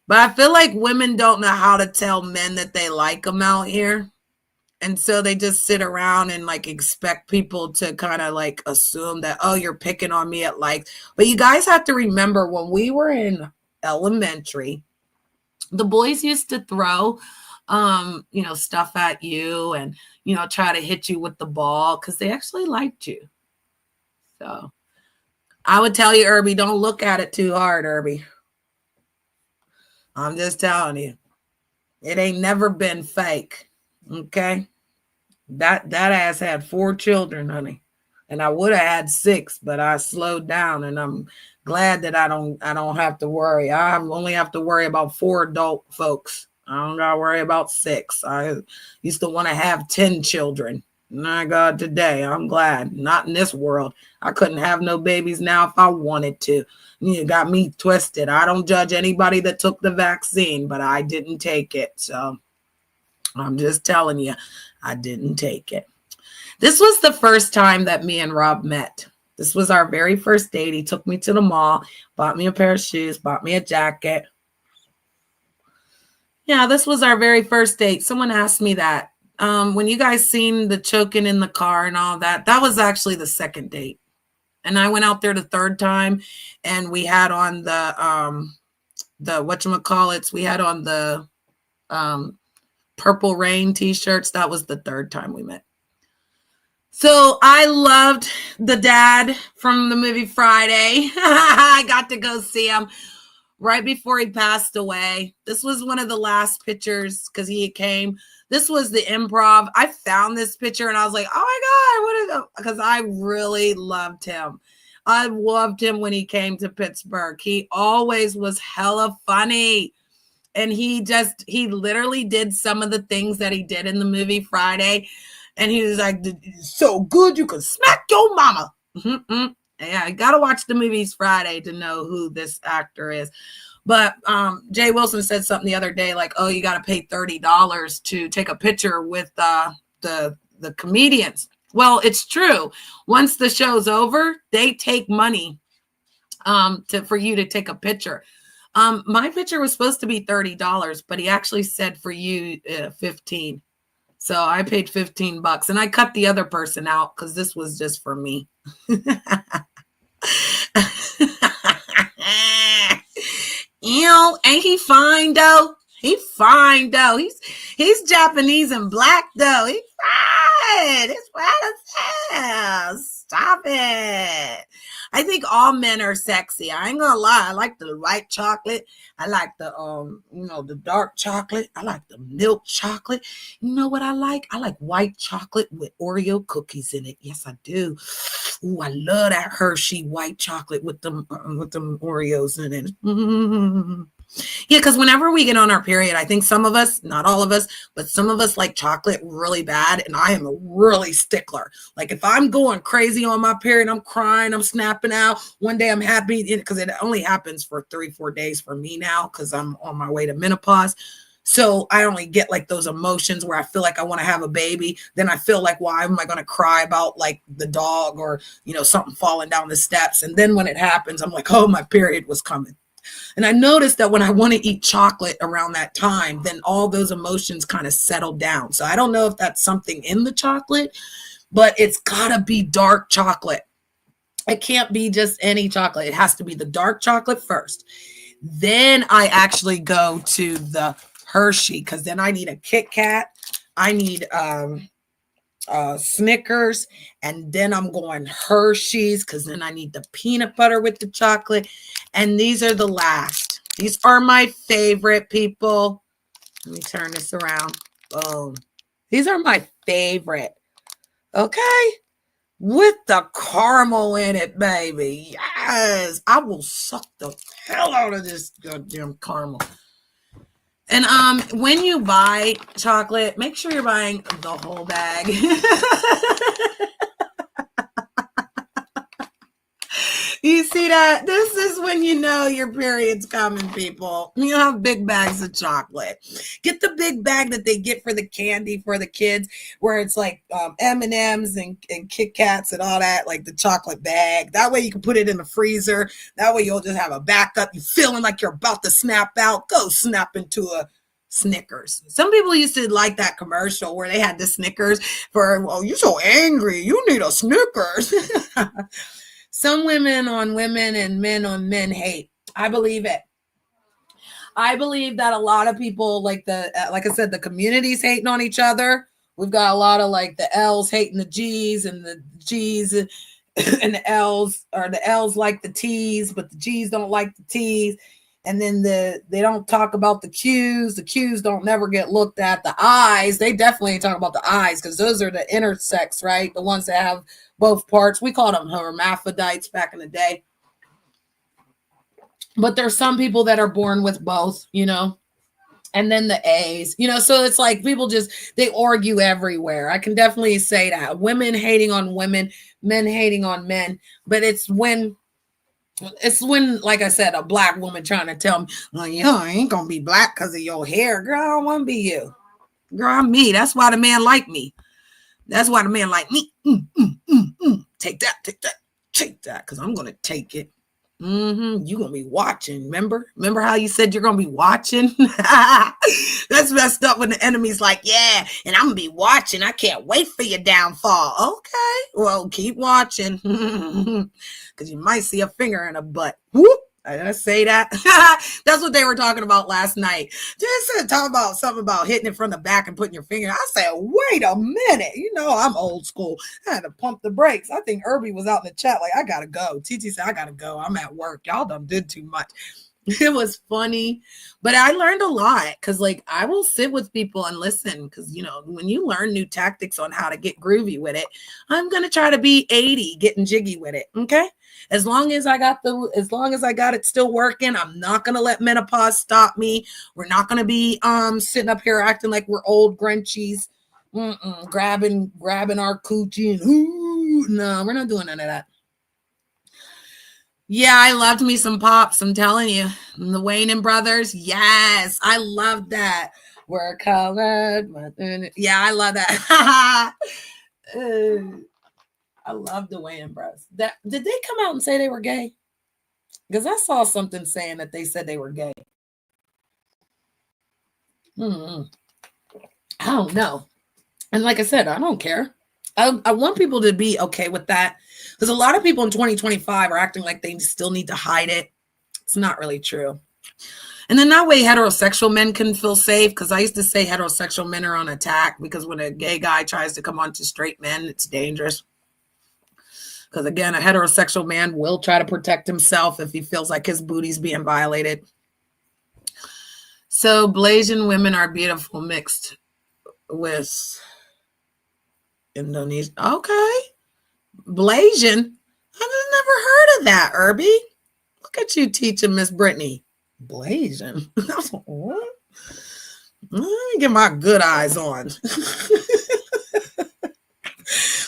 But I feel like women don't know how to tell men that they like them out here. And so they just sit around and like expect people to kind of like assume that, oh, you're picking on me at like. But you guys have to remember, when we were in elementary, the boys used to throw stuff at you and try to hit you with the ball because they actually liked you. So I would tell you, Irby, don't look at it too hard, Irby. I'm just telling you, it ain't never been fake. Okay, that ass had 4 children, honey, and I would have had 6, but I slowed down, and I'm glad that I don't have to worry. I only have to worry about 4 adult folks. I don't gotta worry about 6. I used to want to have 10 children. My God, today I'm glad. Not in this world. I couldn't have no babies now if I wanted to. You got me twisted. I don't judge anybody that took the vaccine, but I didn't take it. So I'm just telling you, I didn't take it. This was the first time that me and Rob met. This was our very first date. He took me to the mall, bought me a pair of shoes, bought me a jacket. Yeah, this was our very first date. Someone asked me that. When you guys seen the choking in the car and all that, that was actually the second date. And I went out there the third time, and we had on the whatchamacallits, we had on the Purple Rain t-shirts. That was the third time we met. So I loved the dad from the movie Friday. I got to go see him right before he passed away. This was one of the last pictures because he came. This was the Improv. I found this picture and I was like, oh my God, what is it? Because I really loved him. I loved him when he came to Pittsburgh. He always was hella funny. And he literally did some of the things that he did in the movie Friday. And he was like, it's so good you could smack your mama. Mm-hmm. Yeah, I got to watch the movies Friday to know who this actor is. But Jay Wilson said something the other day, like, oh, you got to pay $30 to take a picture with the comedians. Well, it's true. Once the show's over, they take money for you to take a picture. My picture was supposed to be $30, but he actually said for you $15. So I paid $15 and I cut the other person out because this was just for me. Ew, ain't he fine though? He's fine though. He's Japanese and black though. He's fine. It's fine as hell. Stop it. I think all men are sexy. I ain't gonna lie. I like the white chocolate. I like the the dark chocolate. I like the milk chocolate. You know what I like? I like white chocolate with Oreo cookies in it. Yes, I do. Ooh, I love that Hershey white chocolate with them Oreos in it. Mm-hmm. Yeah, because whenever we get on our period, I think some of us, not all of us, but some of us like chocolate really bad. And I am a really stickler. Like if I'm going crazy on my period, I'm crying, I'm snapping out. One day I'm happy because it only happens for 3-4 days for me now because I'm on my way to menopause. So I only get like those emotions where I feel like I want to have a baby. Then I feel like, why am I going to cry about like the dog or, something falling down the steps? And then when it happens, I'm like, oh, my period was coming. And I noticed that when I want to eat chocolate around that time, then all those emotions kind of settle down. So I don't know if that's something in the chocolate, but it's gotta be dark chocolate. It can't be just any chocolate. It has to be the dark chocolate first. Then I actually go to the Hershey, because then I need a Kit Kat. I need Snickers, and then I'm going Hershey's, because then I need the peanut butter with the chocolate. And these are the last. These are my favorite, people. Let me turn this around. Boom. These are my favorite. Okay? With the caramel in it, baby. Yes. I will suck the hell out of this goddamn caramel. And when you buy chocolate, make sure you're buying the whole bag. You see that? This is when you know your period's coming, people. You have big bags of chocolate. Get the big bag that they get for the candy for the kids, where it's like M&Ms and Kit Kats and all that, like the chocolate bag. That way you can put it in the freezer. That way you'll just have a backup. You feeling like you're about to snap out. Go snap into a Snickers. Some people used to like that commercial where they had the Snickers for, well, you're so angry. You need a Snickers. Some women on women and men on men hate. I believe it. I believe that a lot of people, like I said, the community's hating on each other. We've got a lot of like the L's hating the G's, and the G's and the L's, or the L's like the T's, but the G's don't like the T's. And then they don't talk about the Q's. The Q's don't never get looked at. The I's, they definitely ain't talking about the I's, because those are the intersex, right? The ones that have both parts. We called them hermaphrodites back in the day. But there's some people that are born with both, you know. And then the A's, you know, so it's like people they argue everywhere. I can definitely say that. Women hating on women, men hating on men. But it's when, like I said, a black woman trying to tell me, well, you know, I ain't going to be black because of your hair. Girl, I don't want to be you. Girl, I'm me. That's why the man like me. That's why the man like me. Take that, because I'm going to take it. You're going to be watching. Remember how you said you're going to be watching? That's messed up when the enemy's like, yeah, and I'm going to be watching. I can't wait for your downfall. Okay, well, keep watching, because you might see a finger in a butt. Whoop. Did I say that? That's what they were talking about last night. Just talking about something about hitting it from the back and putting your finger. I said, wait a minute. You know, I'm old school. I had to pump the brakes. I think Irby was out in the chat like, I got to go. TT said, I got to go. I'm at work. Y'all done did too much. It was funny, but I learned a lot, because like I will sit with people and listen, because you know, when you learn new tactics on how to get groovy with it, I'm going to try to be 80 getting jiggy with it. Okay. As long as I got it still working, I'm not going to let menopause stop me. We're not going to be sitting up here acting like we're old Grinchies, grabbing our coochie and no, we're not doing none of that. Yeah, I loved me some Pops, I'm telling you. And the Wayne brothers, yes, I love that. We're colored. Yeah, I love that. I love the Wayne brothers. Did they come out and say they were gay? Because I saw something saying that they said they were gay. I don't know. And like I said, I don't care. I want people to be okay with that. Because a lot of people in 2025 are acting like they still need to hide it. It's not really true. And then that way heterosexual men can feel safe, because I used to say heterosexual men are on attack, because when a gay guy tries to come on to straight men, it's dangerous. Because again, a heterosexual man will try to protect himself if he feels like his booty's being violated. So Blasian women are beautiful mixed with Indonesia. Okay. Blasian. I've never heard of that, Irby. Look at you teaching Miss Brittany. Blasian. What? Let me get my good eyes on.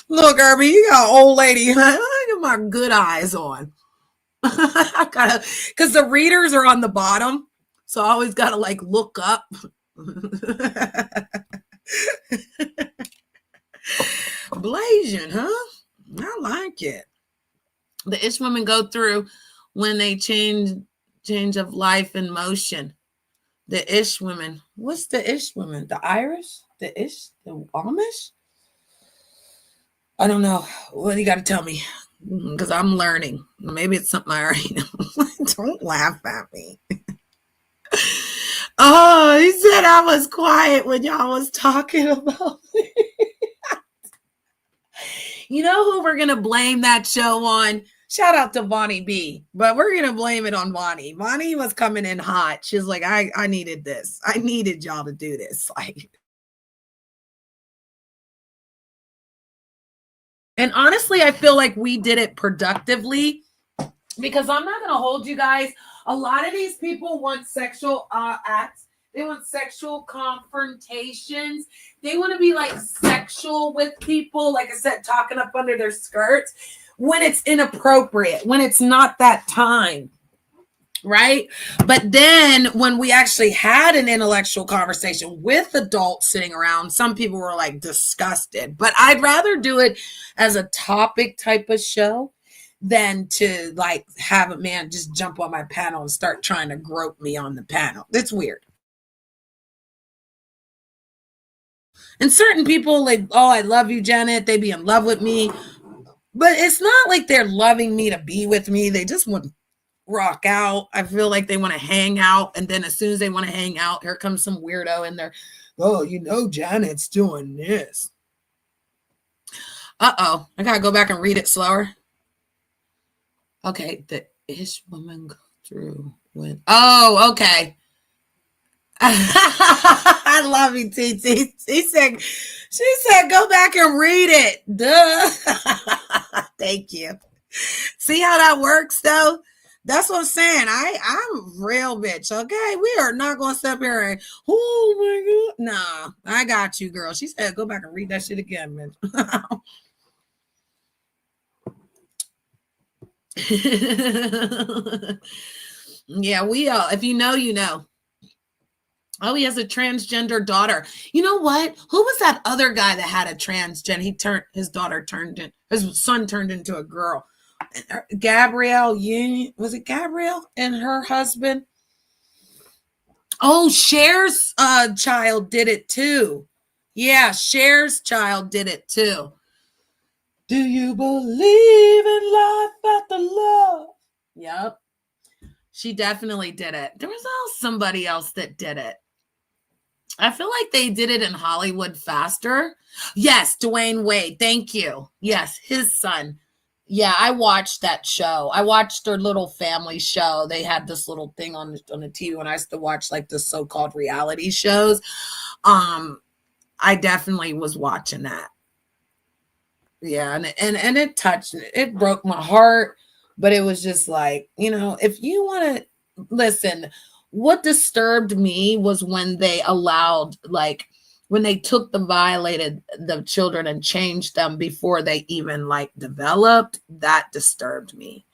Look, Irby, you got an old lady. Let me get my good eyes on. I gotta, because the readers are on the bottom, so I always gotta like look up. Blasian, huh? I like it. The Ish women go through when they change of life and motion. The Ish women. What's the Ish women? The Irish? The Ish? The Amish? I don't know. What do you got to tell me? Because I'm learning. Maybe it's something I already know. Don't laugh at me. Oh, he said I was quiet when y'all was talking about me. You know who we're going to blame that show on? Shout out to Bonnie B. But we're going to blame it on Bonnie. Bonnie was coming in hot. She's like, I needed this. I needed y'all to do this. Like, and honestly, I feel like we did it productively, because I'm not going to hold you guys. A lot of these people want sexual acts. They want sexual confrontations. They want to be like sexual with people, like I said, talking up under their skirts when it's inappropriate, when it's not that time, right? But then when we actually had an intellectual conversation with adults sitting around, some people were like disgusted. But I'd rather do it as a topic type of show than to like have a man just jump on my panel and start trying to grope me on the panel. That's weird. And certain people, like, oh, I love you, Janet. They be in love with me. But it's not like they're loving me to be with me. They just want to rock out. I feel like they want to hang out. And then as soon as they want to hang out, here comes some weirdo in there. Oh, you know, Janet's doing this. Uh-oh. I got to go back and read it slower. Okay. The ish woman go through when. Oh, okay. I love you, TT. She said, go back and read it. Duh. Thank you. See how that works, though? That's what I'm saying. I'm real bitch, okay? We are not going to step here and, oh, my God. Nah, I got you, girl. She said, go back and read that shit again, man. Yeah, if you know, you know. Oh, he has a transgender daughter. You know what? Who was that other guy that had a transgender? His son turned into a girl. Gabrielle Union. Was it Gabrielle and her husband? Oh, Cher's child did it too. Yeah, Cher's child did it too. Do you believe in life after love? Yep. She definitely did it. There was somebody else that did it. I feel like they did it in Hollywood faster. Yes, Dwayne Wade. Thank you. Yes, his son. Yeah, I watched that show. I watched their little family show. They had this little thing on the TV when I used to watch like the so-called reality shows. I definitely was watching that. Yeah, and it touched, it broke my heart, but it was just like, you know, if you want to listen, what disturbed me was when they allowed, like, when they took violated the children and changed them before they even like developed. That disturbed me,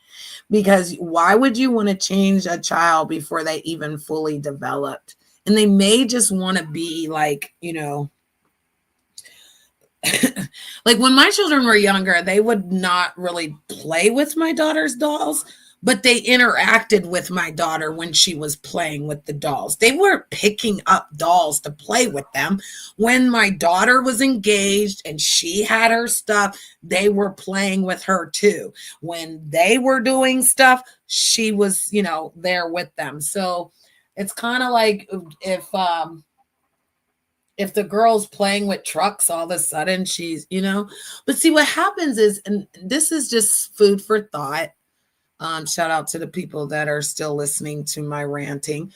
because why would you want to change a child before they even fully developed? And they may just want to be like, you know, like when my children were younger, they would not really play with my daughter's dolls, but they interacted with my daughter when she was playing with the dolls. They weren't picking up dolls to play with them. When my daughter was engaged and she had her stuff, they were playing with her too. When they were doing stuff, she was, you know, there with them. So it's kind of like if the girl's playing with trucks, all of a sudden she's, you know, but see what happens is, and this is just food for thought. Shout out to the people that are still listening to my ranting.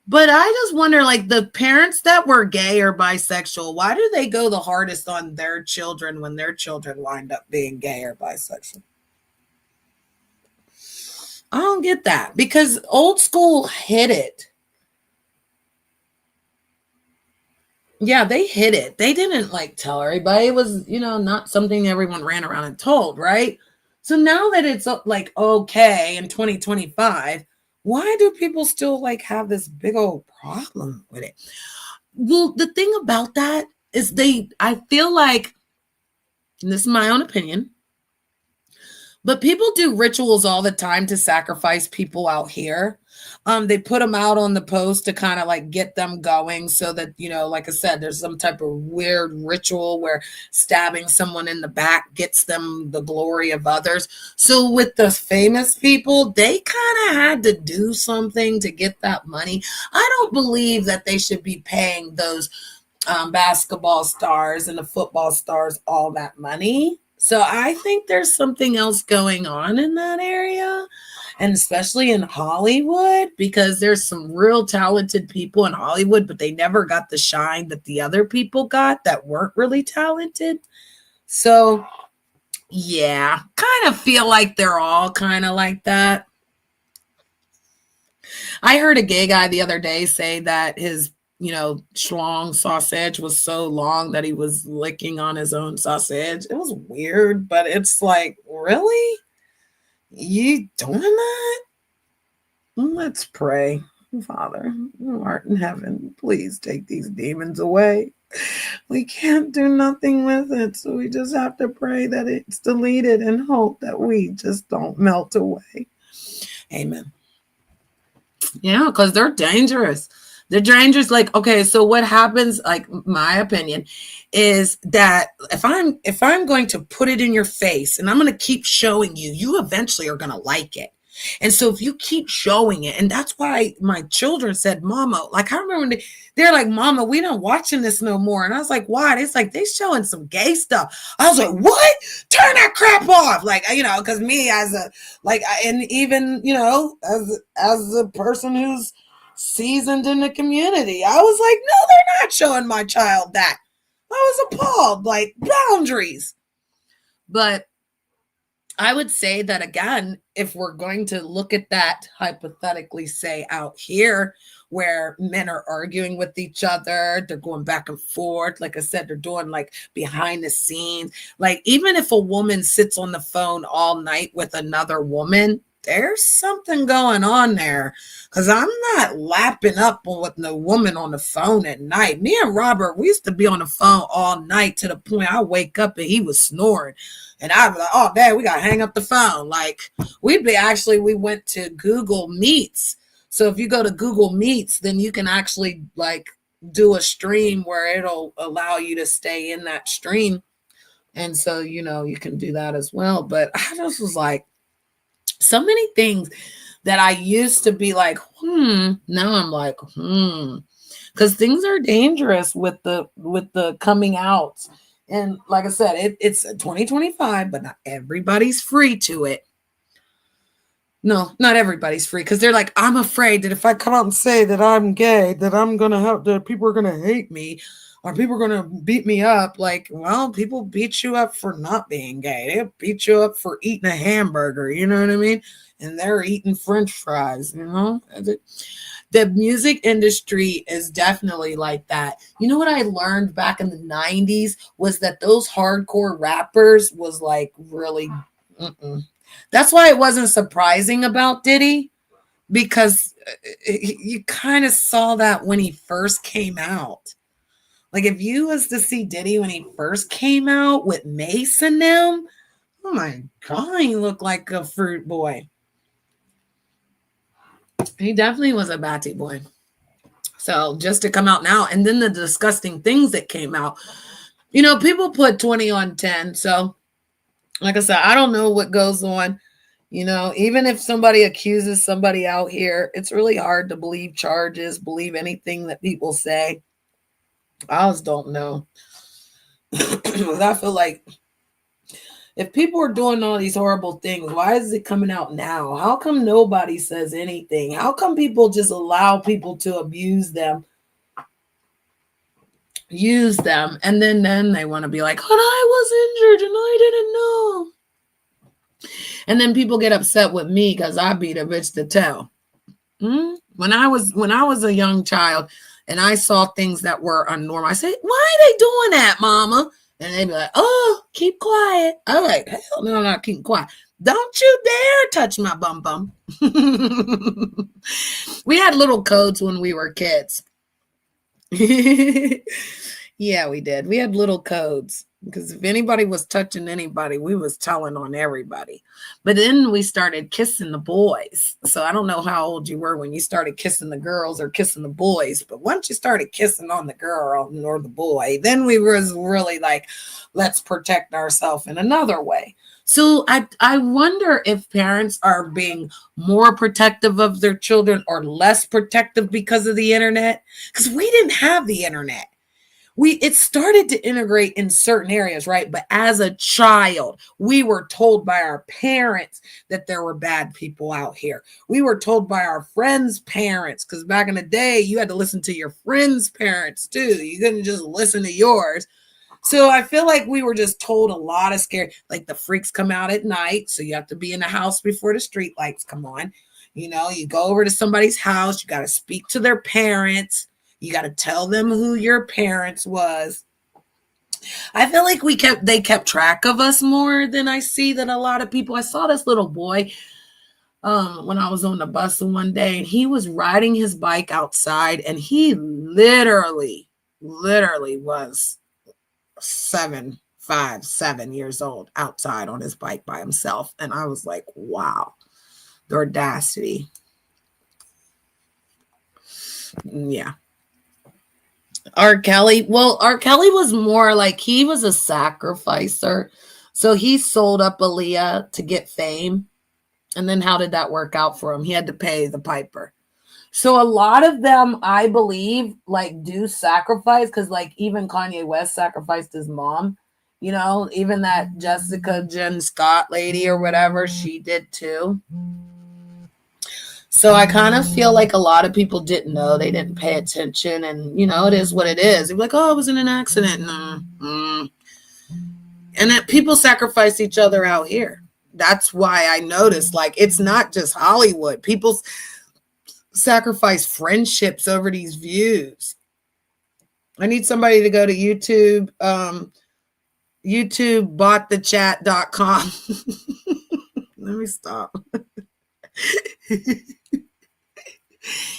But I just wonder, like, the parents that were gay or bisexual, why do they go the hardest on their children when their children wind up being gay or bisexual? I don't get that, because old school hid it. Yeah, they hid it. They didn't like tell everybody. It was, you know, not something everyone ran around and told, right? So now that it's like okay in 2025, why do people still like have this big old problem with it? Well, the thing about that is I feel like, and this is my own opinion, But people do rituals all the time to sacrifice people out here. They put them out on the post to kind of like get them going so that, you know, like I said, there's some type of weird ritual where stabbing someone in the back gets them the glory of others. So with the famous people, they kind of had to do something to get that money. I don't believe that they should be paying those basketball stars and the football stars all that money. So I think there's something else going on in that area, and especially in Hollywood, because there's some real talented people in Hollywood, but they never got the shine that the other people got that weren't really talented. So yeah, kind of feel like they're all kind of like that. I heard a gay guy the other day say that his, you know, schlong sausage was so long that he was licking on his own sausage. It was weird, but it's like, really? You doing that? Let's pray. Father, who art in heaven, please take these demons away. We can't do nothing with it, so we just have to pray that it's deleted and hope that we just don't melt away. Amen. Yeah, because they're dangerous. They're dangerous. Like, okay, so what happens, like my opinion, is that if I'm going to put it in your face and I'm going to keep showing you, you eventually are going to like it. And so if you keep showing it, and that's why my children said, Mama, like I remember when they're like, Mama, we not watching this no more. And I was like, why? It's like, they showing some gay stuff. I was like, what? Turn that crap off. Like, you know, because me as a, like, and even, you know, as a person who's seasoned in the community, I was like, no, they're not showing my child that. I was appalled, like boundaries. But I would say that, again, if we're going to look at that hypothetically, say out here where men are arguing with each other, they're going back and forth. Like I said, they're doing like behind the scenes. Like even if a woman sits on the phone all night with another woman, there's something going on there, because I'm not lapping up with no woman on the phone at night. Me and Robert, we used to be on the phone all night to the point I wake up and he was snoring. And I'd be like, oh, Dad, we got to hang up the phone. Like we went to Google Meets. So if you go to Google Meets, then you can actually like do a stream where it'll allow you to stay in that stream. And so, you know, you can do that as well. But I just was like, so many things that I used to be like, now I'm like, because things are dangerous with the coming out. And like I said, it's 2025, but not everybody's free to it. No, not everybody's free, because they're like, I'm afraid that if I come out and say that I'm gay, that I'm going to have that people are going to hate me, or people are going to beat me up. Like, well, people beat you up for not being gay. They beat you up for eating a hamburger, you know what I mean? And they're eating French fries, you know? The music industry is definitely like that. You know what I learned back in the 90s was that those hardcore rappers was like really, That's why it wasn't surprising about Diddy, because you kind of saw that when he first came out. Like if you was to see Diddy when he first came out with Mace and them, oh my God, he looked like a fruit boy. He definitely was a batty boy. So just to come out now, and then the disgusting things that came out, you know, people put 20 on 10. So like I said, I don't know what goes on. You know, even if somebody accuses somebody out here, it's really hard to believe charges, believe anything that people say. I just don't know. I feel like if people are doing all these horrible things, why is it coming out now? How come nobody says anything? How come people just allow people to abuse them, use them, and then they want to be like, but I was injured and I didn't know. And then people get upset with me because I beat a bitch to tell. When I was a young child and I saw things that were unnormal, I said, why are they doing that, Mama? And they'd be like, oh, keep quiet. I'm like, hell no, I'm not keeping quiet. Don't you dare touch my bum bum. We had little codes when we were kids. Yeah, we did. We had little codes because if anybody was touching anybody, we was telling on everybody. But then we started kissing the boys. So I don't know how old you were when you started kissing the girls or kissing the boys, but once you started kissing on the girl or the boy, then we was really like, let's protect ourselves in another way. So I wonder if parents are being more protective of their children or less protective because of the internet, because we didn't have the internet. It started to integrate in certain areas, right? But as a child, we were told by our parents that there were bad people out here. We were told by our friends' parents, because back in the day, you had to listen to your friends' parents too. You couldn't just listen to yours. So I feel like we were just told a lot of scary, like the freaks come out at night. So you have to be in the house before the street lights come on. You know, you go over to somebody's house, you got to speak to their parents. You got to tell them who your parents was. I feel like they kept track of us more than I see that a lot of people. I saw this little boy when I was on the bus one day, and he was riding his bike outside, and he literally was 7 years old outside on his bike by himself. And I was like, wow, the audacity. Yeah. R. Kelly was more like he was a sacrificer. So he sold up Aaliyah to get fame. And then how did that work out for him? He had to pay the piper. So a lot of them, I believe, like do sacrifice because like even Kanye West sacrificed his mom. You know, even that Jessica Jen Scott lady or whatever, she did too. So I kind of feel like a lot of people didn't know. They didn't pay attention. And, you know, it is what it is. They're like, oh, it was in an accident. And that people sacrifice each other out here. That's why I noticed, like, it's not just Hollywood. People sacrifice friendships over these views. I need somebody to go to YouTube. YouTubebotthechat.com. Let me stop.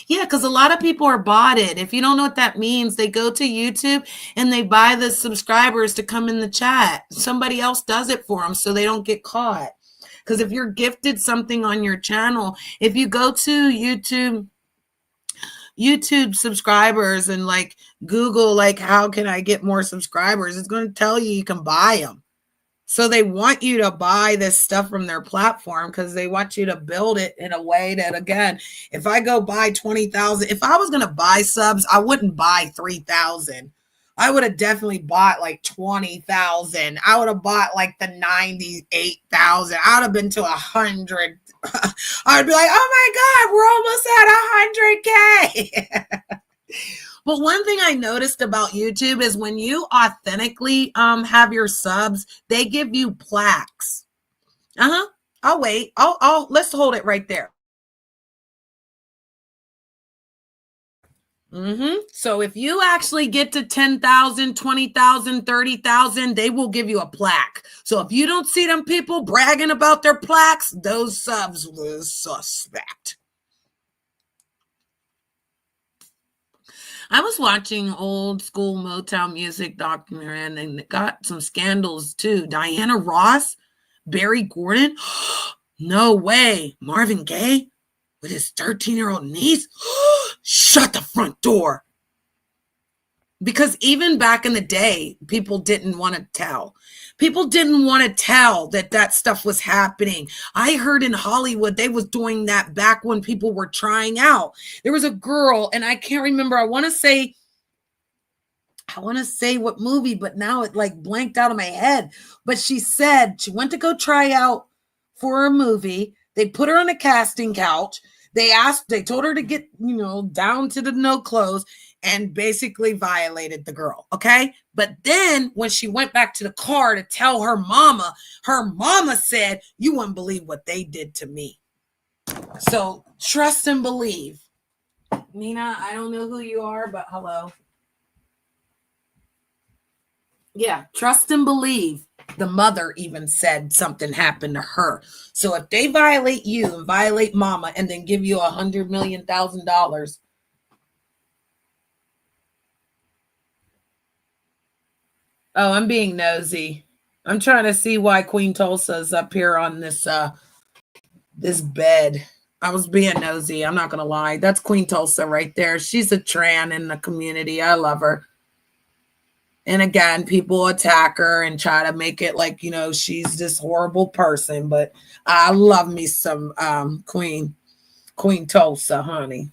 Yeah, because a lot of people are botted. If you don't know what that means, they go to YouTube and they buy the subscribers to come in the chat. Somebody else does it for them so they don't get caught. Because if you're gifted something on your channel, if you go to YouTube subscribers and like Google, like, how can I get more subscribers? It's going to tell you can buy them. So they want you to buy this stuff from their platform because they want you to build it in a way that, again, if I go buy 20,000, if I was going to buy subs, I wouldn't buy 3,000. I would have definitely bought like 20,000. I would have bought like the 98,000. I would have been to 100. I'd be like, oh my God, we're almost at 100K. But one thing I noticed about YouTube is when you authentically have your subs, they give you plaques. I'll wait. Let's hold it right there. So if you actually get to 10,000, 20,000, 30,000, they will give you a plaque. So if you don't see them people bragging about their plaques, those subs were suspect. I was watching old school Motown music documentary and they got some scandals too. Diana Ross, Barry Gordon. No way. Marvin Gaye with his 13-year-old niece. Shut the front door. Because even back in the day, people didn't want to tell. People didn't want to tell that stuff was happening. I heard in Hollywood, they was doing that back when people were trying out. There was a girl, and I can't remember. I want to say what movie, but now it like blanked out of my head. But she said she went to go try out for a movie. They put her on a casting couch. They told her to get, down to the no clothes and basically violated the girl. Okay. But then when she went back to the car to tell her mama said, you wouldn't believe what they did to me. So trust and believe. Nina, I don't know who you are, but hello. Yeah. Trust and believe. The mother even said something happened to her. So if they violate you and violate mama and then give you $100 million, Oh, I'm being nosy. I'm trying to see why Queen Tulsa is up here on this this bed. I was being nosy. I'm not gonna lie. That's Queen Tulsa right there. She's a tran in the community. I love her. And again, people attack her and try to make it like, you know, she's this horrible person. But I love me some Queen Tulsa, honey.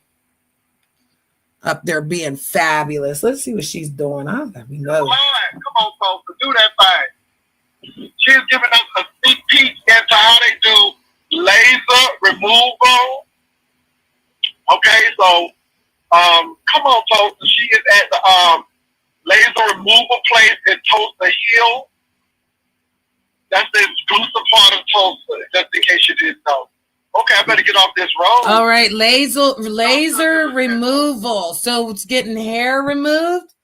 Up there being fabulous. Let's see what she's doing. I gotta be nosy. Come on, Tulsa, do that thing. She's giving us a sneak peek into how they do laser removal. Okay, so come on, Tulsa. She is at the laser removal place in Tulsa Hill. That's the exclusive part of Tulsa, just in case you didn't know. Okay, I better get off this road. All right, laser removal. So it's getting hair removed?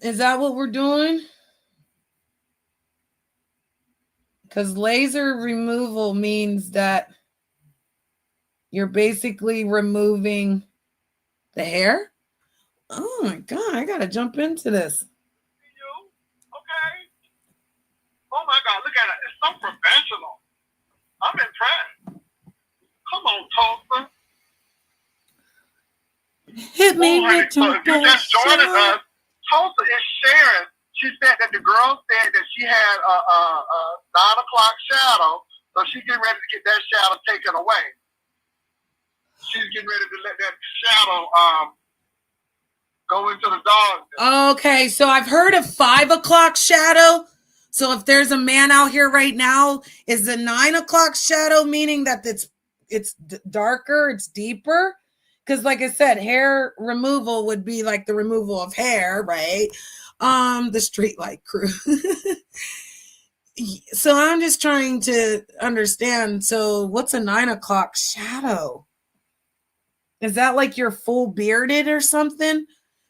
Is that what we're doing? Because laser removal means that you're basically removing the hair? Oh my God, I gotta jump into this. You? Okay. Oh my God, look at it. It's so professional. I'm impressed. Come on, Tulsa. Hit me with so if you're just joining us, Tulsa is sharing. She said that the girl said that she had a 9 o'clock shadow, so she's getting ready to get that shadow taken away. She's getting ready to let that shadow go into the dog. Okay, so I've heard of 5 o'clock shadow. So if there's a man out here right now, is the 9 o'clock shadow meaning that it's darker, it's deeper? Because like I said, hair removal would be like the removal of hair, right? The streetlight crew. So I'm just trying to understand. So what's a 9 o'clock shadow? Is that like you're full bearded or something?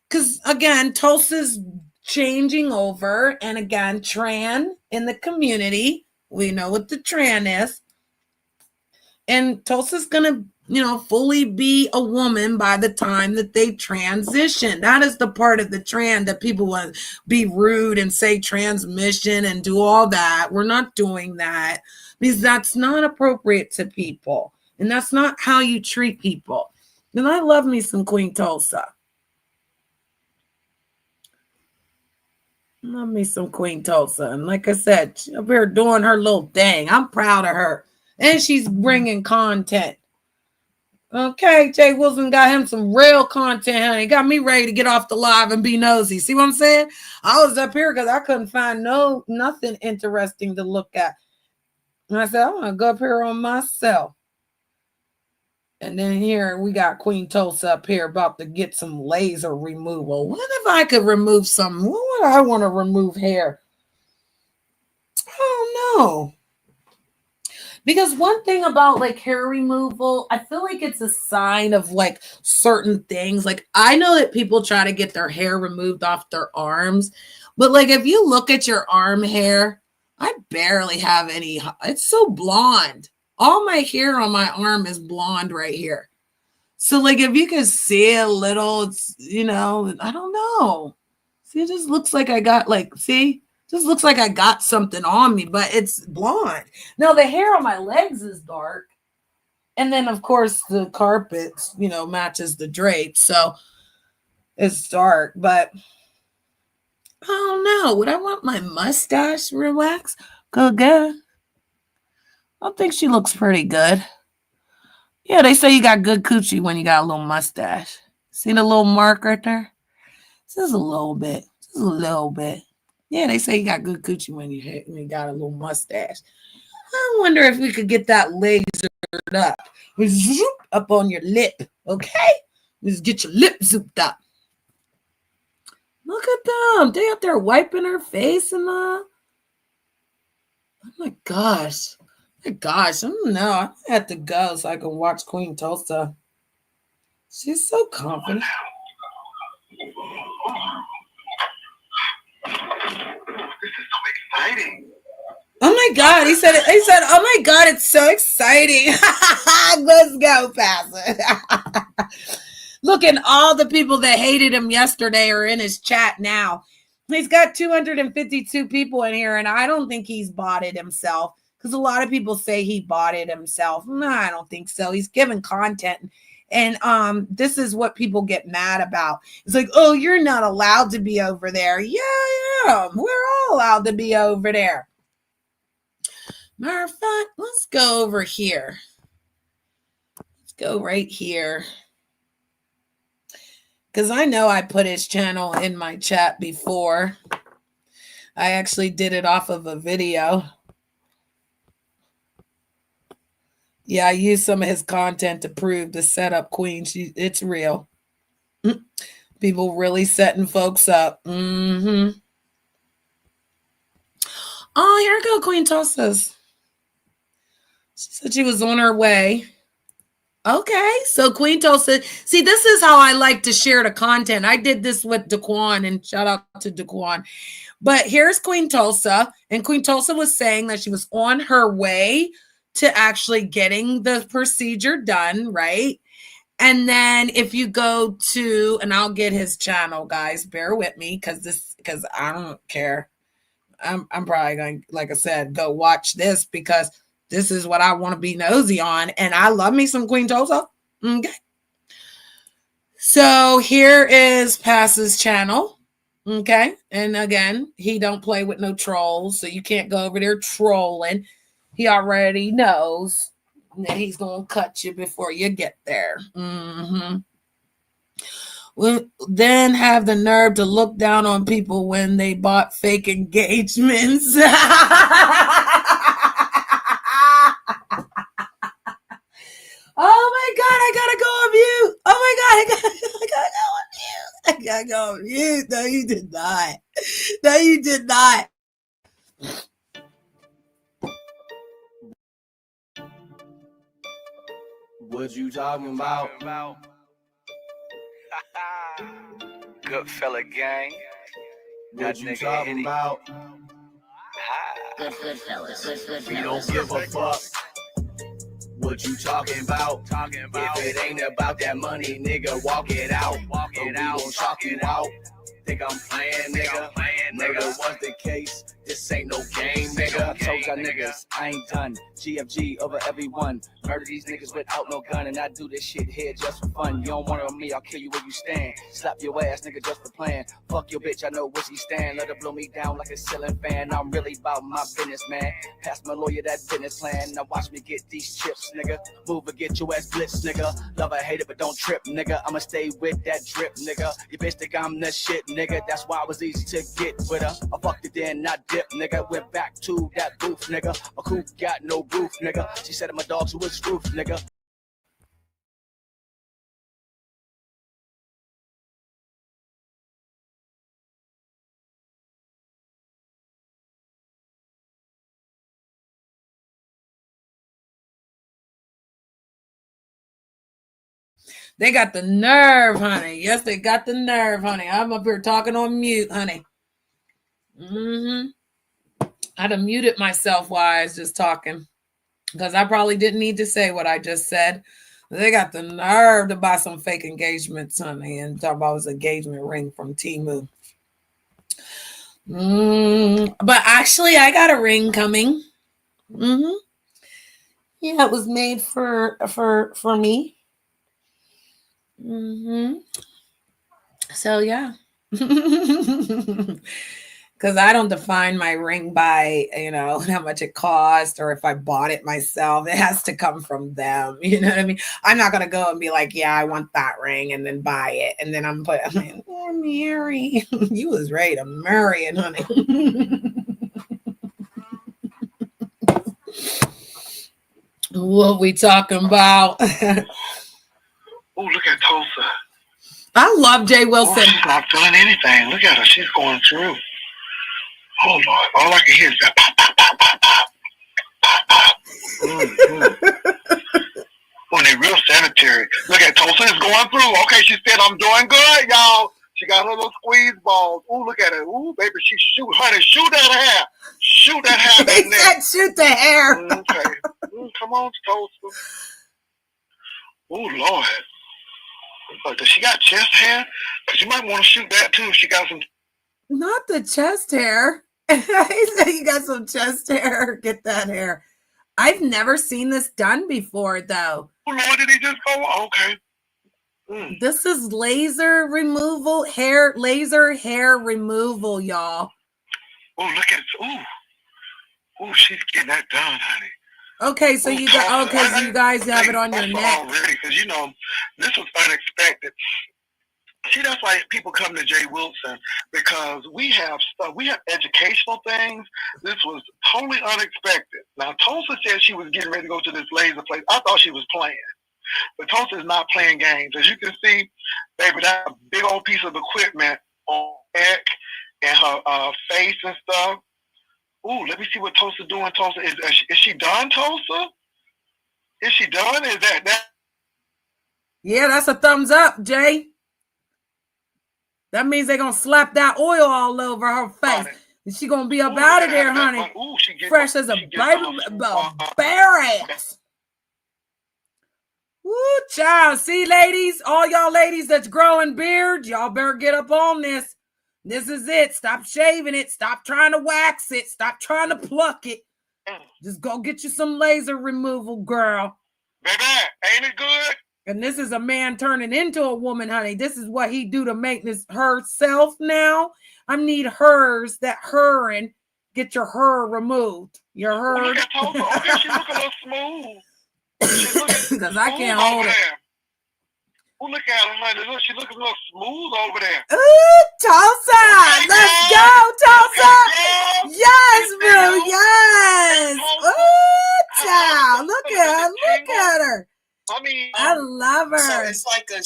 Because again, Tulsa's changing over, and again, tran in the community. We know what the tran is. And Tulsa's gonna, you know, fully be a woman by the time that they transition. That is the part of the tran that people want to be rude and say transmission and do all that. We're not doing that because that's not appropriate to people. And that's not how you treat people. And I love me some Queen Tulsa. Love me some Queen Tulsa. And like I said, she's up here doing her little thing. I'm proud of her. And she's bringing content. Okay, Jay Wilson got him some real content, honey. Got me ready to get off the live and be nosy. See what I'm saying? I was up here because I couldn't find nothing interesting to look at. And I said, I want to go up here on myself. And then here we got Queen Tulsa up here about to get some laser removal. What if I could remove something? What would I want to remove hair? I don't know. Because one thing about like hair removal, I feel like it's a sign of like certain things. Like I know that people try to get their hair removed off their arms. But like if you look at your arm hair, I barely have any. It's so blonde. All my hair on my arm is blonde right here. So like if you can see a little, it's, you know, I don't know. See, it just looks like I got like, see, just looks like I got something on me, but it's blonde. Now the hair on my legs is dark. And then of course the carpet, you know, matches the drape. So it's dark, but I don't know. Would I want my mustache relaxed? Good. I think she looks pretty good. Yeah, they say you got good coochie when you got a little mustache. See the little mark right there? Just a little bit. Just a little bit. Yeah, they say you got good coochie when you got a little mustache. I wonder if we could get that lasered up on your lip, okay? Just get your lip zooped up. Look at them. They out there wiping her face and all. Oh my gosh. I don't know. I have to go so I can watch Queen Tulsa. She's so confident. This is so exciting. Oh my God. He said, oh my God, it's so exciting. Let's go, Pastor. Look, and all the people that hated him yesterday are in his chat now. He's got 252 people in here, and I don't think he's bought it himself, because a lot of people say he bought it himself. No, I don't think so. He's given content. And this is what people get mad about. It's like, oh, you're not allowed to be over there. Yeah, I am. We're all allowed to be over there. Matter of fact, let's go over here. Let's go right here. Because I know I put his channel in my chat before. I actually did it off of a video. Yeah, I used some of his content to prove the setup queen. It's real. People really setting folks up. Mm-hmm. Oh, here we go, Queen Tulsa's. She said she was on her way. Okay, so Queen Tulsa. See, this is how I like to share the content. I did this with Daquan, and shout out to Daquan. But here's Queen Tulsa, and Queen Tulsa was saying that she was on her way to actually getting the procedure done, right? And then if you go to, and I'll get his channel, guys, bear with me, because I don't care. I'm probably going to, like I said, go watch this, because this is what I want to be nosy on, and I love me some Queen Tulsa. Okay. So here is Pass's channel. Okay. And again, he don't play with no trolls, so you can't go over there trolling. He already knows that he's going to cut you before you get there. Mm-hmm. We'll then have the nerve to look down on people when they bought fake engagements. Oh my God, I gotta go on mute. Oh my God, I gotta go on mute. No, you did not. No, you did not. What you talking about? Good fella gang. What you talking about? Good fellas. We don't give a fuck. What you talking about? If it ain't about that money, nigga, walk it out. Walk it out. Gon' chalk you out. Think I'm playing, nigga. Nigga, what's the case? This ain't no game, nigga. I told y'all niggas, I ain't done. GFG over everyone. Murder these niggas without no gun, and I do this shit here just for fun. You don't want it on me, I'll kill you where you stand. Slap your ass, nigga, just for playing. Fuck your bitch, I know where she stand. Let her blow me down like a ceiling fan. I'm really about my business, man. Pass my lawyer that business plan. Now watch me get these chips, nigga. Move or get your ass blitzed, nigga. Love or hate it, but don't trip, nigga. I'ma stay with that drip, nigga. Your bitch think I'm the shit, nigga. That's why it was easy to get with her. I fucked it then, not dip, nigga. Went back to that booth, nigga. My coop got no roof, nigga. She said my dogs who was roof, nigga. They got the nerve, honey. Yes, they got the nerve, honey. I'm up here talking on mute, honey. Mm-hmm. I'd have muted myself while I was just talking, because I probably didn't need to say what I just said. They got the nerve to buy some fake engagements, honey, and talk about his engagement ring from Temu. But actually, I got a ring coming. Mm-hmm. Yeah, it was made for me. Mm-hmm. So yeah. Because I don't define my ring by, how much it cost or if I bought it myself. It has to come from them. You know what I mean? I'm not going to go and be like, yeah, I want that ring, and then buy it. And then I'm like, oh, Mary, you was ready to marry it, honey. What we talking about? Oh, look at Tulsa. I love Jay Wilson. Oh, she's not feeling anything. Look at her. She's going through. Oh, Lord. All I can hear is that pop, pop, pop, pop, pop. When they real sanitary. Look at Tulsa is going through. Okay, she said, I'm doing good, y'all. She got her little squeeze balls. Ooh, look at her. Ooh, baby, she shoot. Honey, shoot that hair. Shoot that hair. He said shoot the hair. Okay. Come on, Tulsa. Oh, Lord. Does she got chest hair? Because you might want to shoot that, too, if she got some Not the chest hair. He said you got some chest hair. Get that hair. I've never seen this done before, though. Oh, Lord, did he just go? Okay. This is laser removal, laser hair removal, y'all. Oh, look at it. Oh, she's getting that done, honey. Okay, so you got so you guys have it on your neck already, because this was unexpected. See, that's why people come to Jay Wilson, because we have stuff. We have educational things. This was totally unexpected. Now, Tulsa said she was getting ready to go to this laser place. I thought she was playing. But Tulsa is not playing games. As you can see, baby, that's a big old piece of equipment on her neck and her face and stuff. Ooh, let me see what Tulsa doing. Tulsa, is she done, Tulsa? Is she done? Is that? Yeah, that's a thumbs up, Jay. That means they're going to slap that oil all over her face. And she going to be up out of there, honey. Ooh, fresh as a baby, bare ass. Woo, child. See, ladies, all y'all ladies that's growing beard, y'all better get up on this. This is it. Stop shaving it. Stop trying to wax it. Stop trying to pluck it. Just go get you some laser removal, girl. Baby, ain't it good? And this is a man turning into a woman, honey. This is what he do to make this herself now. I need hers, that her, and get your her removed. Your her. Look at Tulsa. Okay, she look a little smooth. Because I can't hold it. Oh, look at her, honey. Look, she looks a little smooth over there. Ooh, Tulsa. Let's go, Tulsa. Yes, boo. Yes. Ooh, child. Look at her. Look at her. I love her. So it's like a,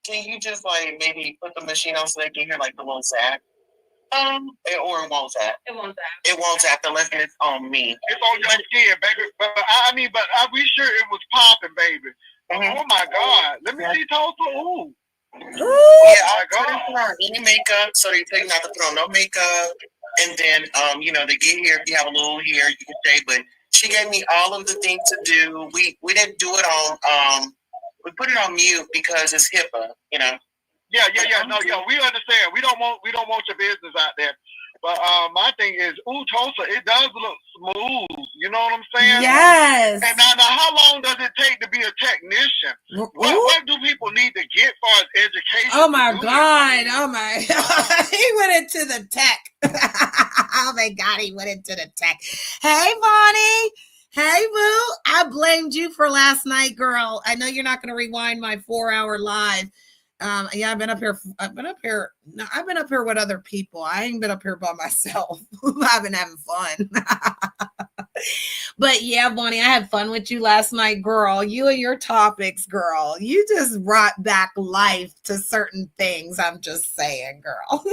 can you just like maybe put the machine on so they can hear like the little zap? Or it won't zap. It won't zap. It won't zap unless it's on me. It's on your skin, baby. But we sure it was popping, baby. Mm-hmm. Oh my God. Let me see Tulsa. Ooh. Yeah, I couldn't put on any makeup, so they tell you not to put on no makeup. And then, they get here, if you have a little hair, you can shave. But she gave me all of the things to do. We didn't do it on, we put it on mute because it's HIPAA, Yeah. No, we understand. We don't want your business out there. But my thing is, Tulsa, it does look smooth. You know what I'm saying? Yes. And now how long does it take to be a technician? What do people need to get for education? Oh my God. Oh my God. He went into the tech. Oh my God, he went into the tech. Hey, Bonnie. Hey, boo. I blamed you for last night, girl. I know you're not going to rewind my 4-hour live. Yeah, I've been up here with other people. I ain't been up here by myself. I've been having fun. But yeah, Bonnie, I had fun with you last night, girl. You and your topics, girl. You just brought back life to certain things. I'm just saying, girl.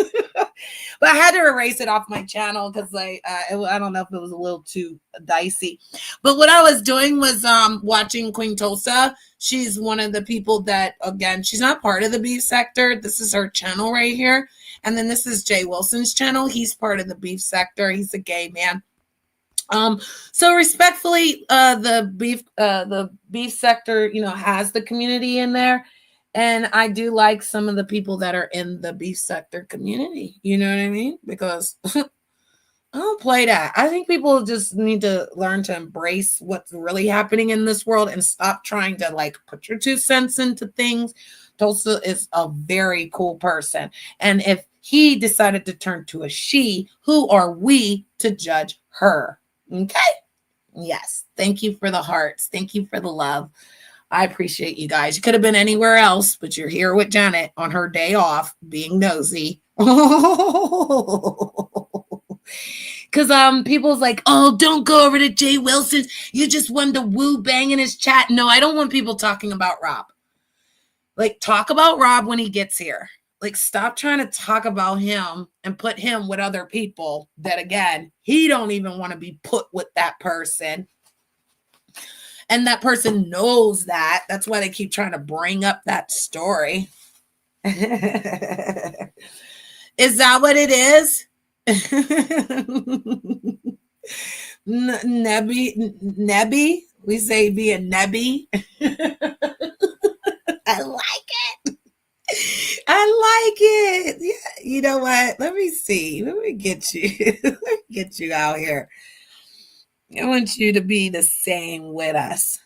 But I had to erase it off my channel because I don't know if it was a little too dicey. But what I was doing was watching Queen Tulsa. She's one of the people that, again, she's not part of the beef sector. This is her channel right here. And then this is Jay Wilson's channel. He's part of the beef sector. He's a gay man. So respectfully, the beef sector, has the community in there. And I do like some of the people that are in the beef sector community. You know what I mean? Because I don't play that. I think people just need to learn to embrace what's really happening in this world and stop trying to put your 2 cents into things. Tulsa is a very cool person. And if he decided to turn to a she, who are we to judge her? Okay. Yes. Thank you for the hearts. Thank you for the love. I appreciate you guys. You could have been anywhere else, but you're here with Janet on her day off being nosy. Because people's like, oh, don't go over to Jay Wilson. You just want to woo bang in his chat. No, I don't want people talking about Rob. Talk about Rob when he gets here. Stop trying to talk about him and put him with other people that, again, he don't even want to be put with that person. And that person knows that. That's why they keep trying to bring up that story. Is that what it is? Nebby? We say be a nebby. I like it. I like it. Yeah, you know what? Let me see. Let me get you. Let me get you out here. I want you to be the same with us.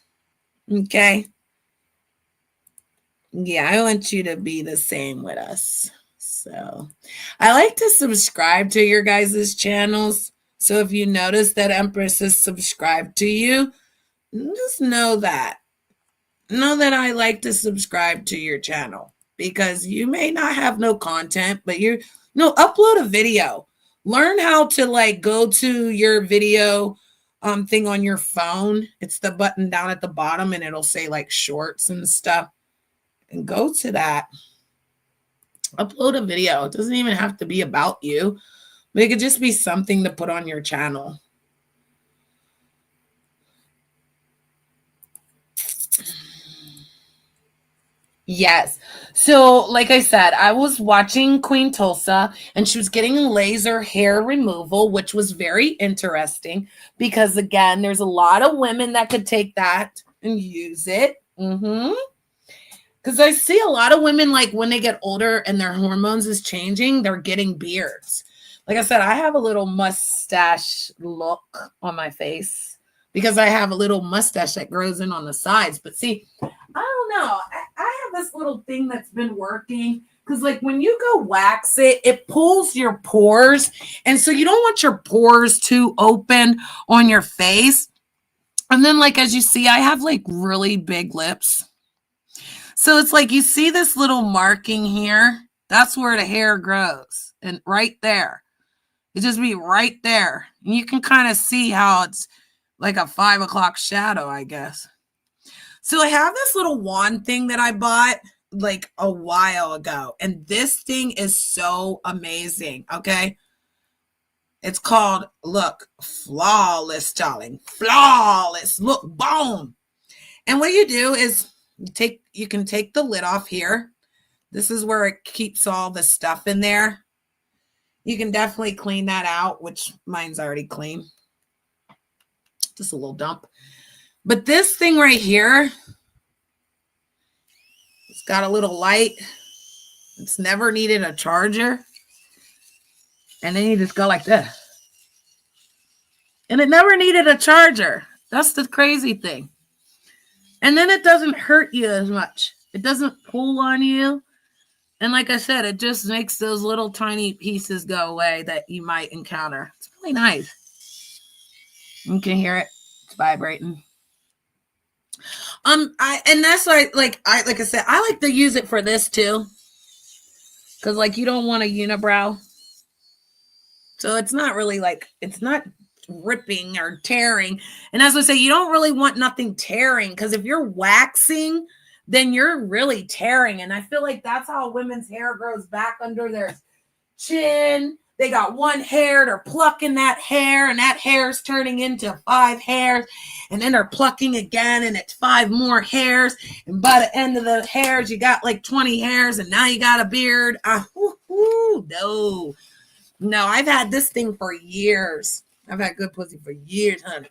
Okay? Yeah, I want you to be the same with us. So I like to subscribe to your guys' channels. So if you notice that Empress is subscribed to you, just know that. Know that I like to subscribe to your channel because you may not have no content, but upload a video. Learn how to like go to your video thing on your phone. It's the button down at the bottom and it'll say like shorts and stuff. And go to that. Upload a video. It doesn't even have to be about you, but it could just be something to put on your channel. Yes. So, like I said, I was watching Queen Tulsa and she was getting laser hair removal, which was very interesting because, again, there's a lot of women that could take that and use it. Because I see a lot of women, like when they get older and their hormones is changing, they're getting beards. Like I said, I have a little mustache look on my face because I have a little mustache that grows in on the sides. But see, I don't know. I have this little thing that's been working because like when you go wax it, it pulls your pores. And so you don't want your pores too open on your face. And then like, as you see, I have like really big lips. So it's like you see this little marking here. That's where the hair grows. And right there. It just be right there. And you can kind of see how it's like a 5 o'clock shadow, I guess. So I have this little wand thing that I bought like a while ago. And this thing is so amazing. Okay. It's called, look, flawless, darling. Flawless. Look, boom. And what you do is you can take the lid off here. This is where it keeps all the stuff in there. You can definitely clean that out, which mine's already clean. Just a little dump. But this thing right here, it's got a little light. It's never needed a charger. And then you just go like this. And it never needed a charger. That's the crazy thing. And then it doesn't hurt you as much. It doesn't pull on you. And like I said, it just makes those little tiny pieces go away that you might encounter. It's really nice. You can hear it. It's vibrating. And that's why like I said, I like to use it for this too. Because like you don't want a unibrow. So it's not really like, it's not ripping or tearing. And as I say, you don't really want nothing tearing because if you're waxing, then you're really tearing. And I feel like that's how women's hair grows back under their chin. They got one hair, they're plucking that hair, and that hair's turning into 5 hairs. And then they're plucking again, and it's 5 more hairs. And by the end of the hairs, you got like 20 hairs, and now you got a beard. No, I've had this thing for years. I've had good pussy for years, honey.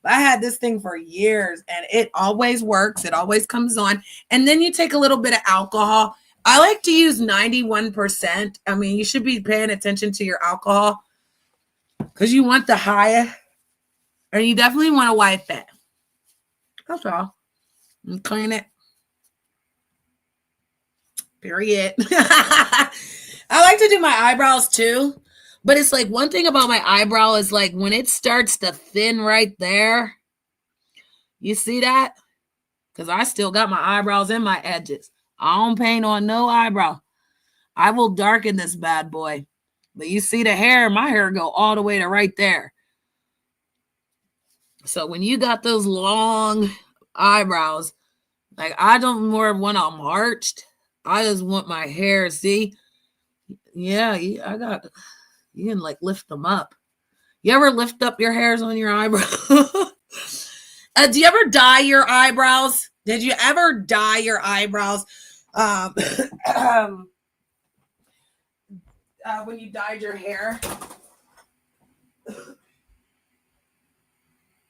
But I had this thing for years, and it always works. It always comes on. And then you take a little bit of alcohol. I like to use 91%. I mean, you should be paying attention to your alcohol because you want the higher, and you definitely want to wipe it. That's all. And clean it. Period. I like to do my eyebrows too. But it's like one thing about my eyebrow is like when it starts to thin right there. You see that? Because I still got my eyebrows and my edges. I don't paint on no eyebrow. I will darken this bad boy. But you see the hair, my hair go all the way to right there. So when you got those long eyebrows, like I don't more want them arched. I just want my hair, see? Yeah, you can like lift them up. You ever lift up your hairs on your eyebrows? Do you ever dye your eyebrows? Did you ever dye your eyebrows? When you dyed your hair?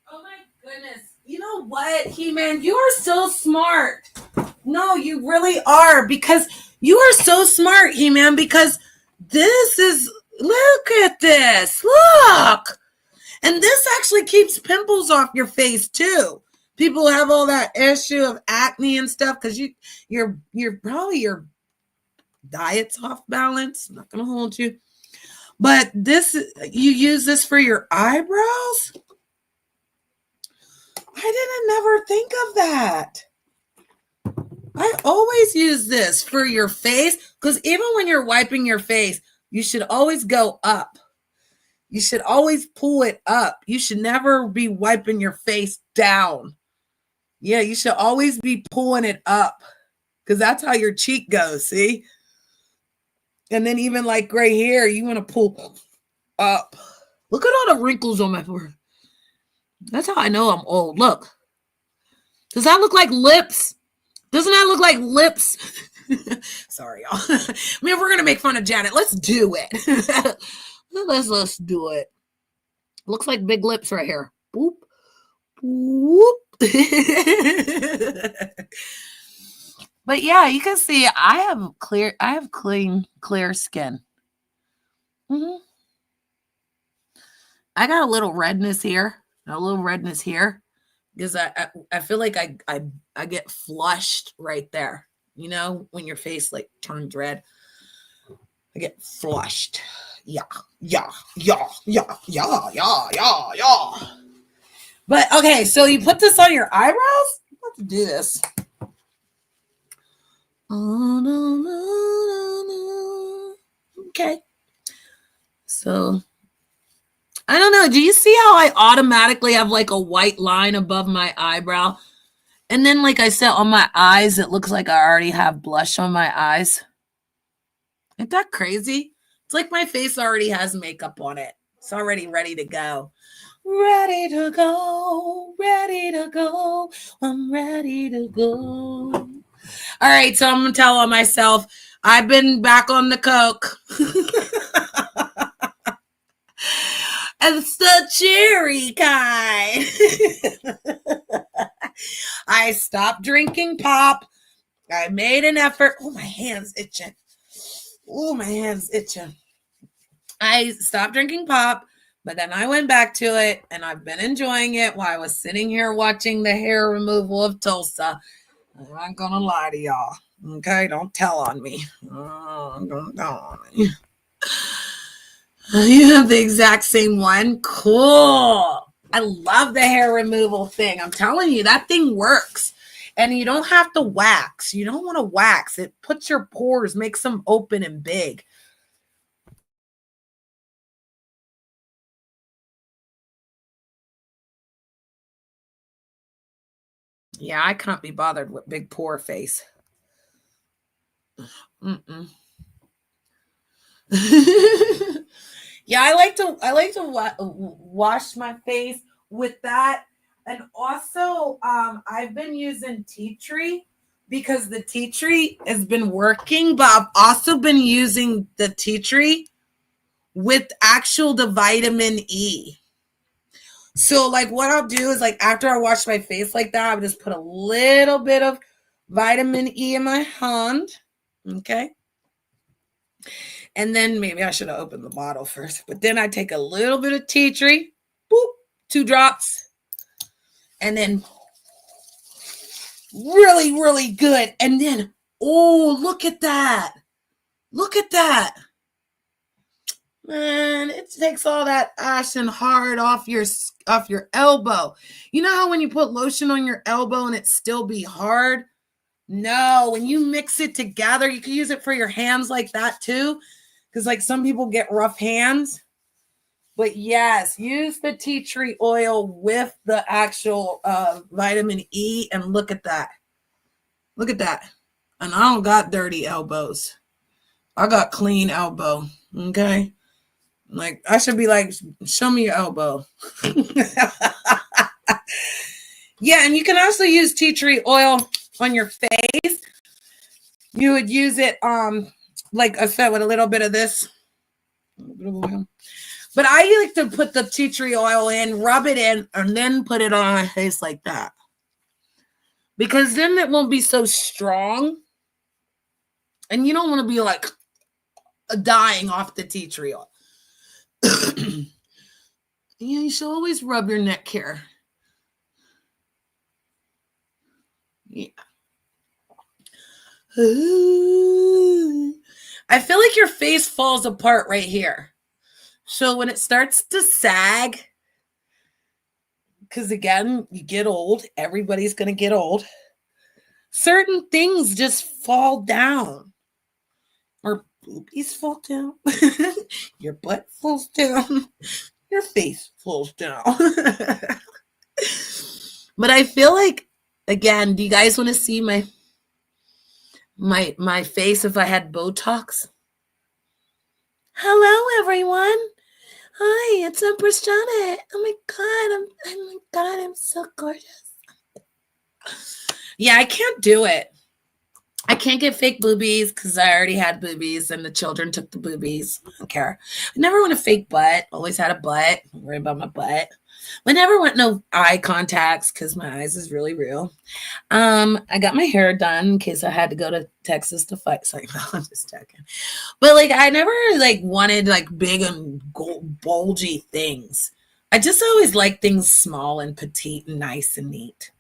Oh my goodness. You know what, He-Man? You are so smart. No, you really are, because You are so smart, He-Man, because this is, look at this. Look. And this actually keeps pimples off your face too. People have all that issue of acne and stuff because you're probably your diet's off balance. I'm not gonna hold you. But this, you use this for your eyebrows? I didn't never think of that. I always use this for your face because even when you're wiping your face, you should always go up. You should always pull it up. You should never be wiping your face down. Yeah, you should always be pulling it up because that's how your cheek goes, see? And then even like gray hair, you want to pull up. Look at all the wrinkles on my forehead. That's how I know I'm old. Look. Does that look like lips? Doesn't that look like lips? Sorry, y'all. I mean, if we're going to make fun of Janet, let's do it. Let's do it. Looks like big lips right here. Boop. Boop. But yeah, you can see I have clean, clear skin. Mm-hmm. I got a little redness here, because I feel like I get flushed right there. You know, when your face like turns red, I get flushed. Yeah. But okay, so you put this on your eyebrows? Let's do this. Oh, no. Okay. So, I don't know. Do you see how I automatically have like a white line above my eyebrow? And then, like I said, on my eyes, it looks like I already have blush on my eyes. Isn't that crazy? It's like my face already has makeup on it. It's already ready to go. Ready to go. Ready to go. I'm ready to go. All right, so I'm going to tell on myself, I've been back on the Coke. It's the cherry kind. I stopped drinking pop. I made an effort. Oh, my hand's itching. I stopped drinking pop, but then I went back to it, and I've been enjoying it while I was sitting here watching the hair removal of Tulsa. I'm not going to lie to y'all. Okay? Don't tell on me. Don't tell on me. You have the exact same one? Cool. I love the hair removal thing. I'm telling you, that thing works. And you don't have to wax. You don't want to wax. It puts your pores, makes them open and big. Yeah, I can't be bothered with big pore face. Yeah, I like to wash my face with that. And also, I've been using tea tree because the tea tree has been working, but I've also been using the tea tree with the vitamin E. So like what I'll do is like after I wash my face like that, I'll just put a little bit of vitamin E in my hand. Okay. And then maybe I should have opened the bottle first. But then I take a little bit of tea tree, boop, 2 drops. And then really, really good. And then, oh, look at that. Look at that. Man, it takes all that ash and hard off your elbow. You know how when you put lotion on your elbow and it still be hard? No, when you mix it together, you can use it for your hands like that too. Because like some people get rough hands. But yes, use the tea tree oil with the actual vitamin E. And look at that. Look at that. And I don't got dirty elbows. I got clean elbow. Okay. Like I should be like, show me your elbow. Yeah, and you can also use tea tree oil on your face. You would use it like I said with a little bit of this. But I like to put the tea tree oil in, rub it in, and then put it on my face like that. Because then it won't be so strong. And you don't want to be like dying off the tea tree. You should always rub your neck hair. Yeah. I feel like your face falls apart right here. So when it starts to sag, because again, you get old, everybody's going to get old. Certain things just fall down. Or boobies fall down. Your butt falls down. Your face falls down. But I feel like, again, do you guys want to see my face if I had Botox? Hello, everyone. Hi, it's Empress Janet. Oh my God, I'm so gorgeous. Yeah, I can't do it. I can't get fake boobies because I already had boobies and the children took the boobies. I don't care. I never want a fake butt. Always had a butt. Don't worry about my butt. I never want no eye contacts because my eyes is really real. I got my hair done in case I had to go to Texas to fight. Sorry, no, I'm just joking. But like, I never like wanted like big and bulgy things. I just always like things small and petite and nice and neat.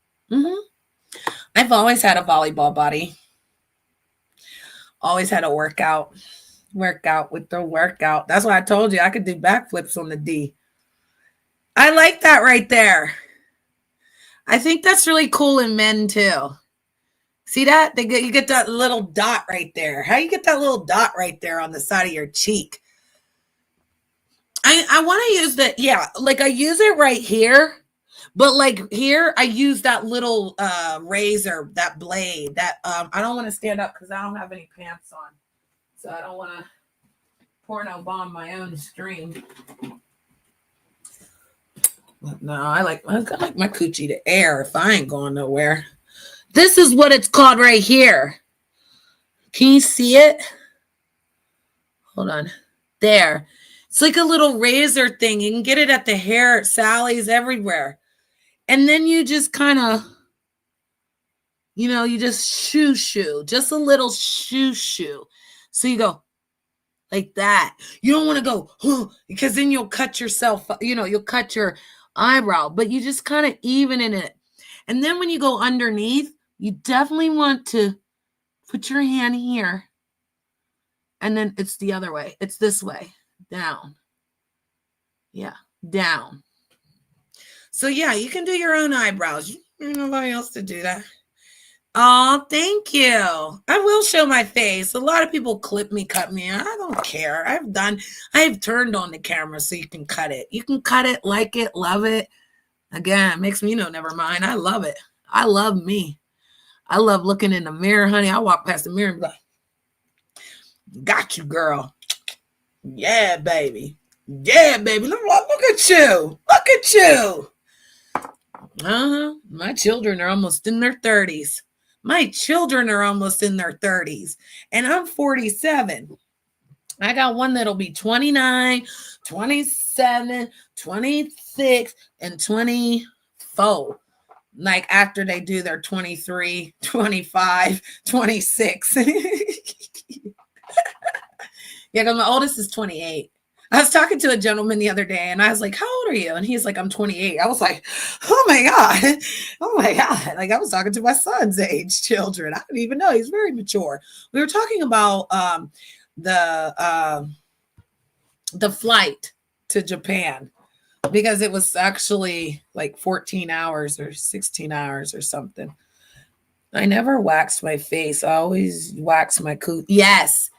I've always had a volleyball body. Always had a workout with the workout. That's why I told you I could do backflips on the D. I like that right there. I think that's really cool in men too. See that? You get that little dot right there. How you get that little dot right there on the side of your cheek? I want to use that. Yeah, like I use it right here. But like here, I use that little razor, that blade. That I don't want to stand up because I don't have any pants on, so I don't want to porno bomb my own stream. No, I like my coochie to air if I ain't going nowhere. This is what it's called right here. Can you see it? Hold on. There. It's like a little razor thing. You can get it at the hair Sally's, everywhere. And then you just kind of, you just shoo, just a little shoo. So you go like that. You don't want to go, because then you'll cut yourself, you'll cut your eyebrow, but you just kind of even in it. And then when you go underneath, you definitely want to put your hand here. And then it's the other way. It's this way, down. Yeah, down. So yeah, you can do your own eyebrows. There's nobody else to do that. Oh, thank you. I will show my face. A lot of people clip me, cut me. I don't care. I've turned on the camera so you can cut it. You can cut it, like it, love it. Again, it makes me never mind. I love it. I love me. I love looking in the mirror, honey. I walk past the mirror and be like, got you, girl. Yeah, baby. Yeah, baby. Look at you. Look at you. My children are almost in their 30s. And I'm 47. I got one that'll be 29, 27, 26, and 24. Like after they do their 23, 25, 26. Yeah, because my oldest is 28. I was talking to a gentleman the other day and I was like, how old are you? And he's like, I'm 28. I was like, oh my God. Like I was talking to my son's age children. I didn't even know. He's very mature. We were talking about the flight to Japan because it was actually like 14 hours or 16 hours or something. I never waxed my face. I always wax my cooch. Yes.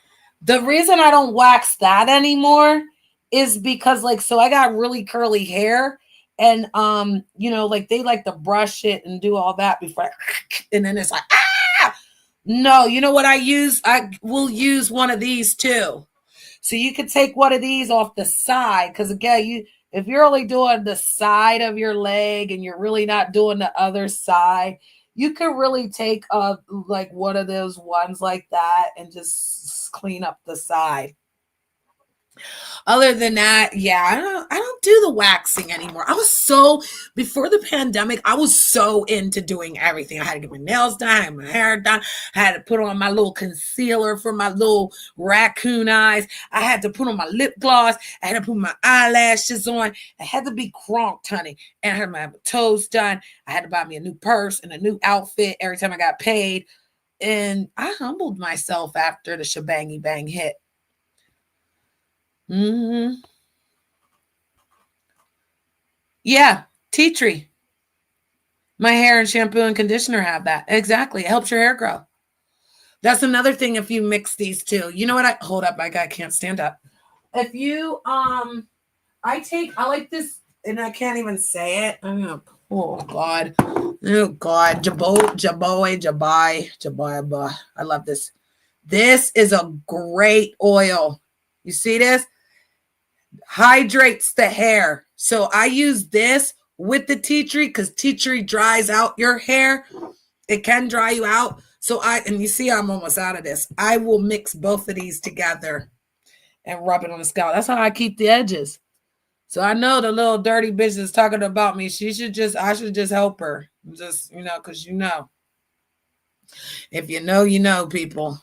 The reason I don't wax that anymore is because so I got really curly hair and like they like to brush it and do all that before and then it's like, no, you know what I use? I will use one of these too. So you could take one of these off the side because again, if you're only doing the side of your leg and you're really not doing the other side, you could really take like one of those ones like that and just clean up the side. Other than that, yeah, I don't don't do the waxing anymore. Before the pandemic, I was so into doing everything. I had to get my nails done, I had my hair done, I had to put on my little concealer for my little raccoon eyes, I had to put on my lip gloss, I had to put my eyelashes on, I had to be cronked, honey, and I had my toes done. I had to buy me a new purse and a new outfit every time I got paid. And I humbled myself after the shebangy bang hit. Yeah, tea tree. My hair and shampoo and conditioner have that. Exactly. It helps your hair grow. That's another thing if you mix these two. You know what? Hold up, my guy can't stand up. If you I like this, and I can't even say it. Oh God. Jabai. I love this. This is a great oil. You see this? Hydrates the hair. So I use this with the tea tree because tea tree dries out your hair. It can dry you out. So and you see I'm almost out of this. I will mix both of these together and rub it on the scalp. That's how I keep the edges. So I know the little dirty bitch is talking about me. I should just help her. Just, because if you know, people.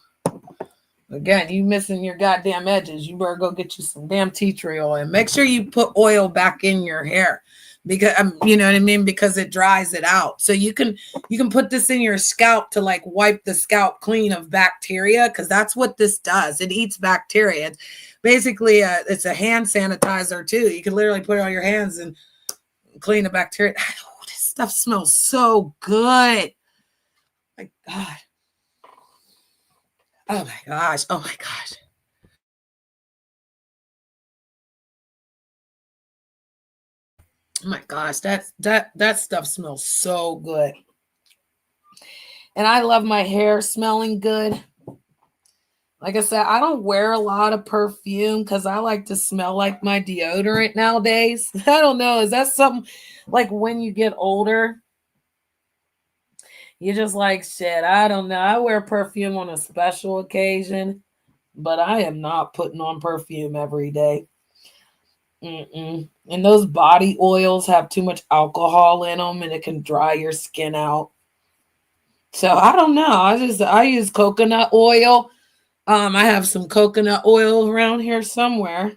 Again, you missing your goddamn edges. You better go get you some damn tea tree oil and make sure you put oil back in your hair because you know what I mean, because it dries it out. So you can put this in your scalp to like wipe the scalp clean of bacteria because that's what this does. It eats bacteria. It's basically it's a hand sanitizer too. You can literally put it on your hands and clean the bacteria. Oh, this stuff smells so good. My God. Oh my gosh. Oh my gosh. Oh my gosh. That stuff smells so good. And I love my hair smelling good. Like I said, I don't wear a lot of perfume because I like to smell like my deodorant nowadays. I don't know. Is that something like when you get older? You're just like, shit, I don't know. I wear perfume on a special occasion, but I am not putting on perfume every day. And those body oils have too much alcohol in them and it can dry your skin out. So I don't know. I use coconut oil. I have some coconut oil around here somewhere.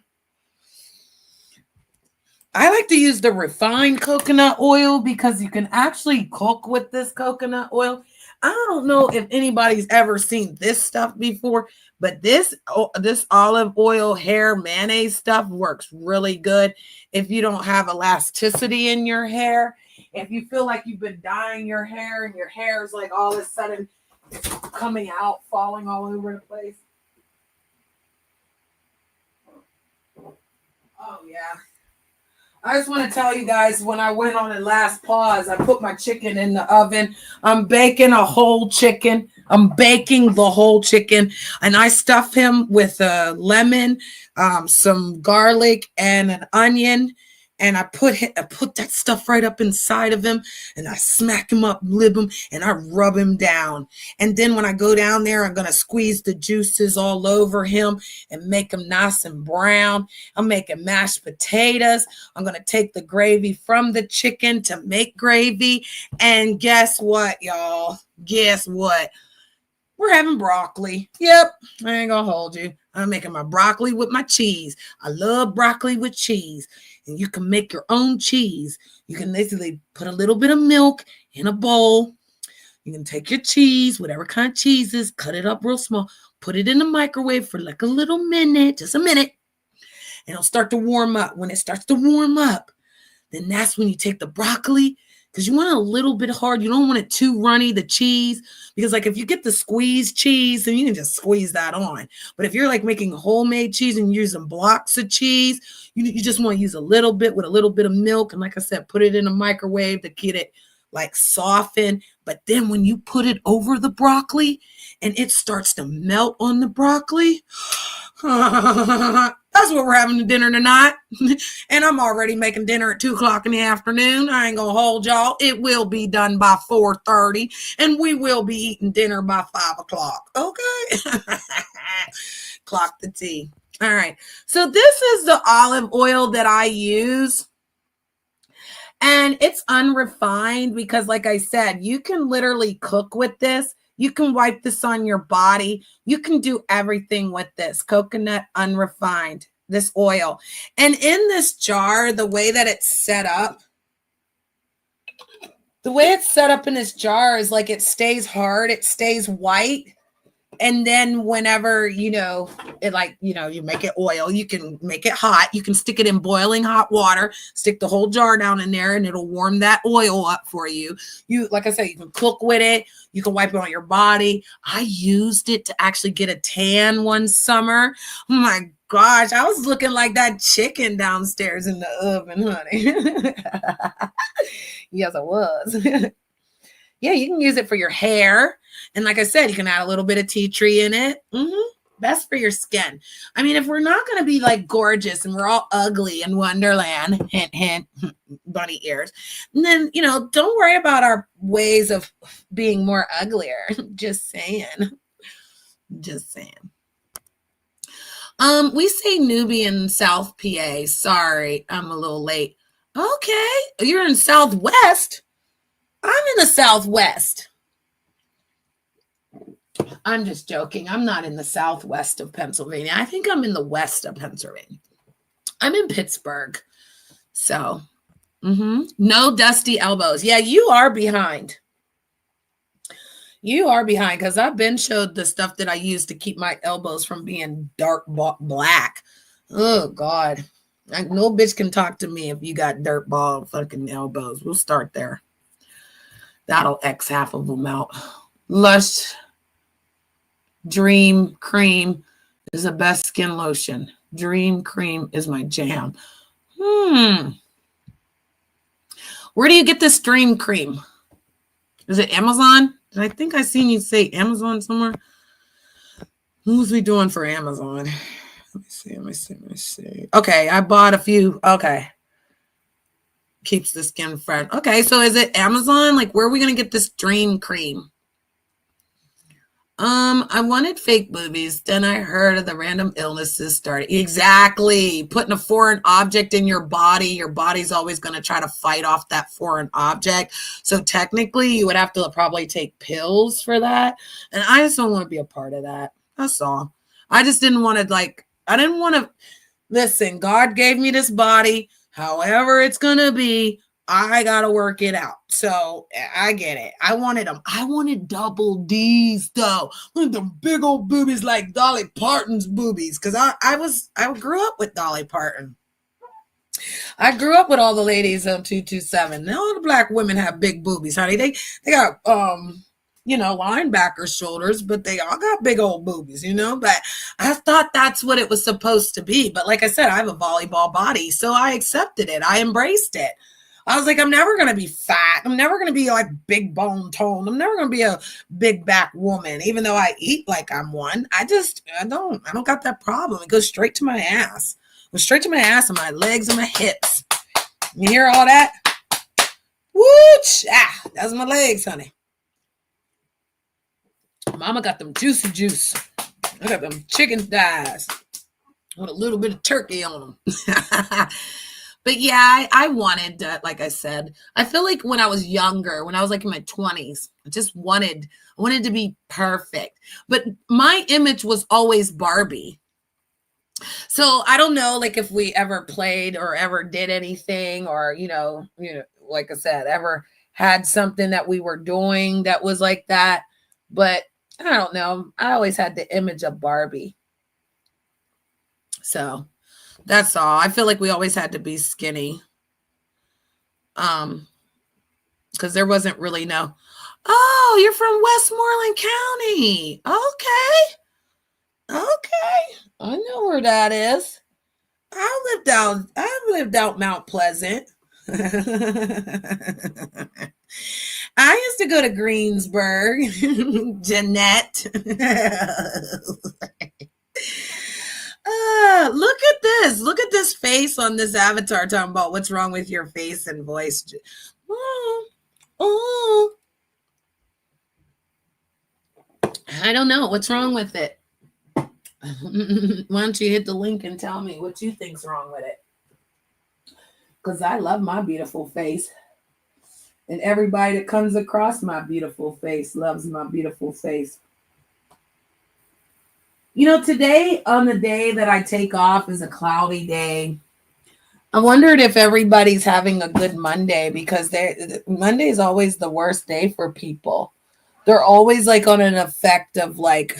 I like to use the refined coconut oil because you can actually cook with this coconut oil. I don't know if anybody's ever seen this stuff before, but this olive oil hair mayonnaise stuff works really good if you don't have elasticity in your hair. If you feel like you've been dyeing your hair and your hair is like all of a sudden coming out, falling all over the place. Oh, yeah. I just want to tell you guys, when I went on the last pause, I put my chicken in the oven. I'm baking a whole chicken. I'm baking the whole chicken. And I stuff him with a lemon, some garlic, and an onion. And I put that stuff right up inside of him. And I smack him up, lib him, and I rub him down. And then when I go down there, I'm going to squeeze the juices all over him and make him nice and brown. I'm making mashed potatoes. I'm going to take the gravy from the chicken to make gravy. And guess what, y'all? Guess what? We're having broccoli. Yep, I ain't going to hold you. I'm making my broccoli with my cheese. I love broccoli with cheese. And you can make your own cheese. You can basically put a little bit of milk in a bowl. You can take your cheese, whatever kind of cheese is, cut it up real small, put it in the microwave for like a little minute, just a minute. And it'll start to warm up. When it starts to warm up, then that's when you take the broccoli, because you want it a little bit hard. You don't want it too runny, the cheese, because like if you get the squeezed cheese, then you can just squeeze that on. But if you're like making homemade cheese and you're using blocks of cheese, you just want to use a little bit with a little bit of milk. And like I said, put it in a microwave to get it like soften. But then when you put it over the broccoli and it starts to melt on the broccoli, that's what we're having for dinner tonight. And I'm already making dinner at 2:00 in the afternoon. I ain't gonna hold y'all. It will be done by 4:30 and we will be eating dinner by 5 o'clock. Okay. Clock the tea. All right. So this is the olive oil that I use. And it's unrefined because, like I said, you can literally cook with this. You can wipe this on your body. You can do everything with this coconut unrefined, this oil. And in this jar, the way that it's set up in this jar is like it stays hard. It stays white. And then whenever, you know, it like, you know, you make it oil, you can make it hot. You can stick it in boiling hot water, stick the whole jar down in there and it'll warm that oil up for you. You, like I said, you can cook with it. You can wipe it on your body. I used it to actually get a tan one summer. Oh my gosh, I was looking like that chicken downstairs in the oven, honey. Yes, I was. Yeah, you can use it for your hair. And like I said, you can add a little bit of tea tree in it. Best for your skin. I mean, if we're not going to be like gorgeous and we're all ugly in Wonderland, hint, hint, bunny ears, then, you know, don't worry about our ways of being more uglier. Just saying. Just saying. We say newbie in South PA. Sorry, I'm a little late. Okay, you're in Southwest. I'm in the Southwest. I'm just joking. I'm not in the Southwest of Pennsylvania. I think I'm in the west of Pennsylvania. I'm in Pittsburgh. So, no dusty elbows. Yeah, you are behind. You are behind because I've been showed the stuff that I use to keep my elbows from being dark black. Oh, God. No bitch can talk to me if you got dirt ball fucking elbows. We'll start there. That'll X half of them out. Lush Dream Cream is the best skin lotion. Dream Cream is my jam. Where do you get this Dream Cream? Is it Amazon? Did I think I seen you say Amazon somewhere? Who's we doing for Amazon? Let me see. Okay, I bought a few. Okay. Keeps the skin fresh. Okay, so is it Amazon? Like, where are we going to get this Dream Cream? I wanted fake boobies. Then I heard of the random illnesses started. Exactly. Putting a foreign object in your body. Your body's always going to try to fight off that foreign object. So technically, you would have to probably take pills for that. And I just don't want to be a part of that. That's all. I just didn't want to, listen, God gave me this body. However it's going to be, I got to work it out. So I get it. I wanted them. I wanted double D's though. I wanted them big old boobies like Dolly Parton's boobies. Cause I grew up with Dolly Parton. I grew up with all the ladies on 227. All the black women have big boobies, honey. They got, linebacker shoulders, but they all got big old boobies, but I thought that's what it was supposed to be. But like I said, I have a volleyball body, so I accepted it. I embraced it. I was like, I'm never going to be fat. I'm never going to be like big bone tone. I'm never going to be a big back woman, even though I eat like I'm one. I don't got that problem. It goes straight to my ass. It goes straight to my ass and my legs and my hips. You hear all that? Wooch! That's my legs, honey. Mama got them juicy juice. I got them chicken thighs with a little bit of turkey on them. But yeah, I wanted, like I said, I feel like when I was younger, when I was like in my 20s, I wanted to be perfect. But my image was always Barbie. So I don't know, like if we ever played or ever did anything or, like I said, ever had something that we were doing that was like that. But I don't know. I always had the image of Barbie. So that's all. I feel like we always had to be skinny. Because there wasn't really you're from Westmoreland County. Okay. I know where that is. I lived out Mount Pleasant. I used to go to Greensburg. Jeanette. Look at this. Look at this face on this avatar talking about what's wrong with your face and voice. I don't know. What's wrong with it? Why don't you hit the link and tell me what you think's wrong with it? Because I love my beautiful face. And everybody that comes across my beautiful face loves my beautiful face. You know, today, on the day that I take off, is a cloudy day. I wondered if everybody's having a good Monday, because Monday is always the worst day for people. They're always like on an effect of like,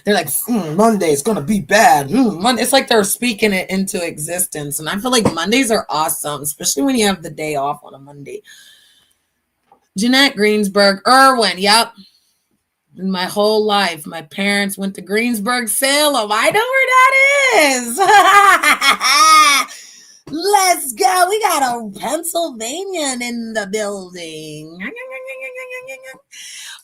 They're like, Monday's gonna be bad. Monday. It's like they're speaking it into existence. And I feel like Mondays are awesome, especially when you have the day off on a Monday. Jeanette Greensburg, Irwin, yep. In my whole life, my parents went to Greensburg, Salem. I know where that is. Let's go. We got a Pennsylvanian in the building.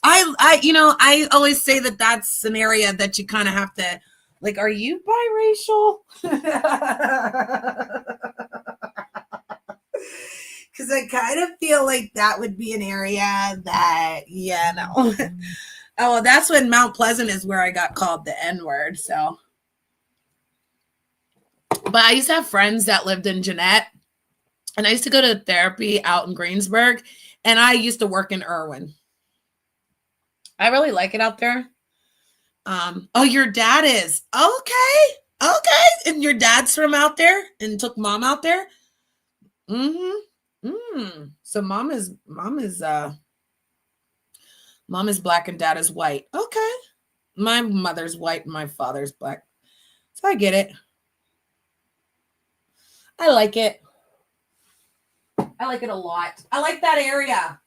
I always say that that's an area that you kind of have to, like, are you biracial? Because I kind of feel like that would be an area that, no. Oh, well, that's when Mount Pleasant is where I got called the N-word, so. But I used to have friends that lived in Jeanette, and I used to go to therapy out in Greensburg, and I used to work in Irwin. I really like it out there. Oh, your dad is. Okay. And your dad's from out there and took mom out there? So mom is black and dad is white. Okay. My mother's white and my father's black. So I get it. I like it. I like it a lot. I like that area.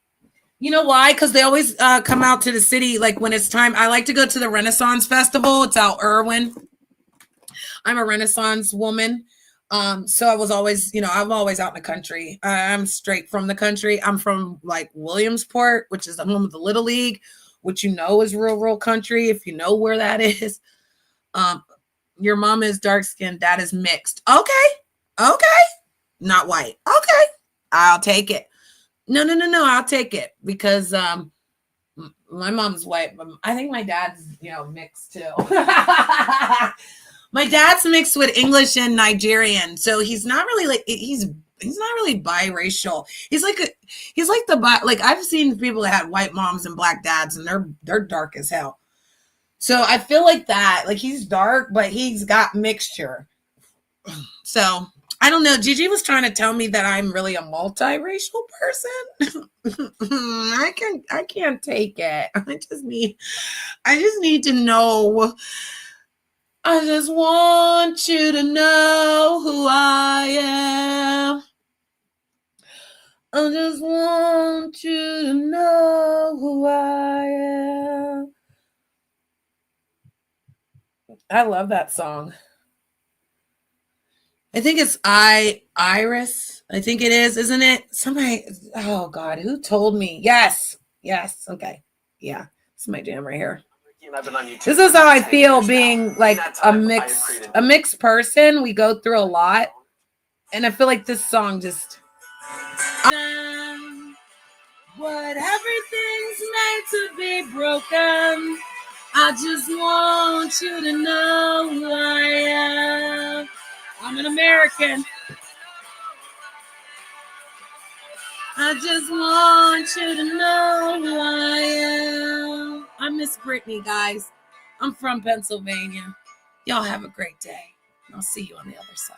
You know why? Because they always come out to the city like when it's time. I like to go to the Renaissance Festival. It's out Irwin. I'm a Renaissance woman. So I was always, I'm always out in the country. I'm straight from the country. I'm from like Williamsport, which is the home of the Little League, which is rural country, if you know where that is. Your mom is dark skinned, dad is mixed. Okay. Not white. Okay. I'll take it. No, I'll take it because my mom's white, but I think my dad's, mixed too. My dad's mixed with English and Nigerian, so he's not really like he's not really biracial. He's like I've seen people that had white moms and black dads, and they're dark as hell. So I feel like that, like he's dark, but he's got mixture. So I don't know. Gigi was trying to tell me that I'm really a multiracial person. I can't take it. I just need to know. I just want you to know who I am. I just want you to know who I am. I love that song. I think it's Iris. I think it is, isn't it? Somebody, oh God, who told me? Yes. Okay. Yeah. It's my jam right here. This is how I feel being like a mixed person. We go through a lot. And I feel like this song just. But everything's made to be broken. I just want you to know who I am. I'm an American. I just want you to know who I am. I'm Miss Brittany, guys. I'm from Pennsylvania. Y'all have a great day. I'll see you on the other side.